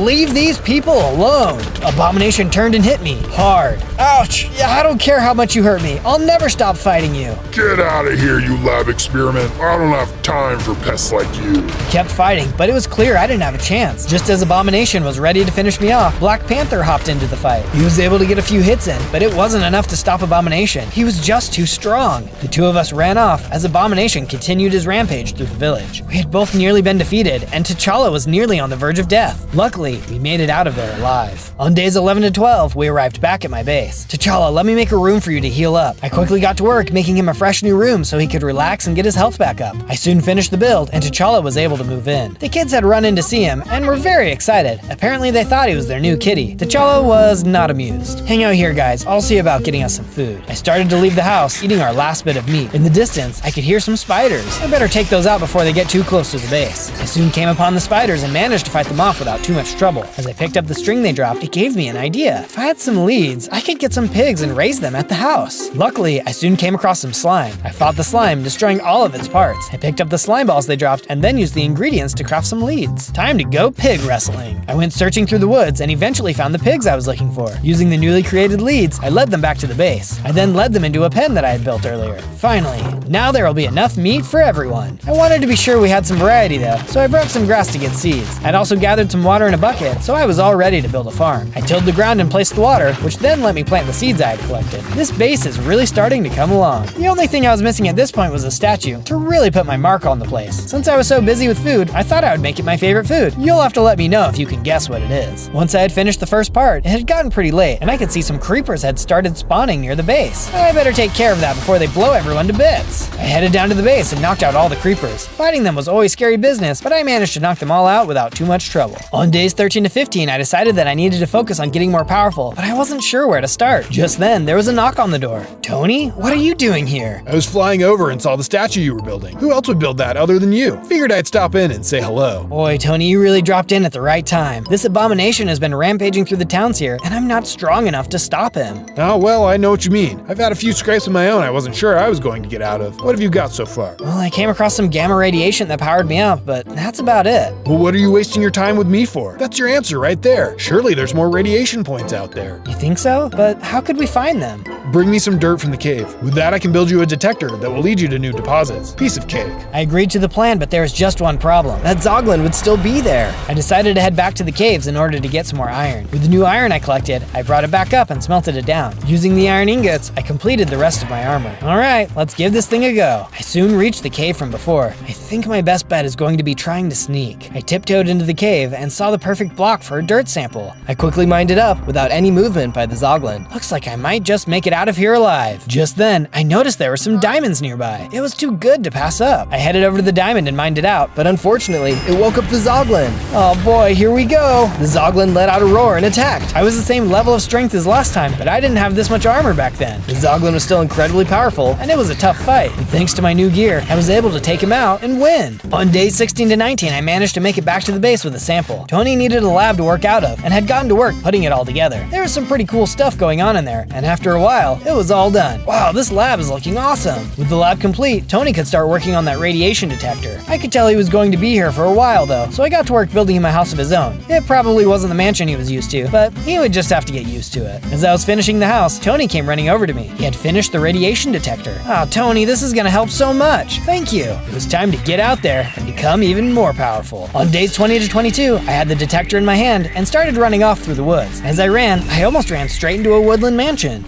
Leave these people alone. Abomination turned and hit me hard. Ouch! Yeah, I don't care how much you hurt me. I'll never stop fighting you. Get out of here, you lab experiment. I don't have time for pests like you. I kept fighting, but it was clear I didn't have a chance. Just as Abomination was ready to finish me off, Black Panther hopped into the fight. He was able to get a few hits in, but it wasn't enough to stop Abomination. He was just too strong. The two of us ran off as Abomination continued his rampage through the village. We had both nearly been defeated, and T'Challa was nearly on the verge of death. Luckily, we made it out of there alive. On days 11 to 12, we arrived back at my base. T'Challa, let me make a room for you to heal up. I quickly got to work making him a fresh new room so he could relax and get his health back up. I soon finished the build, and T'Challa was able to move in. The kids had run in to see him and were very excited. Apparently, they thought he was their new kitty. T'Challa was not amused. Hang out here, guys. I'll see about getting us some food. I started to leave the house, eating our last bit of meat. In the distance, I could hear some spiders. I better take those out before they get too close to the base. I soon came upon the spiders and managed to fight them off without too much trouble. As I picked up the string they dropped, it gave me an idea. If I had some leads, I could get some pigs and raise them at the house. Luckily, I soon came across some slime. I fought the slime, destroying all of its parts. I picked up the slime balls they dropped and then used the ingredients to craft some leads. Time to go pig wrestling. I went searching through the woods and eventually found the pigs I was looking for. Using the newly created leads, I led them back to the base. I then led them into a pen that I had built earlier. Finally, now there will be enough meat for everyone. I wanted to be sure we had some variety though, so I broke some grass to get seeds. I'd also gathered some water in a bucket, so I was all ready to build a farm. I tilled the ground and placed the water, which then let me plant the seeds I had collected. This base is really starting to come along. The only thing I was missing at this point was a statue to really put my mark on the place. Since I was so busy with food, I thought I would make it my favorite food. You'll have to let me know if you can guess what it is. Once I had finished the first part, it had gotten pretty late, and I could see some creepers had started spawning near the base. I better take care of that before they blow everyone to bits. I headed down to the base and knocked out all the creepers. Fighting them was always scary business, but I managed to knock them all out without too much trouble. On days 13 to 15, I decided that I needed to focus on getting more powerful, but I wasn't sure where to start. Just then, there was a knock on the door. Tony, what are you doing here? I was flying over and saw the statue you were building. Who else would build that other than you? Figured I'd stop in and say hello. Boy, Tony, you really dropped in at the right time. This abomination has been rampaging through the towns here, and I'm not strong enough to stop him. Oh, well, I know what you mean. I've had a few scrapes of my own I wasn't sure I was going to get out of. What have you got so far? Well, I came across some gamma radiation that powered me up, but that's about it. it. Well, what are you wasting your time with me for? That's your answer right there. Surely there's more radiation points out there. You think so? But how could we find them? Bring me some dirt from the cave. With that, I can build you a detector that will lead you to new deposits. Piece of cake. I agreed to the plan, but there was just one problem. That Zoglin would still be there. I decided to head back to the caves in order to get some more iron. With the new iron I collected, I brought it back up and smelted it down. Using the iron ingots, I completed the rest of my armor. Alright, let's give this thing a go. I soon reached the cave from before. I think my best bet is going to be trying to sneak. I tiptoed into the cave and saw the perfect block for a dirt sample. I quickly mined it up without any movement by the Zoglin. Looks like I might just make it out of here alive. Just then, I noticed there were some diamonds nearby. It was too good to pass up. I headed over to the diamond and mined it out, but unfortunately, it woke up the Zoglin. Oh boy, here we go. The Zoglin let out a roar and attacked. I was the same level of strength as last time, but I didn't have this much armor back then. The Zoglin was still incredibly powerful, and it was a tough fight. And thanks to my new gear, I was able to take him out and win. On days 16 to 19, I managed to make it back to the base with a sample. Tony needed a lab to work out of, and had gotten to work putting it all together. There was some pretty cool stuff going on in there, and after a while, it was all done. Wow, this lab is looking awesome. With the lab complete, Tony could start working on that radiation detector. I could tell he was going to be here for a while though, so I got to work building him a house of his own. It probably wasn't the mansion he was used to, but he would just have to get used to it. As I was finishing the house, Tony came running over to me. He had finished the radiation detector. Oh, Tony, this is gonna help so much. Thank you. It was time to get out there and become even more powerful. On days 20 to 22, I had the detector in my hand and started running off through the woods. As I ran, I almost ran straight into a woodland mansion.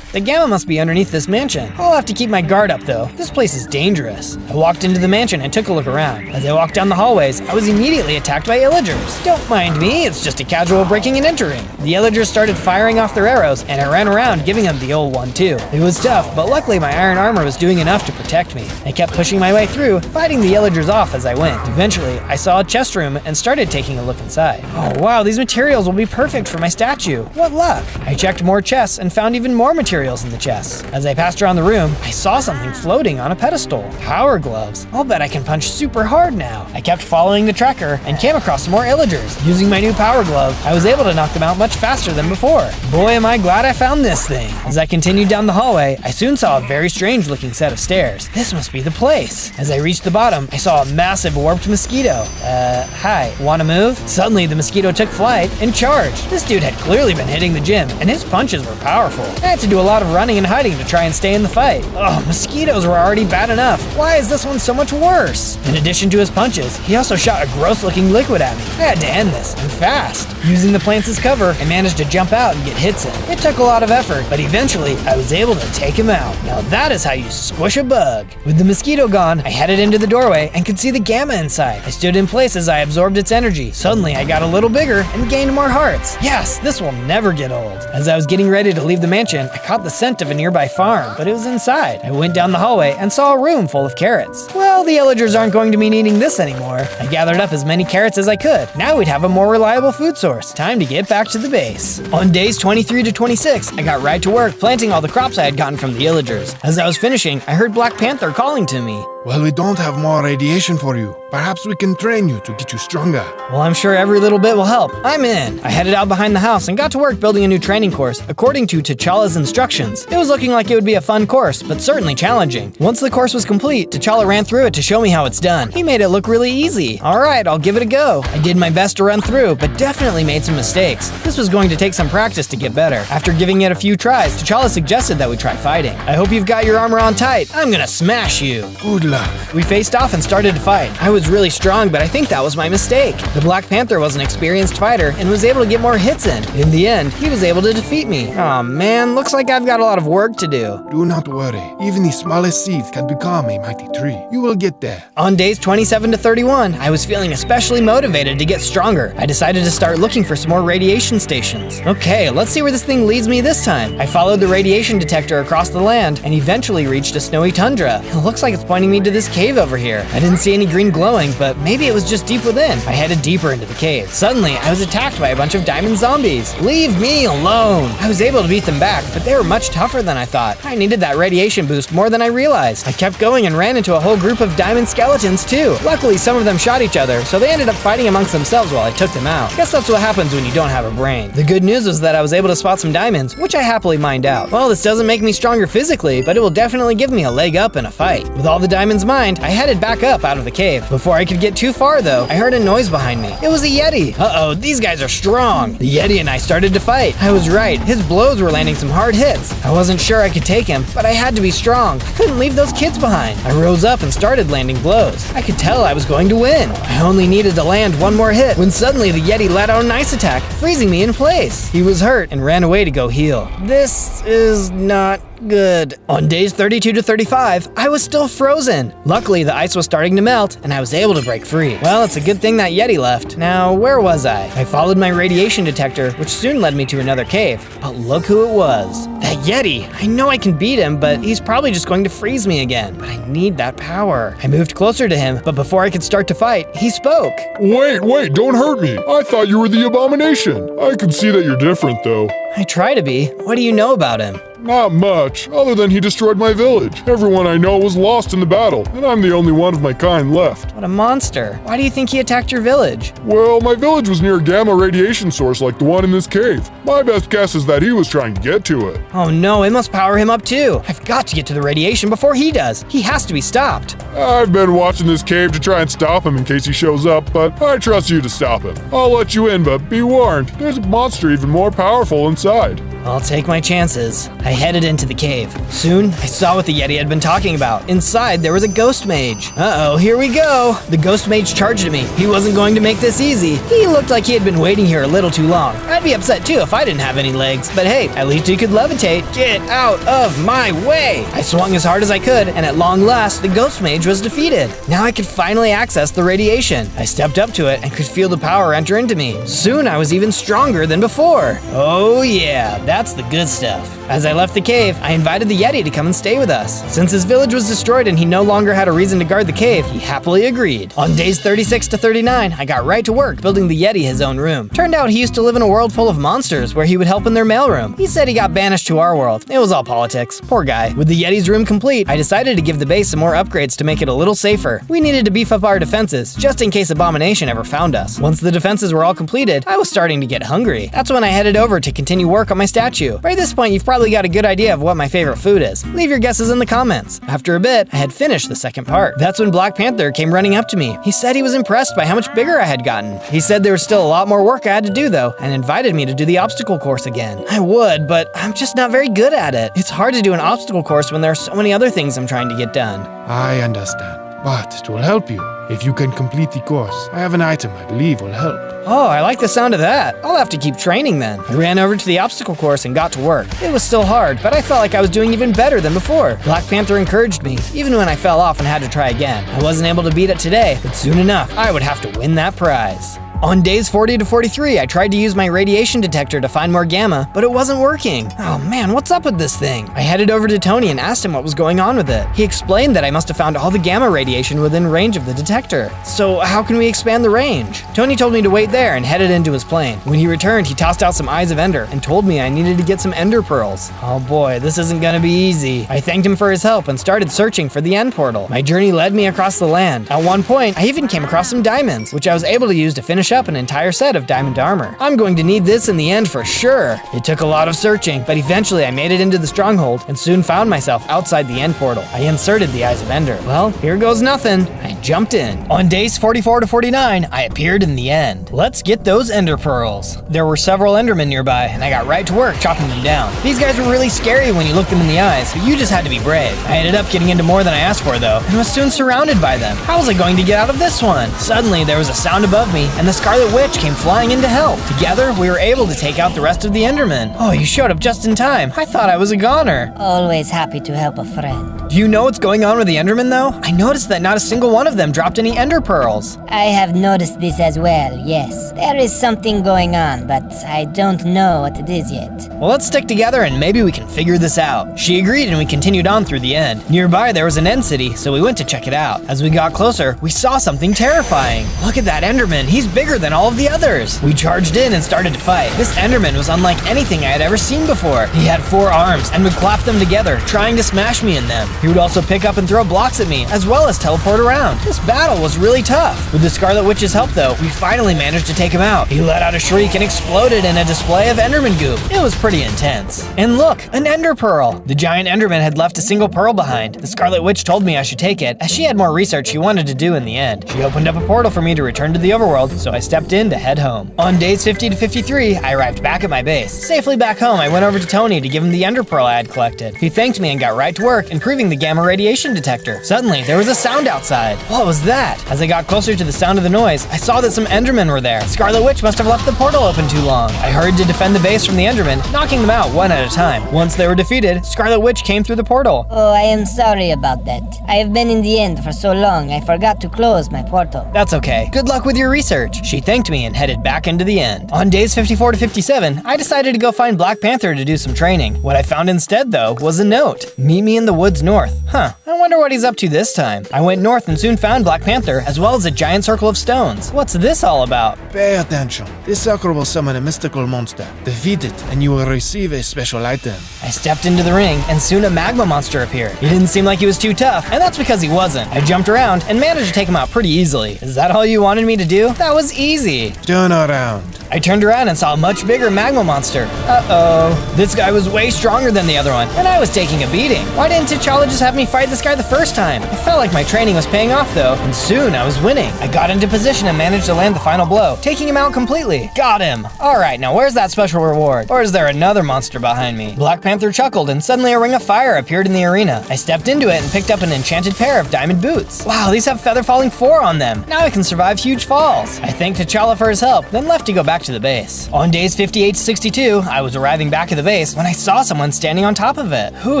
The gamma must be underneath this mansion. I'll have to keep my guard up though. This place is dangerous. I walked into the mansion and took a look around. As I walked down the hallways, I was immediately attacked by illagers. Don't mind me, it's just a casual breaking and entering. The illagers started firing off their arrows, and I ran around giving them the old one too. It was tough, but luckily my iron armor was doing enough to protect me. I kept pushing my way through, fighting the illagers off as I went. Eventually, I saw a chest room and started taking a look inside. Oh wow, these materials will be perfect for my statue. What luck! I checked more chests and found even more materials in the chests. As I passed around the room, I saw something floating on a pedestal. Power gloves. I'll bet I can punch super hard now. I kept following the tracker and came across some more illagers. Using my new power glove, I was able to knock them out much faster than before. Boy, am I glad I found this thing. As I continued down the hallway, I soon saw a very strange looking set of stairs. This must be the place. As I reached the bottom, I saw a massive warped mosquito. Hi, wanna move? Suddenly, the mosquito took flight and charged. This dude had clearly been hitting the gym, and his punches were powerful. I had to do a lot of running and hiding to try and stay in the fight. Oh, mosquitoes were already bad enough. Why is this one so much worse? In addition to his punches, he also shot a gross looking liquid at me. I had to end this, and fast. Using the plants as cover, I managed to jump out and get hits in. It took a lot of effort, but eventually, I was able to take him out. Now that is how you squish a bug. With the mosquito gone, I headed into the doorway and could see the gamma inside. I stood in place as I absorbed its energy. Suddenly, I got a little bigger and gained more hearts. Yes, this will never get old. As I was getting ready to leave the mansion, I caught the scent of a nearby farm, but it was inside. I went down the hallway and saw a room full of carrots. Well, the illagers aren't going to be needing this anymore. I gathered up as many carrots as I could. Now we'd have a more reliable food source. Time to get back to the base. On days 23 to 26, I got right to work planting all the crops I had gotten from the illagers. As I was finishing, I heard Black Panther calling to me. Well, we don't have more radiation for you. Perhaps we can train you to get you stronger. Well, I'm sure every little bit will help. I'm in. I headed out behind the house and got to work building a new training course according to T'Challa's instructions. It was looking like it would be a fun course, but certainly challenging. Once the course was complete, T'Challa ran through it to show me how it's done. He made it look really easy. Alright, I'll give it a go. I did my best to run through, but definitely made some mistakes. This was going to take some practice to get better. After giving it a few tries, T'Challa suggested that we try fighting. I hope you've got your armor on tight. I'm gonna smash you. Good luck. We faced off and started to fight. I was really strong, but I think that was my mistake. The Black Panther was an experienced fighter and was able to get more hits in. In the end, he was able to defeat me. Aw man, looks like I've got a lot of work to do. Do not worry. Even the smallest seeds can become a mighty tree. You will get there. On days 27 to 31, I was feeling especially motivated to get stronger. I decided to start looking for some more radiation stations. Okay, let's see where this thing leads me this time. I followed the radiation detector across the land and eventually reached a snowy tundra. It looks like it's pointing me to this cave over here. I didn't see any green glowing, but maybe it was just deep within. I headed deeper into the cave. Suddenly, I was attacked by a bunch of diamond zombies. Leave me alone! I was able to beat them back, but they were much tougher than I thought. I needed that radiation boost more than I realized. I kept going and ran into a whole group of diamond skeletons too. Luckily, some of them shot each other, so they ended up fighting amongst themselves while I took them out. Guess that's what happens when you don't have a brain. The good news was that I was able to spot some diamonds, which I happily mined out. Well, this doesn't make me stronger physically, but it will definitely give me a leg up in a fight. With all the diamonds Simon's mind, I headed back up out of the cave. Before I could get too far though, I heard a noise behind me. It was a Yeti. Uh-oh, these guys are strong. The Yeti and I started to fight. I was right, his blows were landing some hard hits. I wasn't sure I could take him, but I had to be strong. I couldn't leave those kids behind. I rose up and started landing blows. I could tell I was going to win. I only needed to land one more hit when suddenly the Yeti let out an ice attack, freezing me in place. He was hurt and ran away to go heal. This is not good. On days 32 to 35, I was still frozen. Luckily, the ice was starting to melt, and I was able to break free. Well, it's a good thing that Yeti left. Now, where was I? I followed my radiation detector, which soon led me to another cave. But look who it was. That Yeti. I know I can beat him, but he's probably just going to freeze me again. But I need that power. I moved closer to him, but before I could start to fight, he spoke. Wait, don't hurt me. I thought you were the abomination. I can see that you're different, though. I try to be. What do you know about him? Not much, other than he destroyed my village. Everyone I know was lost in the battle, and I'm the only one of my kind left. What a monster. Why do you think he attacked your village? Well, my village was near a gamma radiation source like the one in this cave. My best guess is that he was trying to get to it. Oh no, it must power him up too. I've got to get to the radiation before he does. He has to be stopped. I've been watching this cave to try and stop him in case he shows up, but I trust you to stop him. I'll let you in, but be warned, there's a monster even more powerful inside. I'll take my chances. I headed into the cave. Soon, I saw what the Yeti had been talking about. Inside, there was a ghost mage. Uh-oh, here we go. The ghost mage charged at me. He wasn't going to make this easy. He looked like he had been waiting here a little too long. I'd be upset too if I didn't have any legs. But hey, at least he could levitate. Get out of my way! I swung as hard as I could, and at long last, the ghost mage was defeated. Now I could finally access the radiation. I stepped up to it and could feel the power enter into me. Soon, I was even stronger than before. Oh yeah, that's the good stuff. As I left the cave, I invited the Yeti to come and stay with us. Since his village was destroyed and he no longer had a reason to guard the cave, he happily agreed. On days 36 to 39, I got right to work building the Yeti his own room. Turned out he used to live in a world full of monsters where he would help in their mailroom. He said he got banished to our world. It was all politics. Poor guy. With the Yeti's room complete, I decided to give the base some more upgrades to make it a little safer. We needed to beef up our defenses, just in case Abomination ever found us. Once the defenses were all completed, I was starting to get hungry. That's when I headed over to continue work on my statue. By this point, you've probably got a good idea of what my favorite food is. Leave your guesses in the comments. After a bit, I had finished the second part. That's when Black Panther came running up to me. He said he was impressed by how much bigger I had gotten. He said there was still a lot more work I had to do though, and invited me to do the obstacle course again. I would, but I'm just not very good at it. It's hard to do an obstacle course when there are so many other things I'm trying to get done. I understand, but it will help you if you can complete the course. I have an item I believe will help. Oh, I like the sound of that. I'll have to keep training then. I ran over to the obstacle course and got to work. It was still hard, but I felt like I was doing even better than before. Black Panther encouraged me, even when I fell off and had to try again. I wasn't able to beat it today, but soon enough, I would have to win that prize. On days 40 to 43, I tried to use my radiation detector to find more gamma, but it wasn't working. Oh man, what's up with this thing? I headed over to Tony and asked him what was going on with it. He explained that I must have found all the gamma radiation within range of the detector. So how can we expand the range? Tony told me to wait there and headed into his plane. When he returned, he tossed out some eyes of ender and told me I needed to get some ender pearls. Oh boy, this isn't gonna be easy. I thanked him for his help and started searching for the end portal. My journey led me across the land. At one point, I even came across some diamonds, which I was able to use to finish up an entire set of diamond armor. I'm going to need this in the end for sure. It took a lot of searching, but eventually I made it into the stronghold and soon found myself outside the end portal. I inserted the eyes of ender. Well, here goes nothing. I jumped in. On days 44 to 49, I appeared in the end. Let's get those ender pearls. There were several endermen nearby, and I got right to work chopping them down. These guys were really scary when you looked them in the eyes, but you just had to be brave. I ended up getting into more than I asked for though, and was soon surrounded by them. How was I going to get out of this one? Suddenly, there was a sound above me, and the Scarlet Witch came flying in to help. Together, we were able to take out the rest of the endermen. Oh, you showed up just in time. I thought I was a goner. Always happy to help a friend. Do you know what's going on with the endermen though? I noticed that not a single one of them dropped any ender pearls. I have noticed this as well, yes. There is something going on, but I don't know what it is yet. Well, let's stick together and maybe we can figure this out. She agreed and we continued on through the end. Nearby there was an end city, so we went to check it out. As we got closer, we saw something terrifying. Look at that enderman, he's bigger than all of the others. We charged in and started to fight. This enderman was unlike anything I had ever seen before. He had 4 arms and would clap them together, trying to smash me in them. He would also pick up and throw blocks at me, as well as teleport around. This battle was really tough. With the Scarlet Witch's help though, we finally managed to take him out. He let out a shriek and exploded in a display of Enderman goop. It was pretty intense. And look, an Ender Pearl. The giant Enderman had left a single pearl behind. The Scarlet Witch told me I should take it, as she had more research she wanted to do in the end. She opened up a portal for me to return to the overworld, so I stepped in to head home. On days 50 to 53, I arrived back at my base. Safely back home, I went over to Tony to give him the Ender Pearl I had collected. He thanked me and got right to work, improving the gamma radiation detector. Suddenly, there was a sound outside. What was that? As I got closer to the sound of the noise, I saw that some Endermen were there. Scarlet Witch must have left the portal open too long. I hurried to defend the base from the Endermen, knocking them out one at a time. Once they were defeated, Scarlet Witch came through the portal. Oh, I am sorry about that. I have been in the end for so long, I forgot to close my portal. That's okay. Good luck with your research. She thanked me and headed back into the end. On days 54 to 57, I decided to go find Black Panther to do some training. What I found instead, though, was a note. Meet me in the woods north. I wonder what he's up to this time. I went north and soon found Black Panther, as well as a giant circle of stones. What's this all about? Pay attention. This circle will summon a mystical monster. Defeat it, and you will receive a special item. I stepped into the ring, and soon a magma monster appeared. He didn't seem like he was too tough, and that's because he wasn't. I jumped around and managed to take him out pretty easily. Is that all you wanted me to do? That was easy. Turn around. I turned around and saw a much bigger magma monster. Uh-oh. This guy was way stronger than the other one, and I was taking a beating. Why didn't T'Challa just have me fight this guy the first time? I felt like my training was paying off though, and soon I was winning. I got into position and managed to land the final blow, taking him out completely. Got him. Alright, now where's that special reward? Or is there another monster behind me? Black Panther chuckled, and suddenly a ring of fire appeared in the arena. I stepped into it and picked up an enchanted pair of diamond boots. Wow, these have feather falling 4 on them. Now I can survive huge falls. I thanked T'Challa for his help, then left to go back to the base. On days 58 to 62, I was arriving back at the base when I saw someone standing on top of it. Who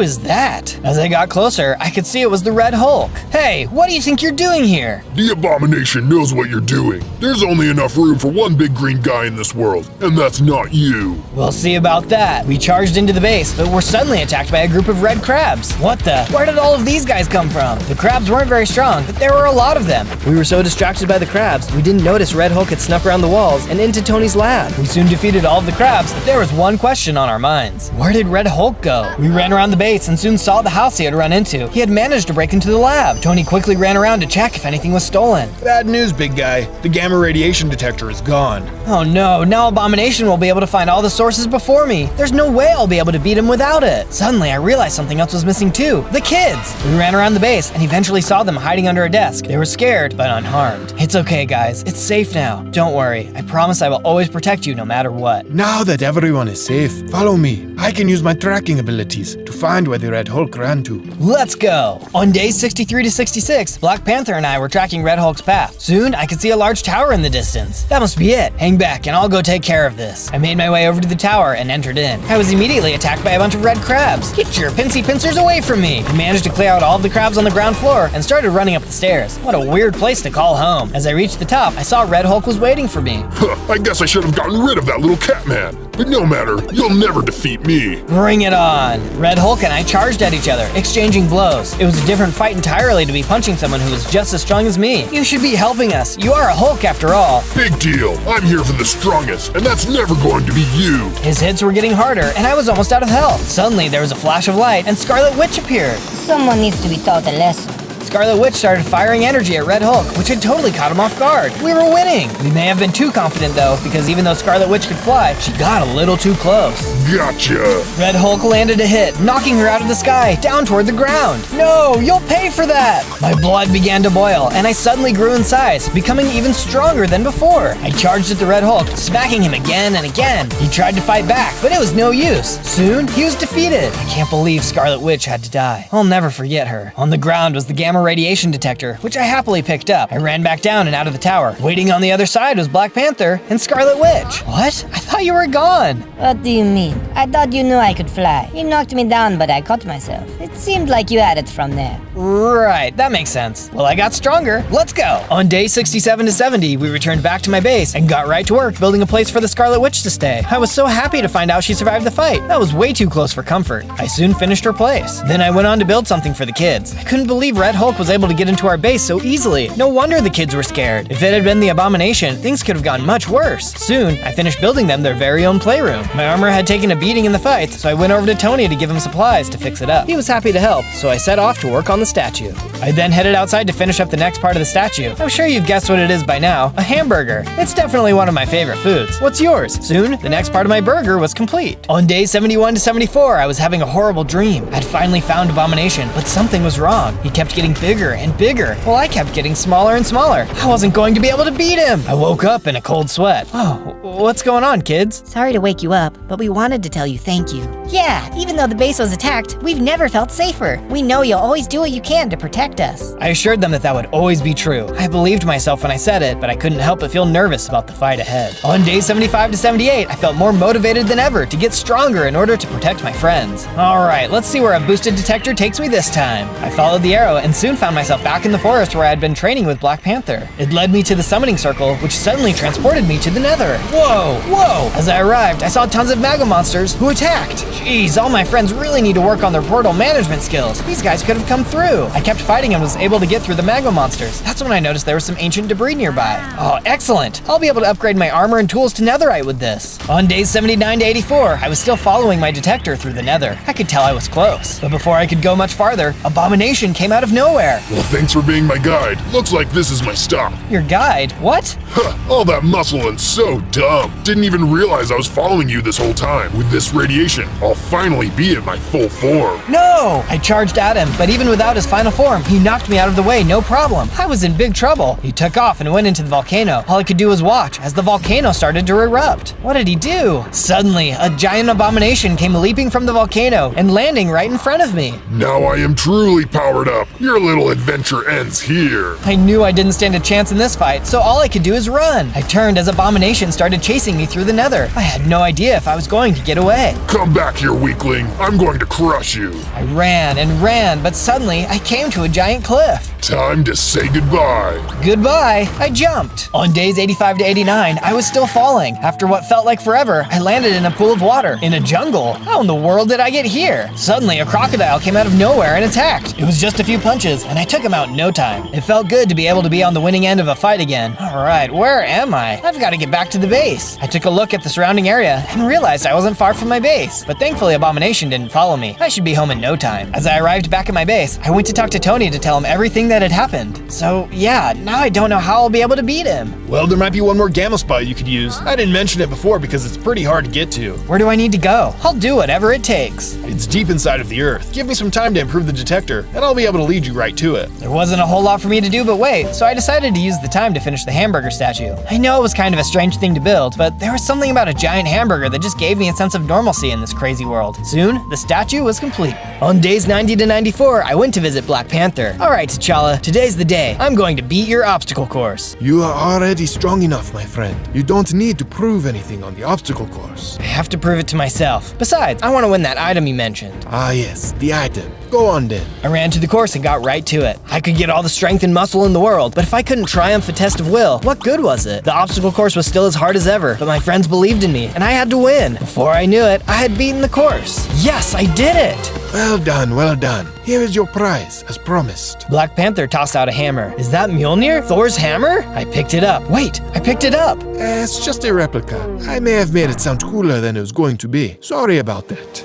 is that? As I got closer, I could see it was the Red Hulk. Hey, what do you think you're doing here? The Abomination knows what you're doing. There's only enough room for one big green guy in this world, and that's not you. We'll see about that. We charged into the base, but were suddenly attacked by a group of red crabs. What the? Where did all of these guys come from? The crabs weren't very strong, but there were a lot of them. We were so distracted by the crabs, we didn't notice Red Hulk had snuck around the walls and into Tony's lab. We soon defeated all of the crabs, but there was one question on our minds. Where did Red Hulk go? We ran around the base and soon saw the house he had run into. He had managed to break into the lab. Tony quickly ran around to check if anything was stolen. Bad news, big guy. The gamma radiation detector is gone. Oh no, now Abomination will be able to find all the sources before me. There's no way I'll be able to beat him without it. Suddenly, I realized something else was missing too. The kids! We ran around the base and eventually saw them hiding under a desk. They were scared, but unharmed. It's okay, guys. It's safe now. Don't worry. I promise I will always protect you no matter what. Now that everyone is safe, follow me. I can use my tracking abilities to find where the Red Hulk ran to. Let's go! On days 63 to 66, Black Panther and I were tracking Red Hulk's path. Soon, I could see a large tower in the distance. That must be it. Hang back and I'll go take care of this. I made my way over to the tower and entered in. I was immediately attacked by a bunch of red crabs. Get your pincy pincers away from me! I managed to clear out all of the crabs on the ground floor and started running up the stairs. What a weird place to call home. As I reached the top, I saw Red Hulk was waiting for me. I guess I should have gotten rid of that little cat man. But no matter, you'll never defeat me. Bring it on! Red Hulk and I charged at each other, exchanging blows. It was a different fight entirely to be punching someone who was just as strong as me. You should be helping us. You are a Hulk after all. Big deal. I'm here for the strongest, and that's never going to be you. His hits were getting harder, and I was almost out of health. Suddenly, there was a flash of light, and Scarlet Witch appeared. Someone needs to be taught a lesson. Scarlet Witch started firing energy at Red Hulk, which had totally caught him off guard. We were winning! We may have been too confident though, because even though Scarlet Witch could fly, she got a little too close. Gotcha! Red Hulk landed a hit, knocking her out of the sky, down toward the ground. No, you'll pay for that! My blood began to boil, and I suddenly grew in size, becoming even stronger than before. I charged at the Red Hulk, smacking him again and again. He tried to fight back, but it was no use. Soon, he was defeated. I can't believe Scarlet Witch had to die. I'll never forget her. On the ground was the gamma radiation detector, which I happily picked up. I ran back down and out of the tower. Waiting on the other side was Black Panther and Scarlet Witch. What? I thought you were gone. What do you mean? I thought you knew I could fly. You knocked me down, but I caught myself. It seemed like you had it from there. Right, that makes sense. Well, I got stronger. Let's go. On day 67 to 70, we returned back to my base and got right to work building a place for the Scarlet Witch to stay. I was so happy to find out she survived the fight. That was way too close for comfort. I soon finished her place. Then I went on to build something for the kids. I couldn't believe Red Hulk Hulk was able to get into our base so easily. No wonder the kids were scared. If it had been the Abomination, things could have gone much worse. Soon, I finished building them their very own playroom. My armor had taken a beating in the fight, so I went over to Tony to give him supplies to fix it up. He was happy to help, so I set off to work on the statue. I then headed outside to finish up the next part of the statue. I'm sure you've guessed what it is by now, a hamburger. It's definitely one of my favorite foods. What's yours? Soon, the next part of my burger was complete. On days 71 to 74, I was having a horrible dream. I'd finally found Abomination, but something was wrong. He kept getting bigger and bigger, while I kept getting smaller and smaller. I wasn't going to be able to beat him. I woke up in a cold sweat. Oh, what's going on, kids? Sorry to wake you up, but we wanted to tell you thank you. Yeah, even though the base was attacked, we've never felt safer. We know you'll always do what you can to protect us. I assured them that would always be true. I believed myself when I said it, but I couldn't help but feel nervous about the fight ahead. On days 75 to 78, I felt more motivated than ever to get stronger in order to protect my friends. Alright, let's see where a boosted detector takes me this time. I followed the arrow and soon found myself back in the forest where I had been training with Black Panther. It led me to the summoning circle, which suddenly transported me to the Nether. Whoa, whoa! As I arrived, I saw tons of Mago monsters who attacked. Jeez, all my friends really need to work on their portal management skills. These guys could have come through. I kept fighting and was able to get through the Mago monsters. That's when I noticed there was some ancient debris nearby. Oh, excellent! I'll be able to upgrade my armor and tools to netherite with this. On days 79 to 84, I was still following my detector through the Nether. I could tell I was close. But before I could go much farther, Abomination came out of nowhere. Well, thanks for being my guide. Looks like this is my stop. Your guide? What? Huh, all that muscle and so dumb. Didn't even realize I was following you this whole time. With this radiation, I'll finally be at my full form. No! I charged at him, but even without his final form, he knocked me out of the way, no problem. I was in big trouble. He took off and went into the volcano. All I could do was watch as the volcano started to erupt. What did he do? Suddenly, a giant Abomination came leaping from the volcano and landing right in front of me. Now I am truly powered up. Your little adventure ends here. I knew I didn't stand a chance in this fight, so all I could do is run. I turned as Abomination started chasing me through the Nether. I had no idea if I was going to get away. Come back here, weakling. I'm going to crush you. I ran and ran, but suddenly I came to a giant cliff. Time to say goodbye. Goodbye. I jumped. On days 85 to 89, I was still falling. After what felt like forever, I landed in a pool of water. In a jungle. How in the world did I get here? Suddenly, a crocodile came out of nowhere and attacked. It was just a few punches, and I took him out in no time. It felt good to be able to be on the winning end of a fight again. Alright, where am I? I've got to get back to the base. I took a look at the surrounding area and realized I wasn't far from my base. But thankfully, Abomination didn't follow me. I should be home in no time. As I arrived back at my base, I went to talk to Tony to tell him everything that had happened. So yeah, now I don't know how I'll be able to beat him. Well, there might be one more gamma spot you could use. I didn't mention it before because it's pretty hard to get to. Where do I need to go? I'll do whatever it takes. It's deep inside of the earth. Give me some time to improve the detector, and I'll be able to lead you right to it. There wasn't a whole lot for me to do but wait, so I decided to use the time to finish the hamburger statue. I know it was kind of a strange thing to build, but there was something about a giant hamburger that just gave me a sense of normalcy in this crazy world. Soon, the statue was complete. On days 90 to 94, I went to visit Black Panther. Alright, T'Challa, today's the day. I'm going to beat your obstacle course. You are already strong enough, my friend. You don't need to prove anything on the obstacle course. I have to prove it to myself. Besides, I want to win that item you mentioned. Ah yes, the item. Go on then. I ran to the course and got right to it. I could get all the strength and muscle in the world, but if I couldn't triumph a test of will, what good was it? The obstacle course was still as hard as ever, but my friends believed in me, and I had to win. Before I knew it, I had beaten the course. Yes, I did it! Well done, well done. Here is your prize, as promised. Black Panther tossed out a hammer. Is that Mjolnir? Thor's hammer? I picked it up. Wait, I picked it up. It's just a replica. I may have made it sound cooler than it was going to be. Sorry about that.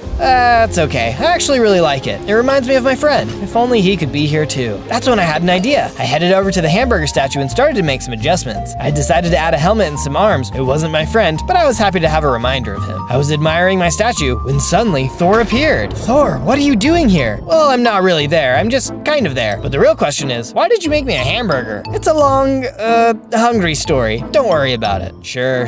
It's okay. I actually really like it. It reminds me of my friend. If only he could be here too. That's when I had an idea. I headed over to the hamburger statue and started to make some adjustments. I decided to add a helmet and some arms. It wasn't my friend, but I was happy to have a reminder of him. I was admiring my statue when suddenly Thor appeared. Thor, what are you doing here? Well, I'm not really there. I'm just kind of there. But the real question is, why did you make me a hamburger? It's a long, hungry story. Don't worry about it. Sure.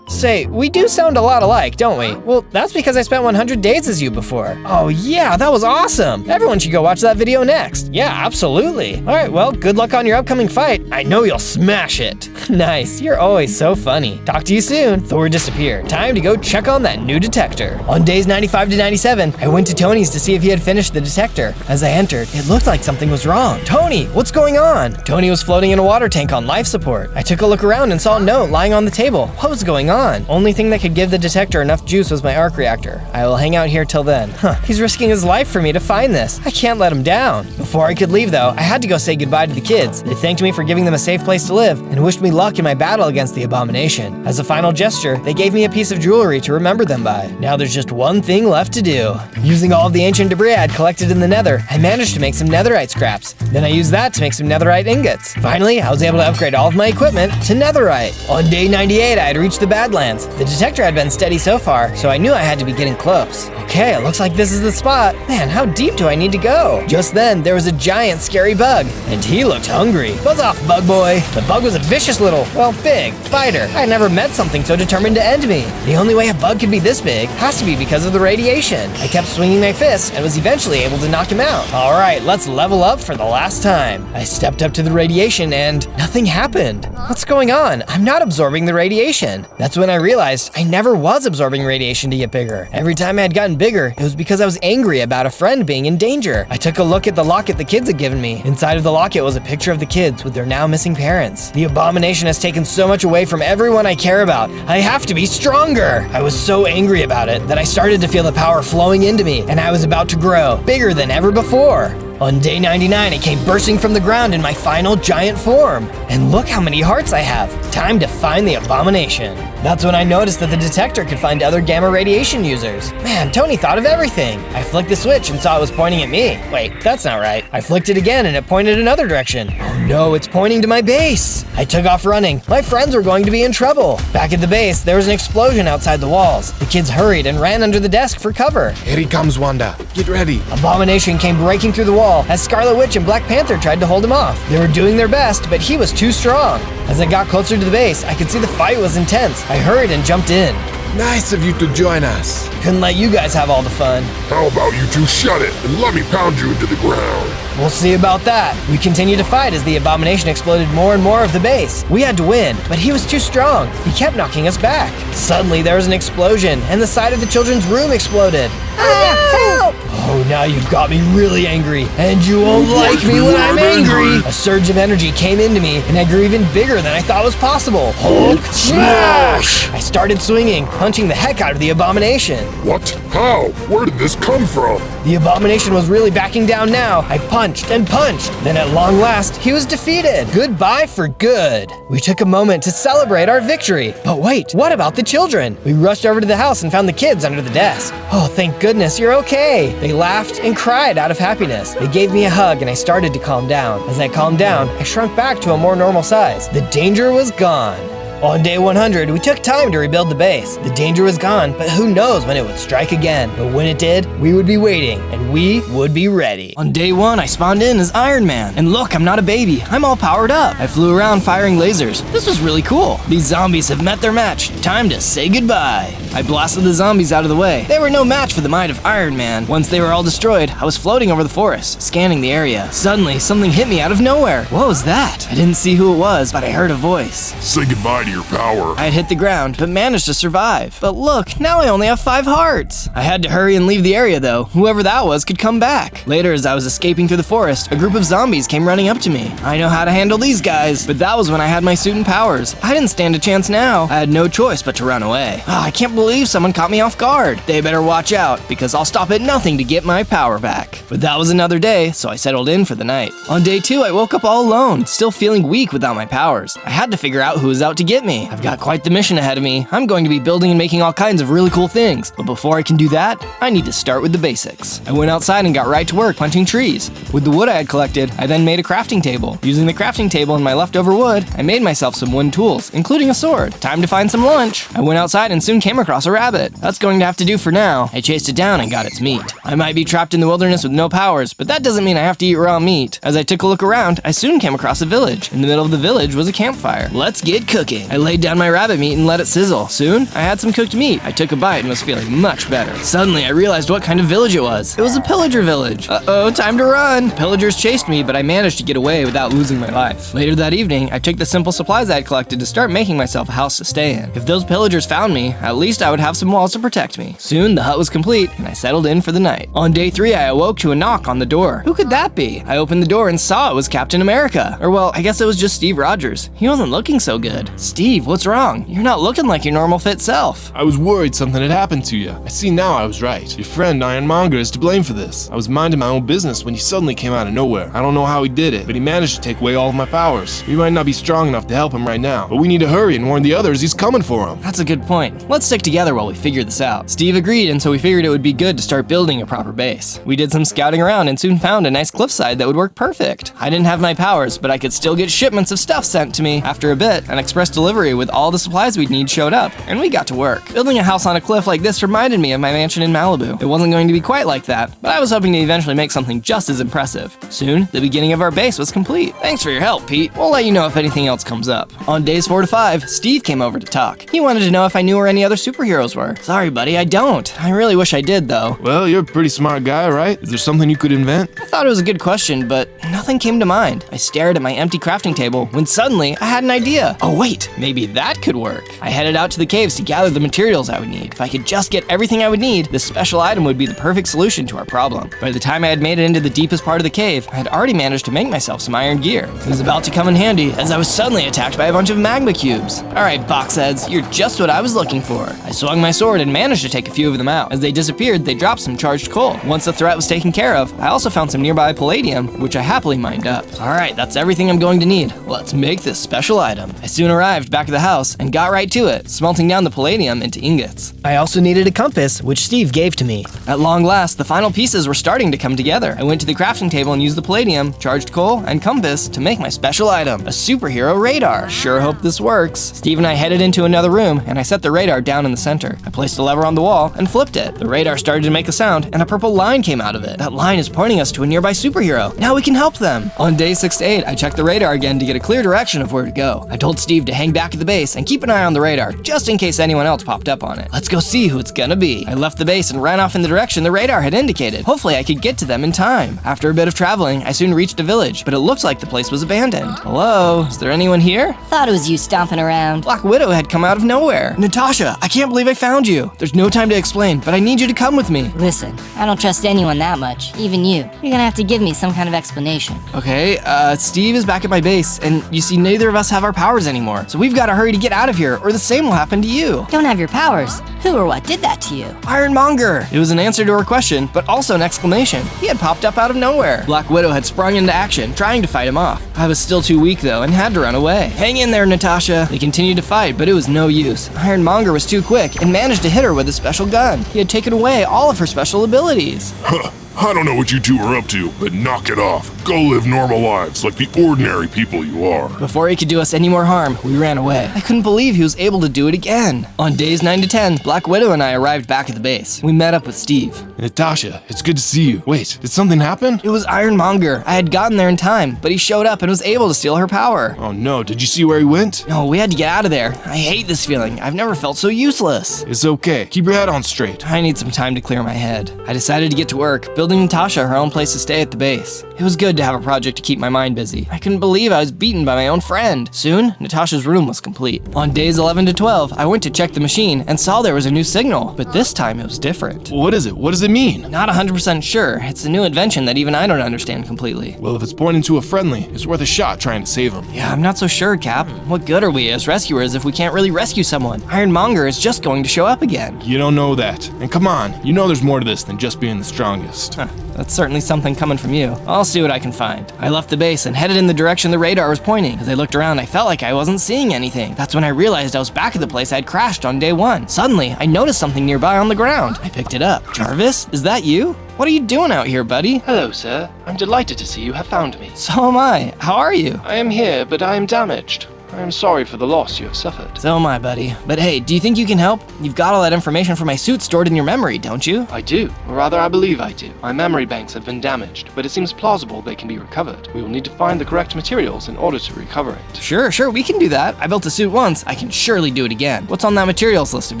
Say, we do sound a lot alike, don't we? Well, that's because I spent 100 days as you before. Oh yeah, that was awesome. Everyone should go watch that video next. Yeah, absolutely. All right, well, good luck on your upcoming fight. I know you'll smash it. Nice, you're always so funny. Talk to you soon. Thor disappeared. Time to go check on that new detector. On days 95 to 97, I went to Tony's to see if he had finished the detector. As I entered, it looked like something was wrong. Tony, what's going on? Tony was floating in a water tank on life support. I took a look around and saw a note lying on the table. What was going on? Only thing that could give the detector enough juice was my arc reactor. I will hang out here till then. He's risking his life for me to find this. I can't let him down. Before I could could leave though, I had to go say goodbye to the kids. They thanked me for giving them a safe place to live and wished me luck in my battle against the abomination. As a final gesture, they gave me a piece of jewelry to remember them by. Now there's just one thing left to do. Using all of the ancient debris I had collected in the nether, I managed to make some netherite scraps. Then I used that to make some netherite ingots. Finally, I was able to upgrade all of my equipment to netherite. On day 98, I had reached the Badlands. The detector had been steady so far, so I knew I had to be getting close. Okay, it looks like this is the spot. Man, how deep do I need to go? Just then, there was a giant, scary bug, and he looked hungry. Buzz off, bug boy. The bug was a vicious little, well, big fighter. I had never met something so determined to end me. The only way a bug could be this big has to be because of the radiation. I kept swinging my fist and was eventually able to knock him out. All right, let's level up for the last time. I stepped up to the radiation and nothing happened. What's going on? I'm not absorbing the radiation. That's when I realized I never was absorbing radiation to get bigger. Every time I had gotten bigger, it was because I was angry about a friend being in danger. I took a look at the locket the kids had given me. Inside of the locket was a picture of the kids with their now missing parents. The abomination has taken so much away from everyone I care about. I have to be stronger. I was so angry about it that I started to feel the power flowing into me, and I was about to grow bigger than ever before. On day 99, it came bursting from the ground in my final giant form. And look how many hearts I have. Time to find the abomination. That's when I noticed that the detector could find other gamma radiation users. Man, Tony thought of everything. I flicked the switch and saw it was pointing at me. Wait, that's not right. I flicked it again and it pointed another direction. Oh no, it's pointing to my base. I took off running. My friends were going to be in trouble. Back at the base, there was an explosion outside the walls. The kids hurried and ran under the desk for cover. Here he comes, Wanda. Get ready. Abomination came breaking through the wall as Scarlet Witch and Black Panther tried to hold him off. They were doing their best, but he was too strong. As I got closer to the base, I could see the fight was intense. I hurried and jumped in. Nice of you to join us. Couldn't let you guys have all the fun. How about you two shut it and let me pound you into the ground? We'll see about that. We continued to fight as the abomination exploded more and more of the base. We had to win, but he was too strong. He kept knocking us back. Suddenly, there was an explosion, and the side of the children's room exploded. Help! Oh, now you've got me really angry, and you won't like me when I'm angry. A surge of energy came into me, and I grew even bigger than I thought was possible. Hulk smash! I started swinging, punching the heck out of the abomination. What? How? Where did this come from? The abomination was really backing down now. I punched and punched. Then at long last, he was defeated. Goodbye for good. We took a moment to celebrate our victory. But wait, what about the children? We rushed over to the house and found the kids under the desk. Oh, thank goodness you're okay. They laughed and cried out of happiness. They gave me a hug and I started to calm down. As I calmed down, I shrunk back to a more normal size. The danger was gone. On day 100, we took time to rebuild the base. The danger was gone, but who knows when it would strike again. But when it did, we would be waiting, and we would be ready. On day 1, I spawned in as Iron Man. And look, I'm not a baby. I'm all powered up. I flew around firing lasers. This was really cool. These zombies have met their match. Time to say goodbye. I blasted the zombies out of the way. They were no match for the might of Iron Man. Once they were all destroyed, I was floating over the forest, scanning the area. Suddenly, something hit me out of nowhere. What was that? I didn't see who it was, but I heard a voice. Say goodbye to your power. I had hit the ground, but managed to survive. But look, now I only have 5 hearts. I had to hurry and leave the area though. Whoever that was could come back. Later, as I was escaping through the forest, a group of zombies came running up to me. I know how to handle these guys, but that was when I had my suit and powers. I didn't stand a chance now. I had no choice but to run away. I can't believe someone caught me off guard. They better watch out, because I'll stop at nothing to get my power back. But that was another day, so I settled in for the night. On day 2, I woke up all alone, still feeling weak without my powers. I had to figure out who was out to get me. I've got quite the mission ahead of me. I'm going to be building and making all kinds of really cool things. But before I can do that, I need to start with the basics. I went outside and got right to work punching trees. With the wood I had collected, I then made a crafting table. Using the crafting table and my leftover wood, I made myself some wooden tools, including a sword. Time to find some lunch. I went outside and soon came across a rabbit. That's going to have to do for now. I chased it down and got its meat. I might be trapped in the wilderness with no powers, but that doesn't mean I have to eat raw meat. As I took a look around, I soon came across a village. In the middle of the village was a campfire. Let's get cooking. I laid down my rabbit meat and let it sizzle. Soon, I had some cooked meat. I took a bite and was feeling much better. Suddenly, I realized what kind of village it was. It was a pillager village. Uh-oh, time to run. Pillagers chased me, but I managed to get away without losing my life. Later that evening, I took the simple supplies I had collected to start making myself a house to stay in. If those pillagers found me, at least I would have some walls to protect me. Soon, the hut was complete, and I settled in for the night. On day 3, I awoke to a knock on the door. Who could that be? I opened the door and saw it was Captain America. Or well, I guess it was just Steve Rogers. He wasn't looking so good. Steve, what's wrong? You're not looking like your normal fit self. I was worried something had happened to you. I see now I was right. Your friend Ironmonger is to blame for this. I was minding my own business when he suddenly came out of nowhere. I don't know how he did it, but he managed to take away all of my powers. We might not be strong enough to help him right now, but we need to hurry and warn the others he's coming for him. That's a good point. Let's stick together while we figure this out. Steve agreed, and so we figured it would be good to start building a proper base. We did some scouting around and soon found a nice cliffside that would work perfect. I didn't have my powers, but I could still get shipments of stuff sent to me. After a bit, an express delivery with all the supplies we'd need showed up, and we got to work. Building a house on a cliff like this reminded me of my mansion in Malibu. It wasn't going to be quite like that, but I was hoping to eventually make something just as impressive. Soon, the beginning of our base was complete. Thanks for your help, Pete. We'll let you know if anything else comes up. On days 4 to 5, Steve came over to talk. He wanted to know if I knew where any other superheroes were. Sorry, buddy, I don't. I really wish I did, though. Well, you're a pretty smart guy, right? Is there something you could invent? I thought it was a good question, but nothing came to mind. I stared at my empty crafting table when suddenly I had an idea. Oh wait, maybe that could work. I headed out to the caves to gather the materials I would need. If I could just get everything I would need, this special item would be the perfect solution to our problem. By the time I had made it into the deepest part of the cave, I had already managed to make myself some iron gear. It was about to come in handy as I was suddenly attacked by a bunch of magma cubes. Alright, boxheads, you're just what I was looking for. I swung my sword and managed to take a few of them out. As they disappeared, they dropped some charged coal. Once the threat was taken care of, I also found some nearby palladium, which I happily mined up. Alright, that's everything I'm going to need. Let's make this special item. I soon arrived back at the house and got right to it, smelting down the palladium into ingots. I also needed a compass, which Steve gave to me. At long last, the final pieces were starting to come together. I went to the crafting table and used the palladium, charged coal, and compass to make my special item, a superhero radar. Sure hope this works. Steve and I headed into another room, and I set the radar down in the center. I placed a lever on the wall and flipped it. The radar started to make a sound, and a purple line came out of it. That line is pointing us to a nearby superhero. Now we can help them. On day 6 to 8, I checked the radar again to get a clear direction of where to go. I told Steve to hang back at the base and keep an eye on the radar, just in case anyone else popped up on it. Let's go see who it's gonna be. I left the base and ran off in the direction the radar had indicated. Hopefully I could get to them in time. After a bit of traveling, I soon reached a village, but it looked like the place was abandoned. Hello, is there anyone here? Thought it was you stomping around. Black Widow had come out of nowhere. Natasha, I can't believe I found you. There's no time to explain, but I need you to come with me. Listen, I don't trust anyone that much, even you. You're gonna have to give me some kind of explanation. Okay, Steve is back at my base, and you see neither of us have our powers anymore, so we've got to hurry to get out of here, or the same will happen to you. Don't have your powers? Who or what did that to you? Ironmonger! It was an answer to her question, but also an exclamation. He had popped up out of nowhere. Black Widow had sprung into action, trying to fight him off. I was still too weak though, and had to run away. Hang in there, Natasha. They continued to fight, but it was no use. Ironmonger was too quick, and managed to hit her with a special gun. He had taken away all of her special abilities. Huh. I don't know what you two are up to, but knock it off. Go live normal lives like the ordinary people you are. Before he could do us any more harm, we ran away. I couldn't believe he was able to do it again. On days 9 to 10, Black Widow and I arrived back at the base. We met up with Steve. Natasha, it's good to see you. Wait, did something happen? It was Ironmonger. I had gotten there in time, but he showed up and was able to steal her power. Oh no, did you see where he went? No, we had to get out of there. I hate this feeling. I've never felt so useless. It's okay. Keep your head on straight. I need some time to clear my head. I decided to get to work, building Natasha her own place to stay at the base. It was good to have a project to keep my mind busy. I couldn't believe I was beaten by my own friend. Soon, Natasha's room was complete. On days 11 to 12, I went to check the machine and saw there was a new signal, but this time it was different. What is it? What does it mean? Not 100% sure. It's a new invention that even I don't understand completely. Well, if it's pointing to a friendly, it's worth a shot trying to save him. Yeah, I'm not so sure, Cap. What good are we as rescuers if we can't really rescue someone? Ironmonger is just going to show up again. You don't know that. And come on, you know there's more to this than just being the strongest. Huh, that's certainly something coming from you. I'll see what I can find. I left the base and headed in the direction the radar was pointing. As I looked around, I felt like I wasn't seeing anything. That's when I realized I was back at the place I'd crashed on day 1. Suddenly, I noticed something nearby on the ground. I picked it up. Jarvis, is that you? What are you doing out here, buddy? Hello, sir. I'm delighted to see you have found me. So am I. How are you? I am here, but I am damaged. I am sorry for the loss you have suffered. So am I, buddy. But hey, do you think you can help? You've got all that information from my suit stored in your memory, don't you? I do. Or rather, I believe I do. My memory banks have been damaged, but it seems plausible they can be recovered. We will need to find the correct materials in order to recover it. Sure, we can do that. I built a suit once. I can surely do it again. What's on that materials list of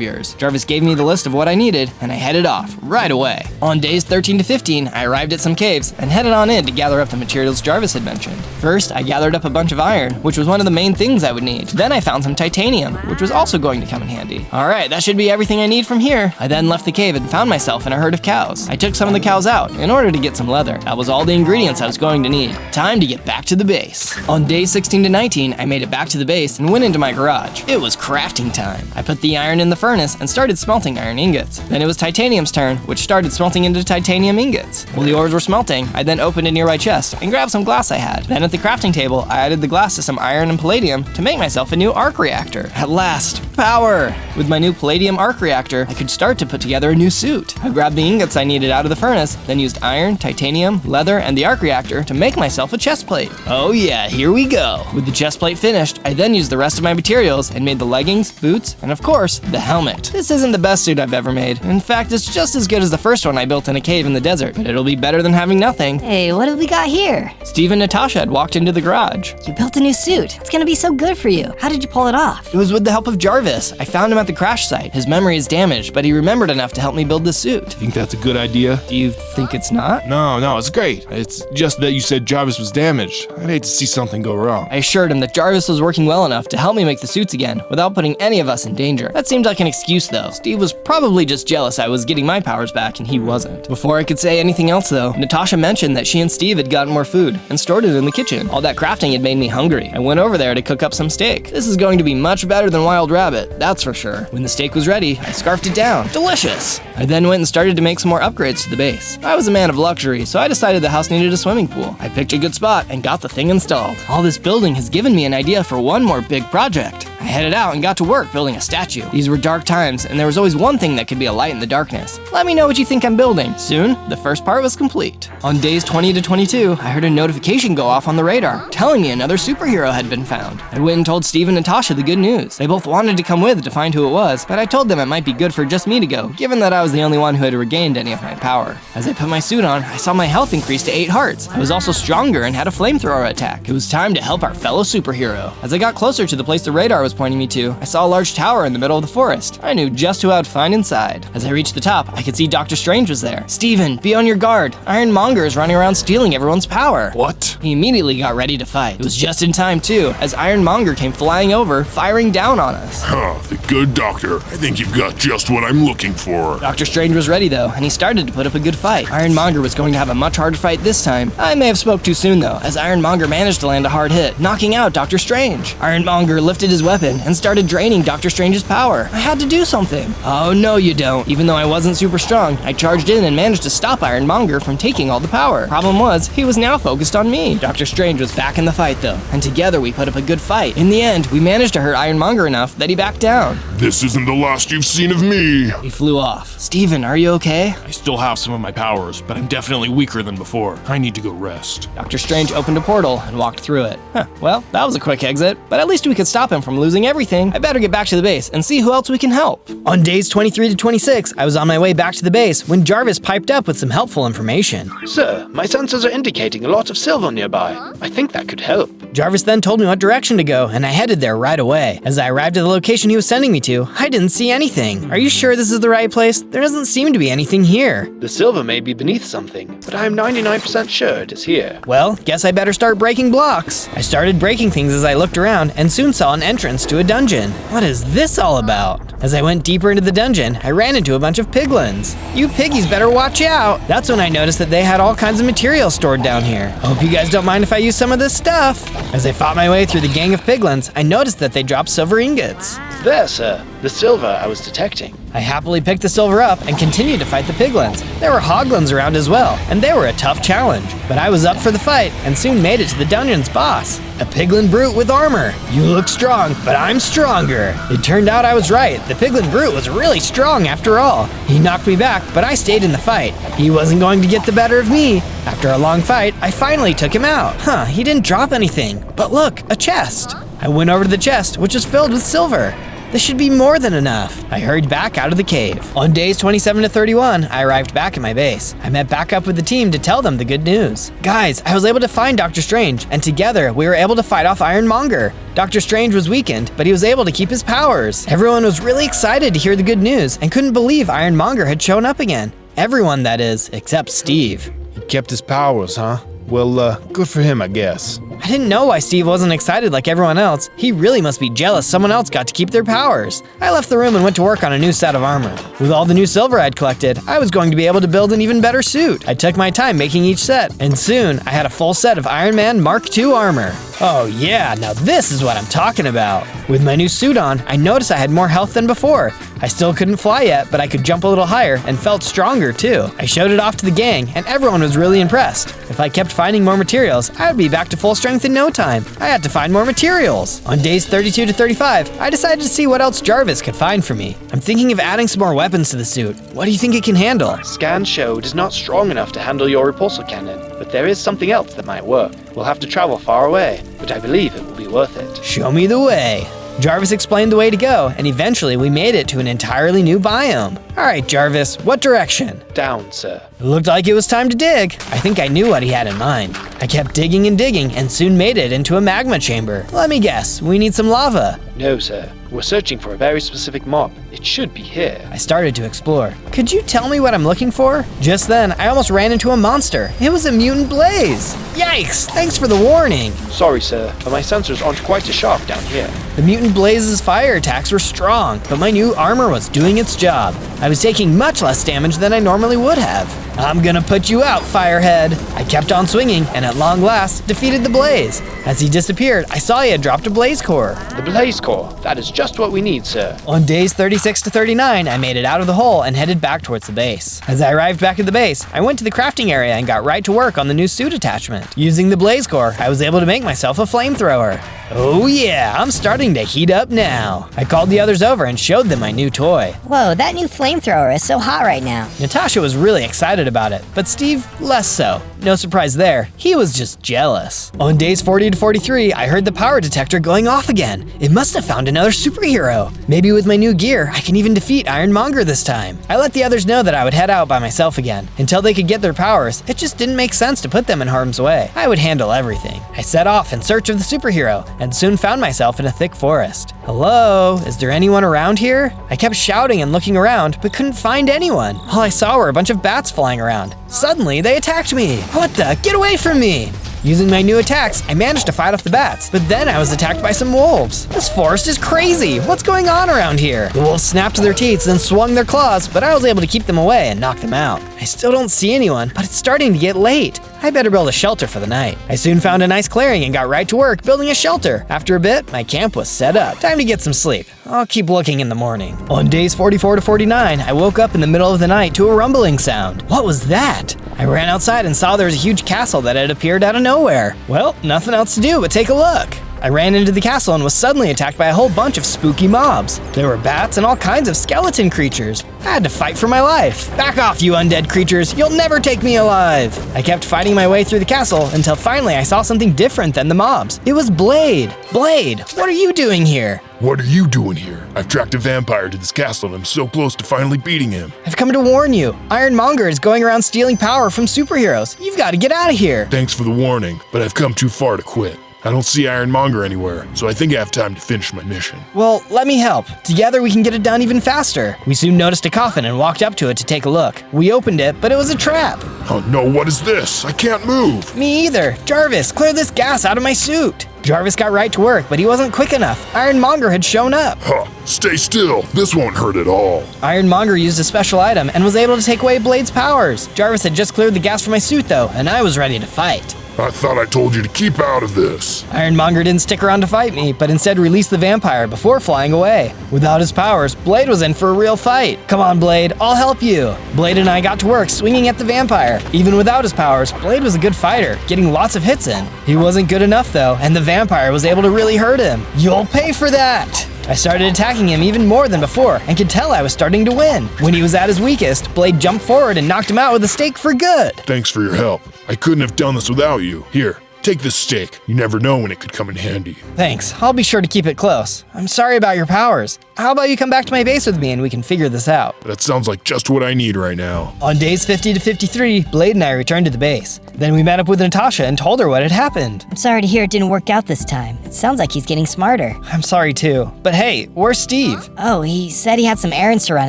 yours? Jarvis gave me the list of what I needed, and I headed off right away. On days 13 to 15, I arrived at some caves and headed on in to gather up the materials Jarvis had mentioned. First, I gathered up a bunch of iron, which was one of the main things I would need. Then I found some titanium, which was also going to come in handy. Alright, that should be everything I need from here. I then left the cave and found myself in a herd of cows. I took some of the cows out in order to get some leather. That was all the ingredients I was going to need. Time to get back to the base. On days 16 to 19, I made it back to the base and went into my garage. It was crafting time. I put the iron in the furnace and started smelting iron ingots. Then it was titanium's turn, which started smelting into titanium ingots. While the ores were smelting, I then opened a nearby chest and grabbed some glass I had. Then at the crafting table, I added the glass to some iron and palladium to make myself a new arc reactor. At last, power! With my new palladium arc reactor, I could start to put together a new suit. I grabbed the ingots I needed out of the furnace, then used iron, titanium, leather, and the arc reactor to make myself a chest plate. Oh yeah, here we go. With the chest plate finished, I then used the rest of my materials and made the leggings, boots, and of course, the helmet. This isn't the best suit I've ever made. In fact, it's just as good as the first one I built in a cave in the desert, but it'll be better than having nothing. Hey, what have we got here? Steve and Natasha had walked into the garage. You built a new suit. It's gonna be so good for you. How did you pull it off? It was with the help of Jarvis. I found him at the crash site. His memory is damaged, but he remembered enough to help me build the suit. Think that's a good idea? Do you think it's not? No, it's great. It's just that you said Jarvis was damaged. I'd hate to see something go wrong. I assured him that Jarvis was working well enough to help me make the suits again without putting any of us in danger. That seemed like an excuse though. Steve was probably just jealous I was getting my powers back and he wasn't. Before I could say anything else though, Natasha mentioned that she and Steve had gotten more food and stored it in the kitchen. All that crafting had made me hungry. I went over there to cook up some steak. This is going to be much better than Wild Rabbit, that's for sure. When the steak was ready, I scarfed it down. Delicious! I then went and started to make some more upgrades to the base. I was a man of luxury, so I decided the house needed a swimming pool. I picked a good spot and got the thing installed. All this building has given me an idea for one more big project. I headed out and got to work building a statue. These were dark times, and there was always one thing that could be a light in the darkness. Let me know what you think I'm building. Soon, the first part was complete. On days 20 to 22, I heard a notification go off on the radar, telling me another superhero had been found. I went and told Steve and Natasha the good news. They both wanted to come with to find who it was, but I told them it might be good for just me to go, given that I was the only one who had regained any of my power. As I put my suit on, I saw my health increase to 8 hearts. I was also stronger and had a flamethrower attack. It was time to help our fellow superhero. As I got closer to the place the radar was pointing me to, I saw a large tower in the middle of the forest. I knew just who I would find inside. As I reached the top, I could see Dr. Strange was there. Steven, be on your guard. Ironmonger is running around stealing everyone's power. What? He immediately got ready to fight. It was just in time too, as Ironmonger came flying over, firing down on us. The good doctor. I think you've got just what I'm looking for. Dr. Strange was ready though, and he started to put up a good fight. Ironmonger was going to have a much harder fight this time. I may have spoke too soon though, as Ironmonger managed to land a hard hit, knocking out Dr. Strange. Ironmonger lifted his weapon and started draining Dr. Strange's power. I had to do something. Oh no you don't. Even though I wasn't super strong, I charged in and managed to stop Ironmonger from taking all the power. Problem was, he was now focused on me. Dr. Strange was back in the fight though, and together we put up a good fight. In the end, we managed to hurt Ironmonger enough that he backed down. This isn't the last you've seen of me. He flew off. Steven, are you okay? I still have some of my powers, but I'm definitely weaker than before. I need to go rest. Dr. Strange opened a portal and walked through it. Well, that was a quick exit, but at least we could stop him from losing everything. I better get back to the base and see who else we can help. On days 23 to 26, I was on my way back to the base when Jarvis piped up with some helpful information. Sir, my sensors are indicating a lot of silver nearby. I think that could help. Jarvis then told me what direction to go, and I headed there right away. As I arrived at the location he was sending me to, I didn't see anything. Are you sure this is the right place? There doesn't seem to be anything here. The silver may be beneath something, but I am 99% sure it is here. Well, guess I better start breaking blocks. I started breaking things as I looked around and soon saw an entrance to a dungeon. What is this all about? As I went deeper into the dungeon, I ran into a bunch of piglins. You piggies better watch out. That's when I noticed that they had all kinds of material stored down here. I hope you guys don't mind if I use some of this stuff. As I fought my way through the gang of piglins, I noticed that they dropped silver ingots. There, sir. The silver I was detecting. I happily picked the silver up and continued to fight the piglins. There were hoglins around as well, and they were a tough challenge. But I was up for the fight and soon made it to the dungeon's boss, a piglin brute with armor. You look strong, but I'm stronger. It turned out I was right. The piglin brute was really strong after all. He knocked me back, but I stayed in the fight. He wasn't going to get the better of me. After a long fight, I finally took him out. He didn't drop anything. But look, a chest. I went over to the chest, which was filled with silver. This should be more than enough. I hurried back out of the cave. On days 27 to 31, I arrived back at my base. I met back up with the team to tell them the good news. Guys, I was able to find Dr. Strange, and together we were able to fight off Ironmonger. Dr. Strange was weakened, but he was able to keep his powers. Everyone was really excited to hear the good news and couldn't believe Ironmonger had shown up again. Everyone, that is, except Steve. He kept his powers, huh? Well, good for him, I guess. I didn't know why Steve wasn't excited like everyone else. He really must be jealous someone else got to keep their powers. I left the room and went to work on a new set of armor. With all the new silver I'd collected, I was going to be able to build an even better suit. I took my time making each set, and soon I had a full set of Iron Man Mark II armor. Oh yeah, now this is what I'm talking about. With my new suit on, I noticed I had more health than before. I still couldn't fly yet, but I could jump a little higher and felt stronger too. I showed it off to the gang, and everyone was really impressed. If I kept finding more materials, I would be back to full strength in no time. I had to find more materials. On days 32 to 35, I decided to see what else Jarvis could find for me. I'm thinking of adding some more weapons to the suit. What do you think it can handle? Scans show it is not strong enough to handle your repulsor cannon, but there is something else that might work. We'll have to travel far away, but I believe it will be worth it. Show me the way. Jarvis explained the way to go, and eventually we made it to an entirely new biome. Alright, Jarvis, what direction? Down, sir. It looked like it was time to dig. I think I knew what he had in mind. I kept digging and digging and soon made it into a magma chamber. Let me guess, we need some lava. No, sir. We're searching for a very specific mob. It should be here. I started to explore. Could you tell me what I'm looking for? Just then, I almost ran into a monster. It was a mutant blaze. Yikes, thanks for the warning. Sorry, sir, but my sensors aren't quite as sharp down here. The mutant blaze's fire attacks were strong, but my new armor was doing its job. I was taking much less damage than I normally would have. I'm gonna put you out, Firehead. I kept on swinging, and at long last, defeated the blaze. As he disappeared, I saw he had dropped a blaze core. The blaze core, that is just what we need, sir. On days 36 to 39, I made it out of the hole and headed back towards the base. As I arrived back at the base, I went to the crafting area and got right to work on the new suit attachment. Using the blaze core, I was able to make myself a flamethrower. Oh yeah, I'm starting to heat up now. I called the others over and showed them my new toy. Whoa, that new flamethrower is so hot right now. Natasha was really excited about it, but Steve, less so. No surprise there, he was just jealous. On days 40 to 43, I heard the power detector going off again. It must have found another superhero. Maybe with my new gear, I can even defeat Ironmonger this time. I let the others know that I would head out by myself again. Until they could get their powers, it just didn't make sense to put them in harm's way. I would handle everything. I set off in search of the superhero, and soon found myself in a thick forest. Hello, is there anyone around here? I kept shouting and looking around, but couldn't find anyone. All I saw were a bunch of bats flying around. Suddenly, they attacked me. What the? Get away from me! Using my new attacks, I managed to fight off the bats, but then I was attacked by some wolves. This forest is crazy. What's going on around here? The wolves snapped their teeth and swung their claws, but I was able to keep them away and knock them out. I still don't see anyone, but it's starting to get late. I better build a shelter for the night. I soon found a nice clearing and got right to work building a shelter. After a bit, my camp was set up. Time to get some sleep. I'll keep looking in the morning. On days 44 to 49, I woke up in the middle of the night to a rumbling sound. What was that? I ran outside and saw there was a huge castle that had appeared out of nowhere. Well, nothing else to do but take a look. I ran into the castle and was suddenly attacked by a whole bunch of spooky mobs. There were bats and all kinds of skeleton creatures. I had to fight for my life. Back off, you undead creatures. You'll never take me alive. I kept fighting my way through the castle until finally I saw something different than the mobs. It was Blade. Blade, what are you doing here? What are you doing here? I've tracked a vampire to this castle and I'm so close to finally beating him. I've come to warn you. Ironmonger is going around stealing power from superheroes. You've got to get out of here. Thanks for the warning, but I've come too far to quit. I don't see Ironmonger anywhere, so I think I have time to finish my mission. Well, let me help. Together we can get it done even faster. We soon noticed a coffin and walked up to it to take a look. We opened it, but it was a trap. Oh no, what is this? I can't move. Me either. Jarvis, clear this gas out of my suit. Jarvis got right to work, but he wasn't quick enough. Ironmonger had shown up. Huh, stay still. This won't hurt at all. Ironmonger used a special item and was able to take away Blade's powers. Jarvis had just cleared the gas from my suit though, and I was ready to fight. I thought I told you to keep out of this. Ironmonger didn't stick around to fight me, but instead released the vampire before flying away. Without his powers, Blade was in for a real fight. Come on, Blade, I'll help you. Blade and I got to work swinging at the vampire. Even without his powers, Blade was a good fighter, getting lots of hits in. He wasn't good enough though, and the vampire was able to really hurt him. You'll pay for that! I started attacking him even more than before and could tell I was starting to win. When he was at his weakest, Blade jumped forward and knocked him out with a stake for good. Thanks for your help. I couldn't have done this without you. Here, take this stake. You never know when it could come in handy. Thanks. I'll be sure to keep it close. I'm sorry about your powers. How about you come back to my base with me and we can figure this out? That sounds like just what I need right now. On days 50 to 53, Blade and I returned to the base. Then we met up with Natasha and told her what had happened. I'm sorry to hear it didn't work out this time. It sounds like he's getting smarter. I'm sorry too. But hey, where's Steve? Oh, he said he had some errands to run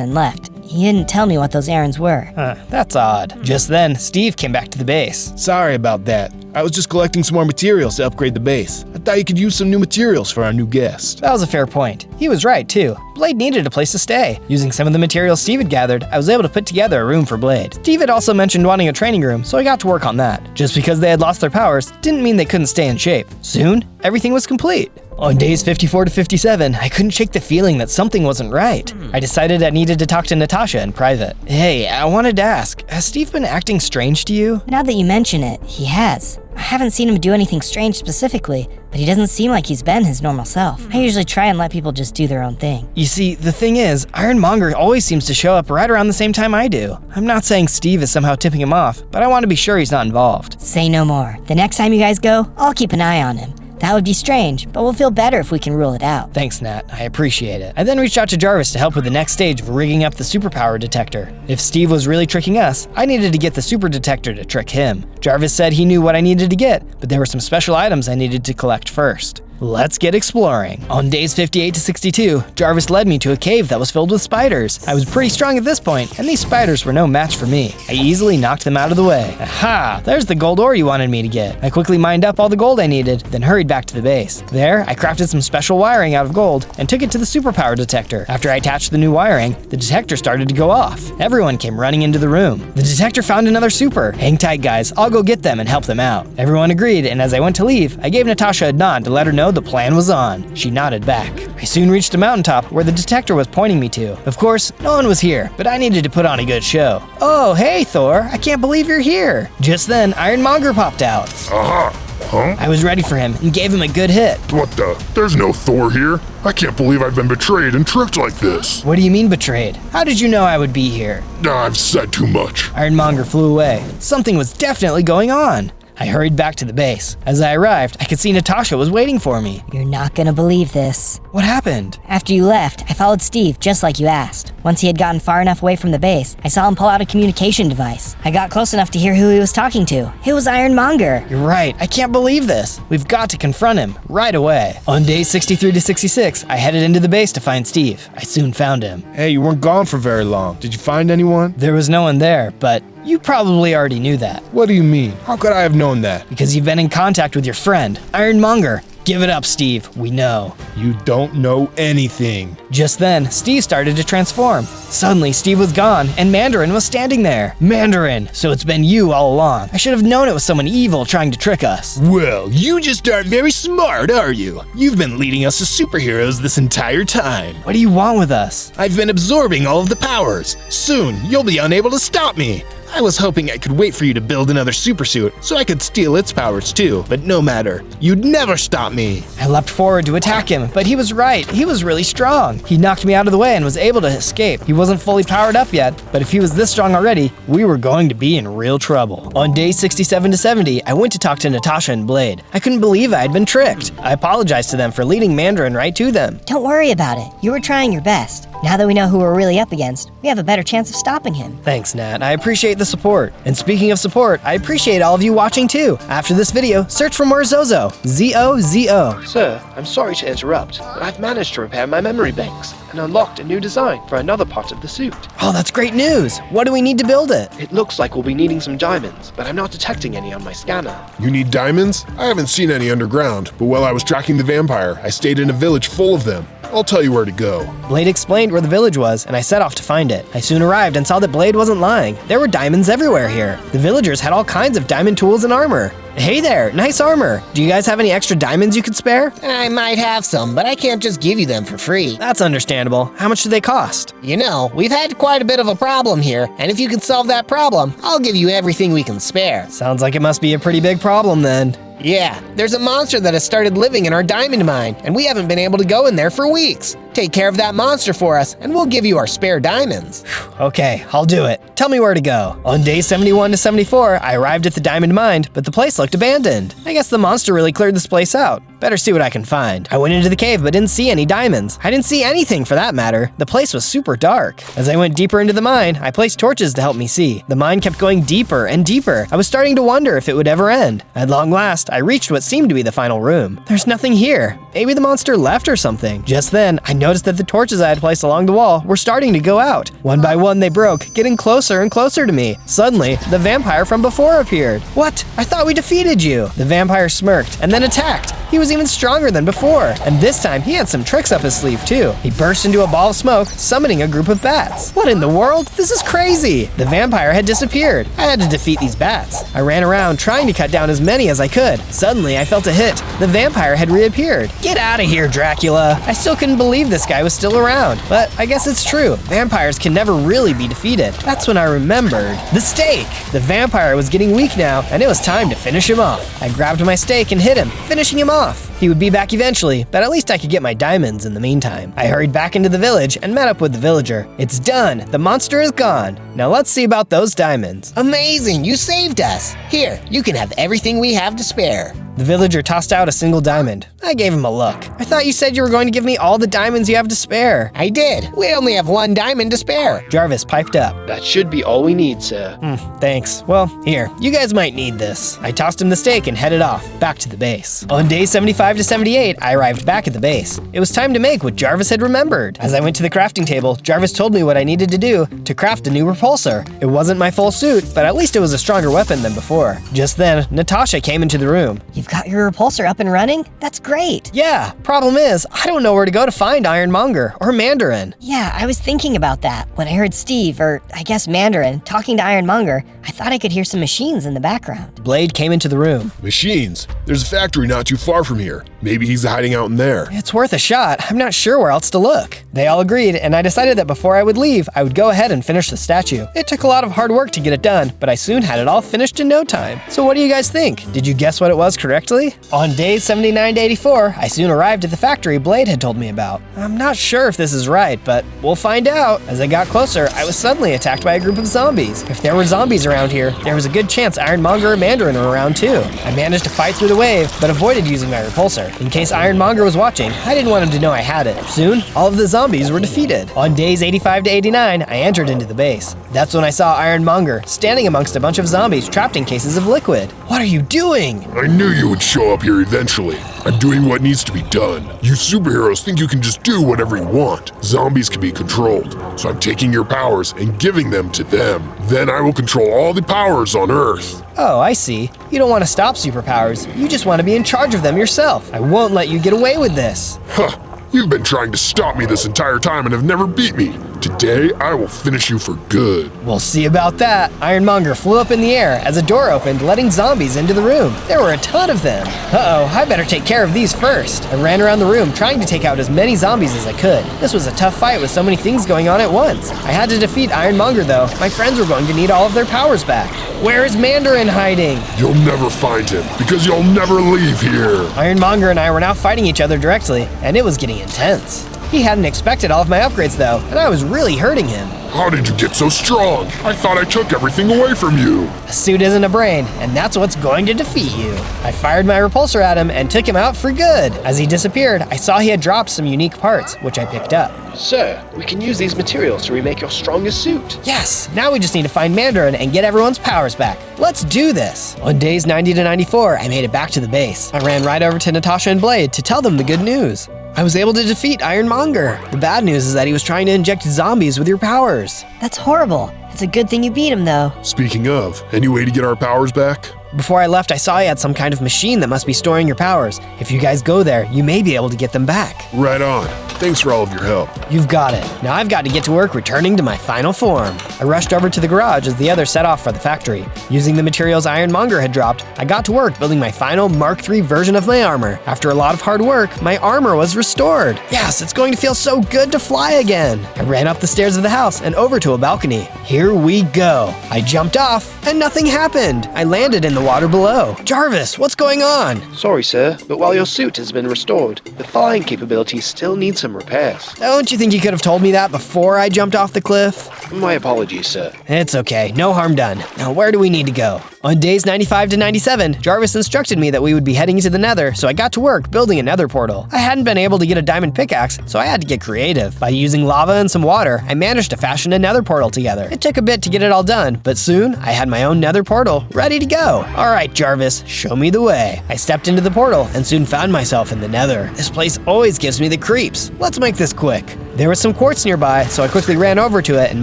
and left. He didn't tell me what those errands were. That's odd. Just then, Steve came back to the base. Sorry about that. I was just collecting some more materials to upgrade the base. I thought you could use some new materials for our new guest. That was a fair point. He was right, too. Blade needed a place to stay. Using some of the materials Steve had gathered, I was able to put together a room for Blade. Steve had also mentioned wanting a training room, so I got to work on that. Just because they had lost their powers didn't mean they couldn't stay in shape. Soon, everything was complete. On days 54 to 57, I couldn't shake the feeling that something wasn't right. I decided I needed to talk to Natasha in private. Hey, I wanted to ask, has Steve been acting strange to you? Now that you mention it, he has. I haven't seen him do anything strange specifically, but he doesn't seem like he's been his normal self. I usually try and let people just do their own thing. You see, the thing is, Ironmonger always seems to show up right around the same time I do. I'm not saying Steve is somehow tipping him off, but I want to be sure he's not involved. Say no more. The next time you guys go, I'll keep an eye on him. That would be strange, but we'll feel better if we can rule it out. Thanks, Nat. I appreciate it. I then reached out to Jarvis to help with the next stage of rigging up the superpower detector. If Steve was really tricking us, I needed to get the super detector to trick him. Jarvis said he knew what I needed to get, but there were some special items I needed to collect first. Let's get exploring. On days 58 to 62, Jarvis led me to a cave that was filled with spiders. I was pretty strong at this point, and these spiders were no match for me. I easily knocked them out of the way. Aha! There's the gold ore you wanted me to get. I quickly mined up all the gold I needed, then hurried back to the base. There, I crafted some special wiring out of gold and took it to the superpower detector. After I attached the new wiring, the detector started to go off. Everyone came running into the room. The detector found another super. Hang tight, guys. I'll go get them and help them out. Everyone agreed, and as I went to leave, I gave Natasha a nod to let her know the plan was on. She nodded back. I soon reached a mountaintop where the detector was pointing me to. Of course, no one was here, but I needed to put on a good show. Oh, hey, Thor. I can't believe you're here. Just then, Ironmonger popped out. Aha! Huh? I was ready for him and gave him a good hit. What the? There's no Thor here. I can't believe I've been betrayed and tricked like this. What do you mean betrayed? How did you know I would be here? I've said too much. Ironmonger flew away. Something was definitely going on. I hurried back to the base. As I arrived, I could see Natasha was waiting for me. You're not gonna believe this. What happened? After you left, I followed Steve just like you asked. Once he had gotten far enough away from the base, I saw him pull out a communication device. I got close enough to hear who he was talking to. It was Ironmonger. You're right. I can't believe this. We've got to confront him right away. On days 63 to 66, I headed into the base to find Steve. I soon found him. Hey, you weren't gone for very long. Did you find anyone? There was no one there, but you probably already knew that. What do you mean? How could I have known that? Because you've been in contact with your friend, Ironmonger. Give it up, Steve. We know. You don't know anything. Just then, Steve started to transform. Suddenly, Steve was gone, and Mandarin was standing there. Mandarin! So it's been you all along. I should have known it was someone evil trying to trick us. Well, you just aren't very smart, are you? You've been leading us as superheroes this entire time. What do you want with us? I've been absorbing all of the powers. Soon, you'll be unable to stop me. I was hoping I could wait for you to build another supersuit so I could steal its powers too, but no matter. You'd never stop me. I leapt forward to attack him, but he was right. He was really strong. He knocked me out of the way and was able to escape. He wasn't fully powered up yet, but if he was this strong already, we were going to be in real trouble. On day 67 to 70, I went to talk to Natasha and Blade. I couldn't believe I had been tricked. I apologized to them for leading Mandarin right to them. Don't worry about it. You were trying your best. Now that we know who we're really up against, we have a better chance of stopping him. Thanks, Nat. I appreciate the support. And speaking of support, I appreciate all of you watching too. After this video, search for more Zozo. Z-O-Z-O. Sir, I'm sorry to interrupt, but I've managed to repair my memory banks and unlocked a new design for another part of the suit. Oh, that's great news. What do we need to build it? It looks like we'll be needing some diamonds, but I'm not detecting any on my scanner. You need diamonds? I haven't seen any underground, but while I was tracking the vampire, I stayed in a village full of them. I'll tell you where to go. Blade explained where the village was, and I set off to find it. I soon arrived and saw that Blade wasn't lying. There were diamonds everywhere here. The villagers had all kinds of diamond tools and armor. Hey there, nice armor. Do you guys have any extra diamonds you could spare? I might have some, but I can't just give you them for free. That's understandable. How much do they cost? You know, we've had quite a bit of a problem here, and if you can solve that problem, I'll give you everything we can spare. Sounds like it must be a pretty big problem then. Yeah, there's a monster that has started living in our diamond mine, and we haven't been able to go in there for weeks. Take care of that monster for us, and we'll give you our spare diamonds. Okay, I'll do it. Tell me where to go. On day 71 to 74, I arrived at the diamond mine, but the place looked abandoned. I guess the monster really cleared this place out. Better see what I can find. I went into the cave but didn't see any diamonds. I didn't see anything for that matter. The place was super dark. As I went deeper into the mine, I placed torches to help me see. The mine kept going deeper and deeper. I was starting to wonder if it would ever end. At long last, I reached what seemed to be the final room. There's nothing here. Maybe the monster left or something. Just then, I noticed that the torches I had placed along the wall were starting to go out. One by one, they broke, getting closer and closer to me. Suddenly, the vampire from before appeared. What? I thought we defeated you. The vampire smirked and then attacked. He was even stronger than before, and this time he had some tricks up his sleeve too. He burst into a ball of smoke, summoning a group of bats. What in the world? This is crazy! The vampire had disappeared. I had to defeat these bats. I ran around trying to cut down as many as I could. Suddenly, I felt a hit. The vampire had reappeared. Get out of here, Dracula! I still couldn't believe this guy was still around, but I guess it's true. Vampires can never really be defeated. That's when I remembered. The stake! The vampire was getting weak now, and it was time to finish him off. I grabbed my stake and hit him, finishing him off. He would be back eventually, but at least I could get my diamonds in the meantime. I hurried back into the village and met up with the villager. It's done! The monster is gone! Now let's see about those diamonds. Amazing! You saved us! Here, you can have everything we have to spare. The villager tossed out a single diamond. I gave him a look. I thought you said you were going to give me all the diamonds you have to spare. I did. We only have 1 diamond to spare. Jarvis piped up. That should be all we need, sir. Thanks. Well, here, you guys might need this. I tossed him the stake and headed off, back to the base. On days 75 to 78, I arrived back at the base. It was time to make what Jarvis had remembered. As I went to the crafting table, Jarvis told me what I needed to do to craft a new repulsor. It wasn't my full suit, but at least it was a stronger weapon than before. Just then, Natasha came into the room. You've got your repulsor up and running? That's great. Yeah, problem is, I don't know where to go to find Ironmonger or Mandarin. Yeah, I was thinking about that. When I heard Steve, or I guess Mandarin, talking to Ironmonger, I thought I could hear some machines in the background. Blade came into the room. Machines? There's a factory not too far from here. Maybe he's hiding out in there. It's worth a shot. I'm not sure where else to look. They all agreed, and I decided that before I would leave, I would go ahead and finish the statue. It took a lot of hard work to get it done, but I soon had it all finished in no time. So what do you guys think? Did you guess what it was correctly? On days 79 to 84, I soon arrived at the factory Blade had told me about. I'm not sure if this is right, but we'll find out. As I got closer, I was suddenly attacked by a group of zombies. If there were zombies around here, there was a good chance Ironmonger or Mandarin were around too. I managed to fight through the wave, but avoided using my repulsor. In case Ironmonger was watching, I didn't want him to know I had it. Soon, all of the zombies were defeated. On days 85 to 89, I entered into the base. That's when I saw Ironmonger standing amongst a bunch of zombies trapped in cases of liquid. What are you doing? I knew you would show up here eventually. I'm doing what needs to be done. You superheroes think you can just do whatever you want. Zombies can be controlled, so I'm taking your powers and giving them to them. Then I will control all the powers on Earth. Oh, I see. You don't want to stop superpowers. You just want to be in charge of them yourself. I won't let you get away with this. Huh. You've been trying to stop me this entire time and have never beat me. Today, I will finish you for good. We'll see about that. Ironmonger flew up in the air as a door opened, letting zombies into the room. There were a ton of them. Uh-oh, I better take care of these first. I ran around the room trying to take out as many zombies as I could. This was a tough fight with so many things going on at once. I had to defeat Ironmonger though. My friends were going to need all of their powers back. Where is Mandarin hiding? You'll never find him, because you'll never leave here. Ironmonger and I were now fighting each other directly, and it was getting intense. He hadn't expected all of my upgrades though, and I was really hurting him. How did you get so strong? I thought I took everything away from you. A suit isn't a brain, and that's what's going to defeat you. I fired my repulsor at him and took him out for good. As he disappeared, I saw he had dropped some unique parts, which I picked up. Sir, we can use these materials to remake your strongest suit. Yes, now we just need to find Mandarin and get everyone's powers back. Let's do this. On days 90 to 94, I made it back to the base. I ran right over to Natasha and Blade to tell them the good news. I was able to defeat Ironmonger. The bad news is that he was trying to inject zombies with your powers. That's horrible. It's a good thing you beat him, though. Speaking of, any way to get our powers back? Before I left, I saw he had some kind of machine that must be storing your powers. If you guys go there, you may be able to get them back. Right on. Thanks for all of your help. You've got it. Now I've got to get to work returning to my final form. I rushed over to the garage as the others set off for the factory. Using the materials Ironmonger had dropped, I got to work building my final Mark III version of my armor. After a lot of hard work, my armor was restored. Yes, it's going to feel so good to fly again. I ran up the stairs of the house and over to a balcony. Here we go. I jumped off and nothing happened. I landed in the the water below. Jarvis, what's going on? Sorry, sir, but while your suit has been restored, the flying capabilities still need some repairs. Don't you think you could have told me that before I jumped off the cliff? My apologies, sir. It's okay, no harm done. Now where do we need to go? On days 95 to 97, Jarvis instructed me that we would be heading to the Nether, so I got to work building a Nether portal. I hadn't been able to get a diamond pickaxe, so I had to get creative. By using lava and some water, I managed to fashion a Nether portal together. It took a bit to get it all done, but soon I had my own Nether portal ready to go. Alright, Jarvis, show me the way. I stepped into the portal and soon found myself in the Nether. This place always gives me the creeps. Let's make this quick. There was some quartz nearby, so I quickly ran over to it and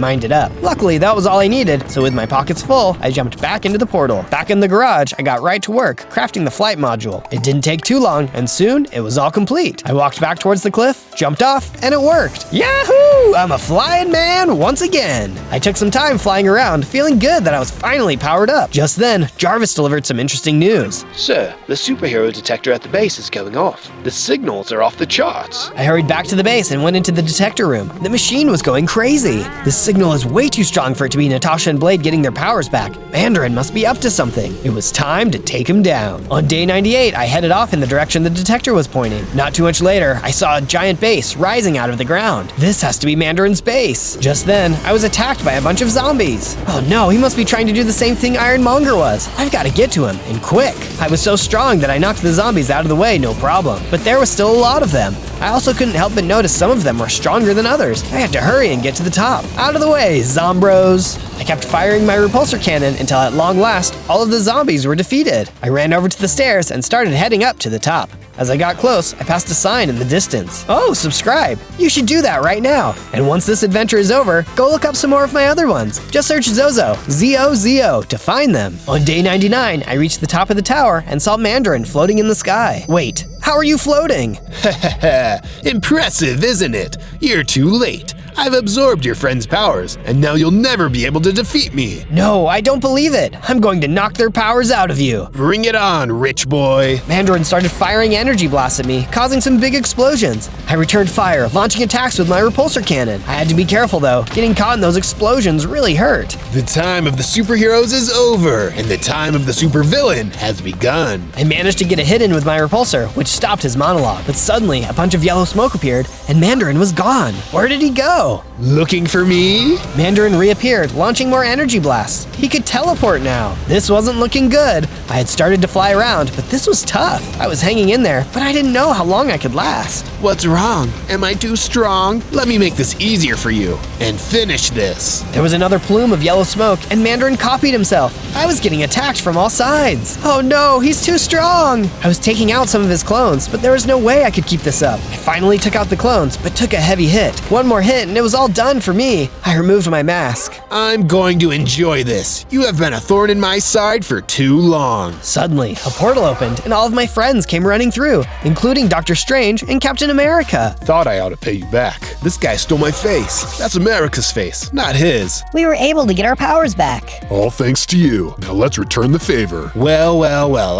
mined it up. Luckily, that was all I needed, so with my pockets full, I jumped back into the portal. Back in the garage, I got right to work, crafting the flight module. It didn't take too long, and soon, it was all complete. I walked back towards the cliff, jumped off, and it worked. Yahoo! I'm a flying man once again. I took some time flying around, feeling good that I was finally powered up. Just then, Jarvis delivered some interesting news. Sir, the superhero detector at the base is going off. The signals are off the charts. I hurried back to the base and went into the detector room. The machine was going crazy. This signal is way too strong for it to be Natasha and Blade getting their powers back. Mandarin must be up to something. It was time to take him down. On day 98, I headed off in the direction the detector was pointing. Not too much later, I saw a giant base rising out of the ground. This has to be Mandarin's base. Just then, I was attacked by a bunch of zombies. Oh no, he must be trying to do the same thing Ironmonger was. I've got to get to him, and quick. I was so strong that I knocked the zombies out of the way, no problem. But there was still a lot of them. I also couldn't help but notice some of them were stronger than others. I had to hurry and get to the top. Out of the way, Zombros! I kept firing my repulsor cannon until at long last, all of the zombies were defeated. I ran over to the stairs and started heading up to the top. As I got close, I passed a sign in the distance. Oh, subscribe! You should do that right now. And once this adventure is over, go look up some more of my other ones. Just search Zozo, Z-O-Z-O, to find them. On day 99, I reached the top of the tower and saw Mandarin floating in the sky. Wait, how are you floating? Impressive, isn't it? You're too late. I've absorbed your friend's powers, and now you'll never be able to defeat me. No, I don't believe it. I'm going to knock their powers out of you. Bring it on, rich boy. Mandarin started firing energy blasts at me, causing some big explosions. I returned fire, launching attacks with my repulsor cannon. I had to be careful though. Getting caught in those explosions really hurt. The time of the superheroes is over, and the time of the supervillain has begun. I managed to get a hit in with my repulsor, which stopped his monologue. But suddenly, a bunch of yellow smoke appeared, and Mandarin was gone. Where did he go? Looking for me? Mandarin reappeared, launching more energy blasts. He could teleport now. This wasn't looking good. I had started to fly around, but this was tough. I was hanging in there, but I didn't know how long I could last. What's wrong? Am I too strong? Let me make this easier for you and finish this. There was another plume of yellow smoke, and Mandarin copied himself. I was getting attacked from all sides. Oh no, he's too strong. I was taking out some of his clones, but there was no way I could keep this up. I finally took out the clones, but took a heavy hit. One more hit, and it was all done for me. I removed my mask. I'm going to enjoy this. You have been a thorn in my side for too long. Suddenly, a portal opened, and all of my friends came running through, including Doctor Strange and Captain America. Thought I ought to pay you back. This guy stole my face. That's America's face, not his. We were able to get our powers back. All thanks to you. Now let's return the favor. Well,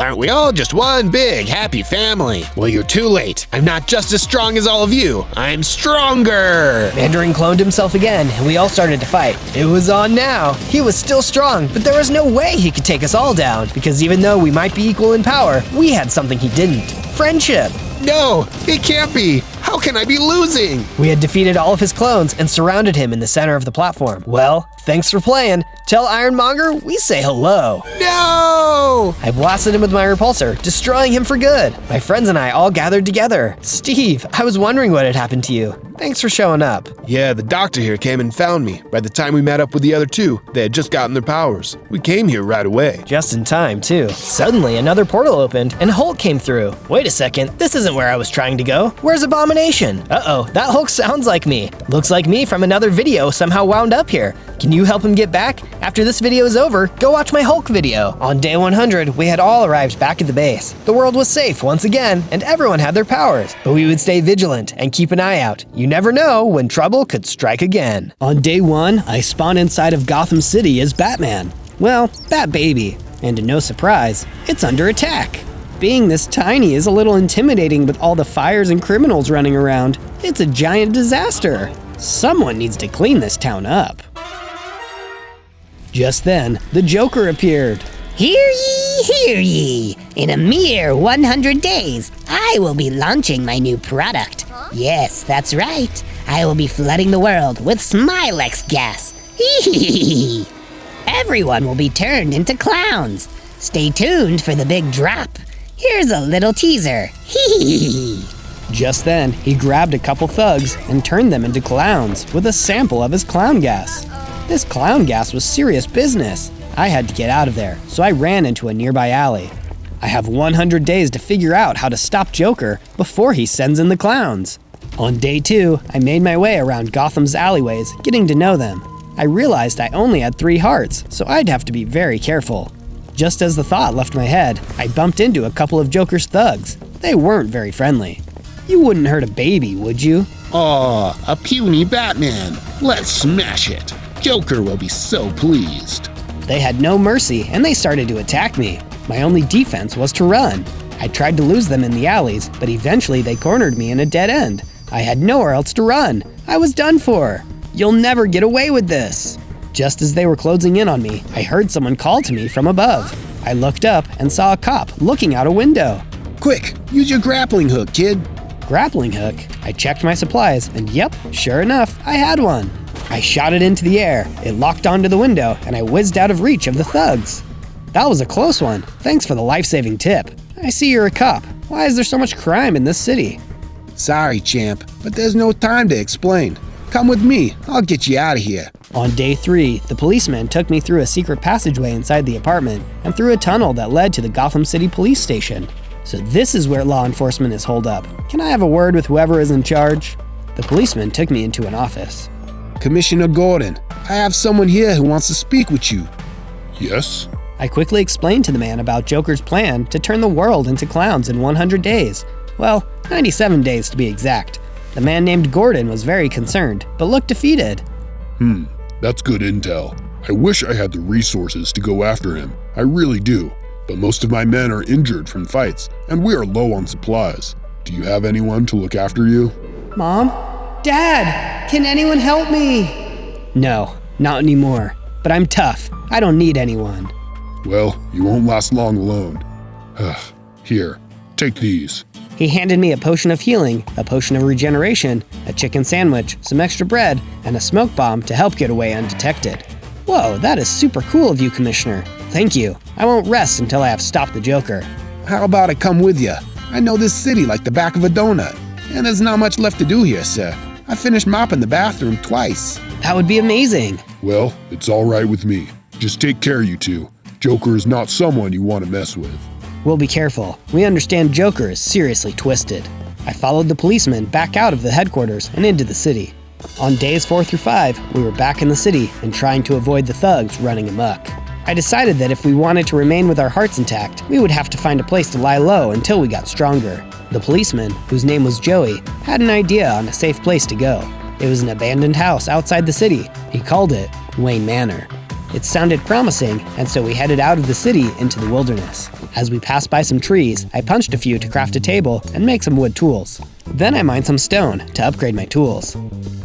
aren't we all just one big happy family? Well, you're too late. I'm not just as strong as all of you. I'm stronger. Mandarin cloned himself again, and we all started to fight. It was on now. He was still strong, but there was no way he could take us all down, because even though we might be equal in power, we had something he didn't. Friendship. No, it can't be. How can I be losing? We had defeated all of his clones and surrounded him in the center of the platform. Well, thanks for playing. Tell Ironmonger we say hello. No! I blasted him with my repulsor, destroying him for good. My friends and I all gathered together. Steve, I was wondering what had happened to you. Thanks for showing up. Yeah, the doctor here came and found me. By the time we met up with the other two, they had just gotten their powers. We came here right away. Just in time, too. Suddenly, another portal opened, and Hulk came through. Wait a second, this isn't where I was trying to go. Where's Abomination? Uh-oh, that Hulk sounds like me. Looks like me from another video somehow wound up here. Can you help him get back? After this video is over, go watch my Hulk video. On day 100, we had all arrived back at the base. The world was safe once again, and everyone had their powers. But we would stay vigilant and keep an eye out. You never know when trouble could strike again. On day 1, I spawned inside of Gotham City as Batman. Well, Bat-Baby. And to no surprise, it's under attack. Being this tiny is a little intimidating with all the fires and criminals running around. It's a giant disaster. Someone needs to clean this town up. Just then, the Joker appeared. Hear ye! Hear ye! In a mere 100 days, I will be launching my new product. Yes, that's right. I will be flooding the world with Smilex gas. Everyone will be turned into clowns. Stay tuned for the big drop. Here's a little teaser. Just then, he grabbed a couple thugs and turned them into clowns with a sample of his clown gas. This clown gas was serious business. I had to get out of there, so I ran into a nearby alley. I have 100 days to figure out how to stop Joker before he sends in the clowns. On day 2, I made my way around Gotham's alleyways, getting to know them. I realized I only had 3 hearts, so I'd have to be very careful. Just as the thought left my head, I bumped into a couple of Joker's thugs. They weren't very friendly. You wouldn't hurt a baby, would you? Aw, a puny Batman. Let's smash it. Joker will be so pleased. They had no mercy, and they started to attack me. My only defense was to run. I tried to lose them in the alleys, but eventually they cornered me in a dead end. I had nowhere else to run. I was done for. You'll never get away with this. Just as they were closing in on me, I heard someone call to me from above. I looked up and saw a cop looking out a window. Quick, use your grappling hook, kid. Grappling hook? I checked my supplies, and yep, sure enough, I had one. I shot it into the air, it locked onto the window, and I whizzed out of reach of the thugs. That was a close one. Thanks for the life-saving tip. I see you're a cop. Why is there so much crime in this city? Sorry, champ, but there's no time to explain. Come with me, I'll get you out of here. On day 3, the policeman took me through a secret passageway inside the apartment and through a tunnel that led to the Gotham City Police Station. So this is where law enforcement is holed up. Can I have a word with whoever is in charge? The policeman took me into an office. Commissioner Gordon, I have someone here who wants to speak with you. Yes? I quickly explained to the man about Joker's plan to turn the world into clowns in 100 days. Well, 97 days to be exact. The man named Gordon was very concerned, but looked defeated. That's good intel. I wish I had the resources to go after him. I really do. But most of my men are injured from fights, and we are low on supplies. Do you have anyone to look after you? Mom? Dad! Can anyone help me? No, not anymore. But I'm tough. I don't need anyone. Well, you won't last long alone. Here, take these. He handed me a potion of healing, a potion of regeneration, a chicken sandwich, some extra bread, and a smoke bomb to help get away undetected. Whoa, that is super cool of you, Commissioner. Thank you. I won't rest until I have stopped the Joker. How about I come with you? I know this city like the back of a donut. And there's not much left to do here, sir. I finished mopping the bathroom twice. That would be amazing. Well, it's all right with me. Just take care, you two. Joker is not someone you want to mess with. We'll be careful. We understand Joker is seriously twisted. I followed the policeman back out of the headquarters and into the city. On days 4 through 5, we were back in the city and trying to avoid the thugs running amok. I decided that if we wanted to remain with our hearts intact, we would have to find a place to lie low until we got stronger. The policeman, whose name was Joey, had an idea on a safe place to go. It was an abandoned house outside the city. He called it Wayne Manor. It sounded promising, and so we headed out of the city into the wilderness. As we passed by some trees, I punched a few to craft a table and make some wood tools. Then I mined some stone to upgrade my tools.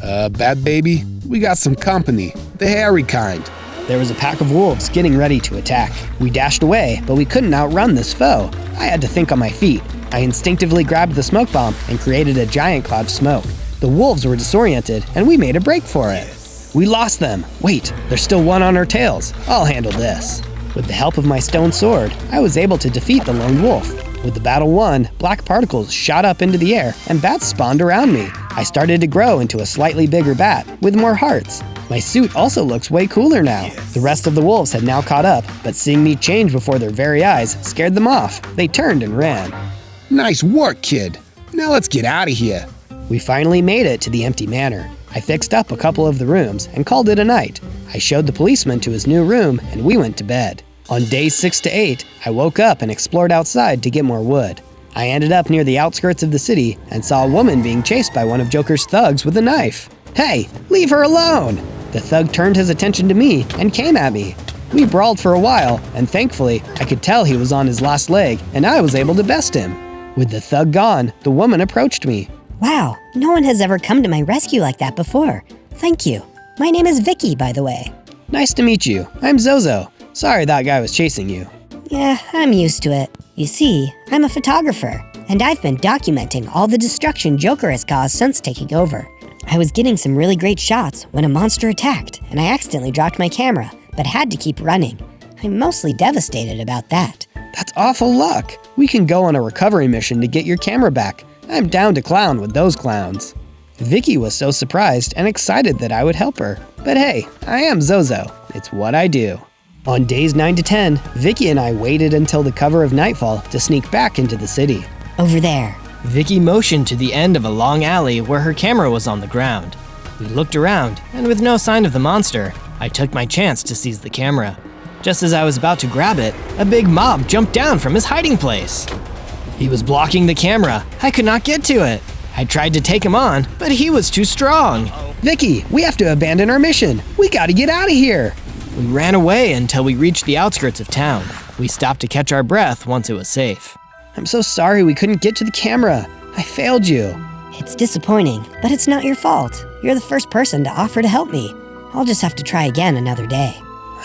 Bad baby, we got some company, the hairy kind. There was a pack of wolves getting ready to attack. We dashed away, but we couldn't outrun this foe. I had to think on my feet. I instinctively grabbed the smoke bomb and created a giant cloud of smoke. The wolves were disoriented, and we made a break for it. We lost them. Wait, there's still one on our tails. I'll handle this. With the help of my stone sword, I was able to defeat the lone wolf. With the battle won, black particles shot up into the air and bats spawned around me. I started to grow into a slightly bigger bat with more hearts. My suit also looks way cooler now. The rest of the wolves had now caught up, but seeing me change before their very eyes scared them off. They turned and ran. Nice work, kid. Now let's get out of here. We finally made it to the empty manor. I fixed up a couple of the rooms and called it a night. I showed the policeman to his new room and we went to bed. On days 6 to 8, I woke up and explored outside to get more wood. I ended up near the outskirts of the city and saw a woman being chased by one of Joker's thugs with a knife. Hey, leave her alone! The thug turned his attention to me and came at me. We brawled for a while, and thankfully, I could tell he was on his last leg and I was able to best him. With the thug gone, the woman approached me. Wow, no one has ever come to my rescue like that before. Thank you. My name is Vicky, by the way. Nice to meet you. I'm Zozo. Sorry that guy was chasing you. Yeah, I'm used to it. You see, I'm a photographer, and I've been documenting all the destruction Joker has caused since taking over. I was getting some really great shots when a monster attacked, and I accidentally dropped my camera, but had to keep running. I'm mostly devastated about that. That's awful luck. We can go on a recovery mission to get your camera back. I'm down to clown with those clowns. Vicky was so surprised and excited that I would help her. But hey, I am Zozo. It's what I do. On days 9 to 10, Vicky and I waited until the cover of nightfall to sneak back into the city. Over there. Vicky motioned to the end of a long alley where her camera was on the ground. We looked around, and with no sign of the monster, I took my chance to seize the camera. Just as I was about to grab it, a big mob jumped down from his hiding place. He was blocking the camera. I could not get to it. I tried to take him on, but he was too strong. Vicky, we have to abandon our mission. We gotta get out of here. We ran away until we reached the outskirts of town. We stopped to catch our breath once it was safe. I'm so sorry we couldn't get to the camera. I failed you. It's disappointing, but it's not your fault. You're the first person to offer to help me. I'll just have to try again another day.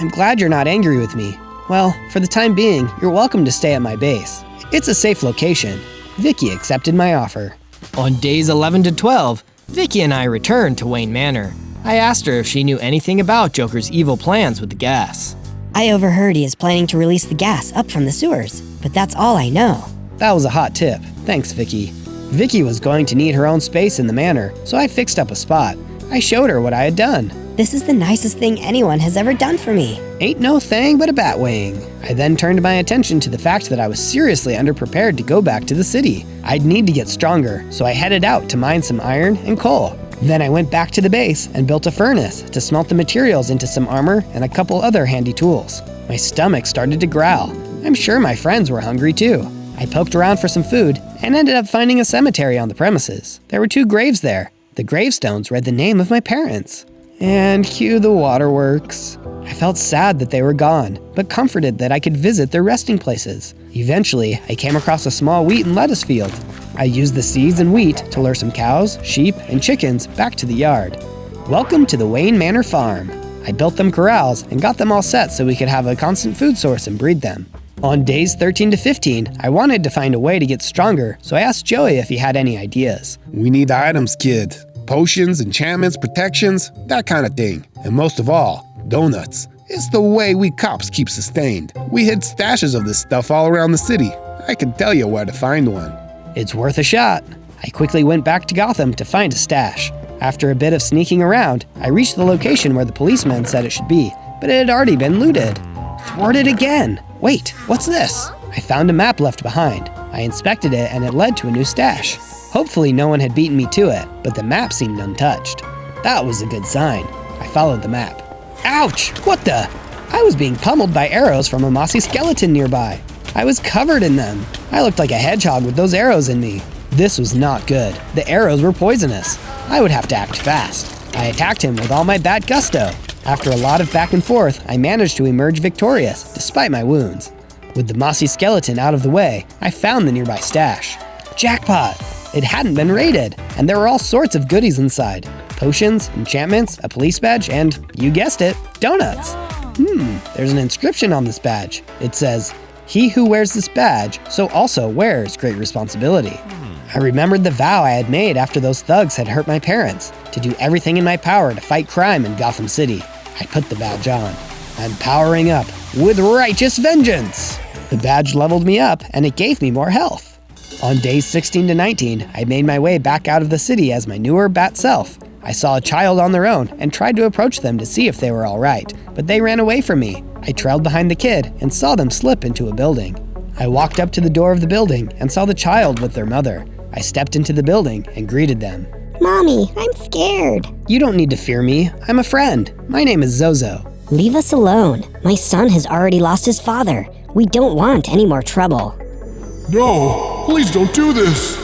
I'm glad you're not angry with me. Well, for the time being, you're welcome to stay at my base. It's a safe location. Vicky accepted my offer. On days 11 to 12, Vicky and I returned to Wayne Manor. I asked her if she knew anything about Joker's evil plans with the gas. I overheard he is planning to release the gas up from the sewers, but that's all I know. That was a hot tip. Thanks, Vicky. Vicky was going to need her own space in the manor, so I fixed up a spot. I showed her what I had done. This is the nicest thing anyone has ever done for me. Ain't no thing but a bat wing. I then turned my attention to the fact that I was seriously underprepared to go back to the city. I'd need to get stronger, so I headed out to mine some iron and coal. Then I went back to the base and built a furnace to smelt the materials into some armor and a couple other handy tools. My stomach started to growl. I'm sure my friends were hungry too. I poked around for some food and ended up finding a cemetery on the premises. There were 2 graves there. The gravestones read the name of my parents. And cue the waterworks. I felt sad that they were gone, but comforted that I could visit their resting places. Eventually, I came across a small wheat and lettuce field. I used the seeds and wheat to lure some cows, sheep, and chickens back to the yard. Welcome to the Wayne Manor Farm. I built them corrals and got them all set so we could have a constant food source and breed them. On days 13 to 15, I wanted to find a way to get stronger, so I asked Joey if he had any ideas. We need items, kid. Potions, enchantments, protections, that kind of thing. And most of all, donuts. It's the way we cops keep sustained. We hid stashes of this stuff all around the city. I can tell you where to find one. It's worth a shot. I quickly went back to Gotham to find a stash. After a bit of sneaking around, I reached the location where the policeman said it should be, but it had already been looted. Thwarted again. Wait, what's this? I found a map left behind. I inspected it and it led to a new stash. Hopefully no one had beaten me to it, but the map seemed untouched. That was a good sign. I followed the map. Ouch! What the? I was being pummeled by arrows from a mossy skeleton nearby. I was covered in them. I looked like a hedgehog with those arrows in me. This was not good. The arrows were poisonous. I would have to act fast. I attacked him with all my bat gusto. After a lot of back and forth, I managed to emerge victorious, despite my wounds. With the mossy skeleton out of the way, I found the nearby stash. Jackpot! It hadn't been raided, and there were all sorts of goodies inside. Potions, enchantments, a police badge, and, you guessed it, donuts. There's an inscription on this badge. It says, "He who wears this badge, so also wears great responsibility." I remembered the vow I had made after those thugs had hurt my parents, to do everything in my power to fight crime in Gotham City. I put the badge on. I'm powering up with righteous vengeance. The badge leveled me up, and it gave me more health. On days 16 to 19, I made my way back out of the city as my newer bat self. I saw a child on their own and tried to approach them to see if they were all right, but they ran away from me. I trailed behind the kid and saw them slip into a building. I walked up to the door of the building and saw the child with their mother. I stepped into the building and greeted them. Mommy, I'm scared. You don't need to fear me. I'm a friend. My name is Zozo. Leave us alone. My son has already lost his father. We don't want any more trouble. No, please don't do this.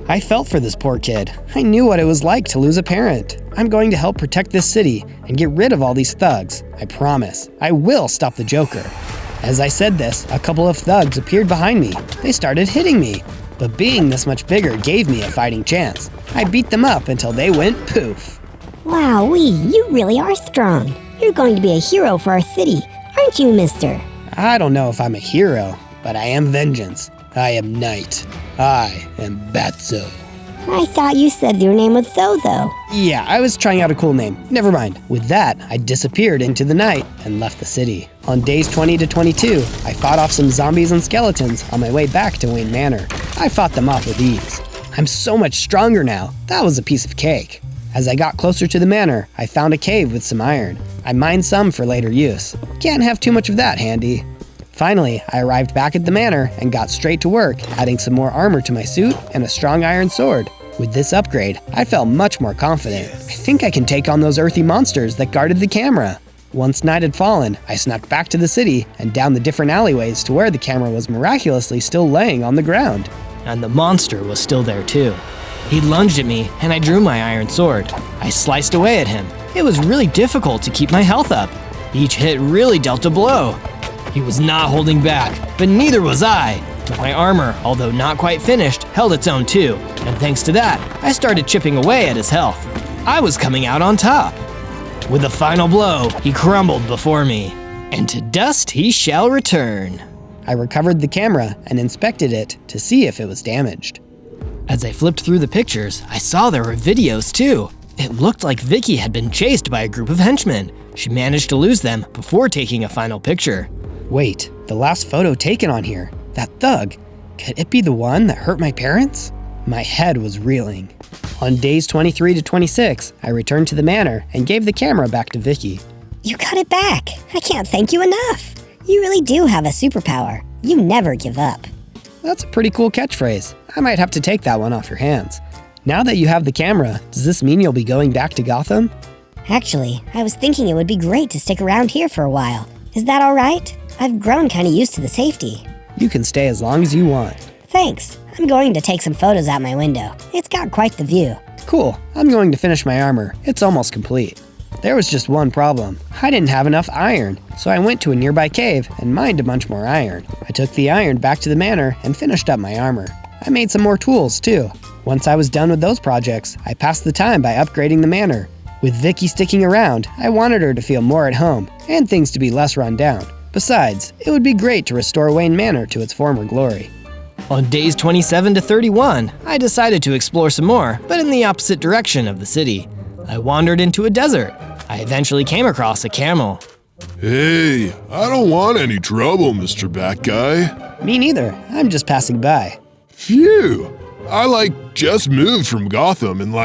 I felt for this poor kid. I knew what it was like to lose a parent. I'm going to help protect this city and get rid of all these thugs. I promise. I will stop the Joker. As I said this, a couple of thugs appeared behind me. They started hitting me, but being this much bigger gave me a fighting chance. I beat them up until they went poof. Wowee, you really are strong. You're going to be a hero for our city, aren't you, mister? I don't know if I'm a hero, but I am vengeance. I am night. I am Batso. I thought you said your name was Zozo. Yeah, I was trying out a cool name. Never mind. With that, I disappeared into the night and left the city. On days 20 to 22, I fought off some zombies and skeletons on my way back to Wayne Manor. I fought them off with ease. I'm so much stronger now. That was a piece of cake. As I got closer to the manor, I found a cave with some iron. I mined some for later use. Can't have too much of that handy. Finally, I arrived back at the manor and got straight to work, adding some more armor to my suit and a strong iron sword. With this upgrade, I felt much more confident. I think I can take on those earthy monsters that guarded the camera. Once night had fallen, I snuck back to the city and down the different alleyways to where the camera was miraculously still laying on the ground. And the monster was still there too. He lunged at me, and I drew my iron sword. I sliced away at him. It was really difficult to keep my health up. Each hit really dealt a blow. He was not holding back, but neither was I. My armor, although not quite finished, held its own too, and thanks to that, I started chipping away at his health. I was coming out on top. With a final blow, he crumbled before me, and to dust he shall return. I recovered the camera and inspected it to see if it was damaged. As I flipped through the pictures, I saw there were videos too. It looked like Vicky had been chased by a group of henchmen. She managed to lose them before taking a final picture. Wait, the last photo taken on here, that thug, could it be the one that hurt my parents? My head was reeling. On days 23 to 26, I returned to the manor and gave the camera back to Vicky. You got it back. I can't thank you enough. You really do have a superpower. You never give up. That's a pretty cool catchphrase. I might have to take that one off your hands. Now that you have the camera, does this mean you'll be going back to Gotham? Actually, I was thinking it would be great to stick around here for a while. Is that all right? I've grown kind of used to the safety. You can stay as long as you want. Thanks. I'm going to take some photos out my window. It's got quite the view. Cool. I'm going to finish my armor. It's almost complete. There was just one problem. I didn't have enough iron, so I went to a nearby cave and mined a bunch more iron. I took the iron back to the manor and finished up my armor. I made some more tools, too. Once I was done with those projects, I passed the time by upgrading the manor. With Vicky sticking around, I wanted her to feel more at home and things to be less run down. Besides, it would be great to restore Wayne Manor to its former glory. On days 27 to 31, I decided to explore some more, but in the opposite direction of the city. I wandered into a desert. I eventually came across a camel. Hey, I don't want any trouble, Mr. Bat Guy. Me neither. I'm just passing by. Phew. I just moved from Gotham and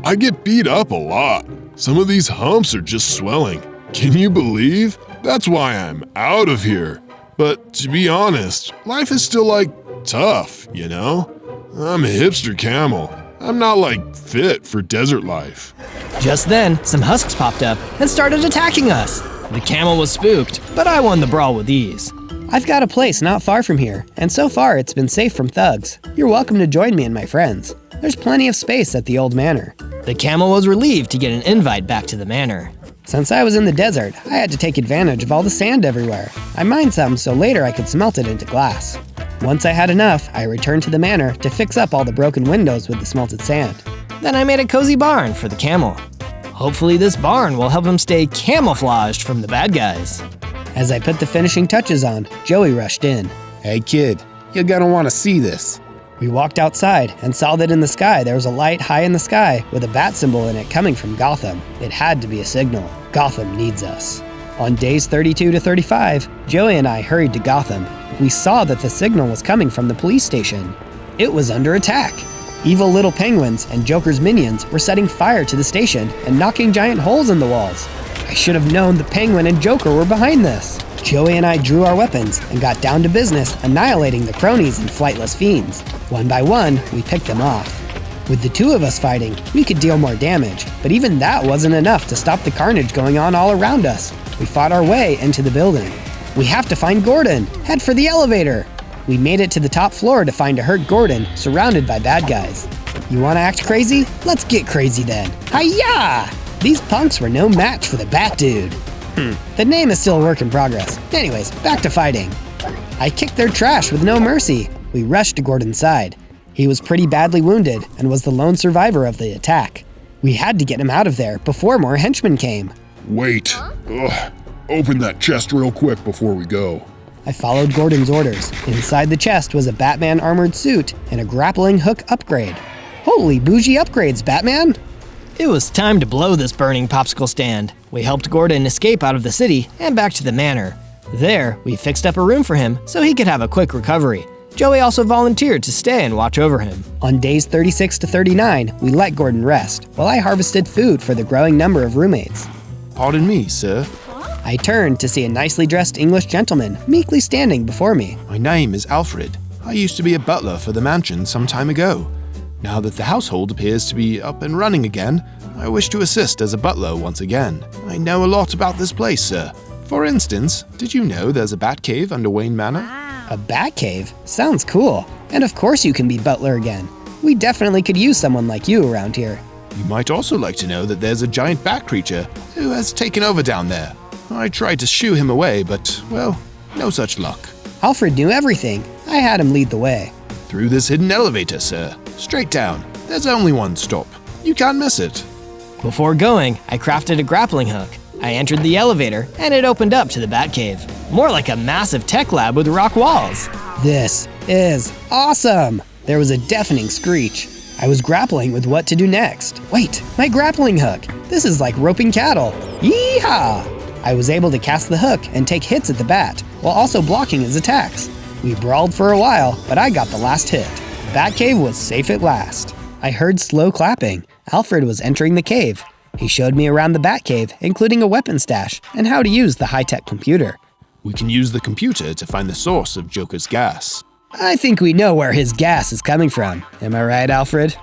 I get beat up a lot. Some of these humps are just swelling. Can you believe? That's why I'm out of here. But to be honest, life is still tough, you know? I'm a hipster camel. I'm not fit for desert life. Just then, some husks popped up and started attacking us. The camel was spooked, but I won the brawl with ease. I've got a place not far from here, and so far it's been safe from thugs. You're welcome to join me and my friends. There's plenty of space at the old manor. The camel was relieved to get an invite back to the manor. Since I was in the desert, I had to take advantage of all the sand everywhere. I mined some so later I could smelt it into glass. Once I had enough, I returned to the manor to fix up all the broken windows with the smelted sand. Then I made a cozy barn for the camel. Hopefully this barn will help him stay camouflaged from the bad guys. As I put the finishing touches on, Joey rushed in. Hey kid, you're gonna wanna see this. We walked outside and saw that in the sky there was a light high in the sky with a bat symbol in it coming from Gotham. It had to be a signal. Gotham needs us. On days 32 to 35, Joey and I hurried to Gotham. We saw that the signal was coming from the police station. It was under attack. Evil little penguins and Joker's minions were setting fire to the station and knocking giant holes in the walls. I should have known the Penguin and Joker were behind this. Joey and I drew our weapons and got down to business annihilating the cronies and flightless fiends. One by one, we picked them off. With the two of us fighting, we could deal more damage, but even that wasn't enough to stop the carnage going on all around us. We fought our way into the building. We have to find Gordon. Head for the elevator. We made it to the top floor to find a hurt Gordon surrounded by bad guys. You wanna act crazy? Let's get crazy then. Hi-ya! These punks were no match for the Bat Dude. The name is still a work in progress. Anyways, back to fighting. I kicked their trash with no mercy. We rushed to Gordon's side. He was pretty badly wounded and was the lone survivor of the attack. We had to get him out of there before more henchmen came. Wait. Ugh. Open that chest real quick before we go. I followed Gordon's orders. Inside the chest was a Batman armored suit and a grappling hook upgrade. Holy bougie upgrades, Batman! It was time to blow this burning popsicle stand. We helped Gordon escape out of the city and back to the manor. There, we fixed up a room for him so he could have a quick recovery. Joey also volunteered to stay and watch over him. On days 36 to 39, we let Gordon rest, while I harvested food for the growing number of roommates. Pardon me, sir. I turned to see a nicely dressed English gentleman meekly standing before me. My name is Alfred. I used to be a butler for the mansion some time ago. Now that the household appears to be up and running again, I wish to assist as a butler once again. I know a lot about this place, sir. For instance, did you know there's a bat cave under Wayne Manor? A bat cave? Sounds cool. And of course you can be butler again. We definitely could use someone like you around here. You might also like to know that there's a giant bat creature who has taken over down there. I tried to shoo him away, but, well, no such luck. Alfred knew everything. I had him lead the way. Through this hidden elevator, sir. Straight down. There's only one stop. You can't miss it. Before going, I crafted a grappling hook. I entered the elevator, and it opened up to the Batcave. More like a massive tech lab with rock walls. This is awesome! There was a deafening screech. I was grappling with what to do next. Wait, my grappling hook! This is like roping cattle. Yeehaw! I was able to cast the hook and take hits at the bat, while also blocking his attacks. We brawled for a while, but I got the last hit. Batcave was safe at last. I heard slow clapping. Alfred was entering the cave. He showed me around the Batcave, including a weapon stash, and how to use the high-tech computer. We can use the computer to find the source of Joker's gas. I think we know where his gas is coming from. Am I right, Alfred?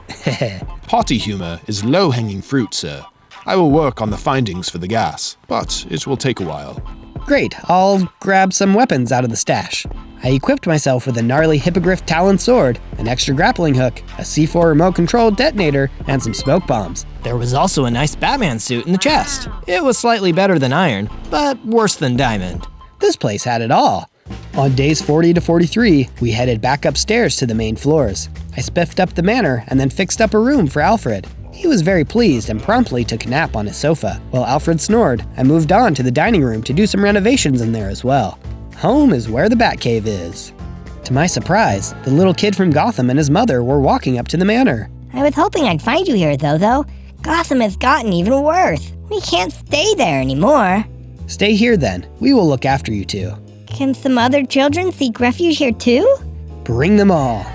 Potty humor is low-hanging fruit, sir. I will work on the findings for the gas, but it will take a while. Great, I'll grab some weapons out of the stash. I equipped myself with a gnarly hippogriff talon sword, an extra grappling hook, a C4 remote-controlled detonator, and some smoke bombs. There was also a nice Batman suit in the chest. It was slightly better than iron, but worse than diamond. This place had it all. On days 40 to 43, we headed back upstairs to the main floors. I spiffed up the manor and then fixed up a room for Alfred. He was very pleased and promptly took a nap on his sofa. While Alfred snored, I moved on to the dining room to do some renovations in there as well. Home is where the Batcave is. To my surprise, the little kid from Gotham and his mother were walking up to the manor. I was hoping I'd find you here, though. Gotham has gotten even worse. We can't stay there anymore. Stay here then. We will look after you two. Can some other children seek refuge here too? Bring them all.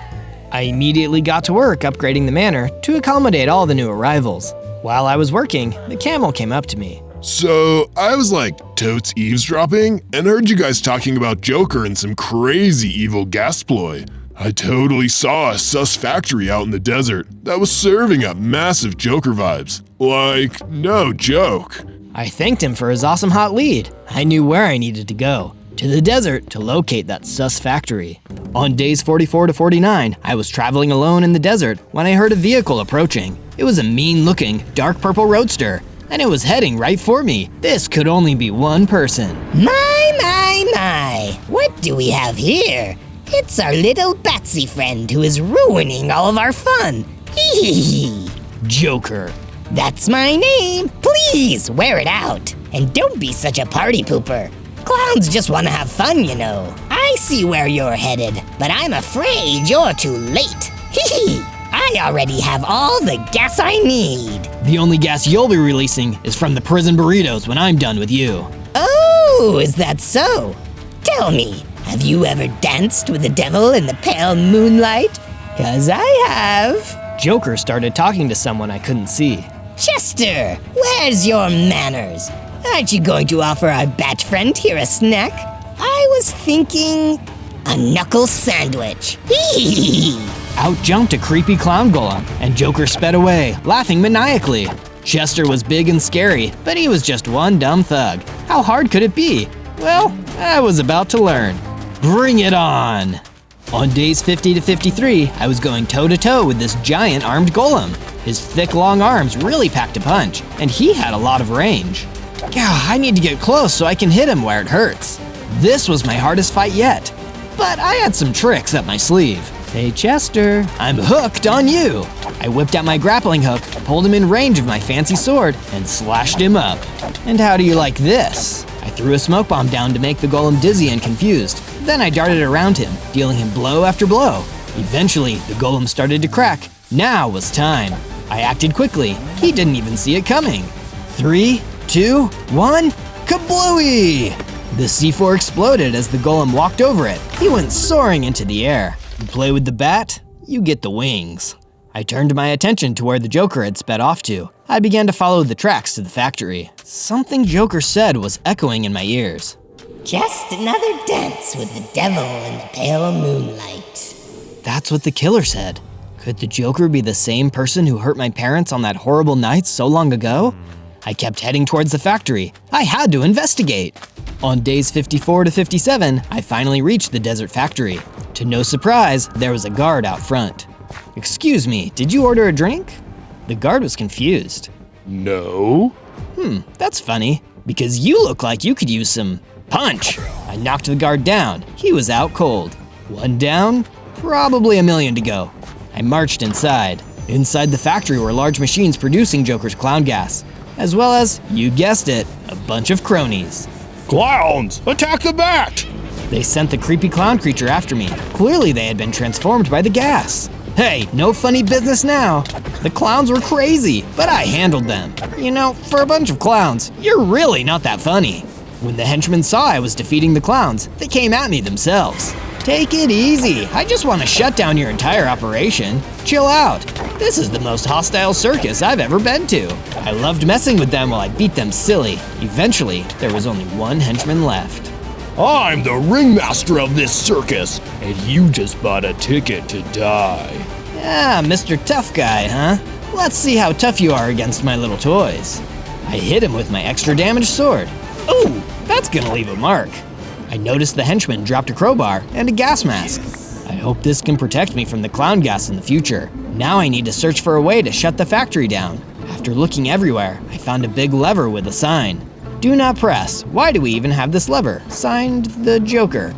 I immediately got to work upgrading the manor to accommodate all the new arrivals. While I was working, the camel came up to me. So, I was like totes eavesdropping and heard you guys talking about Joker and some crazy evil gas ploy. I totally saw a sus factory out in the desert that was serving up massive Joker vibes. Like, no joke. I thanked him for his awesome hot lead. I knew where I needed to go. To the desert to locate that sus factory. On days 44 to 49, I was traveling alone in the desert when I heard a vehicle approaching. It was a mean-looking, dark purple roadster, and it was heading right for me. This could only be one person. My, what do we have here? It's our little Batsy friend who is ruining all of our fun. Hee. Joker. That's my name. Please wear it out. And don't be such a party pooper. Clowns just want to have fun, you know. I see where you're headed, but I'm afraid you're too late. Hee. I already have all the gas I need. The only gas you'll be releasing is from the prison burritos when I'm done with you. Oh, is that so? Tell me, have you ever danced with the devil in the pale moonlight? 'Cause I have. Joker started talking to someone I couldn't see. Chester, where's your manners? Aren't you going to offer our bat friend here a snack? I was thinking a knuckle sandwich. Out jumped a creepy clown golem, and Joker sped away, laughing maniacally. Chester was big and scary, but he was just one dumb thug. How hard could it be? Well, I was about to learn. Bring it on! On days 50 to 53, I was going toe-to-toe with this giant armed golem. His thick, long arms really packed a punch, and he had a lot of range. I need to get close so I can hit him where it hurts. This was my hardest fight yet, but I had some tricks up my sleeve. Hey Chester, I'm hooked on you. I whipped out my grappling hook, pulled him in range of my fancy sword, and slashed him up. And how do you like this? I threw a smoke bomb down to make the golem dizzy and confused. Then I darted around him, dealing him blow after blow. Eventually, the golem started to crack. Now was time. I acted quickly. He didn't even see it coming. 3, 2, 1, kablooey! The C4 exploded as the golem walked over it. He went soaring into the air. You play with the bat, you get the wings. I turned my attention to where the Joker had sped off to. I began to follow the tracks to the factory. Something Joker said was echoing in my ears. Just another dance with the devil in the pale moonlight. That's what the killer said. Could the Joker be the same person who hurt my parents on that horrible night so long ago? I kept heading towards the factory. I had to investigate. On days 54 to 57, I finally reached the desert factory. To no surprise, there was a guard out front. Excuse me, did you order a drink? The guard was confused. No. That's funny, because you look like you could use some punch. I knocked the guard down. He was out cold. One down, probably a million to go. I marched inside. Inside the factory were large machines producing Joker's clown gas, as well as, you guessed it, a bunch of cronies. Clowns, attack the bat! They sent the creepy clown creature after me. Clearly they had been transformed by the gas. Hey, no funny business now. The clowns were crazy, but I handled them. You know, for a bunch of clowns, you're really not that funny. When the henchmen saw I was defeating the clowns, they came at me themselves. Take it easy. I just want to shut down your entire operation. Chill out. This is the most hostile circus I've ever been to. I loved messing with them while I beat them silly. Eventually, there was only one henchman left. I'm the ringmaster of this circus, and you just bought a ticket to die. Ah, Mr. Tough Guy, huh? Let's see how tough you are against my little toys. I hit him with my extra damage sword. Ooh, that's gonna leave a mark. I noticed the henchman dropped a crowbar and a gas mask. I hope this can protect me from the clown gas in the future. Now I need to search for a way to shut the factory down. After looking everywhere, I found a big lever with a sign. Do not press. Why do we even have this lever? Signed, the Joker.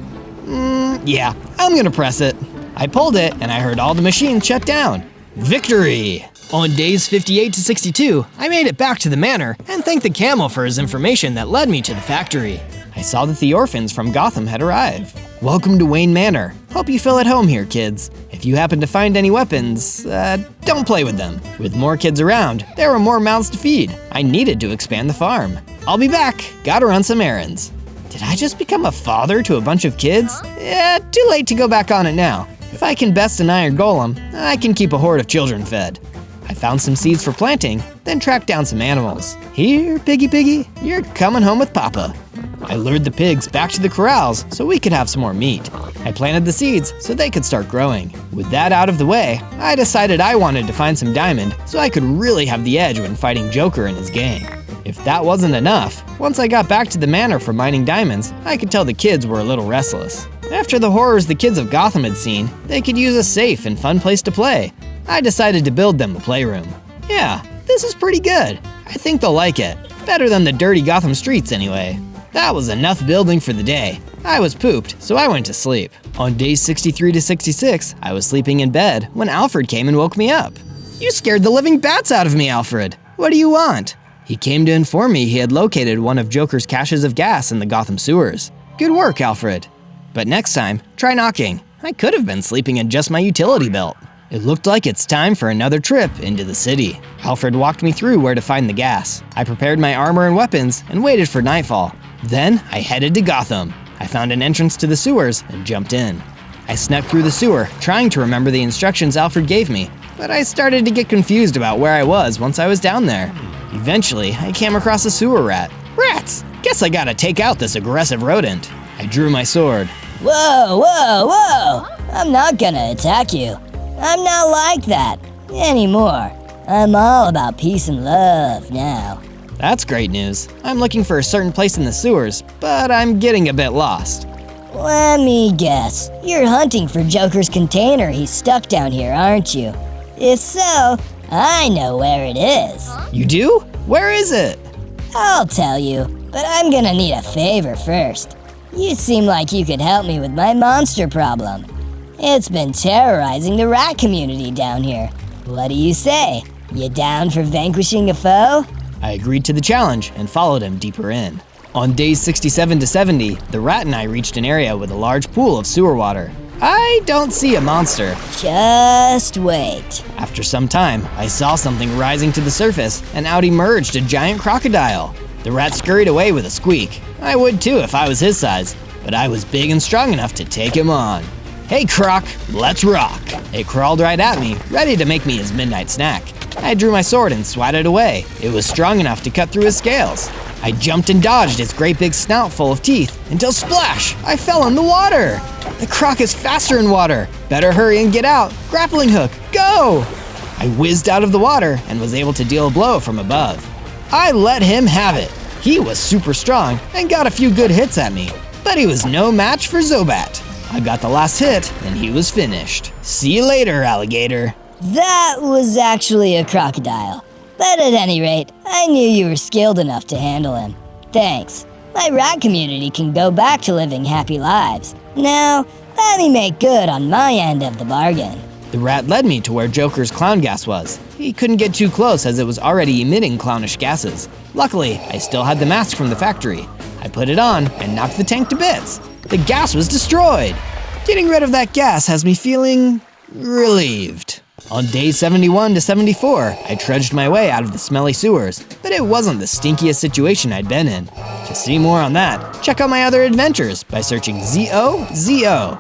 Yeah, I'm gonna press it. I pulled it and I heard all the machines shut down. Victory! On days 58 to 62, I made it back to the manor and thanked the camel for his information that led me to the factory. I saw that the orphans from Gotham had arrived. Welcome to Wayne Manor. Hope you feel at home here, kids. If you happen to find any weapons, don't play with them. With more kids around, there were more mouths to feed. I needed to expand the farm. I'll be back. Gotta run some errands. Did I just become a father to a bunch of kids? Too late to go back on it now. If I can best an iron golem, I can keep a horde of children fed. I found some seeds for planting, then tracked down some animals. Here, piggy, you're coming home with Papa. I lured the pigs back to the corrals so we could have some more meat. I planted the seeds so they could start growing. With that out of the way, I decided I wanted to find some diamond so I could really have the edge when fighting Joker and his gang. If that wasn't enough, once I got back to the manor for mining diamonds, I could tell the kids were a little restless. After the horrors the kids of Gotham had seen, they could use a safe and fun place to play. I decided to build them a playroom. Yeah, this is pretty good. I think they'll like it. Better than the dirty Gotham streets anyway. That was enough building for the day. I was pooped, so I went to sleep. On days 63 to 66, I was sleeping in bed when Alfred came and woke me up. You scared the living bats out of me, Alfred. What do you want? He came to inform me he had located one of Joker's caches of gas in the Gotham sewers. Good work, Alfred. But next time, try knocking. I could have been sleeping in just my utility belt. It looked like it's time for another trip into the city. Alfred walked me through where to find the gas. I prepared my armor and weapons and waited for nightfall. Then I headed to Gotham. I found an entrance to the sewers and jumped in. I snuck through the sewer, trying to remember the instructions Alfred gave me, but I started to get confused about where I was once I was down there. Eventually, I came across a sewer rat. Rats! Guess I gotta take out this aggressive rodent. I drew my sword. Whoa, whoa, whoa! I'm not gonna attack you. I'm not like that anymore. I'm all about peace and love now. That's great news. I'm looking for a certain place in the sewers, but I'm getting a bit lost. Let me guess. You're hunting for Joker's container he's stuck down here, aren't you? If so, I know where it is. You do? Where is it? I'll tell you, but I'm gonna need a favor first. You seem like you could help me with my monster problem. It's been terrorizing the rat community down here. What do you say? You down for vanquishing a foe? I agreed to the challenge and followed him deeper in. On days 67 to 70, the rat and I reached an area with a large pool of sewer water. I don't see a monster. Just wait. After some time, I saw something rising to the surface, and out emerged a giant crocodile. The rat scurried away with a squeak. I would too if I was his size, but I was big and strong enough to take him on. Hey Croc, let's rock. It crawled right at me, ready to make me his midnight snack. I drew my sword and swatted away. It was strong enough to cut through his scales. I jumped and dodged its great big snout full of teeth until splash, I fell in the water. The croc is faster in water. Better hurry and get out. Grappling hook, go! I whizzed out of the water and was able to deal a blow from above. I let him have it. He was super strong and got a few good hits at me, but he was no match for Zobat. I got the last hit and he was finished. See you later, alligator. That was actually a crocodile. But at any rate, I knew you were skilled enough to handle him. Thanks. My rat community can go back to living happy lives. Now, let me make good on my end of the bargain. The rat led me to where Joker's clown gas was. He couldn't get too close as it was already emitting clownish gases. Luckily, I still had the mask from the factory. I put it on and knocked the tank to bits. The gas was destroyed. Getting rid of that gas has me feeling relieved. On days 71 to 74, I trudged my way out of the smelly sewers, but it wasn't the stinkiest situation I'd been in. To see more on that, check out my other adventures by searching ZOZO.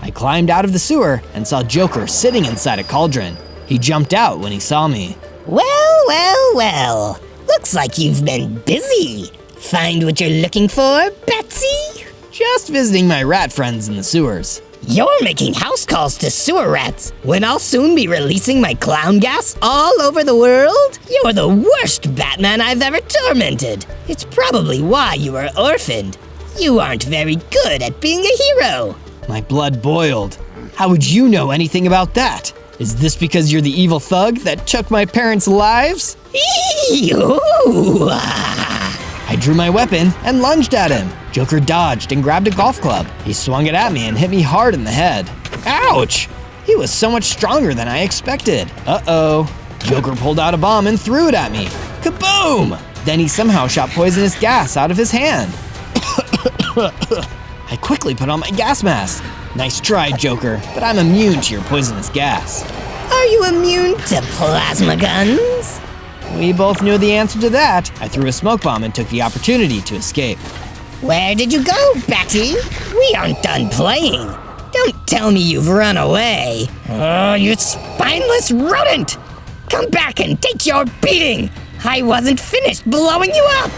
I climbed out of the sewer and saw Joker sitting inside a cauldron. He jumped out when he saw me. Well. Looks like you've been busy. Find what you're looking for, Betsy? Just visiting my rat friends in the sewers. You're making house calls to sewer rats when I'll soon be releasing my clown gas all over the world? You're the worst Batman I've ever tormented. It's probably why you were orphaned. You aren't very good at being a hero. My blood boiled. How would you know anything about that? Is this because you're the evil thug that took my parents' lives? I drew my weapon and lunged at him. Joker dodged and grabbed a golf club. He swung it at me and hit me hard in the head. Ouch! He was so much stronger than I expected. Uh-oh. Joker pulled out a bomb and threw it at me. Kaboom! Then he somehow shot poisonous gas out of his hand. I quickly put on my gas mask. Nice try, Joker, but I'm immune to your poisonous gas. Are you immune to plasma guns? We both knew the answer to that. I threw a smoke bomb and took the opportunity to escape. Where did you go, Betty? We aren't done playing. Don't tell me you've run away. Oh, you spineless rodent! Come back and take your beating! I wasn't finished blowing you up!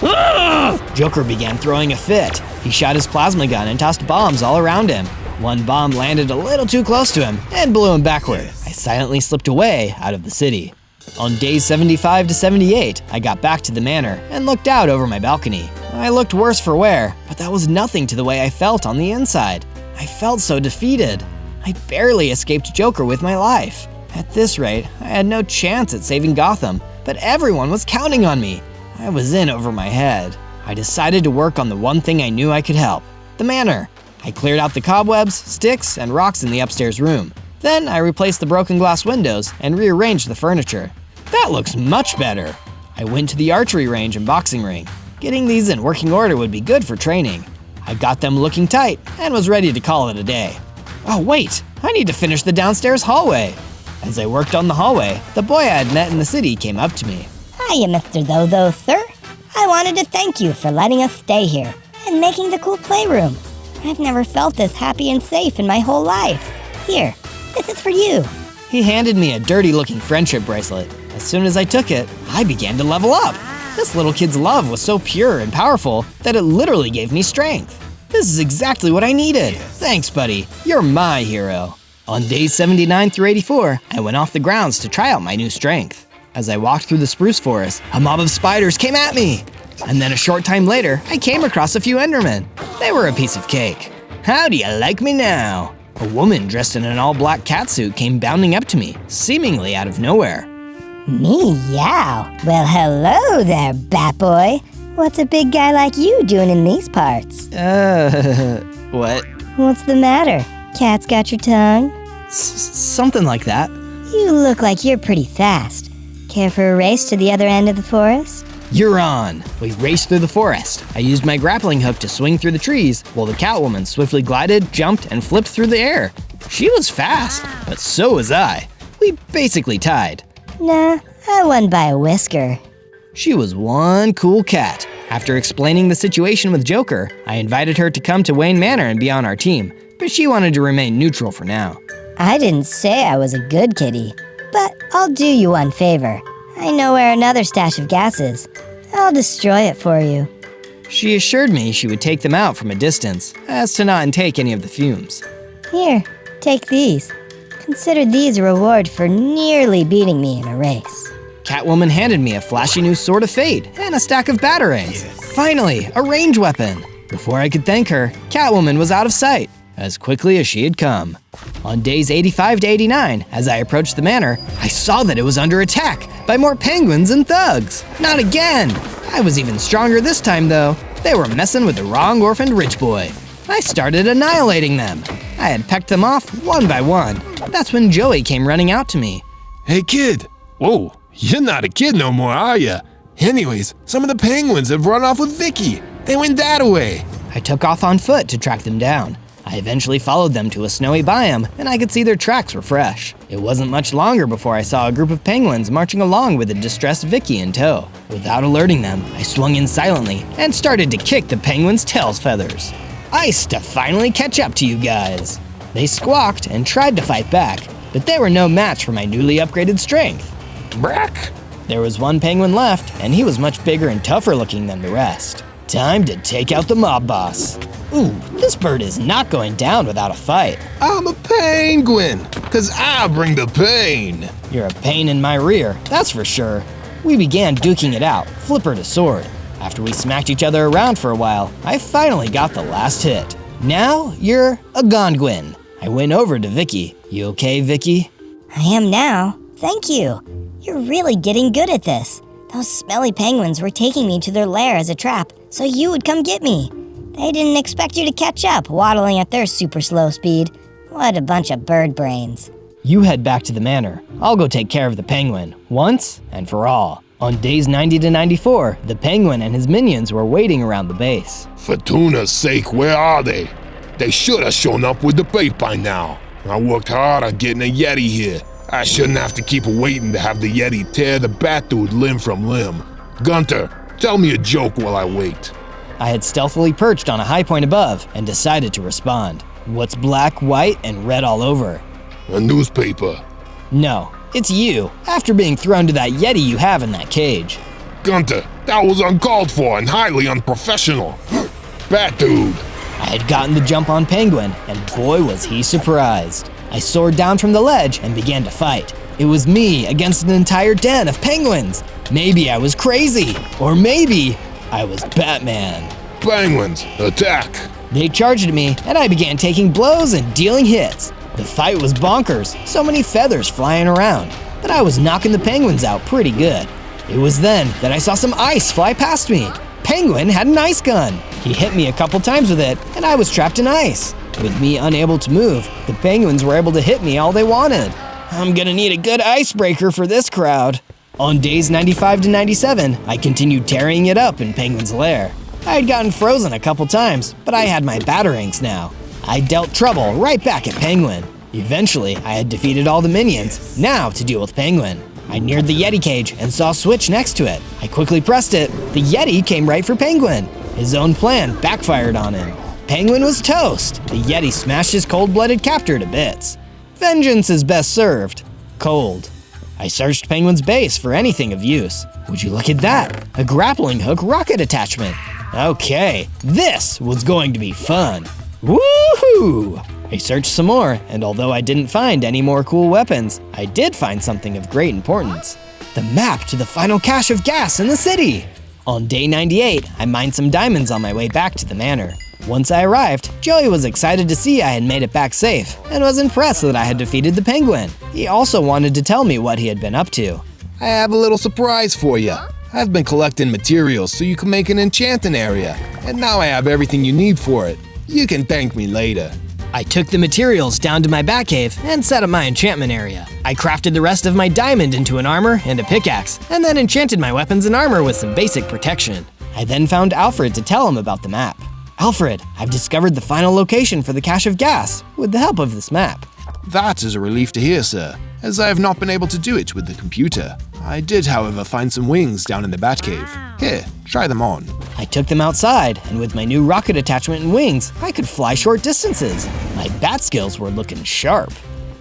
Ugh! Joker began throwing a fit. He shot his plasma gun and tossed bombs all around him. One bomb landed a little too close to him and blew him backward. I silently slipped away out of the city. On days 75 to 78, I got back to the manor and looked out over my balcony. I looked worse for wear, but that was nothing to the way I felt on the inside. I felt so defeated. I barely escaped Joker with my life. At this rate, I had no chance at saving Gotham, but everyone was counting on me. I was in over my head. I decided to work on the one thing I knew I could help, the manor. I cleared out the cobwebs, sticks, and rocks in the upstairs room. Then I replaced the broken glass windows and rearranged the furniture. That looks much better. I went to the archery range and boxing ring. Getting these in working order would be good for training. I got them looking tight and was ready to call it a day. Oh wait, I need to finish the downstairs hallway. As I worked on the hallway, the boy I had met in the city came up to me. Hiya, Mr. Zozo, sir. I wanted to thank you for letting us stay here and making the cool playroom. I've never felt this happy and safe in my whole life. Here, this is for you. He handed me a dirty-looking friendship bracelet. As soon as I took it, I began to level up. This little kid's love was so pure and powerful that it literally gave me strength. This is exactly what I needed. Thanks, buddy. You're my hero. On days 79 through 84, I went off the grounds to try out my new strength. As I walked through the spruce forest, a mob of spiders came at me. And then a short time later, I came across a few Endermen. They were a piece of cake. How do you like me now? A woman dressed in an all-black catsuit came bounding up to me, seemingly out of nowhere. Meow. Well, hello there, Bat Boy. What's a big guy like you doing in these parts? What? What's the matter? Cat's got your tongue? Something like that. You look like you're pretty fast. Care for a race to the other end of the forest? You're on! We raced through the forest. I used my grappling hook to swing through the trees, while the Catwoman swiftly glided, jumped, and flipped through the air. She was fast, but so was I. We basically tied. Nah, I won by a whisker. She was one cool cat. After explaining the situation with Joker, I invited her to come to Wayne Manor and be on our team, but she wanted to remain neutral for now. I didn't say I was a good kitty, but I'll do you one favor. I know where another stash of gas is. I'll destroy it for you. She assured me she would take them out from a distance, as to not intake any of the fumes. Here, take these. Consider these a reward for nearly beating me in a race. Catwoman handed me a flashy new Sword of Fate and a stack of batarangs. Finally, a range weapon. Before I could thank her, Catwoman was out of sight, as quickly as she had come. On days 85 to 89, as I approached the manor, I saw that it was under attack by more penguins and thugs. Not again! I was even stronger this time though. They were messing with the wrong orphaned rich boy. I started annihilating them. I had pecked them off one by one. That's when Joey came running out to me. Hey kid! Whoa, you're not a kid no more, are ya? Anyways, some of the penguins have run off with Vicky. They went that way. I took off on foot to track them down. I eventually followed them to a snowy biome, and I could see their tracks were fresh. It wasn't much longer before I saw a group of penguins marching along with a distressed Vicky in tow. Without alerting them, I swung in silently and started to kick the penguins' tail feathers. Ice to finally catch up to you guys. They squawked and tried to fight back, but they were no match for my newly upgraded strength. Brack! There was one penguin left, and he was much bigger and tougher looking than the rest. Time to take out the mob boss. Ooh, this bird is not going down without a fight. I'm a penguin, 'cause I bring the pain. You're a pain in my rear, that's for sure. We began duking it out, flipper to sword. After we smacked each other around for a while, I finally got the last hit. Now you're a Gondwin. I went over to Vicky. You okay, Vicky? I am now. Thank you. You're really getting good at this. Those smelly penguins were taking me to their lair as a trap, so you would come get me. They didn't expect you to catch up, waddling at their super slow speed. What a bunch of bird brains. You head back to the manor. I'll go take care of the penguin, once and for all. On days 90 to 94, the penguin and his minions were waiting around the base. For tuna's sake, where are they? They should have shown up with the bait by now. I worked hard on getting a Yeti here. I shouldn't have to keep waiting to have the Yeti tear the bat dude limb from limb. Gunter, tell me a joke while I wait. I had stealthily perched on a high point above and decided to respond. What's black, white, and red all over? A newspaper. No, it's you, after being thrown to that Yeti you have in that cage. Gunter, that was uncalled for and highly unprofessional. Bat dude. I had gotten the jump on Penguin, and boy was he surprised. I soared down from the ledge and began to fight. It was me against an entire den of penguins. Maybe I was crazy, or maybe I was Batman. Penguins, attack! They charged at me, and I began taking blows and dealing hits. The fight was bonkers, so many feathers flying around, but I was knocking the penguins out pretty good. It was then that I saw some ice fly past me. Penguin had an ice gun. He hit me a couple times with it, and I was trapped in ice. With me unable to move, the penguins were able to hit me all they wanted. I'm gonna need a good icebreaker for this crowd. On days 95 to 97, I continued tearing it up in Penguin's lair. I had gotten frozen a couple times, but I had my batarangs now. I dealt trouble right back at Penguin. Eventually, I had defeated all the minions, now to deal with Penguin. I neared the Yeti cage and saw a switch next to it. I quickly pressed it. The Yeti came right for Penguin. His own plan backfired on him. Penguin was toast. The Yeti smashed his cold-blooded captor to bits. Vengeance is best served cold. I searched Penguin's base for anything of use. Would you look at that? A grappling hook rocket attachment. Okay, this was going to be fun. Woohoo! I searched some more, and although I didn't find any more cool weapons, I did find something of great importance. The map to the final cache of gas in the city! On day 98, I mined some diamonds on my way back to the manor. Once I arrived, Joey was excited to see I had made it back safe, and was impressed that I had defeated the penguin. He also wanted to tell me what he had been up to. I have a little surprise for you. I've been collecting materials so you can make an enchanting area, and now I have everything you need for it. You can thank me later. I took the materials down to my Batcave and set up my enchantment area. I crafted the rest of my diamond into an armor and a pickaxe, and then enchanted my weapons and armor with some basic protection. I then found Alfred to tell him about the map. Alfred, I've discovered the final location for the cache of gas with the help of this map. That is a relief to hear, sir, as I have not been able to do it with the computer. I did, however, find some wings down in the Batcave. Here, try them on. I took them outside, and with my new rocket attachment and wings, I could fly short distances. My bat skills were looking sharp.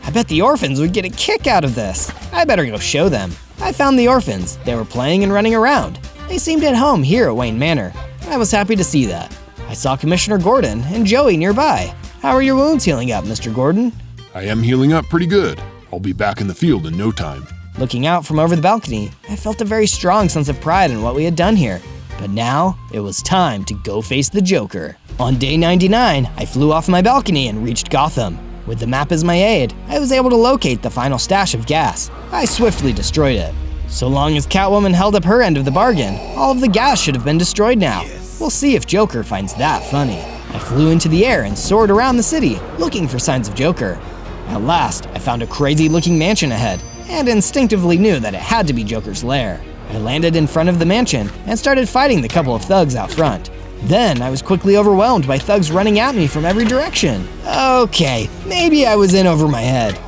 I bet the orphans would get a kick out of this. I better go show them. I found the orphans. They were playing and running around. They seemed at home here at Wayne Manor. I was happy to see that. I saw Commissioner Gordon and Joey nearby. How are your wounds healing up, Mr. Gordon? I am healing up pretty good. I'll be back in the field in no time. Looking out from over the balcony, I felt a very strong sense of pride in what we had done here. But now, it was time to go face the Joker. On day 99, I flew off my balcony and reached Gotham. With the map as my aid, I was able to locate the final stash of gas. I swiftly destroyed it. So long as Catwoman held up her end of the bargain, all of the gas should have been destroyed now. We'll see if Joker finds that funny. I flew into the air and soared around the city, looking for signs of Joker. At last, I found a crazy-looking mansion ahead, and instinctively knew that it had to be Joker's lair. I landed in front of the mansion and started fighting the couple of thugs out front. Then I was quickly overwhelmed by thugs running at me from every direction. Okay, maybe I was in over my head.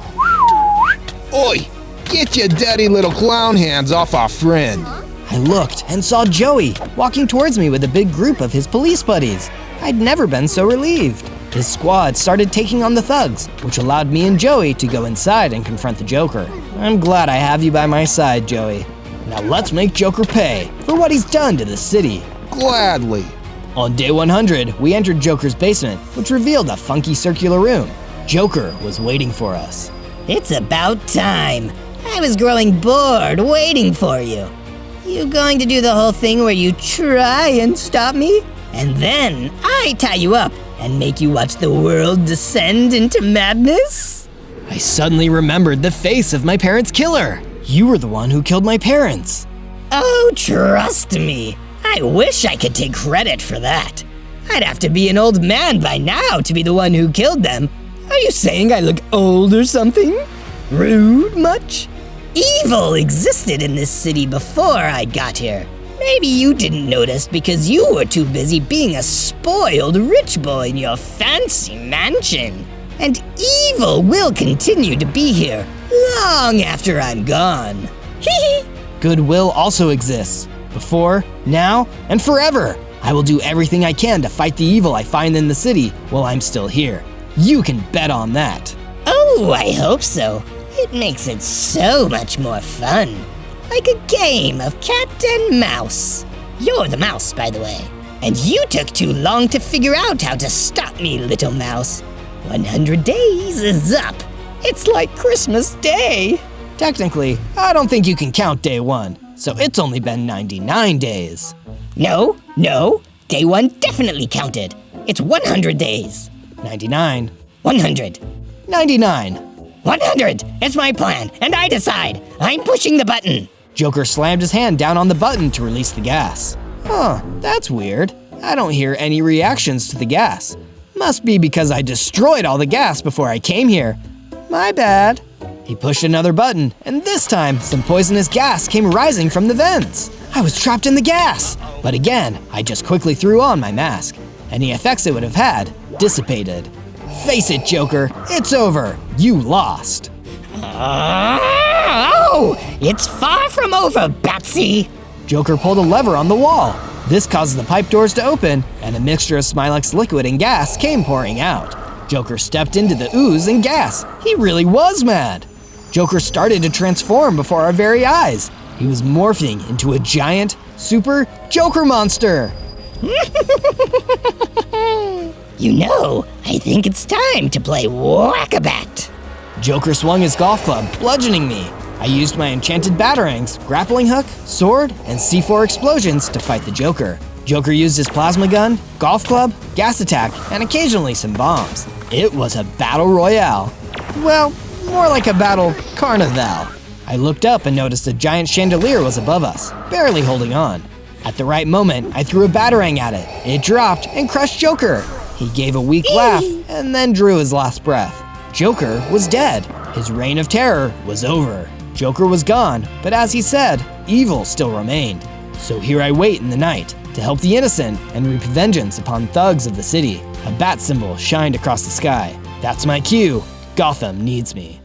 Oi! Get your dirty little clown hands off our friend! I looked and saw Joey walking towards me with a big group of his police buddies. I'd never been so relieved. His squad started taking on the thugs, which allowed me and Joey to go inside and confront the Joker. I'm glad I have you by my side, Joey. Now let's make Joker pay for what he's done to the city. Gladly. On day 100, we entered Joker's basement, which revealed a funky circular room. Joker was waiting for us. It's about time. I was growing bored waiting for you. You going to do the whole thing where you try and stop me? And then I tie you up and make you watch the world descend into madness? I suddenly remembered the face of my parents' killer. You were the one who killed my parents. Oh, trust me. I wish I could take credit for that. I'd have to be an old man by now to be the one who killed them. Are you saying I look old or something? Rude much? Evil existed in this city before I got here. Maybe you didn't notice because you were too busy being a spoiled rich boy in your fancy mansion. And evil will continue to be here long after I'm gone. Hee hee. Goodwill also exists. Before, now, and forever. I will do everything I can to fight the evil I find in the city while I'm still here. You can bet on that. Oh, I hope so. It makes it so much more fun. Like a game of cat and mouse. You're the mouse, by the way. And you took too long to figure out how to stop me, little mouse. 100 days is up. It's like Christmas Day. Technically, I don't think you can count day 1, so it's only been 99 days. No, day 1 definitely counted. It's 100 days. 99. 100. 99. 100! It's my plan, and I decide. I'm pushing the button. Joker slammed his hand down on the button to release the gas. Huh, that's weird. I don't hear any reactions to the gas. Must be because I destroyed all the gas before I came here. My bad. He pushed another button, and this time, some poisonous gas came rising from the vents. I was trapped in the gas. But again, I just quickly threw on my mask. Any effects it would have had dissipated. Face it, Joker, it's over. You lost. Oh, it's far from over, Batsy. Joker pulled a lever on the wall. This caused the pipe doors to open, and a mixture of Smilex liquid and gas came pouring out. Joker stepped into the ooze and gas. He really was mad. Joker started to transform before our very eyes. He was morphing into a giant, super Joker monster. You know, I think it's time to play Whack-A-Bat. Joker swung his golf club, bludgeoning me. I used my enchanted batarangs, grappling hook, sword, and C4 explosions to fight the Joker. Joker used his plasma gun, golf club, gas attack, and occasionally some bombs. It was a battle royale. Well, more like a battle carnival. I looked up and noticed a giant chandelier was above us, barely holding on. At the right moment, I threw a batarang at it. It dropped and crushed Joker. He gave a weak laugh and then drew his last breath. Joker was dead. His reign of terror was over. Joker was gone, but as he said, evil still remained. So here I wait in the night to help the innocent and reap vengeance upon thugs of the city. A bat symbol shined across the sky. That's my cue. Gotham needs me.